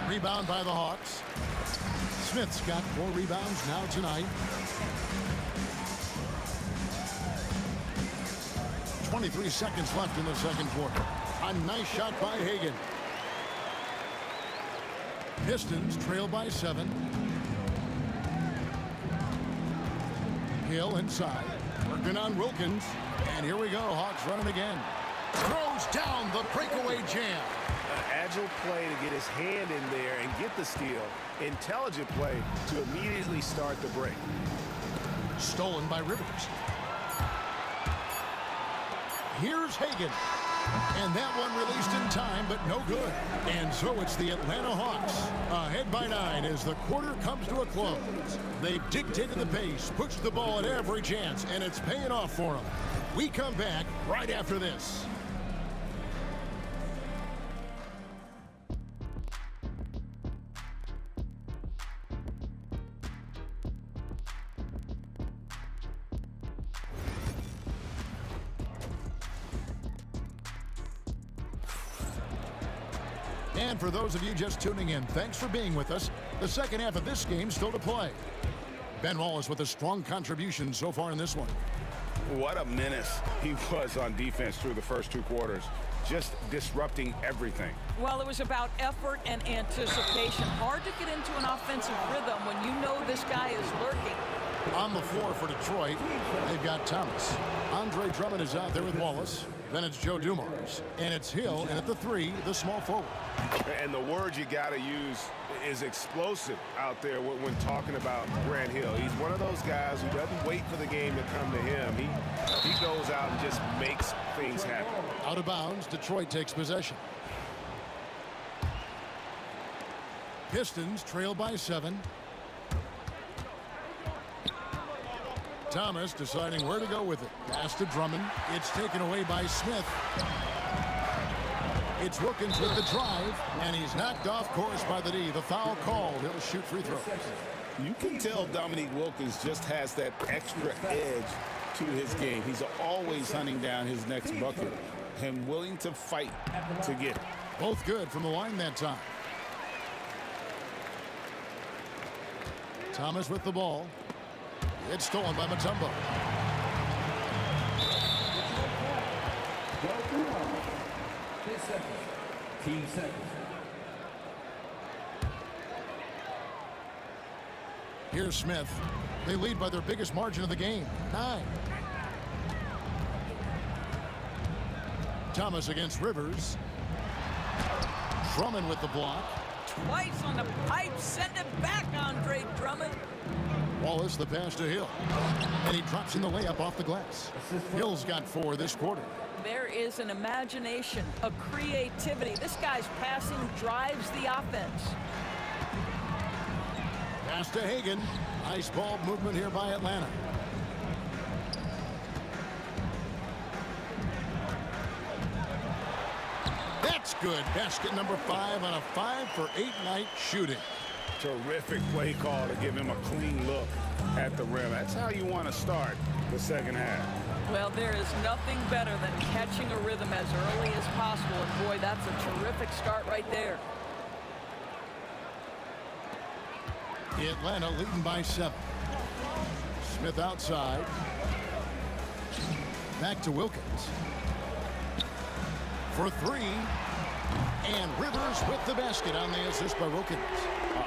[SPEAKER 7] Rebound by the Hawks. Smith's got 4 rebounds now tonight. 23 seconds left in the second quarter. A nice shot by Hagan. Pistons trail by 7. Hill inside. Working on Wilkins. And here we go. Hawks running again. Throws down the breakaway jam.
[SPEAKER 8] An agile play to get his hand in there and get the steal. Intelligent play to immediately start the break.
[SPEAKER 7] Stolen by Rivers. Here's Hagan. And that one released in time, but no good. And so it's the Atlanta Hawks ahead by 9 as the quarter comes to a close. They've dictated the pace, pushed the ball at every chance, and it's paying off for them. We come back right after this. And for those of you just tuning in, thanks for being with us. The second half of this game still to play. Ben Wallace with a strong contribution so far in this one.
[SPEAKER 8] What a menace he was on defense through the first 2 quarters. Just disrupting everything.
[SPEAKER 12] Well, it was about effort and anticipation. Hard to get into an offensive rhythm when you know this guy is lurking.
[SPEAKER 7] On the floor for Detroit, they've got Thomas. Andre Drummond is out there with Wallace. Then it's Joe Dumars. And it's Hill, and at the 3, the small forward.
[SPEAKER 8] And the word you got to use is explosive out there when talking about Grant Hill. He's one of those guys who doesn't wait for the game to come to him. He goes out and just makes things happen.
[SPEAKER 7] Out of bounds, Detroit takes possession. Pistons trail by 7. Thomas deciding where to go with it. Pass to Drummond. It's taken away by Smith. It's Wilkins with the drive, and he's knocked off course by the D. The foul called. He'll shoot free throws.
[SPEAKER 8] You can tell Dominique Wilkins just has that extra edge to his game. He's always hunting down his next bucket and willing to fight to get it.
[SPEAKER 7] Both good from the line that time. Thomas with the ball. It's stolen by Mutombo.
[SPEAKER 3] Team seconds.
[SPEAKER 7] Here's Smith. They lead by their biggest margin of the game, 9. Thomas against Rivers. Drummond with the block.
[SPEAKER 12] Twice on the pipe. Send it back, Andre Drummond.
[SPEAKER 7] Wallace the pass to Hill. And he drops in the layup off the glass. Hill's got 4 this quarter.
[SPEAKER 12] There is an imagination, a creativity. This guy's passing drives the offense.
[SPEAKER 7] Pass to Hagan. Nice ball movement here by Atlanta. That's good. Basket number 5 on a 5-for-8 night shooting.
[SPEAKER 8] Terrific play call to give him a clean look at the rim. That's how you want to start the second half.
[SPEAKER 12] Well, there is nothing better than catching a rhythm as early as possible. And boy, that's a terrific start right there.
[SPEAKER 7] Atlanta leading by 7. Smith outside. Back to Wilkins. For 3. And Rivers with the basket on the assist by Wilkins.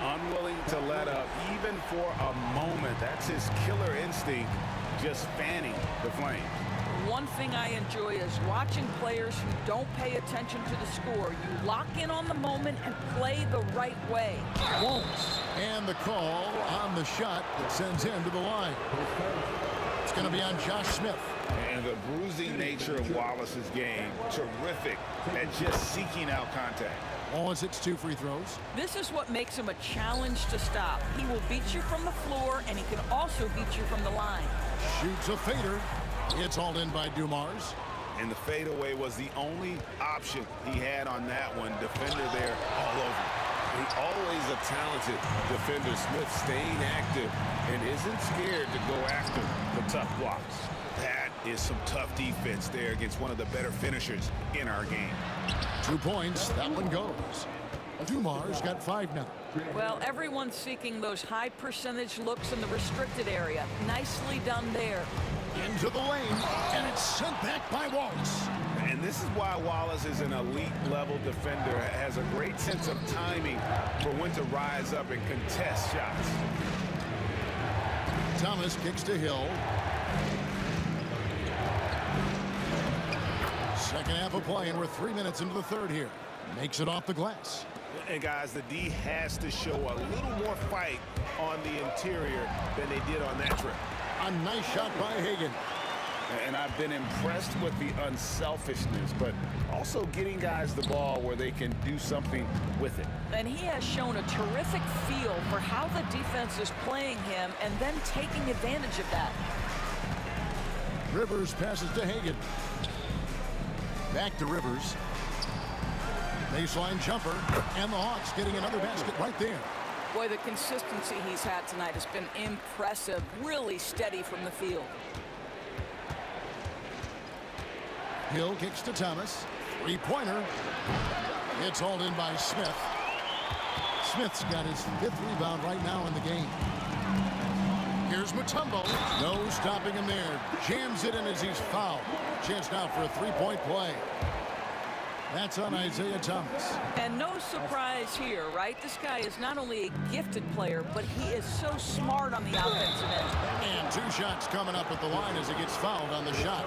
[SPEAKER 8] Unwilling to let up even for a moment. That's his killer instinct, just fanning the flame.
[SPEAKER 12] One thing I enjoy is watching players who don't pay attention to the score. You lock in on the moment and play the right way.
[SPEAKER 7] Won't. And the call on the shot that sends him to the line. It's going to be on Josh Smith.
[SPEAKER 8] And the bruising nature of Wallace's game, terrific at just seeking out contact.
[SPEAKER 7] Wallace hits 2 free throws.
[SPEAKER 12] This is what makes him a challenge to stop. He will beat you from the floor, and he can also beat you from the line.
[SPEAKER 7] Shoots a fader. It's hauled in by Dumars.
[SPEAKER 8] And the fadeaway was the only option he had on that one. Defender there all over. He's always a talented defender. Smith staying active and isn't scared to go after the tough blocks. That is some tough defense there against one of the better finishers in our game.
[SPEAKER 7] 2 points. That one goes. Dumars got 5 now.
[SPEAKER 12] Well, everyone's seeking those high percentage looks in the restricted area. Nicely done there.
[SPEAKER 7] Into the lane, and it's sent back by Wallace.
[SPEAKER 8] And this is why Wallace is an elite level defender, has a great sense of timing for when to rise up and contest shots.
[SPEAKER 7] Thomas kicks to Hill. Second half of play, and we're 3 minutes into the third here. Makes it off the glass.
[SPEAKER 8] And guys, the D has to show a little more fight on the interior than they did on that trip.
[SPEAKER 7] A nice shot by Hagan.
[SPEAKER 8] And I've been impressed with the unselfishness, but also getting guys the ball where they can do something with it.
[SPEAKER 12] And he has shown a terrific feel for how the defense is playing him and then taking advantage of that.
[SPEAKER 7] Rivers passes to Hagan. Back to Rivers. Baseline jumper, and the Hawks getting another basket right there.
[SPEAKER 12] Boy, the consistency he's had tonight has been impressive. Really steady from the field.
[SPEAKER 7] Hill kicks to Thomas. 3-pointer. It's hauled in by Smith. Smith's got his 5th rebound right now in the game. Here's Mutombo. No stopping him there. Jams it in as he's fouled. Chance now for a 3-point play. That's on Isaiah Thomas.
[SPEAKER 12] And no surprise here, right? This guy is not only a gifted player, but he is so smart on the offensive end.
[SPEAKER 7] And 2 shots coming up at the line as he gets fouled on the shot.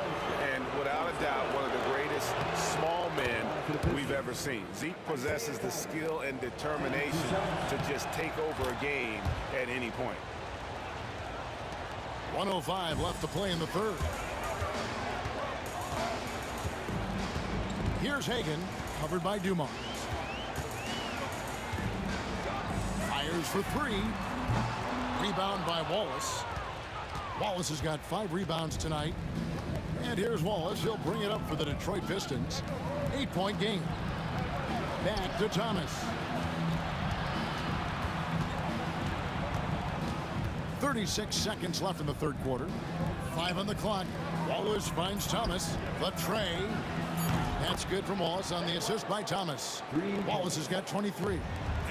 [SPEAKER 8] And without a doubt, one of the greatest small men we've ever seen. Zeke possesses the skill and determination to just take over a game at any point.
[SPEAKER 7] 1:05 left to play in the third. Here's Hagan, covered by Dumars. Fires for 3. Rebound by Wallace. Wallace has got 5 rebounds tonight. And here's Wallace. He'll bring it up for the Detroit Pistons. 8-point game. Back to Thomas. 36 seconds left in the third quarter. 5 on the clock. Wallace finds Thomas. The tray. That's good from Wallace on the assist by Thomas. Wallace has got 23.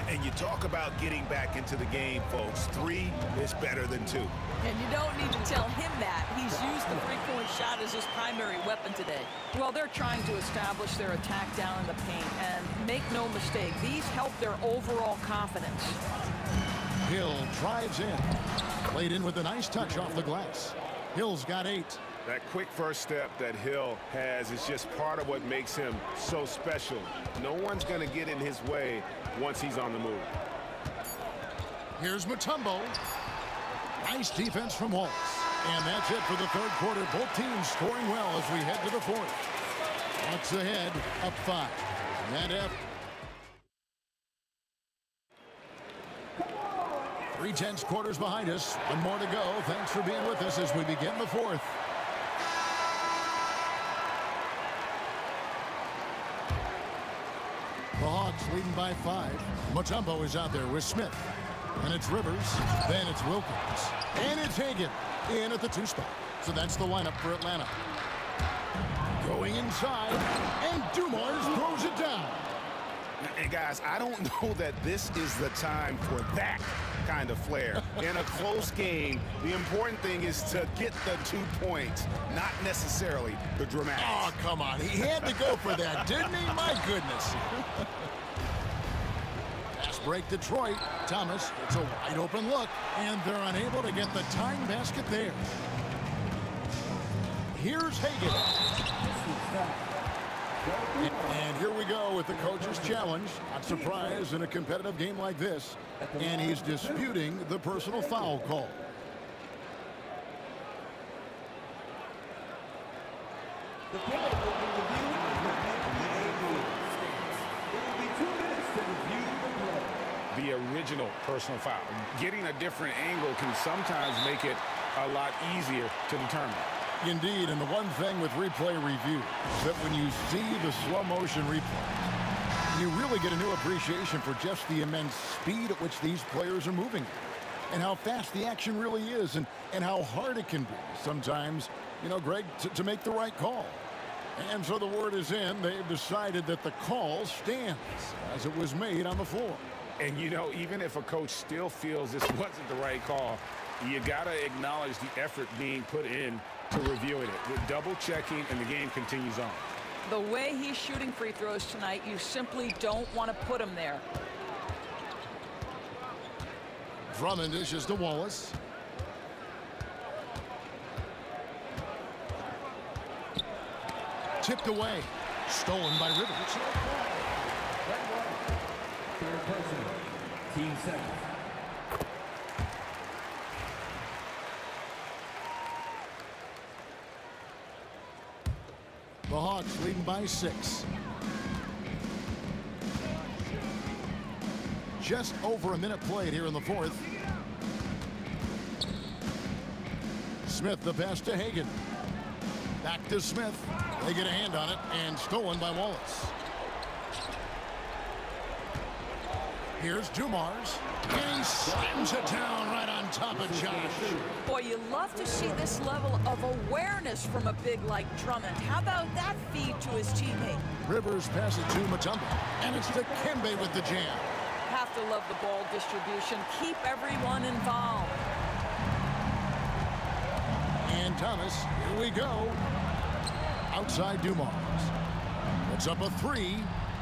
[SPEAKER 16] And you talk about getting back into the game, folks. 3 is better than 2.
[SPEAKER 12] And you don't need to tell him that. He's used the three-point shot as his primary weapon today. Well, they're trying to establish their attack down in the paint. And make no mistake, these help their overall confidence.
[SPEAKER 7] Hill drives in. Played in with a nice touch off the glass. Hill's got 8.
[SPEAKER 8] That quick first step that Hill has is just part of what makes him so special. No one's going to get in his way once he's on the move.
[SPEAKER 7] Here's Mutombo. Nice defense from Wallace. And that's it for the third quarter. Both teams scoring well as we head to the fourth. Bucks ahead, up 5. And that 3/10 quarters behind us. 1 more to go. Thanks for being with us as we begin the fourth. The Hawks leading by 5. Mutombo is out there with Smith. And it's Rivers. Then it's Wilkins. And it's Hagan in at the 2 spot. So that's the lineup for Atlanta. Going inside. And Dumars throws it down.
[SPEAKER 8] And guys, I don't know that this is the time for that kind of flair. In a close game, the important thing is to get the 2 points, not necessarily the dramatics.
[SPEAKER 7] Oh, come on. He had to go for that, didn't he? My goodness. Pass break Detroit. Thomas, it's a wide open look, and they're unable to get the tying basket there. Here's Hagan. And here we go with the coach's challenge. Not surprised in a competitive game like this. And he's disputing the personal foul call.
[SPEAKER 3] The play will be reviewed and rules. It will be 2 minutes to review the play.
[SPEAKER 8] The original personal foul. Getting a different angle can sometimes make it a lot easier to determine.
[SPEAKER 7] Indeed, and the one thing with replay review is that when you see the slow motion replay, you really get a new appreciation for just the immense speed at which these players are moving and how fast the action really is and how hard it can be sometimes, you know, Greg, to make the right call. And so the word is in. They've decided that the call stands as it was made on the floor.
[SPEAKER 8] And, you know, even if a coach still feels this wasn't the right call, you got to acknowledge the effort being put in to reviewing it. With double checking, and the game continues on.
[SPEAKER 12] The way he's shooting free throws tonight, you simply don't want to put him there.
[SPEAKER 7] Drummond dishes to Wallace. Tipped away. Stolen by Rivers.
[SPEAKER 3] Third person, team 7.
[SPEAKER 7] The Hawks leading by 6. Just over a minute played here in the fourth. Smith the pass to Hagan. Back to Smith. They get a hand on it and stolen by Wallace. Here's Dumars. And he slams it down right on top of Josh.
[SPEAKER 12] Boy, you love to see this level of awareness from a big like Drummond. How about that feed to his teammate?
[SPEAKER 7] Rivers passes to Mutombo. And it's to Kembe with the jam.
[SPEAKER 12] Have to love the ball distribution. Keep everyone involved.
[SPEAKER 7] And Thomas, here we go. Outside Dumars. It's up a 3.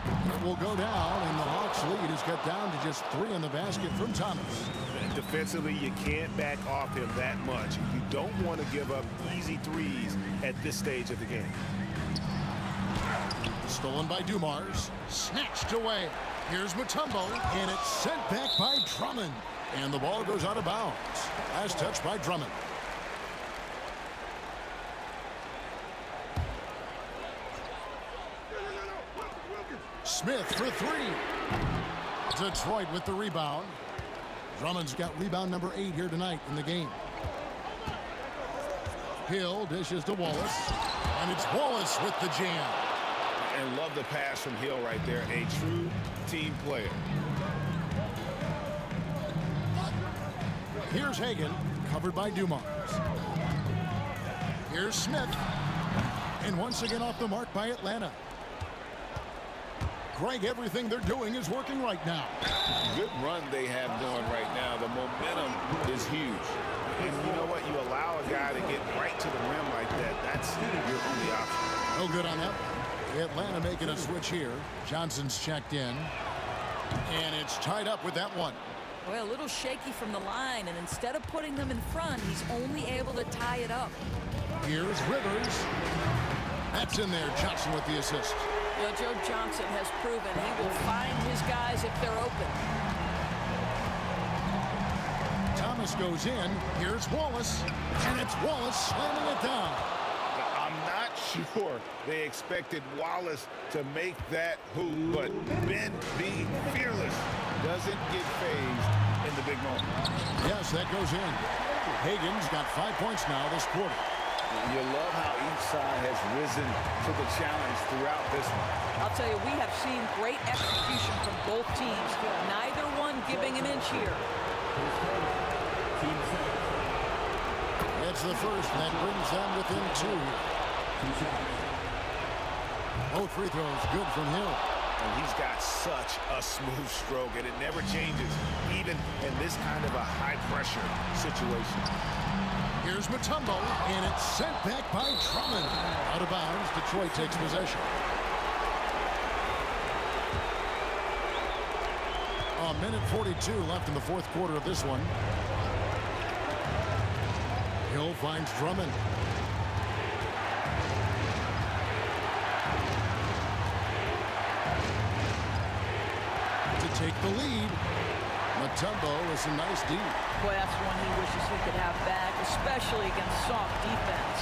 [SPEAKER 7] It will go down, and the Hawks lead is cut down to just 3 in the basket from Thomas.
[SPEAKER 8] And defensively, you can't back off him that much. You don't want to give up easy threes at this stage of the game.
[SPEAKER 7] Stolen by Dumars. Snatched away. Here's Mutombo, and it's sent back by Drummond. And the ball goes out of bounds. Last touch by Drummond. Smith for 3. Detroit with the rebound. Drummond's got rebound number 8 here tonight in the game. Hill dishes to Wallace. And it's Wallace with the jam.
[SPEAKER 16] And love the pass from Hill right there. A true team player.
[SPEAKER 7] Here's Hagan, covered by Dumars. Here's Smith. And once again off the mark by Atlanta. Greg, everything they're doing is working right now.
[SPEAKER 16] Good run they have going right now. The momentum is huge. And you know what? You allow a guy to get right to the rim like that. That's your only option.
[SPEAKER 7] No good on that. Atlanta making a switch here. Johnson's checked in. And it's tied up with that one.
[SPEAKER 12] Well, a little shaky from the line, and instead of putting them in front, he's only able to tie it up.
[SPEAKER 7] Here's Rivers. That's in there. Johnson with the assist.
[SPEAKER 12] You know, Joe Johnson has proven he will find his guys if they're open.
[SPEAKER 7] Thomas goes in. Here's Wallace. And it's Wallace slamming it down.
[SPEAKER 16] I'm not sure they expected Wallace to make that hoop, but Ben, be fearless, doesn't get phased in the big moment.
[SPEAKER 7] Yes, that goes in. Hagan's got 5 points now this quarter.
[SPEAKER 16] You love how each side has risen to the challenge throughout this one.
[SPEAKER 12] I'll tell you, we have seen great execution from both teams. Neither one giving an inch here.
[SPEAKER 7] That's the first, and that brings them within 2. Both free throws good from Hill.
[SPEAKER 16] And he's got such a smooth stroke, and it never changes, even in this kind of a high-pressure situation.
[SPEAKER 7] Here's Mutombo, and it's sent back by Drummond. Out of bounds, Detroit takes possession. A minute 42 left in the fourth quarter of this one. Hill finds Drummond. To take the lead. Mutombo is a nice D.
[SPEAKER 12] Boy, that's one he wishes he could have back, especially against soft defense.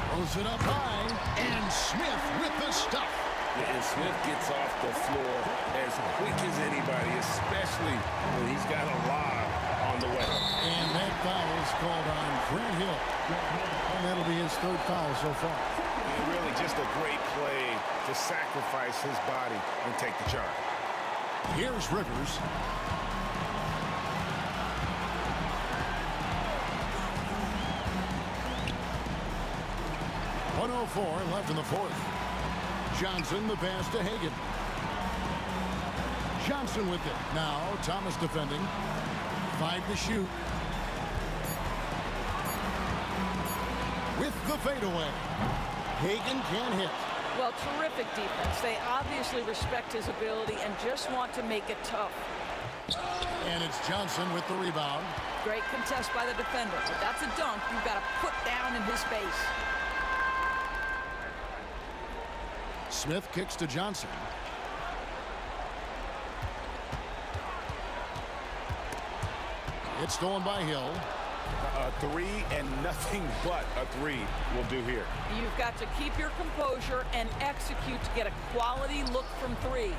[SPEAKER 7] Throws it up high, and Smith with the stuff.
[SPEAKER 16] And Smith gets off the floor as quick as anybody, especially when he's got a lob on the way.
[SPEAKER 7] And that foul is called on Grant Hill. And that'll be his third foul so far.
[SPEAKER 16] And really just a great play to sacrifice his body and take the charge.
[SPEAKER 7] Here's Rivers. .04 left in the fourth. Johnson the pass to Hagan. Johnson with it. Now Thomas defending. 5 to shoot. With the fadeaway. Hagan can't hit.
[SPEAKER 12] Well, terrific defense. They obviously respect his ability and just want to make it tough.
[SPEAKER 7] And it's Johnson with the rebound.
[SPEAKER 12] Great contest by the defender. But that's a dunk you've got to put down in his face.
[SPEAKER 7] Smith kicks to Johnson. It's stolen by Hill.
[SPEAKER 16] A 3 and nothing but a 3 will do here.
[SPEAKER 12] You've got to keep your composure and execute to get a quality look from 3.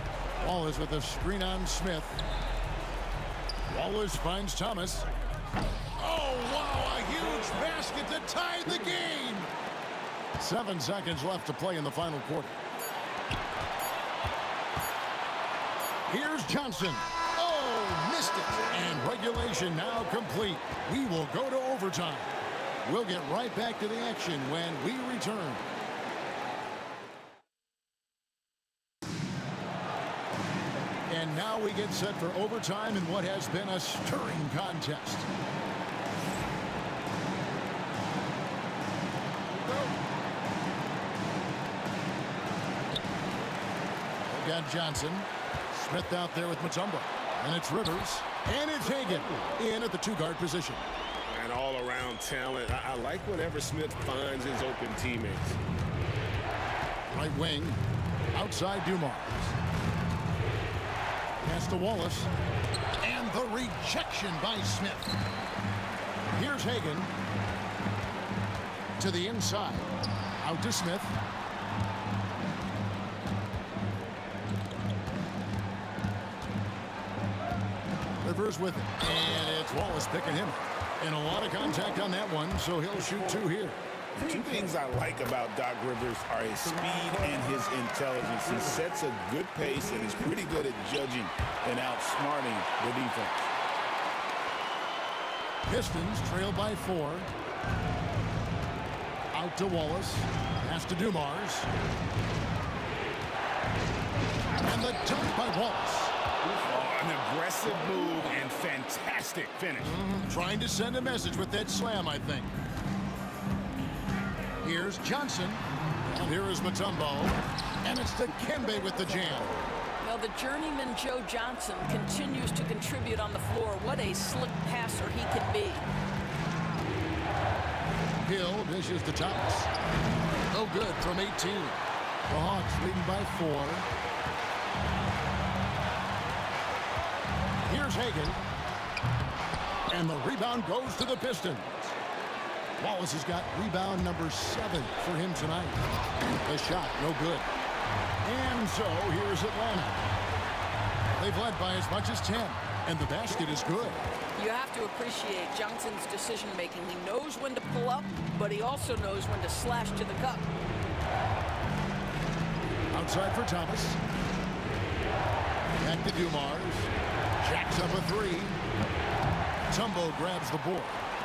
[SPEAKER 7] Wallace with a screen on Smith. Wallace finds Thomas. Oh, wow, a huge basket to tie the game. 7 seconds left to play in the final quarter. Here's Johnson. Oh, missed it. And regulation now complete. We will go to overtime. We'll get right back to the action when we return. And now we get set for overtime in what has been a stirring contest. We've got Johnson. Smith out there with Mutombo. And it's Rivers. And it's Hagan in at the 2-guard position.
[SPEAKER 16] And all-around talent. I like whenever Smith finds his open teammates.
[SPEAKER 7] Right wing. Outside Dumars. Pass to Wallace. And the rejection by Smith. Here's Hagan. To the inside. Out to Smith. Rivers with it. And it's Wallace picking him. And a lot of contact on that one, so he'll shoot 2 here.
[SPEAKER 8] Two things I like about Doc Rivers are his speed and his intelligence. He sets a good pace and is pretty good at judging and outsmarting the defense.
[SPEAKER 7] Pistons trail by 4. Out to Wallace. Pass to Dumars. And the dunk by Wallace.
[SPEAKER 8] Oh, an aggressive move and fantastic finish.
[SPEAKER 7] Trying to send a message with that slam, I think. Here's Johnson. And here is Mutombo. And it's Dikembe with the jam.
[SPEAKER 12] Well, the journeyman Joe Johnson continues to contribute on the floor. What a slick passer he can be.
[SPEAKER 7] Hill dishes to Thomas. No good from 18. The Hawks leading by 4. Here's Hagan. And the rebound goes to the Pistons. Wallace has got rebound number 7 for him tonight. The shot, no good. And so here's Atlanta. They've led by as much as 10, and the basket is good.
[SPEAKER 12] You have to appreciate Johnson's decision-making. He knows when to pull up, but he also knows when to slash to the cup.
[SPEAKER 7] Outside for Thomas. Back to Dumars. Jacks up a 3. Tumbo grabs the board.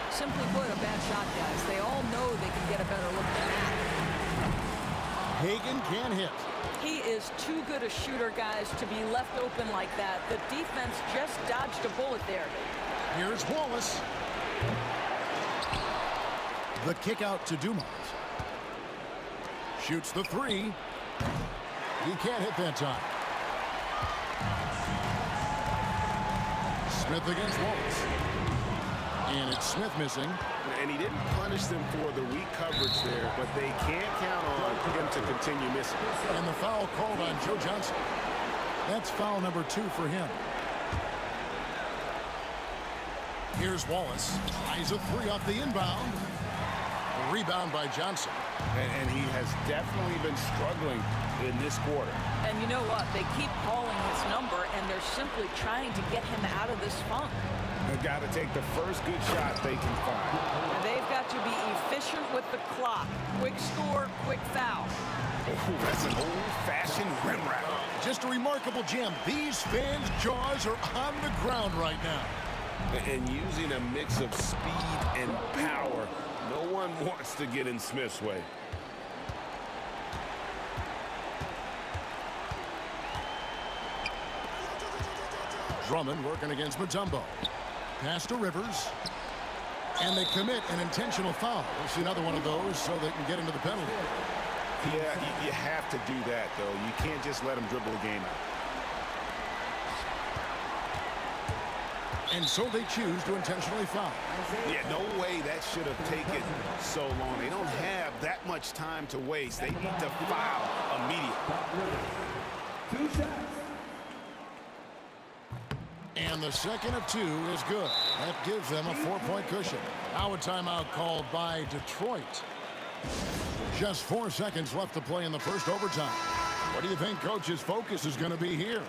[SPEAKER 12] Simply put, a bad shot, guys. They all know they can get a better look than that.
[SPEAKER 7] Hagan can hit.
[SPEAKER 12] He is too good a shooter, guys, to be left open like that. The defense just dodged a bullet there.
[SPEAKER 7] Here's Wallace. The kick out to Dumars. Shoots the 3. He can't hit that time. Smith against Wallace. And it's Smith missing.
[SPEAKER 16] And he didn't punish them for the weak coverage there, but they can't count on him to continue missing.
[SPEAKER 7] And the foul called on Joe Johnson. That's foul number 2 for him. Here's Wallace. Eyes a 3 off the inbound. A rebound by Johnson.
[SPEAKER 8] And he has definitely been struggling in this quarter.
[SPEAKER 12] And you know what? They keep calling his number, and they're simply trying to get him out of this funk.
[SPEAKER 8] They've got to take the first good shot they can find.
[SPEAKER 12] And they've got to be efficient with the clock. Quick score, quick foul.
[SPEAKER 8] Oh, that's an old-fashioned rim wrap.
[SPEAKER 7] Just a remarkable jam. These fans' jaws are on the ground right now.
[SPEAKER 8] And using a mix of speed and power, no one wants to get in Smith's way.
[SPEAKER 7] Drummond working against Mutombo. Pass to Rivers. And they commit an intentional foul. We'll see another one of those so they can get into the penalty.
[SPEAKER 16] Yeah, you have to do that, though. You can't just let him dribble the game out.
[SPEAKER 7] And so they choose to intentionally foul.
[SPEAKER 16] Yeah, no way that should have taken so long. They don't have that much time to waste. They need to foul immediately.
[SPEAKER 3] 2 shots.
[SPEAKER 7] And the second of 2 is good. That gives them a 4-point cushion. Now a timeout called by Detroit. Just 4 seconds left to play in the first overtime. What do you think Coach's focus is going to be here?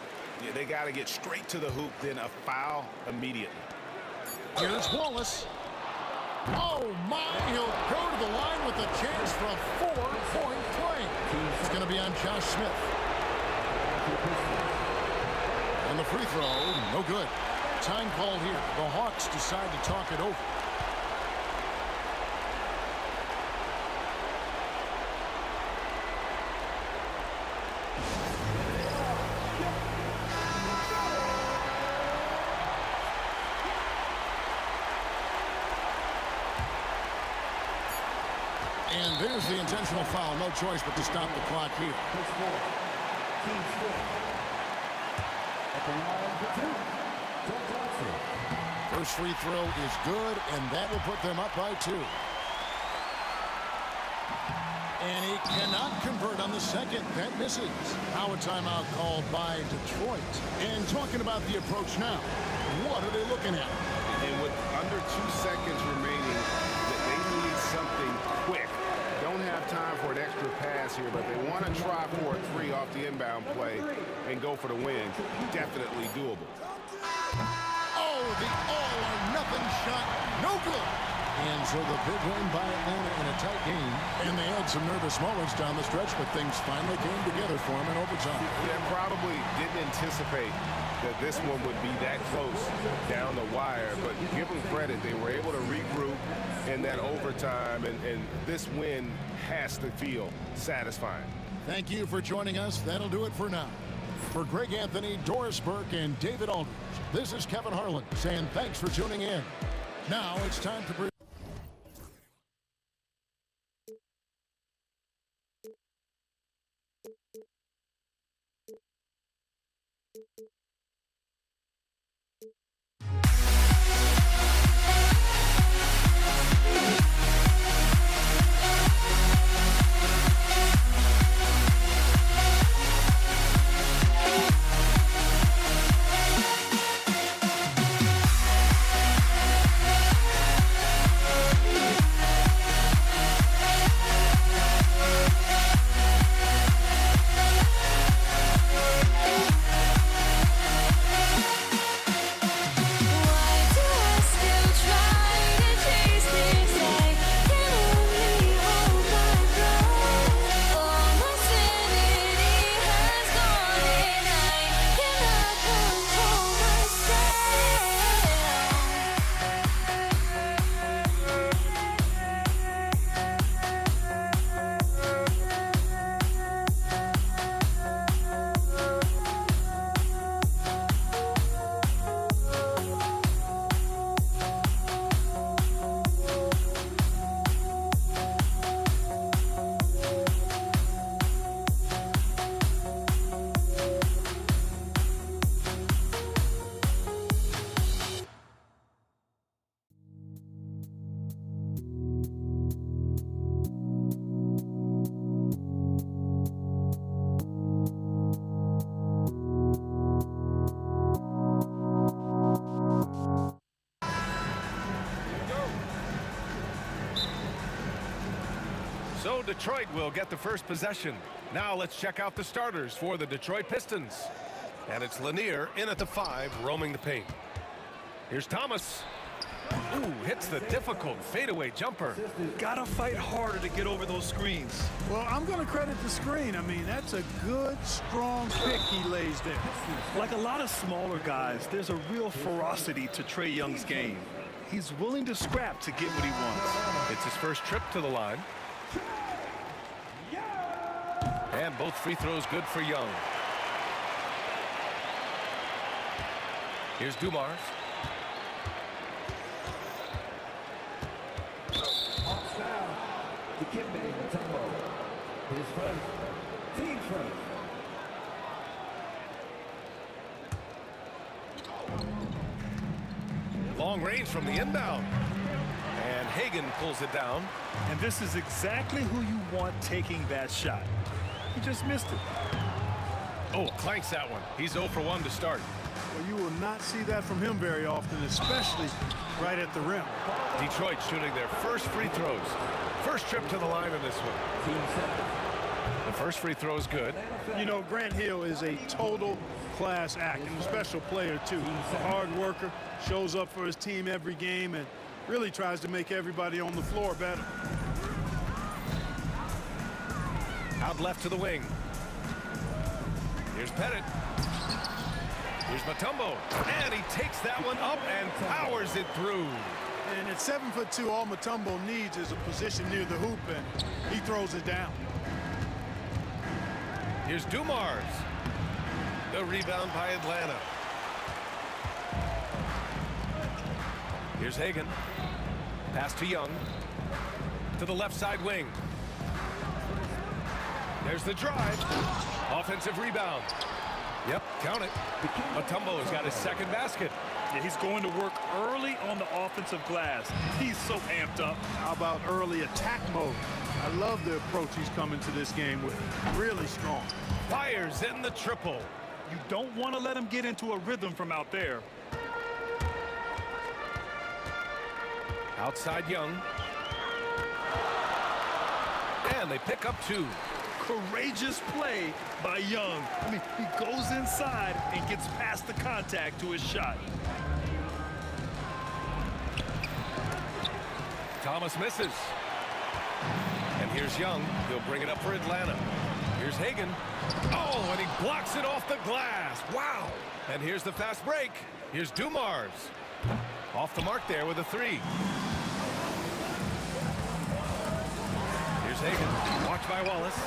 [SPEAKER 16] Yeah, they got to get straight to the hoop, then a foul immediately.
[SPEAKER 7] Here's Wallace. Oh, my. He'll go to the line with a chance for a 4-point play. It's going to be on Josh Smith. And the free throw, no good. Time called here. The Hawks decide to talk it over. And there's the intentional foul. No choice but to stop the clock here. First free throw is good, and that will put them up by 2. And he cannot convert on the second. That misses. Now a timeout called by Detroit. And talking about the approach now, what are they looking at?
[SPEAKER 16] And with under 2 seconds remaining, they need something quick. Don't have time for an extra pass here, but they want to try for a 3 off the inbound play and go for the win. Definitely doable.
[SPEAKER 7] Oh, the all-or-nothing shot. No good. And so the big win by Atlanta in a tight game. And they had some nervous moments down the stretch, but things finally came together for them in overtime.
[SPEAKER 16] Yeah, probably didn't anticipate that this one would be that close down the wire, but give them credit. They were able to regroup in that overtime, and this win has to feel satisfying.
[SPEAKER 7] Thank you for joining us. That'll do it for now. For Greg Anthony, Doris Burke, and David Aldridge, this is Kevin Harlan saying thanks for tuning in. Now it's time to...
[SPEAKER 2] So Detroit will get the first possession. Now let's check out the starters for the Detroit Pistons. And it's Lanier in at the 5, roaming the paint. Here's Thomas. Ooh, hits the difficult fadeaway jumper.
[SPEAKER 5] Gotta fight harder to get over those screens.
[SPEAKER 4] Well, I'm going to credit the screen. I mean, that's a good, strong pick he lays there.
[SPEAKER 5] Like a lot of smaller guys, there's a real ferocity to Trae Young's game. He's willing to scrap to get what he wants.
[SPEAKER 2] It's his first trip to the line. And both free throws good for Young. Here's Dumars. Long range from the inbound. And Hagan pulls it down.
[SPEAKER 5] And this is exactly who you want taking that shot. He just missed it.
[SPEAKER 2] Oh, clanks that one. He's 0 for 1 to start.
[SPEAKER 4] Well, you will not see that from him very often, especially right at the rim.
[SPEAKER 2] Detroit shooting their first free throws. First trip to the line in this one. The first free throw is good.
[SPEAKER 4] You know, Grant Hill is a total class act and a special player, too. A hard worker, shows up for his team every game, and really tries to make everybody on the floor better.
[SPEAKER 2] Out left to the wing. Here's Pettit. Here's Mutombo. And he takes that one up and powers it through.
[SPEAKER 4] And at 7'2", all Mutombo needs is a position near the hoop, and he throws it down.
[SPEAKER 2] Here's Dumars. The rebound by Atlanta. Here's Hagan. Pass to Young. To the left side wing. There's the drive. Offensive rebound. Yep, count it. Mutombo's got his second basket.
[SPEAKER 5] Yeah, he's going to work early on the offensive glass. He's so amped up.
[SPEAKER 4] How about early attack mode? I love the approach he's coming to this game with. Really strong.
[SPEAKER 2] Fires in the triple.
[SPEAKER 5] You don't want to let him get into a rhythm from out there.
[SPEAKER 2] Outside Young. And they pick up 2.
[SPEAKER 5] Courageous play by Young. I mean, he goes inside and gets past the contact to his shot.
[SPEAKER 2] Thomas misses. And here's Young. He'll bring it up for Atlanta. Here's Hagan. Oh, and he blocks it off the glass. Wow. And here's the fast break. Here's Dumars. Off the mark there with a three. Here's Hagan. Watched by Wallace.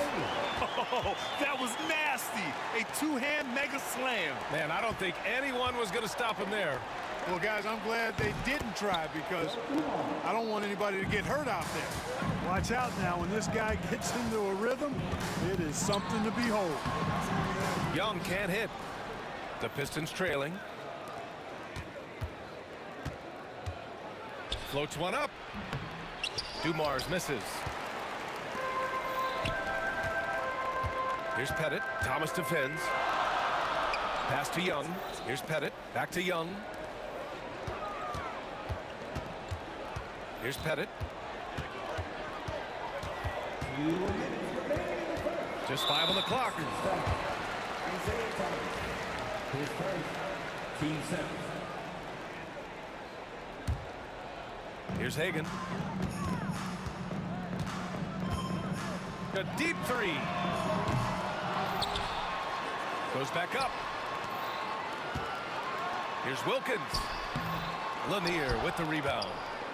[SPEAKER 5] Oh, that was nasty. A two-hand mega slam.
[SPEAKER 2] Man, I don't think anyone was going to stop him there.
[SPEAKER 4] Well, guys, I'm glad they didn't try because I don't want anybody to get hurt out there. Watch out now. When this guy gets into a rhythm, it is something to behold.
[SPEAKER 2] Young can't hit. The Pistons trailing. Floats one up. Dumars misses. Here's Pettit. Thomas defends. Pass to Young. Here's Pettit. Back to Young. Here's Pettit. Just 5 on the clock. Here's Hagan. A deep three. Goes back up. Here's Wilkins. Lanier with the rebound.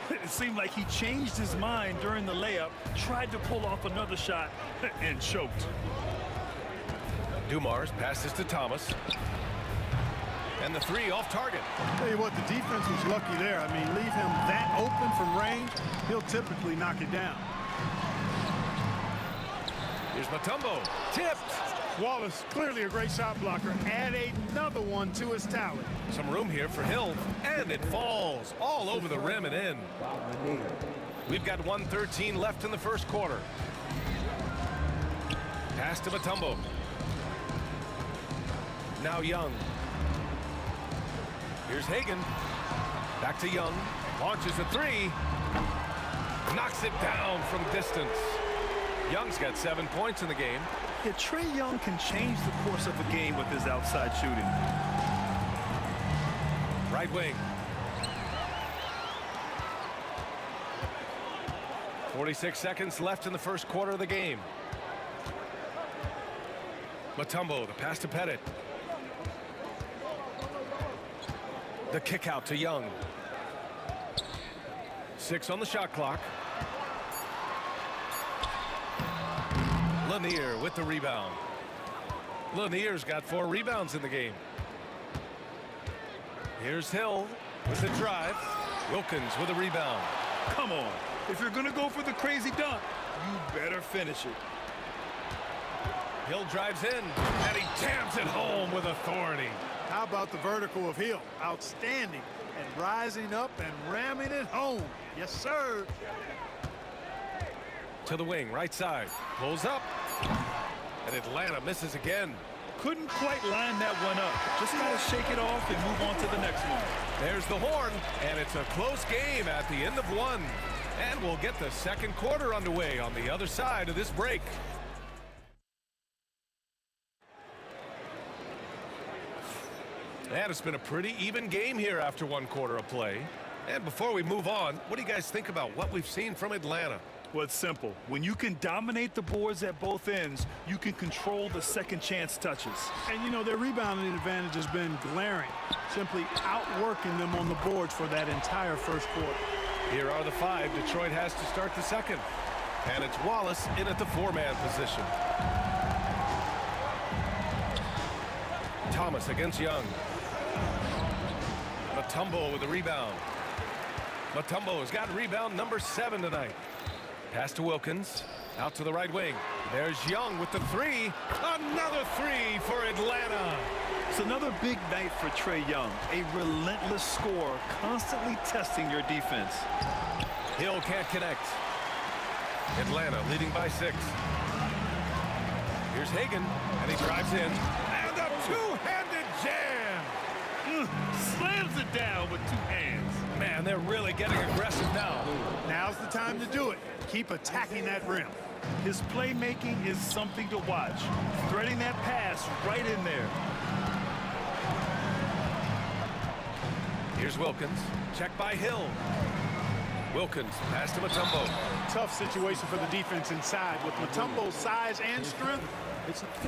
[SPEAKER 5] It seemed like he changed his mind during the layup, tried to pull off another shot, and choked.
[SPEAKER 2] Dumars passes to Thomas. And the three off target.
[SPEAKER 4] Tell you what, the defense was lucky there. I mean, leave him that open from range, he'll typically knock it down.
[SPEAKER 2] Here's Mutombo. Tipped.
[SPEAKER 4] Wallace, clearly a great shot blocker. Add another one to his tally.
[SPEAKER 2] Some room here for Hill, and it falls all over the rim and in. We've got 1:13 left in the first quarter. Pass to Mutombo. Now Young. Here's Hagan. Back to Young. Launches a three. Knocks it down from distance. Young's got 7 points in the game.
[SPEAKER 5] Yeah, Trae Young can change the course of a game with his outside shooting.
[SPEAKER 2] Right wing. 46 seconds left in the first quarter of the game. Mutombo, the pass to Pettit. The kick out to Young. 6 on the shot clock. Lanier with the rebound. Lanier's got 4 rebounds in the game. Here's Hill with the drive. Wilkins with a rebound.
[SPEAKER 5] Come on. If you're going to go for the crazy dunk, you better finish it.
[SPEAKER 2] Hill drives in, and he jams it home with authority.
[SPEAKER 4] How about the vertical of Hill? Outstanding. And rising up and ramming it home. Yes, sir.
[SPEAKER 2] To the wing, right side. Pulls up. And Atlanta misses again.
[SPEAKER 5] Couldn't quite line that one up. Just got to shake it off and move on to the next one.
[SPEAKER 2] There's the horn, and it's a close game at the end of one. And we'll get the second quarter underway on the other side of this break. And it's been a pretty even game here after 1 quarter of play. And before we move on, what do you guys think about what we've seen from Atlanta?
[SPEAKER 5] Well, it's simple. When you can dominate the boards at both ends, you can control the second chance touches.
[SPEAKER 4] And, you know, their rebounding advantage has been glaring, simply outworking them on the boards for that entire first quarter.
[SPEAKER 2] Here are the 5 Detroit has to start the second. And it's Wallace in at the 4-man position. Thomas against Young. Mutombo with the rebound. Mutombo has got rebound number 7 tonight. Pass to Wilkins. Out to the right wing. There's Young with the 3. Another 3 for Atlanta.
[SPEAKER 5] It's another big night for Trae Young. A relentless scorer, constantly testing your defense.
[SPEAKER 2] Hill can't connect. Atlanta leading by 6. Here's Hagan, and he drives in. And a two-handed jam!
[SPEAKER 5] Slams it down with 2 hands.
[SPEAKER 2] Man, they're really getting aggressive now.
[SPEAKER 4] Now's the time to do it. Keep attacking that rim.
[SPEAKER 5] His playmaking is something to watch. Threading that pass right in there.
[SPEAKER 2] Here's Wilkins. Check by Hill. Wilkins pass to Mutombo.
[SPEAKER 4] Tough situation for the defense inside. With Mutombo's size and strength,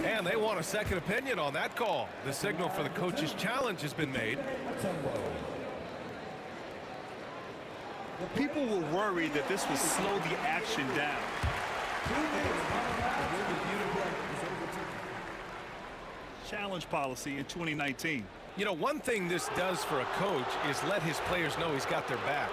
[SPEAKER 2] And they want a second opinion on that call. The signal for the coach's challenge has been made.
[SPEAKER 5] People were worried that this would slow the action down. Challenge policy in 2019.
[SPEAKER 2] You know, one thing this does for a coach is let his players know he's got their back.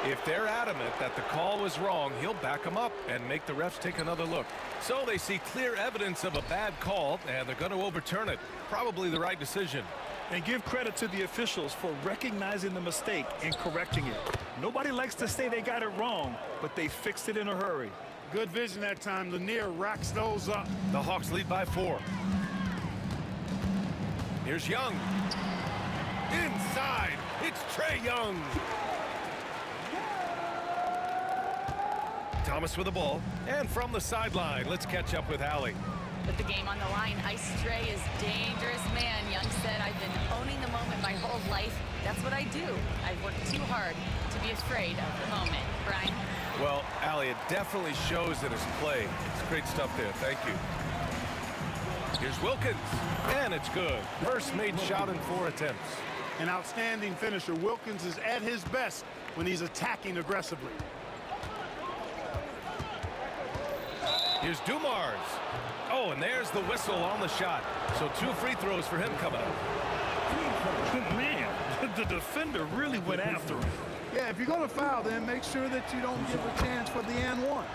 [SPEAKER 2] If they're adamant that the call was wrong, he'll back them up and make the refs take another look. So they see clear evidence of a bad call, and they're going to overturn it. Probably the right decision.
[SPEAKER 5] And give credit to the officials for recognizing the mistake and correcting it. Nobody likes to say they got it wrong, but they fixed it in a hurry.
[SPEAKER 4] Good vision that time. Lanier racks those up.
[SPEAKER 2] The Hawks lead by 4. Here's Young. Inside, it's Trae Young. Thomas with the ball, and from the sideline, let's catch up with Allie.
[SPEAKER 6] With the game on the line, Ice Trae is dangerous man. Young said, I've been owning the moment my whole life. That's what I do. I've worked too hard to be afraid of the moment. Brian?
[SPEAKER 2] Well, Allie, it definitely shows in his play. It's great stuff there. Thank you. Here's Wilkins, and it's good. First made shot in 4 attempts.
[SPEAKER 4] An outstanding finisher. Wilkins is at his best when he's attacking aggressively.
[SPEAKER 2] Here's Dumars. Oh, and there's the whistle on the shot. So 2 free throws for him coming up.
[SPEAKER 5] Man, the defender really went after him.
[SPEAKER 4] Yeah, if you're going to foul, then make sure that you don't give a chance for the and one.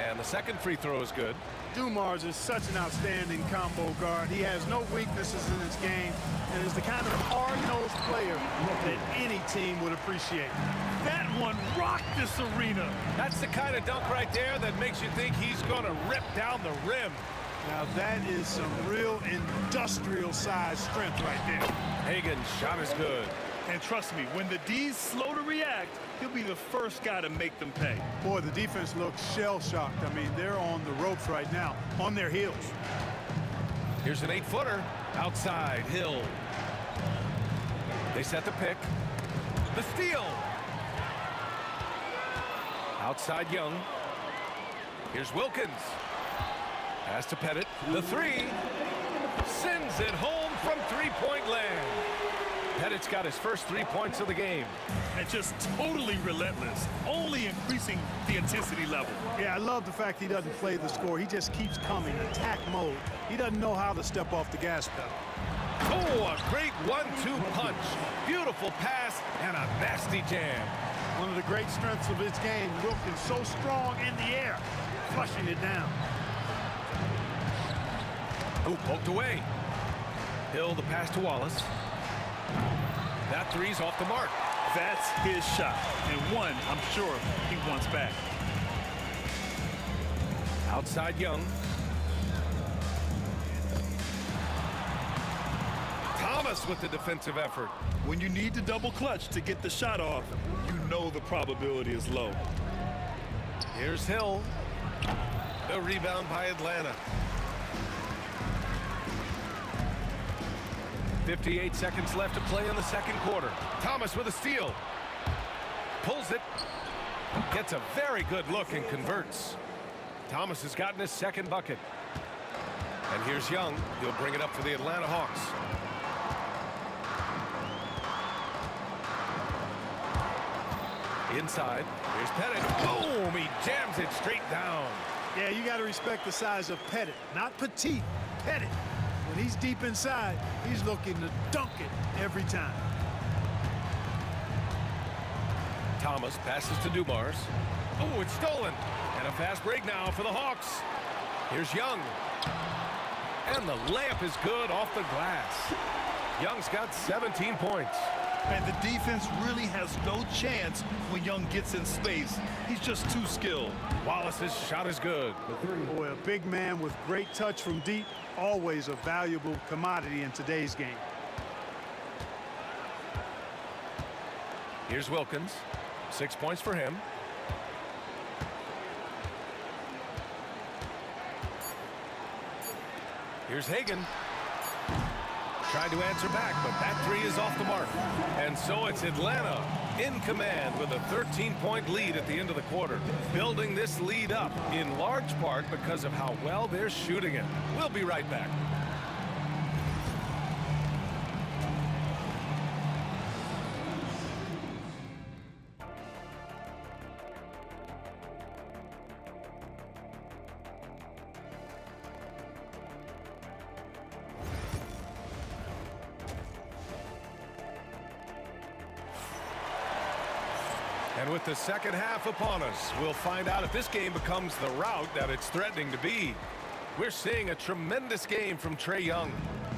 [SPEAKER 2] And the second free throw is good.
[SPEAKER 4] Dumars is such an outstanding combo guard. He has no weaknesses in his game and is the kind of hard-nosed player that any team would appreciate.
[SPEAKER 5] That one rocked this arena.
[SPEAKER 2] That's the kind of dunk right there that makes you think he's going to rip down the rim.
[SPEAKER 4] Now that is some real industrial size strength right there.
[SPEAKER 2] Hagen's shot is good.
[SPEAKER 5] And trust me, when the D's slow to react, he'll be the first guy to make them pay.
[SPEAKER 4] Boy, the defense looks shell-shocked. I mean, they're on the ropes right now, on their heels.
[SPEAKER 2] Here's an 8-footer. Outside, Hill. They set the pick. The steal. Outside, Young. Here's Wilkins. Pass to Pettit. The 3. Sends it home from three-point land. Pettit's got his first 3 points of the game.
[SPEAKER 5] And just totally relentless, only increasing the intensity level.
[SPEAKER 4] Yeah, I love the fact he doesn't play the score. He just keeps coming, attack mode. He doesn't know how to step off the gas pedal.
[SPEAKER 2] Oh, a great 1-2 punch. Beautiful pass and a nasty jam.
[SPEAKER 4] One of the great strengths of his game, Wilkins so strong in the air, flushing it down.
[SPEAKER 2] Oh, poked away. Hill, the pass to Wallace. That 3's off the mark.
[SPEAKER 5] That's his shot, and one I'm sure he wants back.
[SPEAKER 2] Outside Young. Thomas with the defensive effort.
[SPEAKER 5] When you need to double clutch to get the shot off, you know the probability is low.
[SPEAKER 2] Here's Hill. The rebound by Atlanta. 58 seconds left to play in the second quarter. Thomas with a steal. Pulls it. Gets a very good look and converts. Thomas has gotten his second bucket. And here's Young. He'll bring it up for the Atlanta Hawks. Inside. Here's Pettit. Boom! He jams it straight down.
[SPEAKER 4] Yeah, you got to respect the size of Pettit. Not petite, Pettit. When he's deep inside, he's looking to dunk it every time.
[SPEAKER 2] Thomas passes to Dumars. Oh, it's stolen. And a fast break now for the Hawks. Here's Young. And the layup is good off the glass. Young's got 17 points.
[SPEAKER 5] And the defense really has no chance when Young gets in space. He's just too skilled.
[SPEAKER 2] Wallace's shot is good.
[SPEAKER 4] Boy, a big man with great touch from deep, always a valuable commodity in today's game.
[SPEAKER 2] Here's Wilkins. 6 points for him. Here's Hagen. tried to answer back, but that three is off the mark. And so it's Atlanta in command with a 13-point lead at the end of the quarter. Building this lead up in large part because of how well they're shooting it. We'll be right back. And with the second half upon us, we'll find out if this game becomes the rout that it's threatening to be. We're seeing a tremendous game from Trae Young.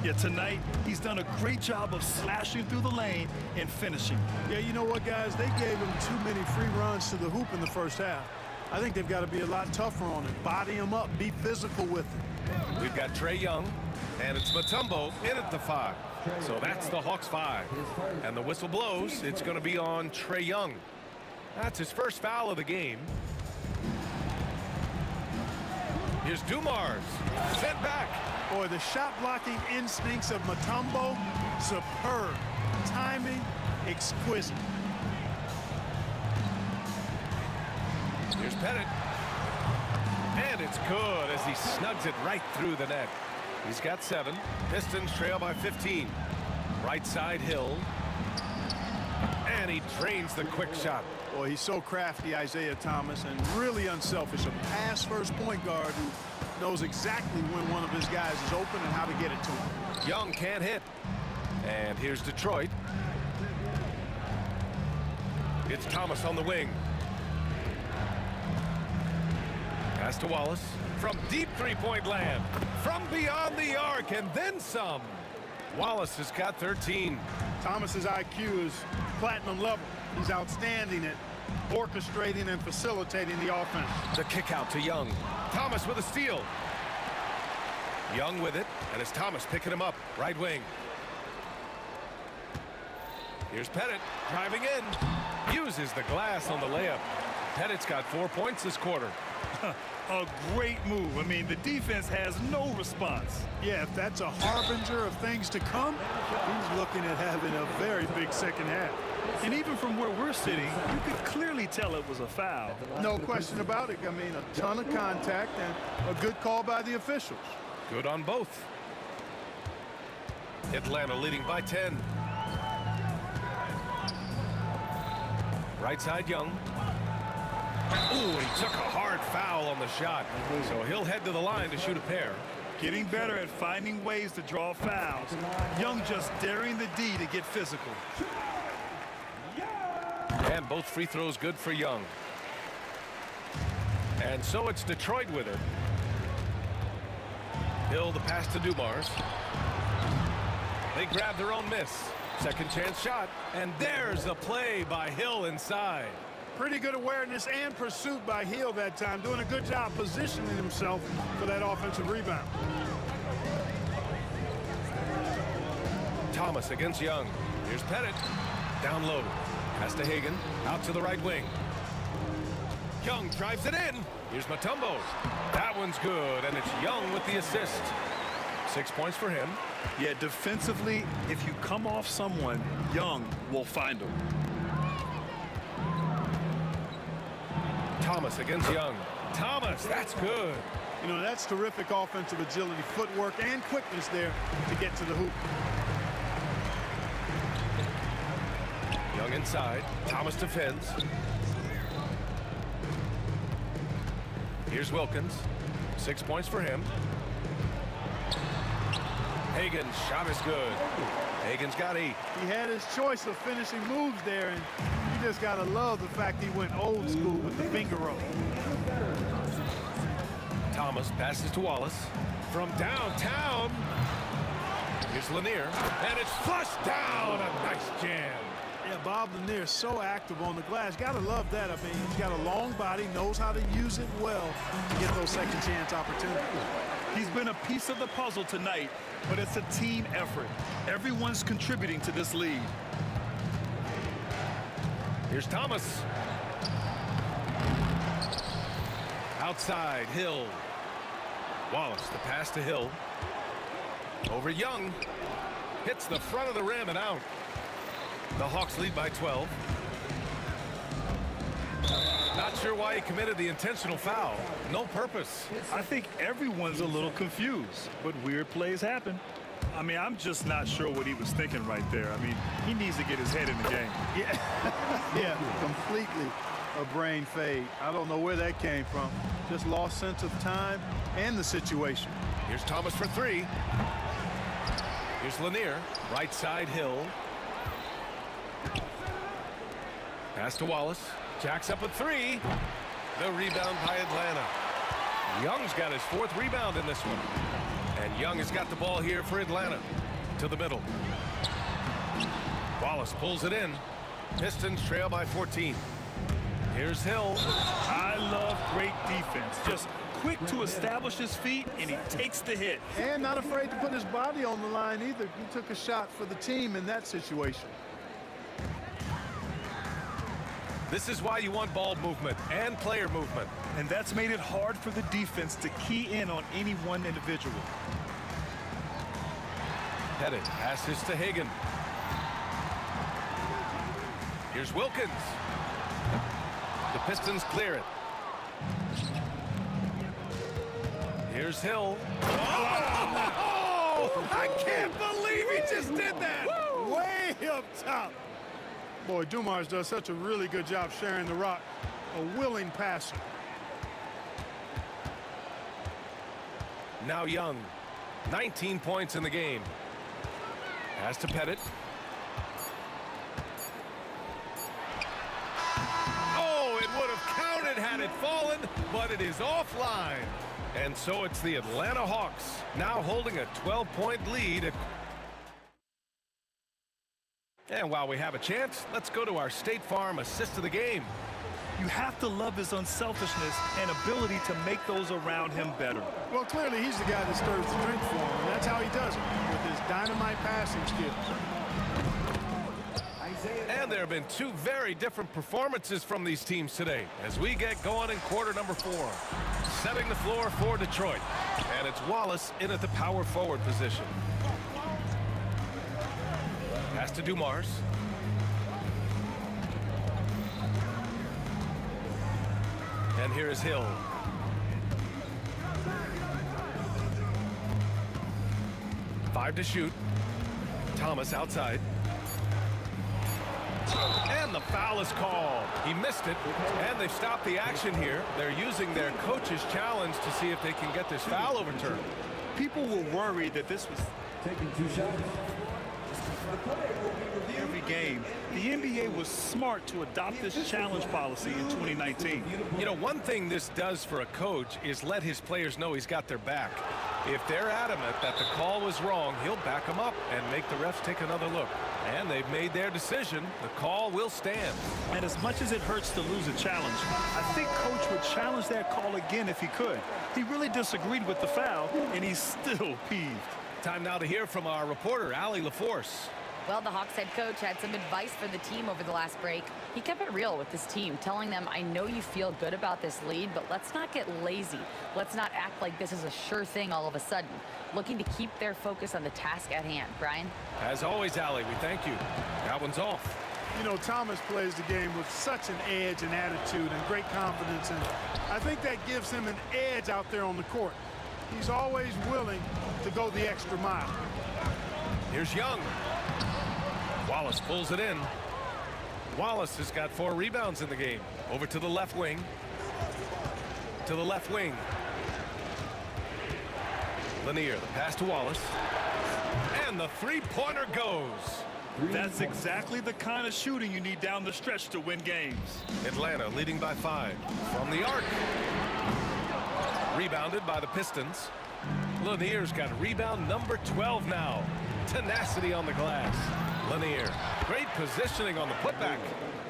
[SPEAKER 5] Yeah, tonight, he's done a great job of slashing through the lane and finishing.
[SPEAKER 4] Yeah, you know what, guys? They gave him too many free runs to the hoop in the first half. I think they've got to be a lot tougher on it. Body him up, be physical with it.
[SPEAKER 2] We've got Trae Young, and it's Mutombo in at the 5. So that's the Hawks 5. And the whistle blows. It's going to be on Trae Young. That's his first foul of the game. Here's Dumars, sent back.
[SPEAKER 4] Boy, the shot blocking instincts of Mutombo, superb. Timing, exquisite.
[SPEAKER 2] Here's Pettit. And it's good as he snugs it right through the net. He's got 7. Pistons trail by 15. Right side, Hill. And he drains the quick shot.
[SPEAKER 4] Boy, he's so crafty, Isaiah Thomas, and really unselfish. A pass-first point guard who knows exactly when one of his guys is open and how to get it to him.
[SPEAKER 2] Young can't hit. And here's Detroit. It's Thomas on the wing. Pass to Wallace. From deep three-point land. From beyond the arc and then some. Wallace has got 13.
[SPEAKER 4] Thomas's IQ is platinum level. He's outstanding at orchestrating and facilitating the offense.
[SPEAKER 2] The kick out to Young. Thomas with a steal. Young with it, and it's Thomas picking him up. Right wing. Here's Pettit driving in. Uses the glass on the layup. Pettit's got 4 points this quarter.
[SPEAKER 5] A great move. I mean, the defense has no response.
[SPEAKER 4] Yeah, if that's a harbinger of things to come, he's looking at having a very big second half.
[SPEAKER 5] And even from where we're sitting, you could clearly tell it was a foul.
[SPEAKER 4] No question about it. I mean, a ton of contact and a good call by the officials.
[SPEAKER 2] Good on both. Atlanta leading by 10. Right side, Young. Ooh, he took a hard foul on the shot. So he'll head to the line to shoot a pair.
[SPEAKER 5] Getting better at finding ways to draw fouls. Young just daring the D to get physical.
[SPEAKER 2] And both free throws good for Young. And so it's Detroit with it. Hill the pass to Dumars. They grab their own miss. Second chance shot. And there's a play by Hill inside.
[SPEAKER 4] Pretty good awareness and pursuit by Hill that time. Doing a good job positioning himself for that offensive rebound.
[SPEAKER 2] Thomas against Young. Here's Pettit. Down low. Pass to Hagan. Out to the right wing. Young drives it in. Here's Mutombo. That one's good, and it's Young with the assist. 6 points for him.
[SPEAKER 5] Yeah, defensively, if you come off someone, Young will find him.
[SPEAKER 2] Thomas against Young. Thomas, that's good.
[SPEAKER 4] You know, that's terrific offensive agility, footwork, and quickness there to get to the hoop.
[SPEAKER 2] Young inside. Thomas defends. Here's Wilkins. 6 points for him. Hagan's shot is good. Hagan's got 8.
[SPEAKER 4] He had his choice of finishing moves there, and you just got to love the fact he went old school with the finger roll.
[SPEAKER 2] Thomas passes to Wallace. From downtown. Here's Lanier. And it's flushed down. A nice jam.
[SPEAKER 4] Yeah, Bob Lanier is so active on the glass. Got to love that. I mean, he's got a long body, knows how to use it well to get those second chance opportunities.
[SPEAKER 5] He's been a piece of the puzzle tonight, but it's a team effort. Everyone's contributing to this lead.
[SPEAKER 2] Here's Thomas. Outside, Hill. Wallace, the pass to Hill. Over Young. Hits the front of the rim and out. The Hawks lead by 12. Not sure why he committed the intentional foul. No purpose.
[SPEAKER 5] I think everyone's a little confused, but weird plays happen. I mean, I'm just not sure what he was thinking right there. I mean, he needs to get his head in the game.
[SPEAKER 4] Yeah, completely a brain fade. I don't know where that came from. Just lost sense of time and the situation.
[SPEAKER 2] Here's Thomas for three. Here's Lanier. Right side, Hill. Pass to Wallace. Jacks up a three. The rebound by Atlanta. Young's got his fourth rebound in this one. And Young has got the ball here for Atlanta. To the middle. Wallace pulls it in. Pistons trail by 14. Here's Hill.
[SPEAKER 5] I love great defense. Just quick to establish his feet, and he takes the hit.
[SPEAKER 4] And not afraid to put his body on the line either. He took a shot for the team in that situation.
[SPEAKER 2] This is why you want ball movement and player movement.
[SPEAKER 5] And that's made it hard for the defense to key in on any one individual.
[SPEAKER 2] Pettit passes to Hagan. Here's Wilkins. The Pistons clear it. Here's Hill. Oh! I can't believe he just did that!
[SPEAKER 4] Way up top. Boy, Dumars does such a really good job sharing the rock. A willing passer.
[SPEAKER 2] Now Young. 19 points in the game. Pass to Pettit. Oh, it would have counted had it fallen, but it is offline. And so it's the Atlanta Hawks now holding a 12-point lead. And while we have a chance, let's go to our State Farm assist of the game.
[SPEAKER 5] You have to love his unselfishness and ability to make those around him better.
[SPEAKER 4] Well, clearly he's the guy that stirs the drink for him, and that's how he does it, with his dynamite passing skills.
[SPEAKER 2] And there have been two very different performances from these teams today as we get going in quarter number 4. Setting the floor for Detroit. And it's Wallace in at the power forward position. Pass to Dumars. And here is Hill. Five to shoot. Thomas outside. And the foul is called. He missed it, and they've stopped the action here. They're using their coach's challenge to see if they can get this foul overturned.
[SPEAKER 5] People were worried that this was
[SPEAKER 3] Taking 2 shots.
[SPEAKER 5] every game. The NBA was smart to adopt this challenge policy in 2019.
[SPEAKER 2] You know, one thing this does for a coach is let his players know he's got their back. If they're adamant that the call was wrong, he'll back them up and make the refs take another look. And they've made their decision. The call will stand.
[SPEAKER 5] And as much as it hurts to lose a challenge, I think Coach would challenge that call again if he could. He really disagreed with the foul, and he's still peeved.
[SPEAKER 2] Time now to hear from our reporter, Allie LaForce.
[SPEAKER 6] Well, the Hawks head coach had some advice for the team over the last break. He kept it real with his team, telling them, I know you feel good about this lead, but let's not get lazy. Let's not act like this is a sure thing all of a sudden. Looking to keep their focus on the task at hand. Brian?
[SPEAKER 2] As always, Allie, we thank you. That one's off.
[SPEAKER 4] You know, Thomas plays the game with such an edge and attitude and great confidence, and I think that gives him an edge out there on the court. He's always willing to go the extra mile.
[SPEAKER 2] Here's Young. Wallace pulls it in. Wallace has got 4 rebounds in the game. Over to the left wing. To the left wing. Lanier, the pass to Wallace. And the three-pointer goes.
[SPEAKER 5] That's exactly the kind of shooting you need down the stretch to win games.
[SPEAKER 2] Atlanta leading by 5. From the arc. Rebounded by the Pistons. Lanier's got rebound number 12 now. Tenacity on the glass. Lanier, great positioning on the putback.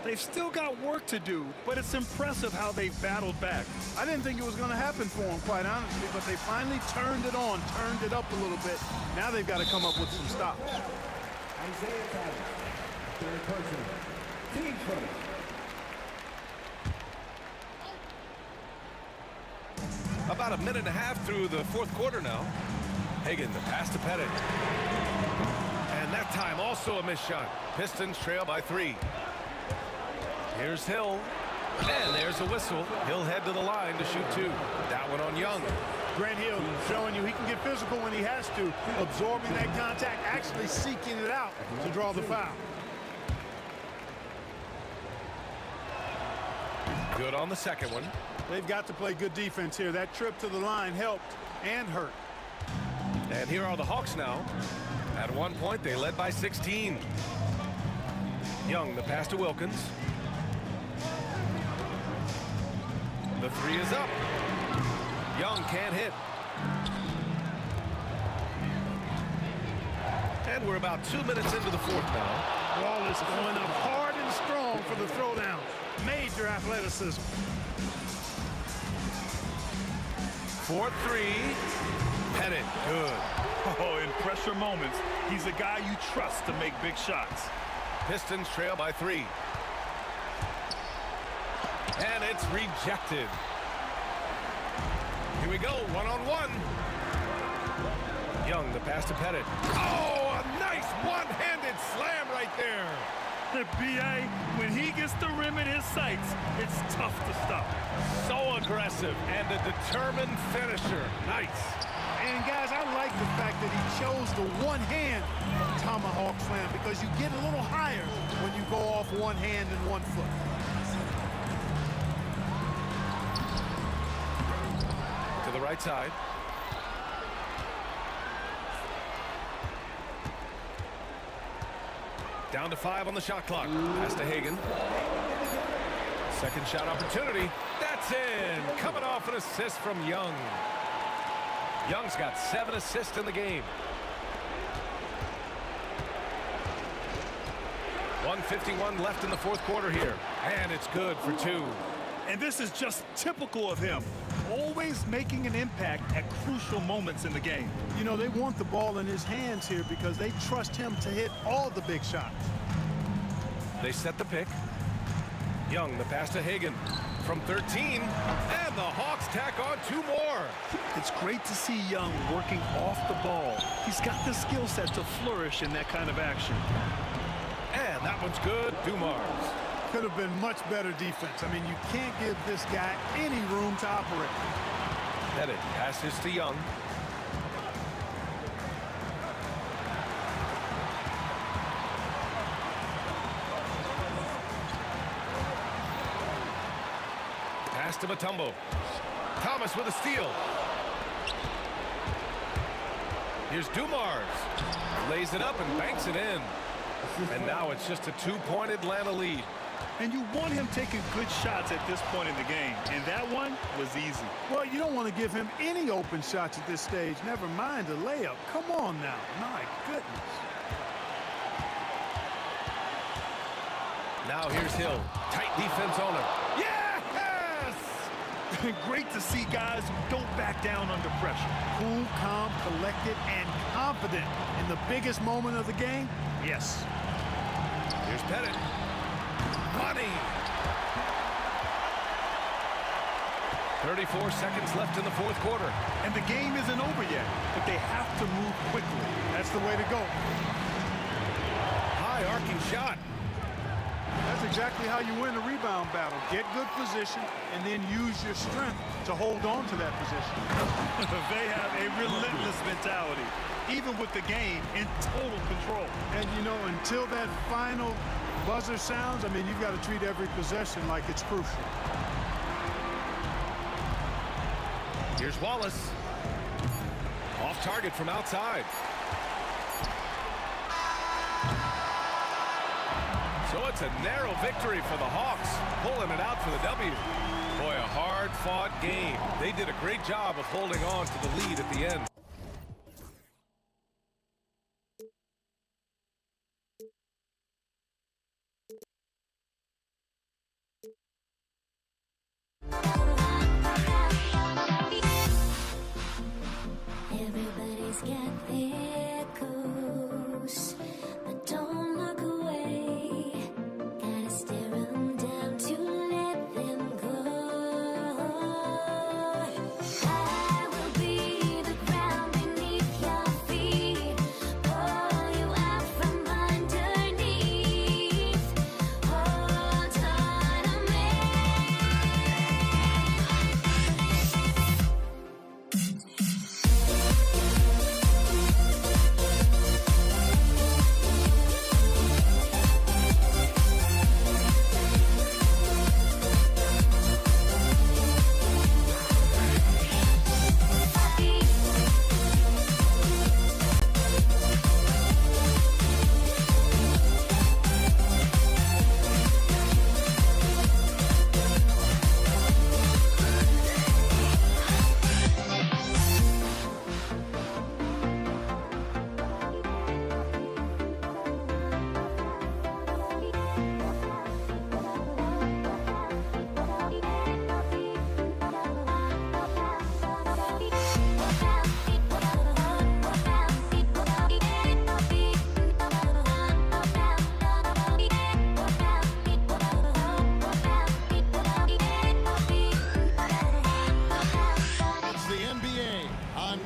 [SPEAKER 5] They've still got work to do, but it's impressive how they've battled back.
[SPEAKER 4] I didn't think it was going to happen for them, quite honestly, but they finally turned it on, turned it up a little bit. Now they've got to come up with some stops.
[SPEAKER 3] Isaiah Thomas, third person. Team first.
[SPEAKER 2] About a minute and a half through the fourth quarter now. Hagan, the pass to Pettit. And That time also a missed shot. Pistons trail by 3. Here's Hill. And there's a whistle. He'll head to the line to shoot 2. That one on Young.
[SPEAKER 4] Grant Hill showing you he can get physical when he has to, absorbing that contact, actually seeking it out to draw the foul.
[SPEAKER 2] Good on the second one.
[SPEAKER 4] They've got to play good defense here. That trip to the line helped and hurt.
[SPEAKER 2] And here are the Hawks now. At one point, they led by 16. Young, the pass to Wilkins. The 3 is up. Young can't hit. And we're about 2 minutes into the fourth now.
[SPEAKER 4] Wallace going up hard and strong for the throwdown. Major athleticism.
[SPEAKER 2] 4-3. Pettit, good.
[SPEAKER 5] Oh, in pressure moments, he's a guy you trust to make big shots.
[SPEAKER 2] Pistons trail by 3. And it's rejected. Here we go, one-on-one. Young, the pass to Pettit. Oh, a nice one-handed slam right there.
[SPEAKER 5] The BA, when he gets the rim in his sights, it's tough to stop.
[SPEAKER 2] So aggressive and a determined finisher. Nice.
[SPEAKER 4] And guys, I like the fact that he chose the one-hand tomahawk slam because you get a little higher when you go off one hand and 1 foot.
[SPEAKER 2] To the right side. Down to 5 on the shot clock. Pass to Hagan. Second shot opportunity. That's in. Coming off an assist from Young. Young's got 7 assists in the game. 1:51 left in the fourth quarter here. And it's good for 2.
[SPEAKER 5] And this is just typical of him. Always making an impact at crucial moments in the game.
[SPEAKER 4] You know, they want the ball in his hands here because they trust him to hit all the big shots.
[SPEAKER 2] They set the pick. Young, the pass to Hagan. From 13, and the Hawks tack on 2 more.
[SPEAKER 5] It's great to see Young working off the ball. He's got the skill set to flourish in that kind of action.
[SPEAKER 2] And that one's good. Dumars.
[SPEAKER 4] Could have been much better defense. I mean, you can't give this guy any room to operate.
[SPEAKER 2] Pettit passes to Young. Pass to Mutombo. Thomas with a steal. Here's Dumars. Lays it up and banks it in. And now it's just a 2-point Atlanta lead.
[SPEAKER 5] And you want him taking good shots at this point in the game. And that one was easy.
[SPEAKER 4] Well, you don't want to give him any open shots at this stage. Never mind a layup. Come on now. My goodness.
[SPEAKER 2] Now here's Hill. Tight defense on him. Yes!
[SPEAKER 5] Great to see guys who don't back down under pressure.
[SPEAKER 4] Cool, calm, collected, and confident in the biggest moment of the game. Yes.
[SPEAKER 2] Here's Pettit. Money. 34 seconds left in the fourth quarter.
[SPEAKER 5] And the game isn't over yet, but they have to move quickly.
[SPEAKER 4] That's the way to go.
[SPEAKER 2] High arcing shot.
[SPEAKER 4] That's exactly how you win a rebound battle. Get good position and then use your strength to hold on to that position.
[SPEAKER 5] They have a relentless mentality, even with the game in total control.
[SPEAKER 4] And, you know, until that final buzzer sounds, I mean, you've got to treat every possession like it's crucial.
[SPEAKER 2] Here's Wallace. Off target from outside. So it's a narrow victory for the Hawks, pulling it out for the W. Boy, a hard-fought game. They did a great job of holding on to the lead at the end.
[SPEAKER 17] Everybody's got their goals, but don't look away. Gotta stare 'em down to let them go. I will be the ground beneath your feet, pull you out from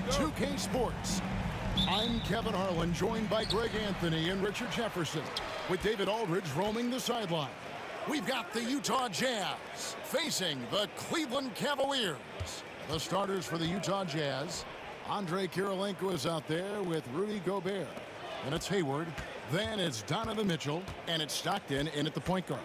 [SPEAKER 7] 2K Sports. I'm Kevin Harlan, joined by Greg Anthony and Richard Jefferson, with David Aldridge roaming the sideline. We've got the Utah Jazz facing the Cleveland Cavaliers. The starters for the Utah Jazz. Andre Kirilenko is out there with Rudy Gobert. And it's Hayward. Then it's Donovan Mitchell. And it's Stockton in at the point guard.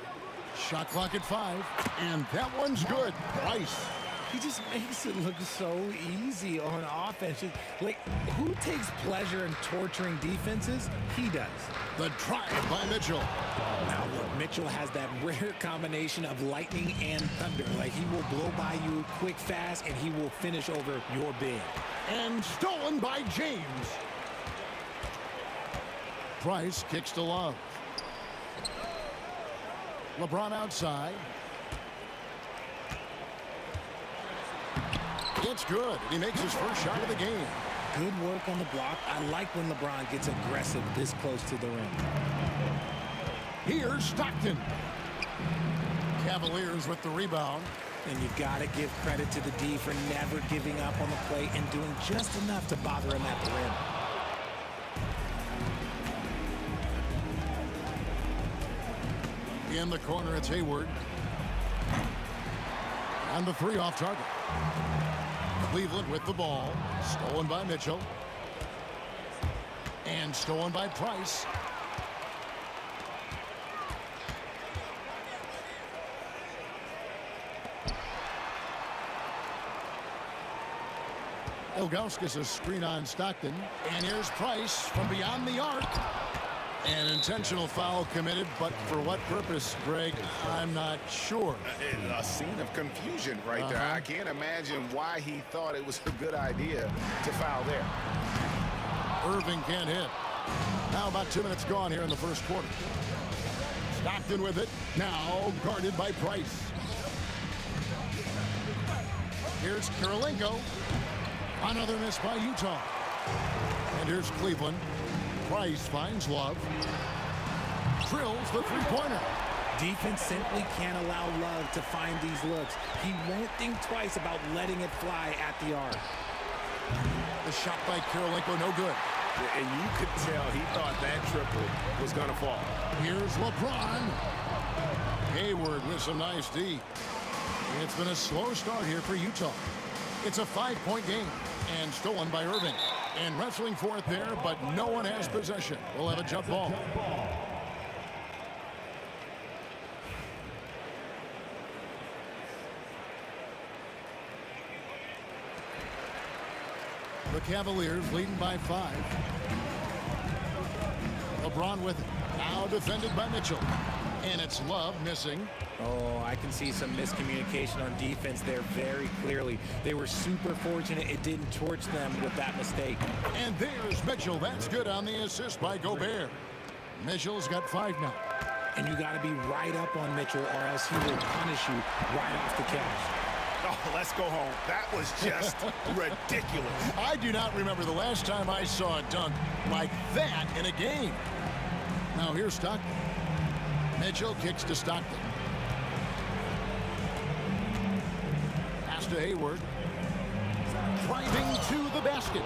[SPEAKER 7] Shot clock at 5. And that one's good. Price.
[SPEAKER 9] He just makes it look so easy on offense. Like, who takes pleasure in torturing defenses? He does.
[SPEAKER 7] The drive by Mitchell.
[SPEAKER 9] Now, look, Mitchell has that rare combination of lightning and thunder. Like, he will blow by you quick, fast, and he will finish over your big.
[SPEAKER 7] And stolen by James. Price kicks to Love. LeBron outside. It's good. He makes his first shot of the game.
[SPEAKER 9] Good work on the block. I like when LeBron gets aggressive this close to the rim.
[SPEAKER 7] Here's Stockton. Cavaliers with the rebound.
[SPEAKER 9] And you've got to give credit to the D for never giving up on the play and doing just enough to bother him at the rim.
[SPEAKER 7] In the corner, it's Hayward. And the 3 off target. Cleveland with the ball. Stolen by Mitchell. And stolen by Price. Ilgauskas a screen on Stockton. And here's Price from beyond the arc. An intentional foul committed, but for what purpose, Greg? I'm not sure.
[SPEAKER 16] A scene of confusion right there. I can't imagine why he thought it was a good idea to foul there.
[SPEAKER 7] Irving can't hit. Now about 2 minutes gone here in the first quarter. Stockton with it. Now guarded by Price. Here's Kirilenko. Another miss by Utah. And here's Cleveland. Price finds Love. Drills the three-pointer.
[SPEAKER 9] Defense simply can't allow Love to find these looks. He won't think twice about letting it fly at the arc.
[SPEAKER 7] The shot by Kirilenko, no good.
[SPEAKER 16] And you could tell he thought that triple was going to fall.
[SPEAKER 7] Here's LeBron. Hayward with some nice D. It's been a slow start here for Utah. It's a 5-point game and stolen by Irving. And wrestling for it there, but no one has possession. We'll have a jump ball. The Cavaliers leading by 5. LeBron with it. Now defended by Mitchell. And it's Love missing.
[SPEAKER 9] Oh, I can see some miscommunication on defense there very clearly. They were super fortunate it didn't torch them with that mistake.
[SPEAKER 7] And there's Mitchell. That's good on the assist by Gobert. Mitchell's got 5 now.
[SPEAKER 9] And you got to be right up on Mitchell or else he will punish you right off the catch.
[SPEAKER 16] Oh, let's go home. That was just ridiculous.
[SPEAKER 7] I do not remember the last time I saw a dunk like that in a game. Now here's Stockton. Mitchell kicks to Stockton. Pass to Hayward. Driving to the basket.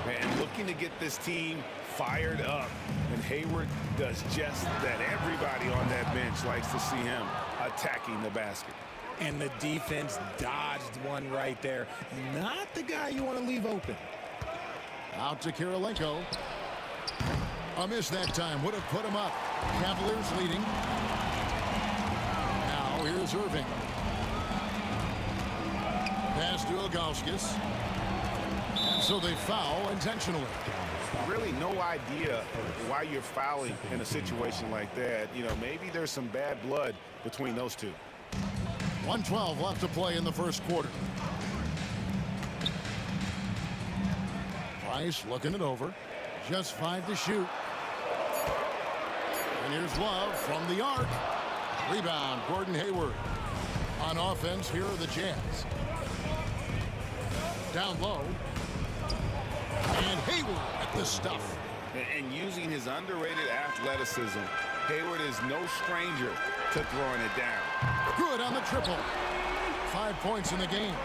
[SPEAKER 16] And looking to get this team fired up. And Hayward does just that. Everybody on that bench likes to see him attacking the basket.
[SPEAKER 9] And the defense dodged one right there. Not the guy you want to leave open.
[SPEAKER 7] Out to Kirilenko. A miss that time. Would have put him up. Cavaliers leading. Now here's Irving. Pass to Ilgauskas. And so they foul intentionally.
[SPEAKER 16] Really no idea why you're fouling in a situation like that. You know, maybe there's some bad blood between those two.
[SPEAKER 7] 1:12 left to play in the first quarter. Price looking it over. Just 5 to shoot. And here's Love from the arc. Rebound, Gordon Hayward. On offense, here are the Jazz. Down low. And Hayward at the stuff.
[SPEAKER 16] And using his underrated athleticism, Hayward is no stranger to throwing it down.
[SPEAKER 7] Good on the triple. 5 points in the game.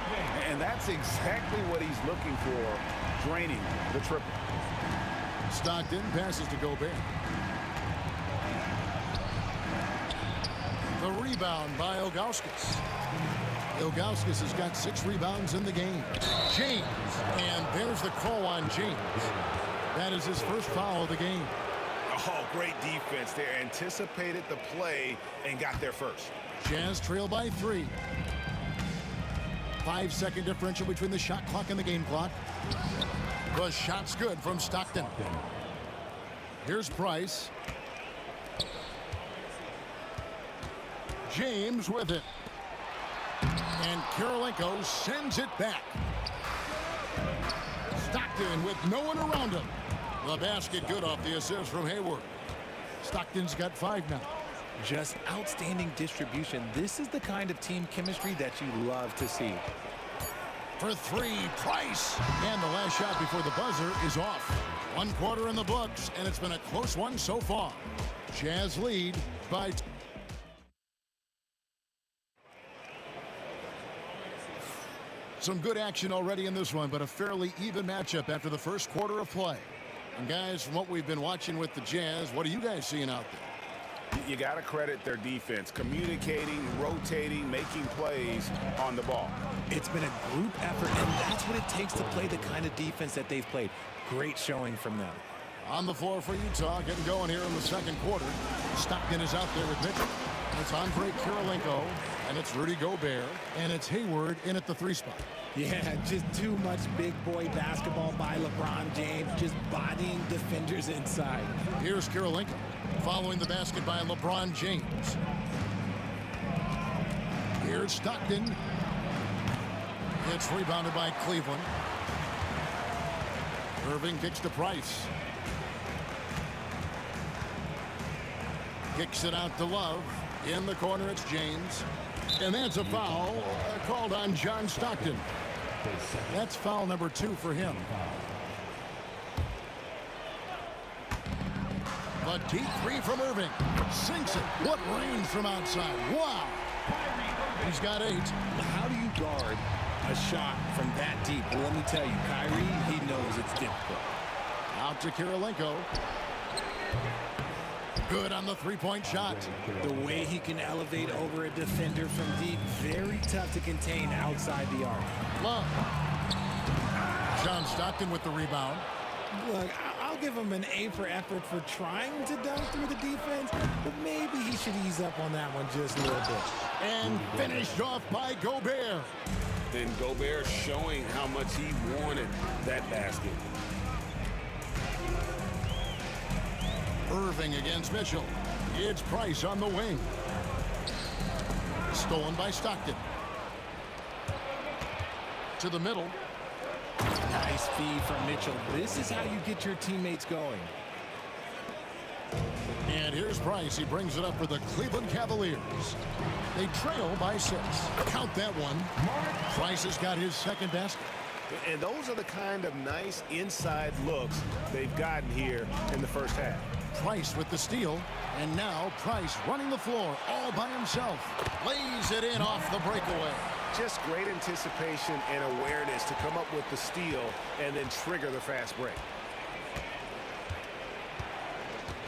[SPEAKER 16] And that's exactly what he's looking for
[SPEAKER 8] draining the triple.
[SPEAKER 7] Stockton passes to Gobert. The rebound by Ilgauskas. Ilgauskas has got 6 rebounds in the game. James, and there's the call on James. That is his first foul of the game.
[SPEAKER 8] Oh, great defense there. Anticipated the play and got there first.
[SPEAKER 7] Jazz trail by 3. 5-second differential between the shot clock and the game clock. The shot's good from Stockton. Here's Price. James with it. And Kirilenko sends it back. Stockton with no one around him. The basket good off the assist from Hayward. Stockton's got 5 now.
[SPEAKER 9] Just outstanding distribution. This is the kind of team chemistry that you love to see.
[SPEAKER 7] For 3, Price. And the last shot before the buzzer is off. 1 quarter in the books, and it's been a close one so far. Jazz lead by... Some good action already in this one, but a fairly even matchup after the first quarter of play. And guys, from what we've been watching with the Jazz, what are you guys seeing out there?
[SPEAKER 8] You got to credit their defense, communicating, rotating, making plays on the ball.
[SPEAKER 9] It's been a group effort, and that's what it takes to play the kind of defense that they've played. Great showing from them.
[SPEAKER 7] On the floor for Utah, getting going here in the second quarter. Stockton is out there with Mitchell. It's Andre Kirilenko, and it's Rudy Gobert, and it's Hayward in at the 3 spot.
[SPEAKER 9] Yeah, just too much big boy basketball by LeBron James, just bodying defenders inside.
[SPEAKER 7] Here's Kirilenko, following the basket by LeBron James. Here's Stockton. It's rebounded by Cleveland. Irving kicks to Price. Kicks it out to Love. In the corner, it's James. And that's a foul called on John Stockton. That's foul number 2 for him. The deep 3 from Irving. Sinks it. What range from outside. Wow. He's got 8.
[SPEAKER 9] How do you guard a shot from that deep? Well, let me tell you, Kyrie, he knows it's difficult.
[SPEAKER 7] Out to Kirilenko. Good on the 3-point shot.
[SPEAKER 9] The way he can elevate over a defender from deep, very tough to contain outside the arc.
[SPEAKER 7] Love. John Stockton with the rebound.
[SPEAKER 9] Look, I'll give him an A for effort for trying to dunk through the defense, but maybe he should ease up on that one just a little bit.
[SPEAKER 7] And finished off by Gobert.
[SPEAKER 8] Then Gobert showing how much he wanted that basket.
[SPEAKER 7] Irving against Mitchell. It's Price on the wing. Stolen by Stockton. To the middle.
[SPEAKER 9] Nice feed from Mitchell. This is how you get your teammates going.
[SPEAKER 7] And here's Price. He brings it up for the Cleveland Cavaliers. They trail by 6. Count that one. Price has got his second basket.
[SPEAKER 8] And those are the kind of nice inside looks they've gotten here in the first half.
[SPEAKER 7] Price with the steal, and now Price running the floor all by himself. Lays it in off the breakaway.
[SPEAKER 8] Just great anticipation and awareness to come up with the steal and then trigger the fast break.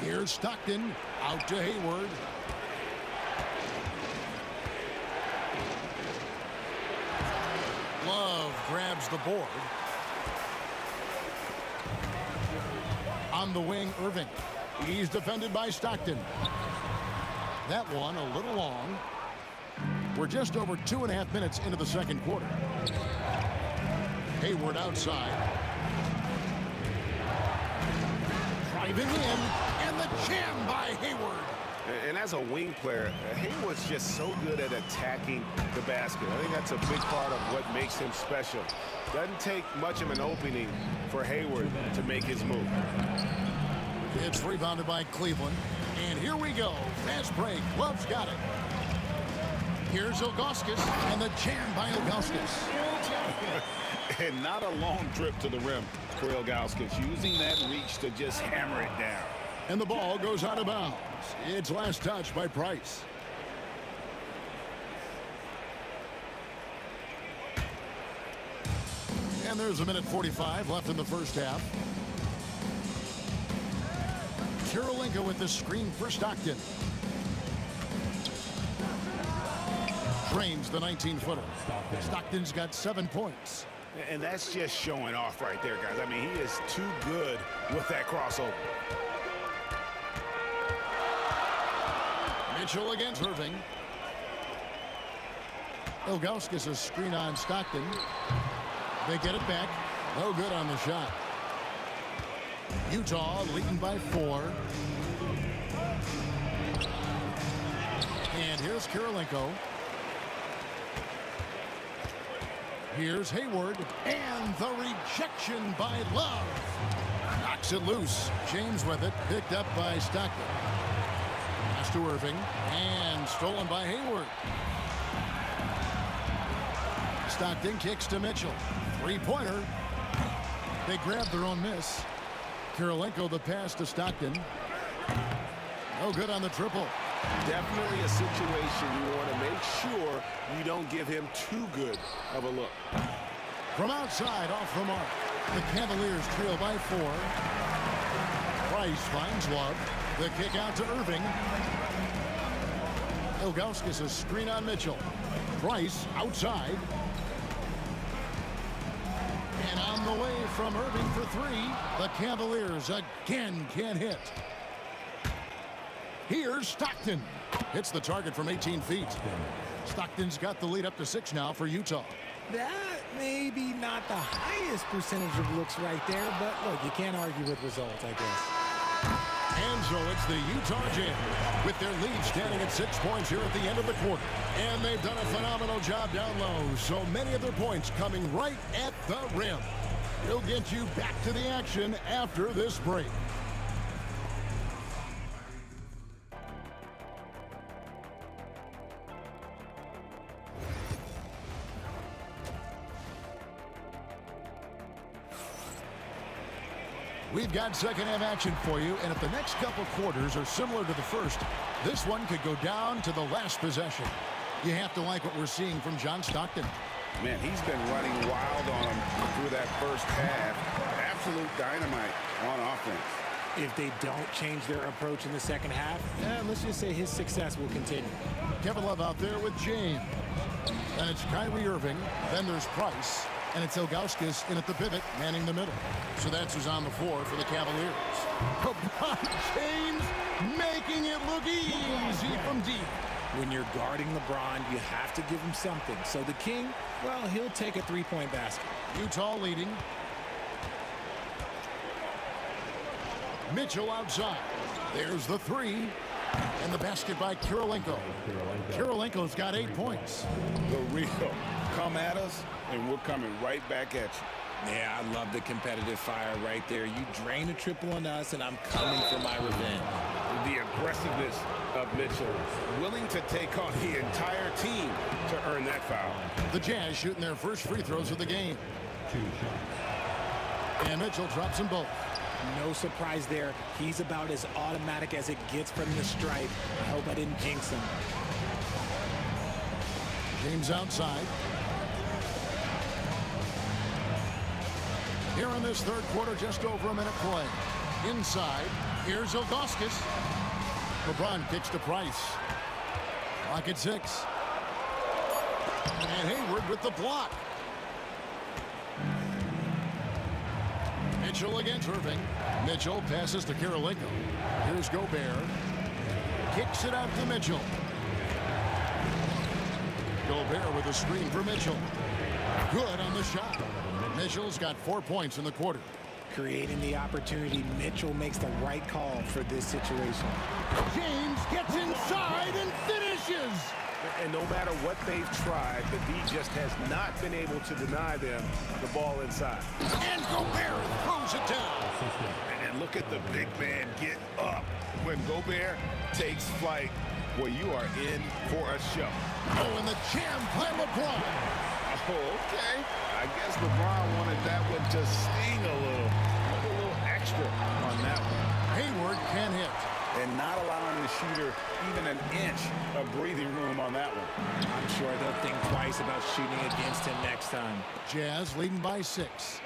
[SPEAKER 7] Here's Stockton, out to Hayward. Love grabs the board. On the wing, Irving. He's defended by Stockton. That one a little long. We're just over 2.5 minutes into the second quarter. Hayward outside. Driving in, and the jam by Hayward.
[SPEAKER 8] And as a wing player, Hayward's just so good at attacking the basket. I think that's a big part of what makes him special. Doesn't take much of an opening for Hayward to make his move.
[SPEAKER 7] It's rebounded by Cleveland. And here we go. Fast break. Love's got it. Here's Ilgauskas, and the jam by Ilgauskas.
[SPEAKER 8] And not a long trip to the rim for Ilgauskas, using that reach to just hammer it down.
[SPEAKER 7] And the ball goes out of bounds. It's last touch by Price. And there's a minute 45 left in the first half. Kirilenko with the screen for Stockton. Drains the 19-footer. Stockton's got 7 points.
[SPEAKER 8] And that's just showing off right there, guys. I mean, he is too good with that crossover.
[SPEAKER 7] Mitchell against Irving. Ilgauskas a screen on Stockton. They get it back. No good on the shot. Utah leading by 4. And here's Kirilenko. Here's Hayward. And the rejection by Love. Knocks it loose. James with it. Picked up by Stockton. Pass to Irving. And stolen by Hayward. Stockton kicks to Mitchell. Three-pointer. They grab their own miss. Kirilenko the pass to Stockton. No good on the triple.
[SPEAKER 16] Definitely a situation you want to make sure you don't give him too good of a look.
[SPEAKER 7] From outside, off the mark. The Cavaliers trail by 4. Price finds Love. The kick out to Irving. Ilgauskas a screen on Mitchell. Price outside. And on the way from Irving for 3. The Cavaliers again can't hit. Here's Stockton. Hits the target from 18 feet. Stockton's got the lead up to 6 now for Utah.
[SPEAKER 9] That may be not the highest percentage of looks right there, but look, you can't argue with results, I guess.
[SPEAKER 7] And so it's the Utah Jazz with their lead standing at 6 points here at the end of the quarter. And they've done a phenomenal job down low. So many of their points coming right at the rim. We'll get you back to the action after this break. We've got second half action for you, and if the next couple quarters are similar to the first, this one could go down to the last possession. You have to like what we're seeing from John Stockton.
[SPEAKER 8] Man, he's been running wild on him through that first half. Absolute dynamite on offense.
[SPEAKER 9] If they don't change their approach in the second half, let's just say his success will continue.
[SPEAKER 7] Kevin Love out there with James. Then it's Kyrie Irving. Then there's Price. And it's Ilgauskas in at the pivot, manning the middle. So that's who's on the floor for the Cavaliers. LeBron James making it look easy from deep.
[SPEAKER 9] When you're guarding LeBron, you have to give him something. So the King, well, he'll take a three-point basket.
[SPEAKER 7] Utah leading. Mitchell outside. There's the 3. And the basket by Kirilenko. Kirilenko's got 8 points.
[SPEAKER 8] The real. Come at us, and we're coming right back at you.
[SPEAKER 9] Yeah, I love the competitive fire right there. You drain a triple on us, and I'm coming for my revenge.
[SPEAKER 8] The aggressiveness of Mitchell, willing to take on the entire team to earn that foul.
[SPEAKER 7] The Jazz shooting their first free throws of the game. And Mitchell drops them both.
[SPEAKER 9] No surprise there. He's about as automatic as it gets from the stripe. I hope I didn't jinx him.
[SPEAKER 7] James outside. Here in this third quarter, just over a minute play. Inside, here's Ilgauskas. LeBron kicks to Price. Clock at 6. And Hayward with the block. Mitchell against Irving. Mitchell passes to Kirilenko. Here's Gobert. Kicks it out to Mitchell. Gobert with a screen for Mitchell. Good on the shot. Mitchell's got 4 points in the quarter.
[SPEAKER 9] Creating the opportunity, Mitchell makes the right call for this situation.
[SPEAKER 7] James gets inside and finishes.
[SPEAKER 16] And no matter what they've tried, the D just has not been able to deny them the ball inside.
[SPEAKER 7] And Gobert throws it down.
[SPEAKER 8] And look at the big man get up. When Gobert takes flight, well, you are in for a show.
[SPEAKER 7] Oh, and the jam by LeBron.
[SPEAKER 8] Oh, okay. I guess LeBron wanted that one to sting a little extra on that one.
[SPEAKER 7] Hayward can hit.
[SPEAKER 8] And not allowing the shooter even an inch of breathing room on that one.
[SPEAKER 9] I'm sure they'll think twice about shooting against him next time.
[SPEAKER 7] Jazz leading by 6.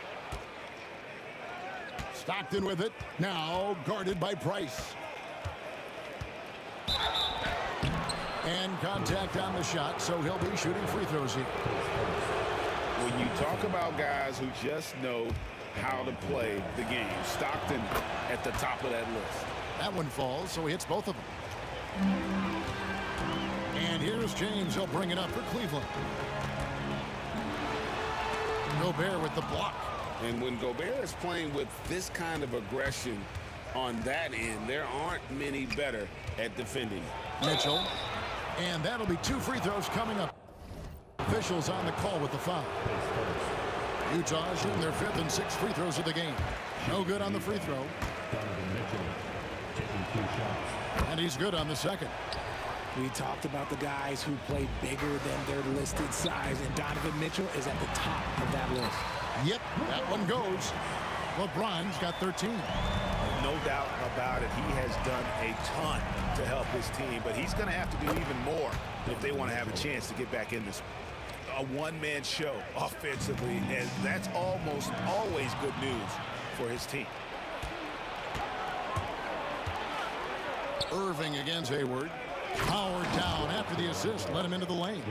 [SPEAKER 7] Stockton with it. Now guarded by Price. And contact on the shot, so he'll be shooting free throws here.
[SPEAKER 8] When you talk about guys who just know how to play the game, Stockton at the top of that list.
[SPEAKER 7] That one falls, so he hits both of them. And here's James. He'll bring it up for Cleveland. Gobert with the block.
[SPEAKER 8] And when Gobert is playing with this kind of aggression on that end, there aren't many better at defending.
[SPEAKER 7] Mitchell. And that'll be 2 free throws coming up. Officials on the call with the foul. Utah shooting their 5th and 6th free throws of the game. No good on the free throw. And he's good on the second.
[SPEAKER 9] We talked about the guys who play bigger than their listed size, and Donovan Mitchell is at the top of that list.
[SPEAKER 7] Yep, that one goes. LeBron's got 13.
[SPEAKER 2] No doubt about it. He has done a ton to help his team, but he's going to have to do even more if they want to have a chance to get back in this a one-man show offensively, and that's almost always good news for his team.
[SPEAKER 7] Irving against Hayward. Powered down after the assist, led him into the lane.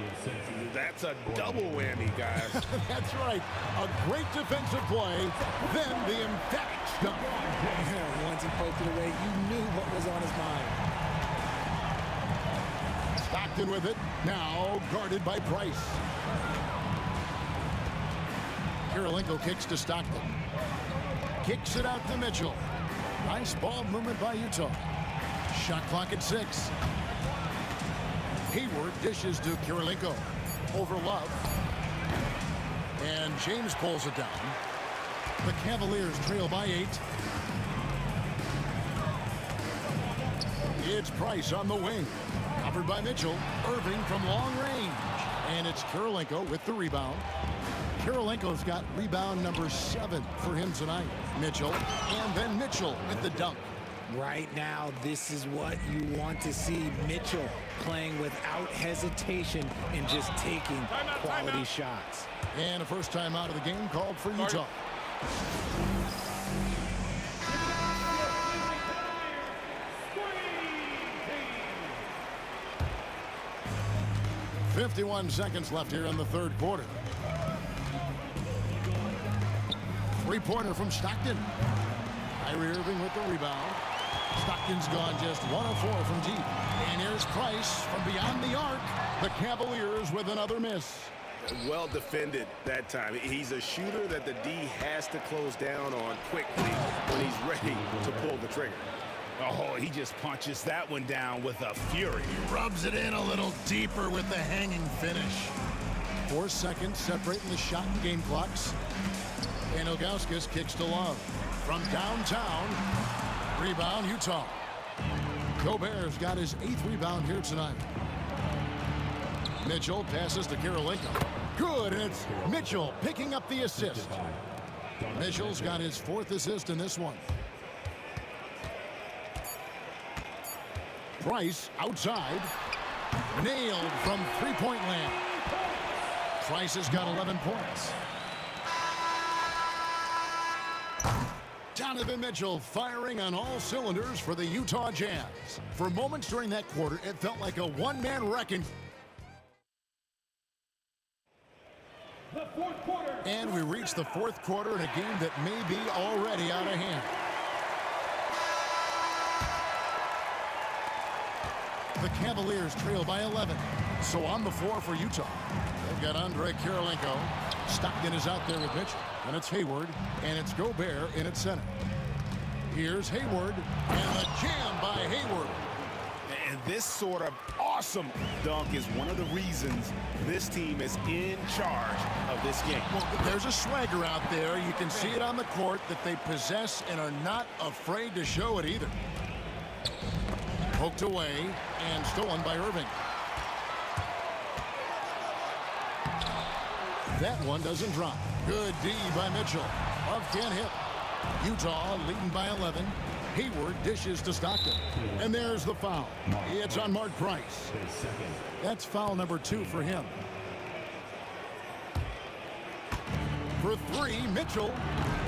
[SPEAKER 2] That's a double whammy, guys.
[SPEAKER 7] That's right. A great defensive play, then the emphatic stuff.
[SPEAKER 9] Once he poked it away, you knew what was on his mind.
[SPEAKER 7] Stockton with it, now guarded by Price. Kirilenko kicks to Stockton. Kicks it out to Mitchell. Nice ball movement by Utah. Shot clock at 6. Hayward dishes to Kirilenko. Over Love. And James pulls it down. The Cavaliers trail by 8. It's Price on the wing. Covered by Mitchell. Irving from long range. And it's Kirilenko with the rebound. Kirilenko's got rebound number 7 for him tonight. Mitchell. And then Mitchell with the dunk.
[SPEAKER 9] Right now, this is what you want to see. Mitchell playing without hesitation and just taking quality shots.
[SPEAKER 7] And a first time out of the game called for Utah. 51 seconds left here in the third quarter. Three-pointer from Stockton. Kyrie Irving with the rebound. Stockton's gone just 1 of 4 from deep. And here's Price from beyond the arc. The Cavaliers with another miss.
[SPEAKER 2] Well defended that time. He's a shooter that the D has to close down on quickly when he's ready to pull the trigger.
[SPEAKER 8] Oh, he just punches that one down with a fury.
[SPEAKER 7] Rubs it in a little deeper with the hanging finish. 4 seconds separating the shot and game clocks. And Ilgauskas kicks to Love. From downtown, rebound Utah. Gobert's got his 8th rebound here tonight. Mitchell passes to Kirilenko. Good, and it's Mitchell picking up the assist. Mitchell's got his 4th assist in this one. Price outside. Nailed from three-point land. Price has got 11 points. Donovan Mitchell firing on all cylinders for the Utah Jazz. For moments during that quarter, it felt like a one-man wrecking. And we reach the 4th quarter in a game that may be already out of hand. The Cavaliers trail by 11. So on the floor for Utah. They've got Andre Kirilenko. Stockton is out there with Mitchell. And it's Hayward. And it's Gobert in at center. Here's Hayward. And the jam by Hayward.
[SPEAKER 2] And this sort of awesome dunk is one of the reasons this team is in charge of this game.
[SPEAKER 7] Well, there's a swagger out there. You can see it on the court that they possess and are not afraid to show it either. Poked away and stolen by Irving. That one doesn't drop. Good D by Mitchell. Love can't hit. Utah leading by 11. Hayward dishes to Stockton. And there's the foul. It's on Mark Price. That's foul number 2 for him. For 3, Mitchell.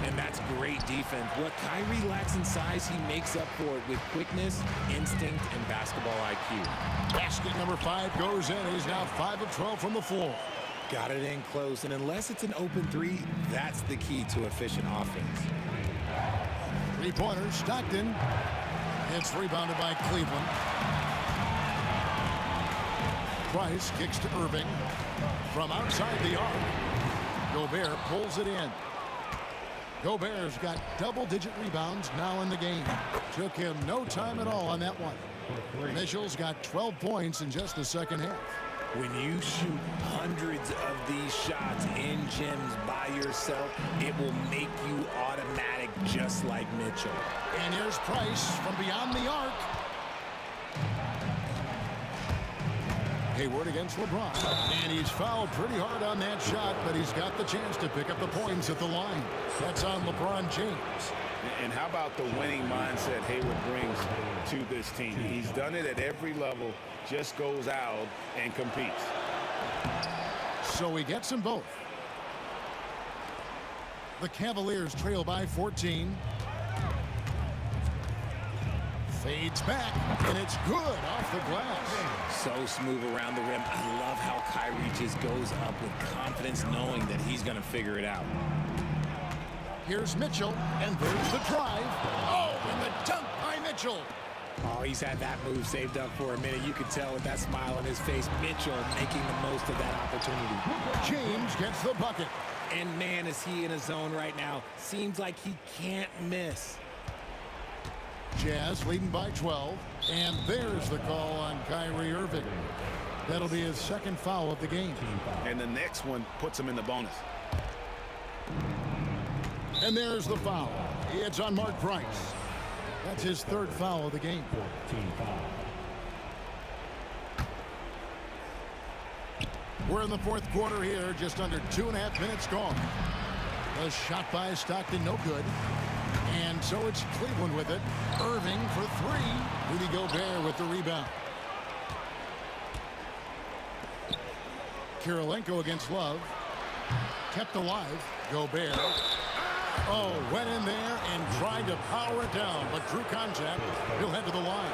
[SPEAKER 9] And that's great defense. What Kyrie lacks in size, he makes up for it with quickness, instinct, and basketball IQ.
[SPEAKER 7] Basket number 5 goes in. He's now 5 of 12 from the floor.
[SPEAKER 9] Got it in close, and unless it's an open 3, that's the key to efficient offense.
[SPEAKER 7] 3-pointer, Stockton. It's rebounded by Cleveland. Price kicks to Irving. From outside the arc, Gobert pulls it in. Gobert's got double-digit rebounds now in the game. Took him no time at all on that one. Mitchell's got 12 points in just the second half.
[SPEAKER 9] When you shoot hundreds of these shots in gyms by yourself, it will make you automatic just like Mitchell.
[SPEAKER 7] And here's Price from beyond the arc. Hayward against LeBron. And he's fouled pretty hard on that shot, but he's got the chance to pick up the points at the line. That's on LeBron James.
[SPEAKER 8] And how about the winning mindset Hayward brings to this team? He's done it at every level, just goes out and competes.
[SPEAKER 7] So he gets them both. The Cavaliers trail by 14. Fades back, and it's good off the glass.
[SPEAKER 9] So smooth around the rim. I love how Kyrie just goes up with confidence, knowing that he's going to figure it out.
[SPEAKER 7] Here's Mitchell, and there's the drive. Oh, and the dunk by Mitchell.
[SPEAKER 9] Oh, he's had that move saved up for a minute. You could tell with that smile on his face, Mitchell making the most of that opportunity.
[SPEAKER 7] James gets the bucket.
[SPEAKER 9] And man, is he in a zone right now. Seems like he can't miss.
[SPEAKER 7] Jazz leading by 12. And there's the call on Kyrie Irving. That'll be his second foul of the game.
[SPEAKER 8] And the next one puts him in the bonus.
[SPEAKER 7] And there's the foul. It's on Mark Price. That's his third foul of the game. We're in the fourth quarter here, just under 2.5 minutes gone. A shot by Stockton, no good. And so it's Cleveland with it. Irving for 3. Rudy Gobert with the rebound. Kirilenko against Love. Kept alive. Gobert. Oh, went in there and tried to power it down, but drew contact. He'll head to the line.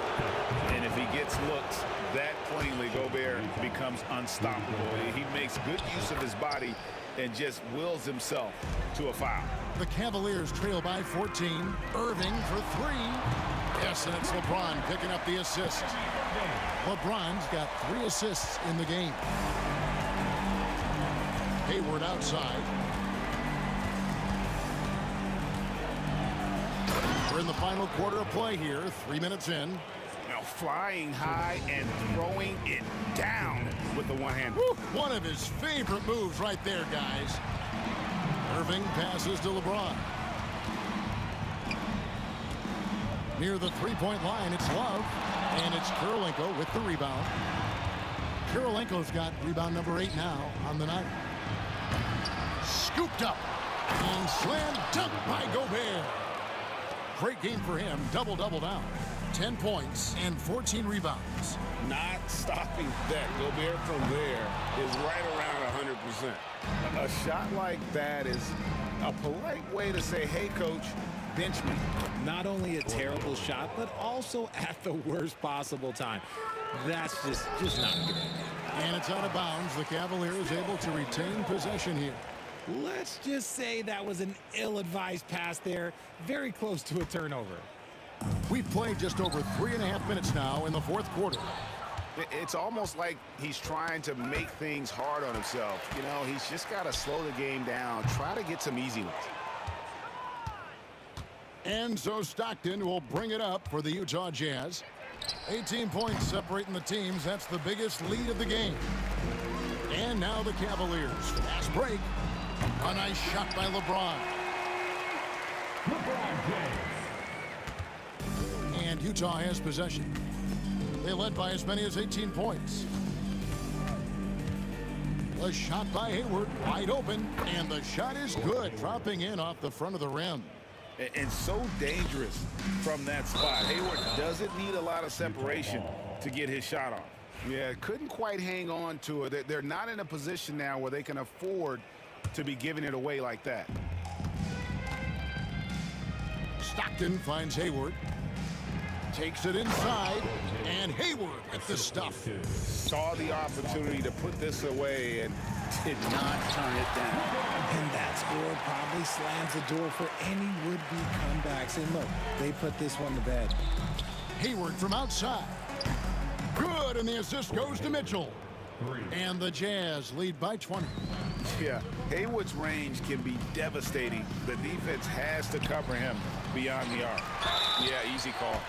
[SPEAKER 8] And if he gets looks that plainly, Gobert becomes unstoppable. He makes good use of his body and just wills himself to a foul.
[SPEAKER 7] The Cavaliers trail by 14. Irving for 3. Yes, and it's LeBron picking up the assist. LeBron's got 3 assists in the game. Hayward outside. We're in the final quarter of play here, 3 minutes in.
[SPEAKER 8] Now flying high and throwing it down with the one hand.
[SPEAKER 7] One of his favorite moves right there, guys. Irving passes to LeBron. Near the three-point line, it's Love. And it's Kirilenko with the rebound. Kirilenko's got rebound number 8 now on the night. Scooped up and slam dunk by Gobert. Great game for him. Double-double down. 10 points and 14 rebounds.
[SPEAKER 8] Not stopping that. Gobert from there is right around 100%. A shot like that is a polite way to say, hey, coach, bench me.
[SPEAKER 9] Not only a terrible shot, but also at the worst possible time. That's just not a good idea.
[SPEAKER 7] And it's out of bounds. The Cavaliers able to retain possession here.
[SPEAKER 9] Let's just say that was an ill-advised pass there. Very close to a turnover.
[SPEAKER 7] We've played just over 3.5 minutes now in the fourth quarter.
[SPEAKER 8] It's almost like he's trying to make things hard on himself. You know, he's just got to slow the game down, try to get some easy ones.
[SPEAKER 7] And so Stockton will bring it up for the Utah Jazz. 18 points separating the teams. That's the biggest lead of the game. And now the Cavaliers. Fast break. A nice shot by LeBron. And Utah has possession. They led by as many as 18 points. A shot by Hayward, wide open, and the shot is good, dropping in off the front of the rim.
[SPEAKER 8] and so dangerous from that spot. Hayward doesn't need a lot of separation to get his shot off.
[SPEAKER 16] Yeah, couldn't quite hang on to it. They're not in a position now where they can afford to be giving it away like that.
[SPEAKER 7] Stockton finds Hayward. Takes it inside, and Hayward with the stuff.
[SPEAKER 8] Saw the opportunity to put this away and did not turn it down.
[SPEAKER 9] And that score probably slams the door for any would-be comebacks. And look, they put this one to bed.
[SPEAKER 7] Hayward from outside. Good, and the assist goes to Mitchell. And the Jazz lead by 20.
[SPEAKER 8] Yeah, Hayward's range can be devastating. The defense has to cover him beyond the arc. Yeah, easy call.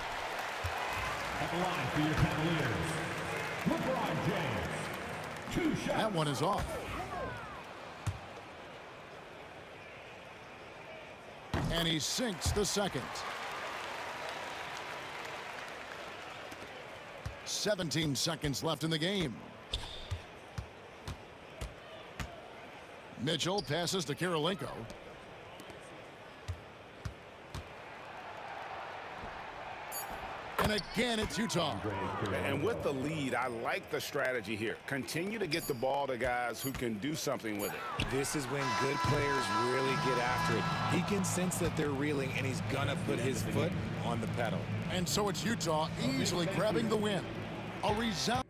[SPEAKER 3] At the line for your Cavaliers, LeBron James. 2 shots.
[SPEAKER 7] That one is off. And he sinks the second. 17 seconds left in the game. Mitchell passes to Kirilenko. And again, it's Utah.
[SPEAKER 8] And with the lead, I like the strategy here. Continue to get the ball to guys who can do something with it.
[SPEAKER 9] This is when good players really get after it. He can sense that they're reeling, and he's going to put his foot on the pedal.
[SPEAKER 7] And so it's Utah easily grabbing the win. A resounding.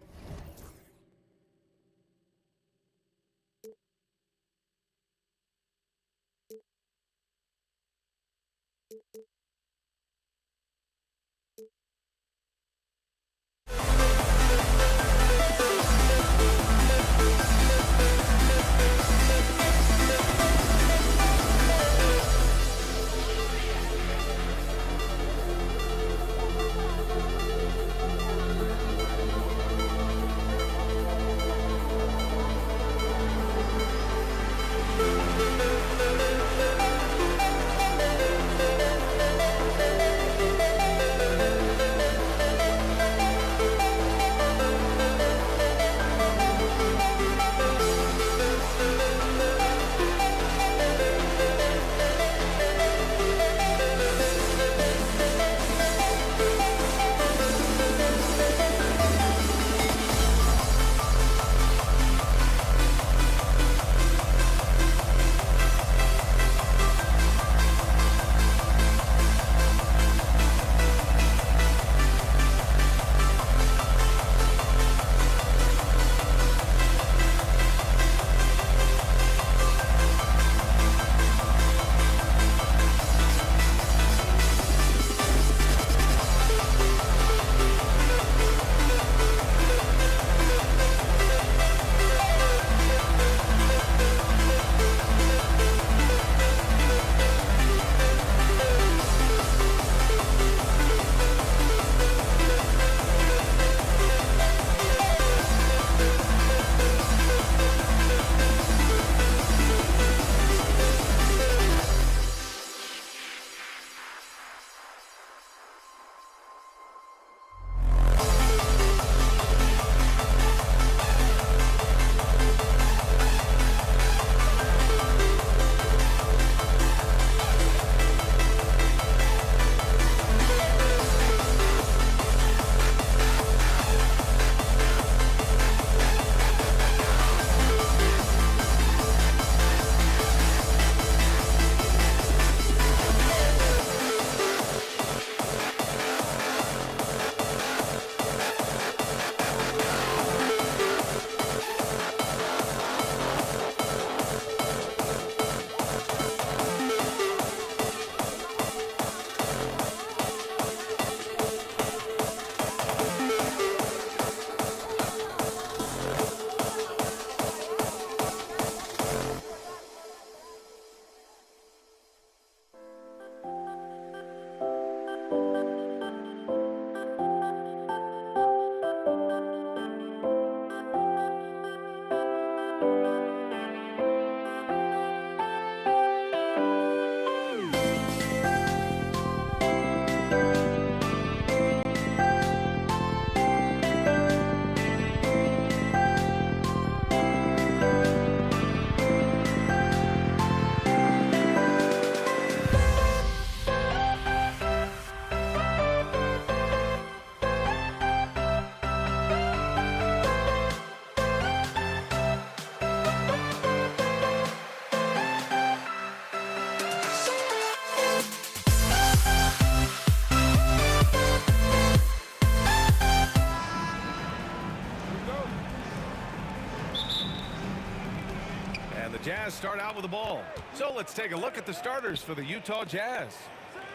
[SPEAKER 2] start out with the ball. So let's take a look at the starters for the Utah Jazz.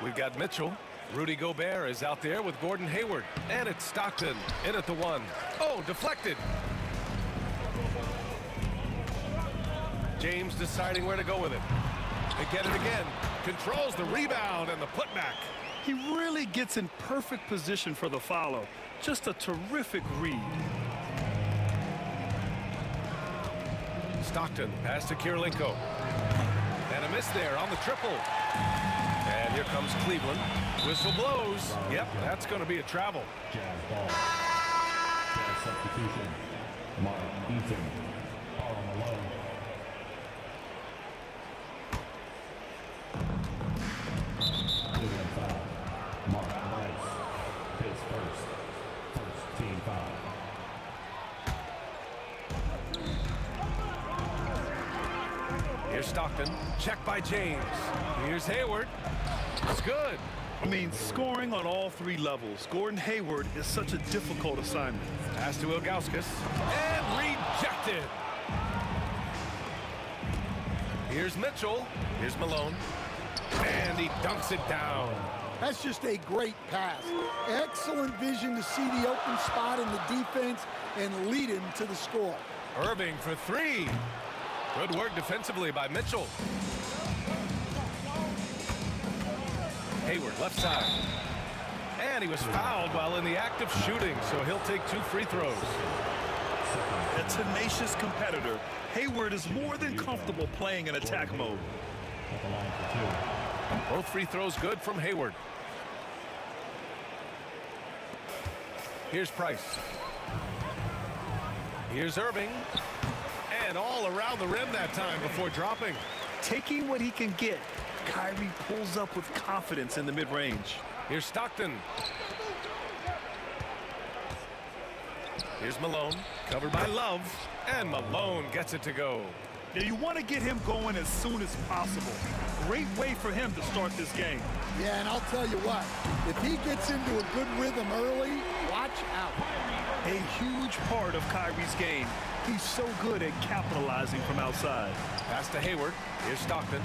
[SPEAKER 2] We've got Mitchell. Rudy Gobert is out there with Gordon Hayward. And it's Stockton in at the 1. Oh, deflected. James deciding where to go with it. They get it again. Controls the rebound and the putback.
[SPEAKER 5] He really gets in perfect position for the follow. Just a terrific read.
[SPEAKER 2] Stockton pass to Kirilenko. And a miss there on the triple. And here comes Cleveland. Whistle blows. Yep, that's going to be a travel.
[SPEAKER 3] Jazz ball. Jazz substitution. Mark Eaton. Paul Malone. Cleveland foul. Mark Rice. His first team foul.
[SPEAKER 2] Here's Stockton. Check by James. Here's Hayward. It's good.
[SPEAKER 5] I mean, scoring on all 3 levels. Gordon Hayward is such a difficult assignment.
[SPEAKER 2] Pass to Ilgauskas. And rejected. Here's Mitchell. Here's Malone. And he dunks it down.
[SPEAKER 15] That's just a great pass. Excellent vision to see the open spot in the defense and lead him to the score.
[SPEAKER 2] Irving for 3. Good work defensively by Mitchell. Hayward, left side. And he was fouled while in the act of shooting, so he'll take 2 free throws.
[SPEAKER 5] A tenacious competitor, Hayward is more than comfortable playing in attack mode.
[SPEAKER 2] Both free throws good from Hayward. Here's Price. Here's Irving. And all around the rim that time before dropping.
[SPEAKER 5] Taking what he can get, Kyrie pulls up with confidence in the mid-range.
[SPEAKER 2] Here's Stockton. Here's Malone, covered by Love, and Malone gets it to go.
[SPEAKER 5] Now you want to get him going as soon as possible. Great way for him to start this game.
[SPEAKER 15] Yeah, and I'll tell you what, if he gets into a good rhythm early, watch out.
[SPEAKER 5] A huge part of Kyrie's game. He's so good at capitalizing from outside.
[SPEAKER 2] Pass to Hayward. Here's Stockton.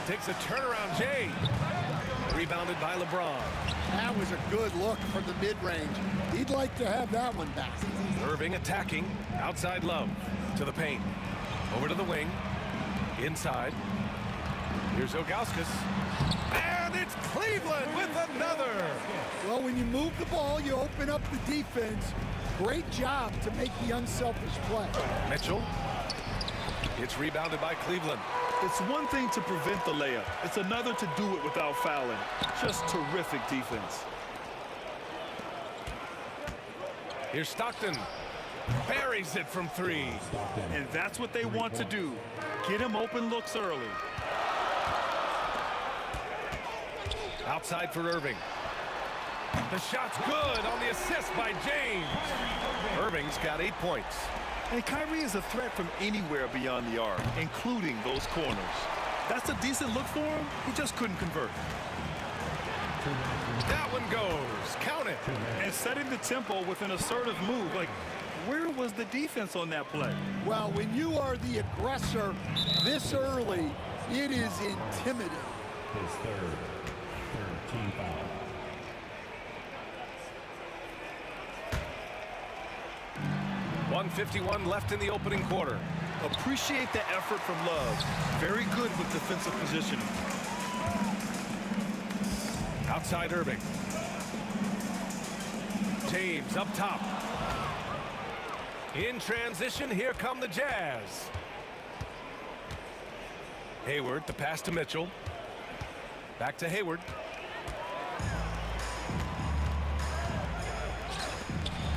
[SPEAKER 2] Takes a turnaround, Jay. Rebounded by LeBron.
[SPEAKER 15] That was a good look from the mid-range. He'd like to have that one back.
[SPEAKER 2] Irving attacking. Outside Love. To the paint. Over to the wing. Inside. Here's Ilgauskas. And it's Cleveland with another.
[SPEAKER 15] Well, when you move the ball, you open up the defense. Great job to make the unselfish play.
[SPEAKER 2] Mitchell. It's rebounded by Cleveland.
[SPEAKER 5] It's one thing to prevent the layup. It's another to do it without fouling. Just terrific defense.
[SPEAKER 2] Here's Stockton. Buries it from 3.
[SPEAKER 5] And that's what they want to do. Get him open looks early.
[SPEAKER 2] Outside for Irving. The shot's good on the assist by James. Irving's got 8 points.
[SPEAKER 5] And Kyrie is a threat from anywhere beyond the arc, including those corners. That's a decent look for him. He just couldn't convert.
[SPEAKER 2] That one goes. Count it.
[SPEAKER 5] And setting the tempo with an assertive move. Like, where was the defense on that play?
[SPEAKER 15] Well, when you are the aggressor this early, it is intimidating.
[SPEAKER 3] His third team foul.
[SPEAKER 2] .151 left in the opening quarter.
[SPEAKER 5] Appreciate the effort from Love. Very good with defensive positioning.
[SPEAKER 2] Outside Irving. James up top. In transition, here come the Jazz. Hayward, the pass to Mitchell. Back to Hayward.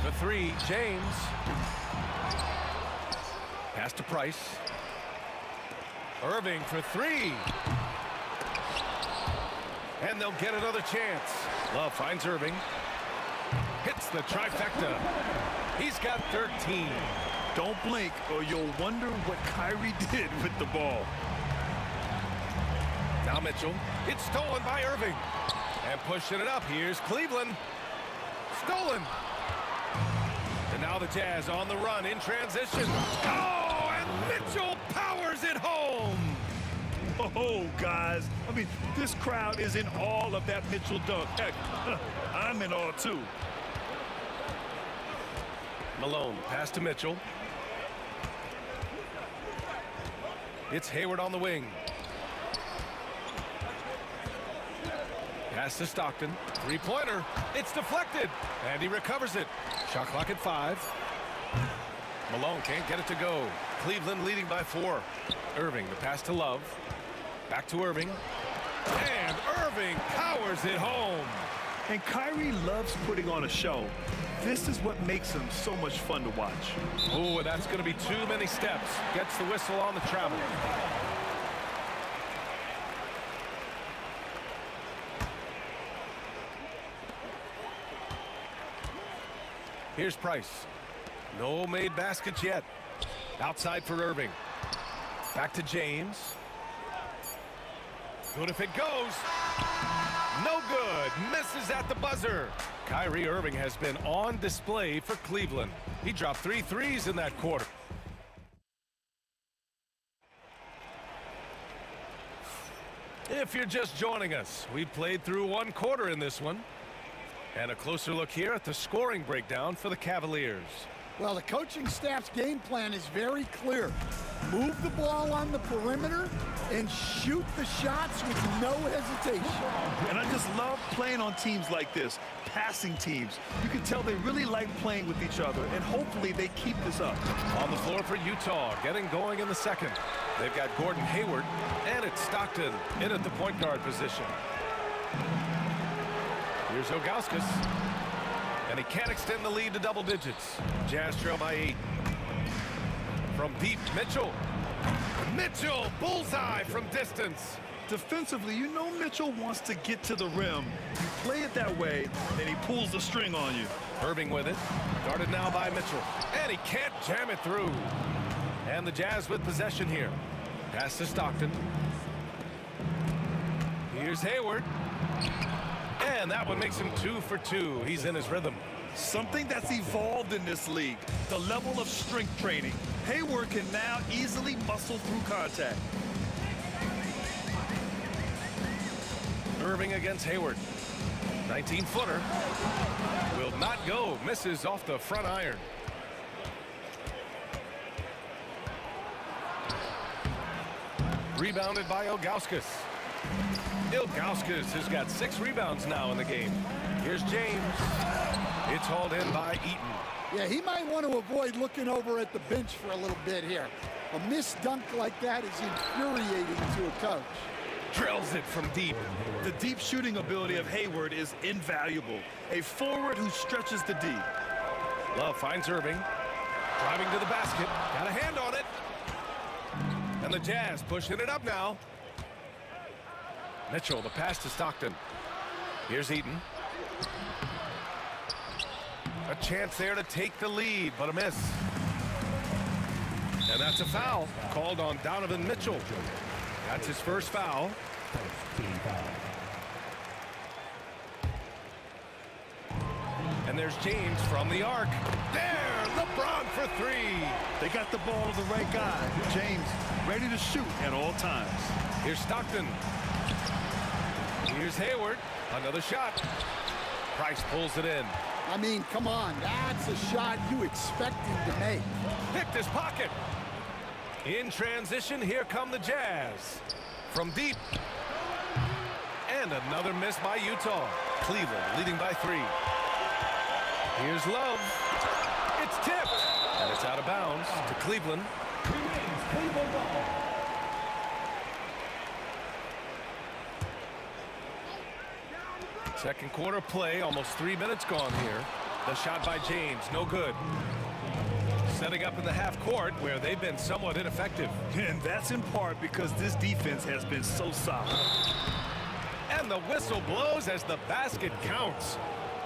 [SPEAKER 2] The 3, James. Pass to Price. Irving for 3. And they'll get another chance. Love finds Irving. Hits the trifecta. He's got 13.
[SPEAKER 5] Don't blink or you'll wonder what Kyrie did with the ball.
[SPEAKER 2] Now Mitchell. It's stolen by Irving. And pushing it up. Here's Cleveland. Stolen. And now the Jazz on the run in transition. Oh, and Mitchell powers it home.
[SPEAKER 5] Oh, guys. I mean, this crowd is in awe of that Mitchell dunk. Heck, I'm in awe, too.
[SPEAKER 2] Malone, pass to Mitchell. It's Hayward on the wing. Pass to Stockton. Three-pointer. It's deflected. And he recovers it. Shot clock at 5. Malone can't get it to go. Cleveland leading by 4. Irving, the pass to Love. Back to Irving. And Irving powers it home.
[SPEAKER 5] And Kyrie loves putting on a show. This is what makes him so much fun to watch.
[SPEAKER 2] Oh, and that's going to be too many steps. Gets the whistle on the travel. Here's Price. No made baskets yet. Outside for Irving. Back to James. Good if it goes. No good. Misses at the buzzer. Kyrie Irving has been on display for Cleveland. He dropped 3 threes in that quarter. If you're just joining us, we played through 1 quarter in this one. And a closer look here at the scoring breakdown for the Cavaliers.
[SPEAKER 15] Well, the coaching staff's game plan is very clear. Move the ball on the perimeter and shoot the shots with no hesitation.
[SPEAKER 5] And I just love playing on teams like this, passing teams. You can tell they really like playing with each other, and hopefully they keep this up.
[SPEAKER 2] On the floor for Utah, getting going in the second. They've got Gordon Hayward, and it's Stockton in at the point guard position. Here's Ilgauskas. And he can't extend the lead to double digits. Jazz trail by 8. From deep, Mitchell. Mitchell, bullseye from distance.
[SPEAKER 5] Defensively, you know Mitchell wants to get to the rim. You play it that way, and he pulls the string on you.
[SPEAKER 2] Irving with it. Guarded now by Mitchell. And he can't jam it through. And the Jazz with possession here. Pass to Stockton. Here's Hayward. And that one makes him 2 for 2. He's in his rhythm.
[SPEAKER 5] Something that's evolved in this league, the level of strength training. Hayward can now easily muscle through contact.
[SPEAKER 2] Irving against Hayward. 19-footer. Will not go. Misses off the front iron. Rebounded by Ilgauskas. Ilgauskas has got 6 rebounds now in the game. Here's James. It's hauled in by Eaton.
[SPEAKER 15] Yeah, he might want to avoid looking over at the bench for a little bit here. A missed dunk like that is infuriating to a coach.
[SPEAKER 2] Drills it from deep.
[SPEAKER 5] The deep shooting ability of Hayward is invaluable. A forward who stretches the D.
[SPEAKER 2] Love finds Irving. Driving to the basket. Got a hand on it. And the Jazz pushing it up now. Mitchell, the pass to Stockton. Here's Eaton. A chance there to take the lead, but a miss. And that's a foul called on Donovan Mitchell. That's his first foul. And there's James from the arc. There, LeBron for 3.
[SPEAKER 5] They got the ball to the right guy. James ready to shoot at all times.
[SPEAKER 2] Here's Stockton. Here's Hayward. Another shot. Price pulls it in.
[SPEAKER 15] I mean, come on. That's a shot you expect him to make.
[SPEAKER 2] Picked his pocket. In transition, here come the Jazz. From deep. And another miss by Utah. Cleveland leading by 3. Here's Love. It's tipped. And it's out of bounds to Cleveland. Second quarter play, almost 3 minutes gone here. The shot by James, no good. Setting up in the half court where they've been somewhat ineffective.
[SPEAKER 5] And that's in part because this defense has been so solid.
[SPEAKER 2] And the whistle blows as the basket counts.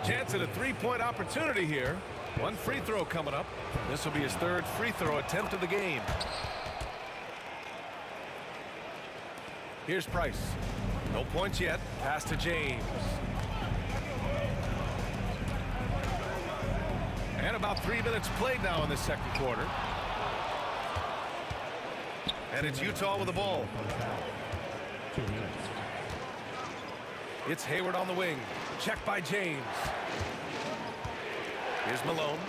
[SPEAKER 2] Chance at a 3-point opportunity here. 1 free throw coming up. This will be his 3rd free throw attempt of the game. Here's Price. No points yet. Pass to James. And about 3 minutes played now in the second quarter. And it's Utah with the ball.
[SPEAKER 3] 2 minutes.
[SPEAKER 2] It's Hayward on the wing. Check by James. Here's Malone.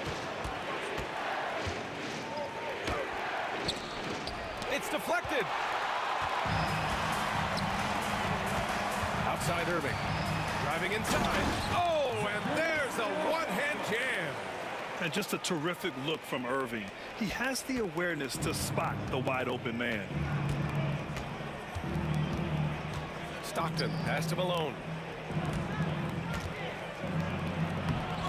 [SPEAKER 2] It's deflected. Outside Irving. Driving inside. Oh, and there's a one-hand jam.
[SPEAKER 5] And just a terrific look from Irving. He has the awareness to spot the wide open man.
[SPEAKER 2] Stockton, pass to Malone.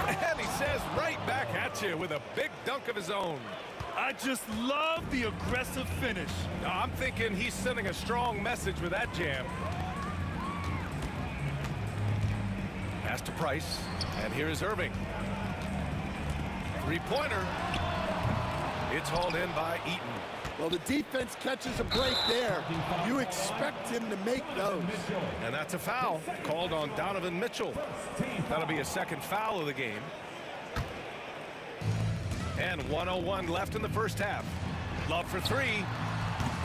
[SPEAKER 2] And he says right back at you with a big dunk of his own.
[SPEAKER 5] I just love the aggressive finish.
[SPEAKER 2] Now, I'm thinking he's sending a strong message with that jam. Pass to Price, and here is Irving. Three-pointer. It's hauled in by Eaton.
[SPEAKER 15] Well, the defense catches a break there. You expect him to make those.
[SPEAKER 2] And that's a foul called on Donovan Mitchell. That'll be a second foul of the game. And 1:01 left in the first half. Love for three.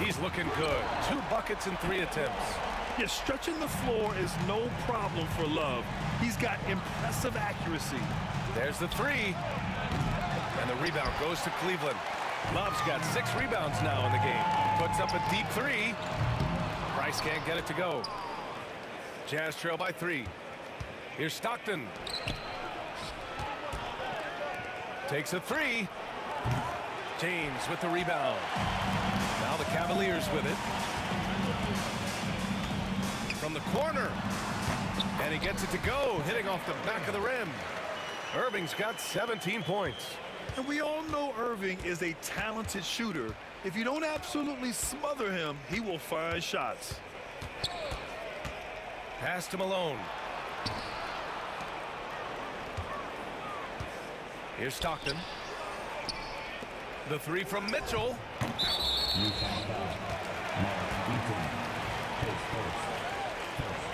[SPEAKER 2] He's looking good. 2 buckets in 3 attempts.
[SPEAKER 5] Yeah, stretching the floor is no problem for Love. He's got impressive accuracy.
[SPEAKER 2] There's the three. And the rebound goes to Cleveland. Love's got 6 rebounds now in the game. Puts up a deep 3. Price can't get it to go. Jazz trail by 3. Here's Stockton. Takes a 3. James with the rebound. Now the Cavaliers with it. From the corner. And he gets it to go, hitting off the back of the rim. Irving's got 17 points.
[SPEAKER 5] And we all know Irving is a talented shooter. If you don't absolutely smother him, he will find shots.
[SPEAKER 2] Pass to Malone. Here's Stockton. The 3 from Mitchell.
[SPEAKER 3] Utah foul. Mark Eaton. His first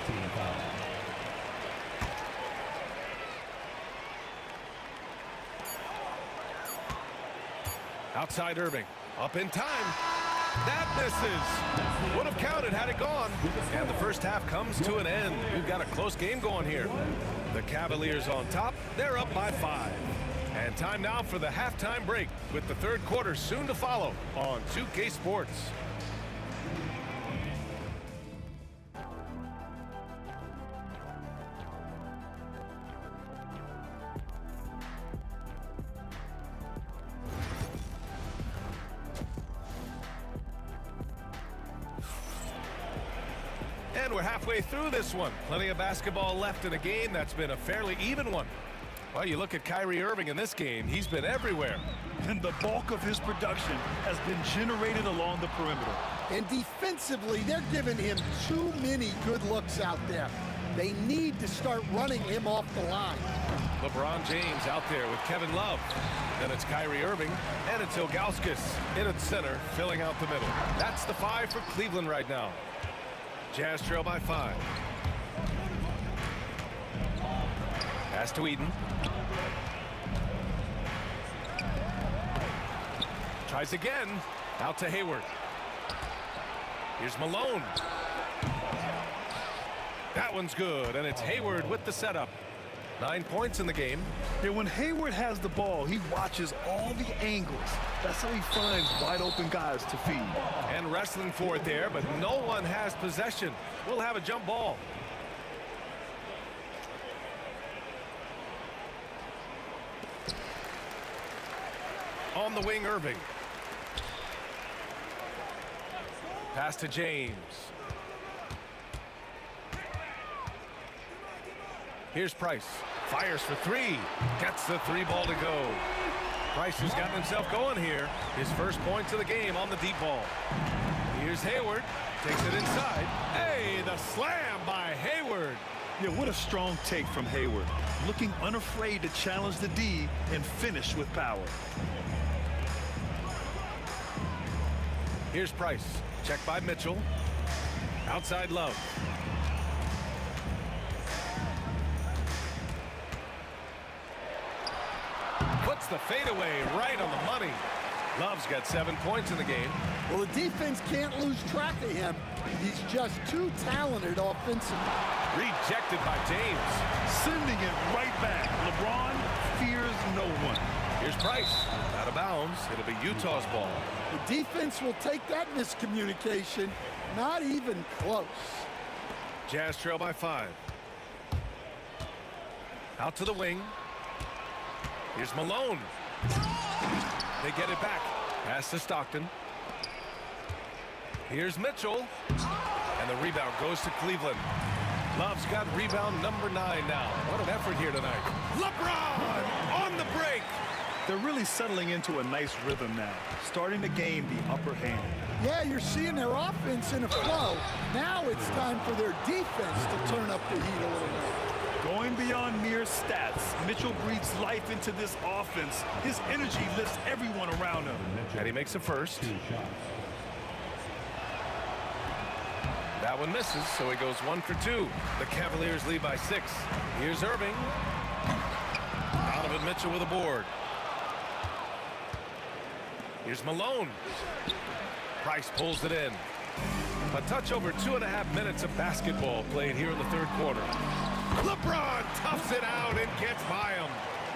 [SPEAKER 3] team foul.
[SPEAKER 2] Outside Irving. Up in time. That misses. Would have counted had it gone. And the first half comes to an end. We've got a close game going here. The Cavaliers on top. They're up by 5. And time now for the halftime break with the third quarter soon to follow on 2K Sports. And we're halfway through this one. Plenty of basketball left in a game that's been a fairly even one. Well, you look at Kyrie Irving in this game, he's been everywhere.
[SPEAKER 5] And the bulk of his production has been generated along the perimeter.
[SPEAKER 15] And defensively, they're giving him too many good looks out there. They need to start running him off the line.
[SPEAKER 2] LeBron James out there with Kevin Love. Then it's Kyrie Irving, and it's Ilgauskas in at center, filling out the middle. That's the 5 for Cleveland right now. Jazz trail by 5. Pass to Eden. Tries again. Out to Hayward. Here's Malone. That one's good, and it's Hayward with the setup. 9 points in the game.
[SPEAKER 5] Yeah, when Hayward has the ball, he watches all the angles. That's how he finds wide open guys to feed.
[SPEAKER 2] And wrestling for it there, but no one has possession. We'll have a jump ball. On the wing, Irving. Pass to James. Here's Price. Fires for 3. Gets the 3 ball to go. Price has gotten himself going here. His first points of the game on the deep ball. Here's Hayward. Takes it inside. Hey, the slam by Hayward.
[SPEAKER 5] Yeah, what a strong take from Hayward. Looking unafraid to challenge the D and finish with power.
[SPEAKER 2] Here's Price. Check by Mitchell. Outside Love. Puts the fadeaway right on the money. Love's got 7 points in the game.
[SPEAKER 15] Well, the defense can't lose track of him. He's just too talented offensively.
[SPEAKER 2] Rejected by James.
[SPEAKER 5] Sending it right back. LeBron fears no one.
[SPEAKER 2] Here's Price. Out of bounds. It'll be Utah's ball.
[SPEAKER 15] The defense will take that miscommunication. Not even close.
[SPEAKER 2] Jazz trail by 5. Out to the wing. Here's Malone. They get it back. Pass to Stockton. Here's Mitchell. And the rebound goes to Cleveland. Love's got rebound number 9 now. What an effort here tonight. LeBron on the break.
[SPEAKER 5] They're really settling into a nice rhythm now, starting to gain the upper hand.
[SPEAKER 15] Yeah, you're seeing their offense in a flow. Now it's time for their defense to turn up the heat a little bit.
[SPEAKER 5] Going beyond mere stats, Mitchell breathes life into this offense. His energy lifts everyone around him.
[SPEAKER 2] And he makes the first. That one misses, so he goes 1 for 2. The Cavaliers lead by 6. Here's Irving. Donovan Mitchell with a board. Here's Malone. Price pulls it in. A touch over 2.5 minutes of basketball played here in the third quarter. LeBron toughs it out and gets by him.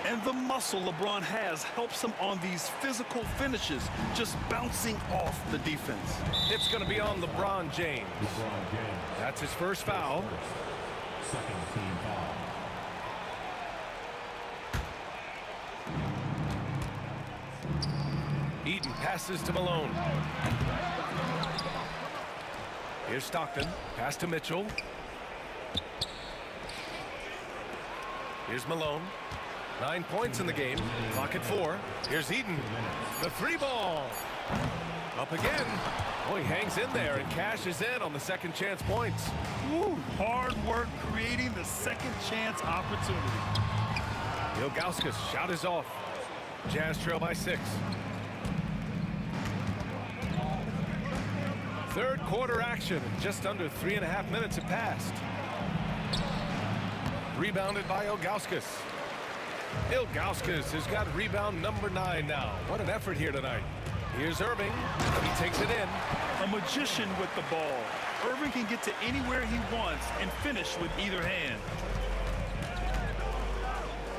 [SPEAKER 5] And the muscle LeBron has helps him on these physical finishes, just bouncing off the defense.
[SPEAKER 2] It's going to be on LeBron James. That's his first foul.
[SPEAKER 3] Second team foul.
[SPEAKER 2] Eaton passes to Malone. Here's Stockton. Pass to Mitchell. Here's Malone. 9 points in the game. Clock at 4. Here's Eaton. The 3 ball. Up again. Oh, he hangs in there and cashes in on the second chance points.
[SPEAKER 5] Woo, hard work creating the second chance opportunity.
[SPEAKER 2] Ilgauskas shot is off. Jazz trail by 6. Third quarter action. Just under 3.5 minutes have passed. Rebounded by Ilgauskas. Ilgauskas has got rebound number 9 now. What an effort here tonight. Here's Irving. He takes it in.
[SPEAKER 5] A magician with the ball. Irving can get to anywhere he wants and finish with either hand.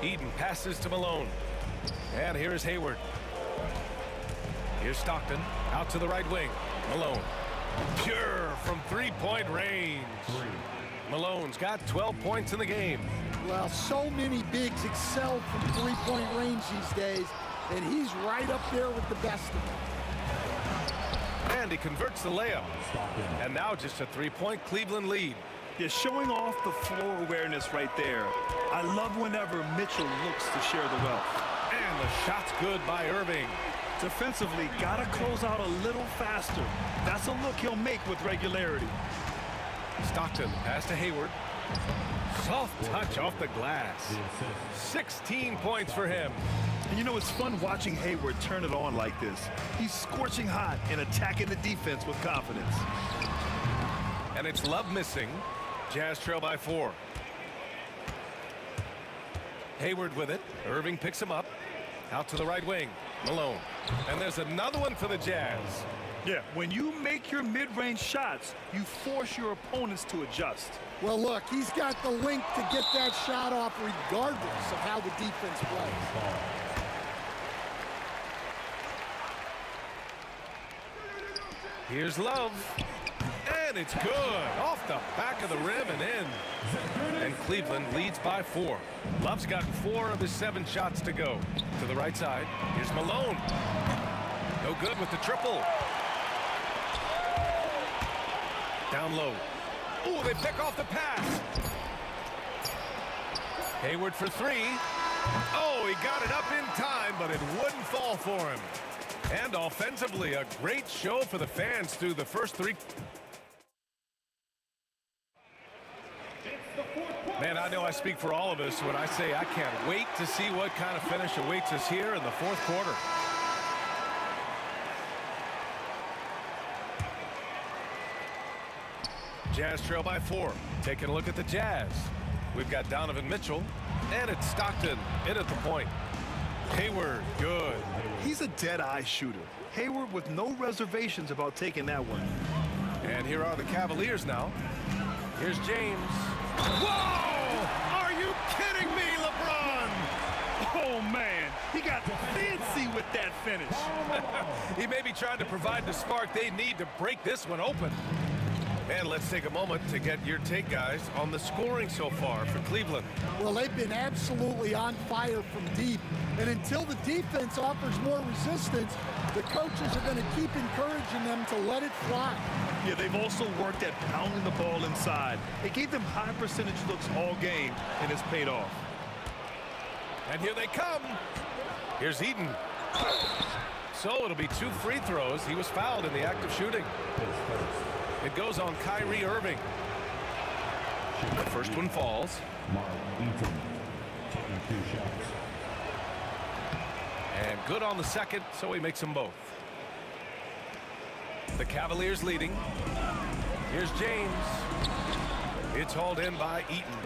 [SPEAKER 2] Eden passes to Malone. And here's Hayward. Here's Stockton. Out to the right wing. Malone. Pure from 3-point range. Malone's got 12 points in the game.
[SPEAKER 15] Well, so many bigs excel from 3-point range these days, and he's right up there with the best of them.
[SPEAKER 2] And he converts the layup. And now just a 3-point Cleveland lead.
[SPEAKER 5] They're showing off the floor awareness right there. I love whenever Mitchell looks to share the wealth.
[SPEAKER 2] And the shot's good by Irving.
[SPEAKER 5] Defensively, gotta close out a little faster. That's a look he'll make with regularity.
[SPEAKER 2] Stockton, pass to Hayward. Soft touch off the glass. 16 points for him.
[SPEAKER 5] And you know, it's fun watching Hayward turn it on like this. He's scorching hot and attacking the defense with confidence.
[SPEAKER 2] And it's Love missing. Jazz trail by 4. Hayward with it. Irving picks him up. Out to the right wing. Malone. And there's another one for the Jazz.
[SPEAKER 5] Yeah, when you make your mid-range shots, you force your opponents to adjust.
[SPEAKER 15] Well, look, he's got the link to get that shot off regardless of how the defense plays.
[SPEAKER 2] Here's Love. And it's good. Off the back of the rim and in. And Cleveland leads by 4. Love's got 4 of his 7 shots to go. To the right side. Here's Malone. No good with the triple. Down low. Ooh, they pick off the pass. Hayward for 3. Oh, he got it up in time, but it wouldn't fall for him. And offensively, a great show for the fans through the first 3. Man, I know I speak for all of us when I say I can't wait to see what kind of finish awaits us here in the fourth quarter. Jazz trail by 4. Taking a look at the Jazz. We've got Donovan Mitchell, and it's Stockton in at the point. Hayward, good.
[SPEAKER 5] He's a dead-eye shooter. Hayward with no reservations about taking that one.
[SPEAKER 2] And here are the Cavaliers now. Here's James. Whoa! Are you kidding me, LeBron?
[SPEAKER 5] Oh, man. He got fancy with that finish.
[SPEAKER 2] He may be trying to provide the spark they need to break this one open. And let's take a moment to get your take, guys, on the scoring so far for Cleveland.
[SPEAKER 15] Well, they've been absolutely on fire from deep. And until the defense offers more resistance, the coaches are going to keep encouraging them to let it fly.
[SPEAKER 5] Yeah, they've also worked at pounding the ball inside. It gave them high percentage looks all game, and it's paid off.
[SPEAKER 2] And here they come. Here's Eaton. So it'll be 2 free throws. He was fouled in the act of shooting. It goes on Kyrie Irving. The first one falls. And good on the second, so he makes them both. The Cavaliers leading. Here's James. It's hauled in by Eaton.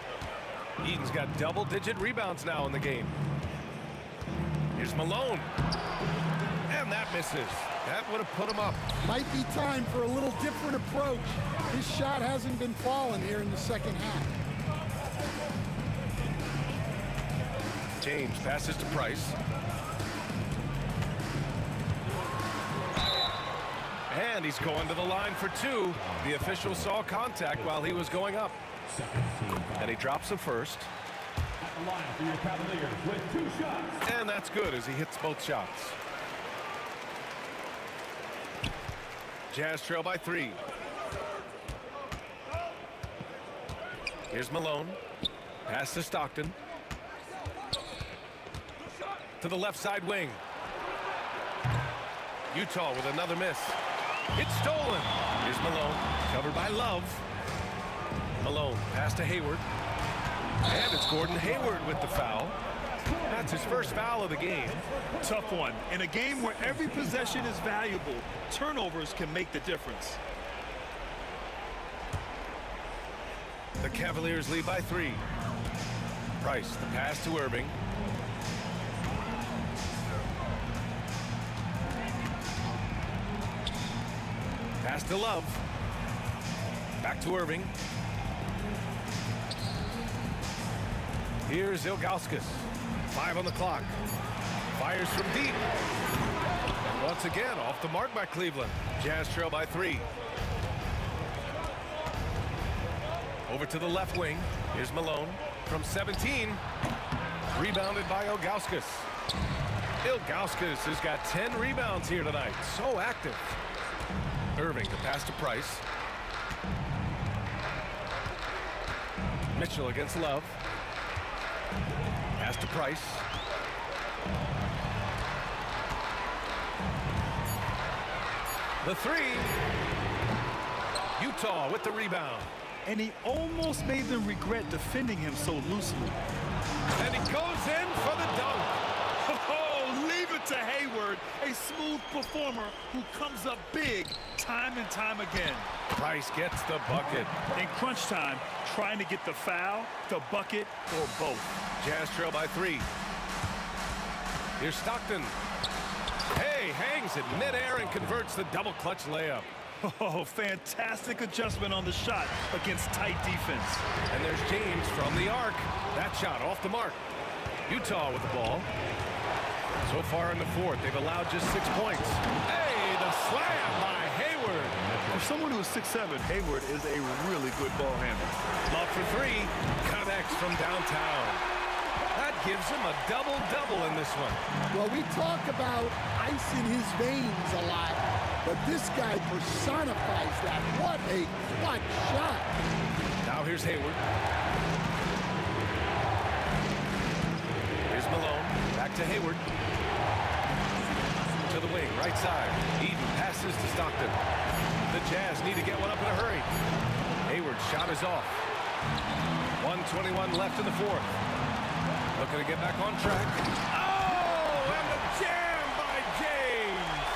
[SPEAKER 2] Eaton's got double-digit rebounds now in the game. Here's Malone. And that misses. That would have put him up.
[SPEAKER 15] Might be time for a little different approach. His shot hasn't been falling here in the second half.
[SPEAKER 2] James passes to Price. And he's going to the line for 2. The official saw contact while he was going up. And he drops the first. And that's good as he hits both shots. Jazz trail by 3. Here's Malone. Pass to Stockton. To the left side wing. Utah with another miss. It's stolen. Here's Malone. Covered by Love. Malone. Pass to Hayward. And it's Gordon Hayward with the foul. That's his first foul of the game.
[SPEAKER 5] Tough one. In a game where every possession is valuable, turnovers can make the difference.
[SPEAKER 2] The Cavaliers lead by 3. Price, the pass to Irving. Pass to Love. Back to Irving. Here's Ilgauskas. 5 on the clock. Fires from deep. Once again, off the mark by Cleveland. Jazz trail by 3. Over to the left wing. Here's Malone from 17. Rebounded by Ilgauskas. Ilgauskas has got 10 rebounds here tonight. So active. Irving, the pass to Price. Mitchell against Love. Pass to Price. The 3. Utah with the rebound.
[SPEAKER 5] And he almost made them regret defending him so loosely.
[SPEAKER 2] And he goes in for the dunk.
[SPEAKER 5] Oh, leave it to Hayward, a smooth performer who comes up big time and time again.
[SPEAKER 2] Price gets the bucket.
[SPEAKER 5] In crunch time, trying to get the foul, the bucket, or both.
[SPEAKER 2] Jazz trail by 3. Here's Stockton. Hey, hangs in midair and converts the double clutch layup.
[SPEAKER 5] Oh, fantastic adjustment on the shot against tight defense.
[SPEAKER 2] And there's James from the arc. That shot off the mark. Utah with the ball. So far in the fourth, they've allowed just 6 points. Hey, the slam by Hayward.
[SPEAKER 5] For someone who is 6'7", Hayward is a really good ball handler.
[SPEAKER 2] Love for 3. Connects from downtown. That gives him a double-double in this one.
[SPEAKER 15] Well, we talk about ice in his veins a lot, but this guy personifies that. What a clutch shot.
[SPEAKER 2] Now here's Hayward. Here's Malone. Back to Hayward. To the wing, right side. Eden passes to Stockton. The Jazz need to get one up in a hurry. Hayward's shot is off. 1:21 left in the fourth. Looking to get back on track. Oh, and the jam by James.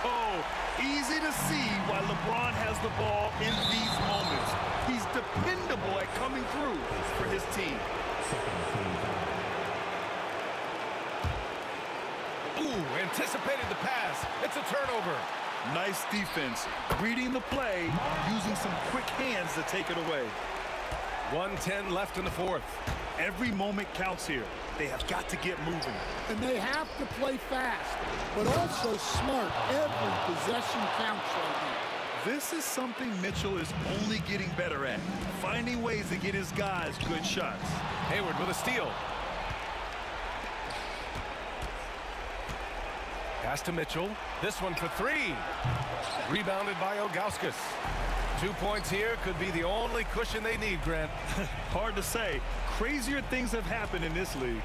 [SPEAKER 5] Oh, easy to see why LeBron has the ball in these moments. He's dependable at coming through for his team.
[SPEAKER 2] anticipated the pass. It's a turnover.
[SPEAKER 5] Nice defense, reading the play, using some quick hands to take it away.
[SPEAKER 2] 1:10 left in the fourth.
[SPEAKER 5] Every moment counts here. They have got to get moving.
[SPEAKER 15] And they have to play fast, but also smart. Every possession counts right now.
[SPEAKER 5] This is something Mitchell is only getting better at, finding ways to get his guys good shots.
[SPEAKER 2] Hayward with a steal. Pass to Mitchell. This one for three. Rebounded by Ilgauskas. 2 points here could be the only cushion they need, Grant.
[SPEAKER 5] Hard to say. Crazier things have happened in this league.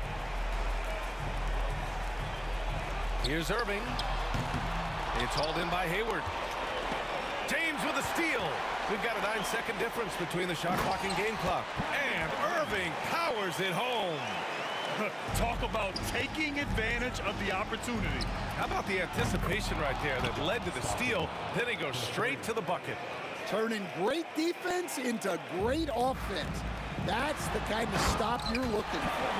[SPEAKER 2] Here's Irving. It's hauled in by Hayward. James with a steal. We've got a 9-second difference between the shot clock and game clock. And Irving powers it home.
[SPEAKER 5] Talk about taking advantage of the opportunity.
[SPEAKER 2] How about the anticipation right there that led to the steal? Then he goes straight to the bucket.
[SPEAKER 15] Turning great defense into great offense. That's the kind of stop you're looking for.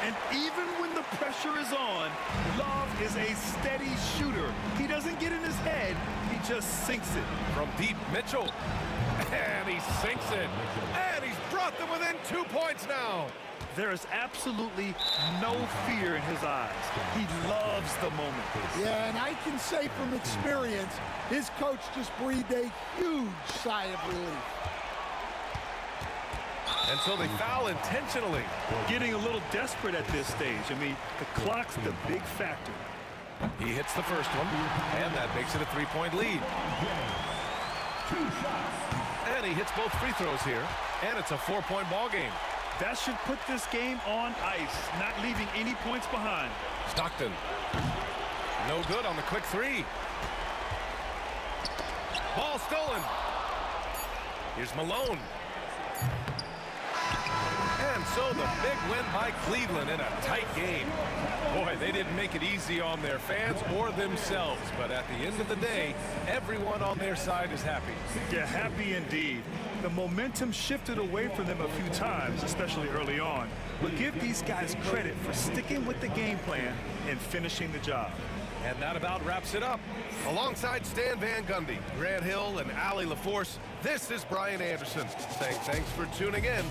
[SPEAKER 5] And even when the pressure is on, Love is a steady shooter. He doesn't get in his head, he just sinks it.
[SPEAKER 2] From deep, Mitchell. And he sinks it. And he's brought them within 2 points now.
[SPEAKER 5] There is absolutely no fear in his eyes. He loves the moment.
[SPEAKER 15] Yeah, and I can say from experience, his coach just breathed a huge sigh of relief.
[SPEAKER 2] And so they foul intentionally.
[SPEAKER 5] Getting a little desperate at this stage. I mean, the clock's the big factor.
[SPEAKER 2] He hits the first one, and that makes it a 3-point lead. And he hits both free throws here, and it's a 4-point ball game.
[SPEAKER 5] That should put this game on ice, not leaving any points behind.
[SPEAKER 2] Stockton. No good on the quick three. Ball stolen. Here's Malone. And so the big win by Cleveland in a tight game. Boy, they didn't make it easy on their fans or themselves, but at the end of the day, everyone on their side is happy.
[SPEAKER 5] Yeah, happy indeed. The momentum shifted away from them a few times, especially early on. But give these guys credit for sticking with the game plan and finishing the job.
[SPEAKER 2] And that about wraps it up. Alongside Stan Van Gundy, Grant Hill, and Allie LaForce, this is Brian Anderson. Thanks for tuning in.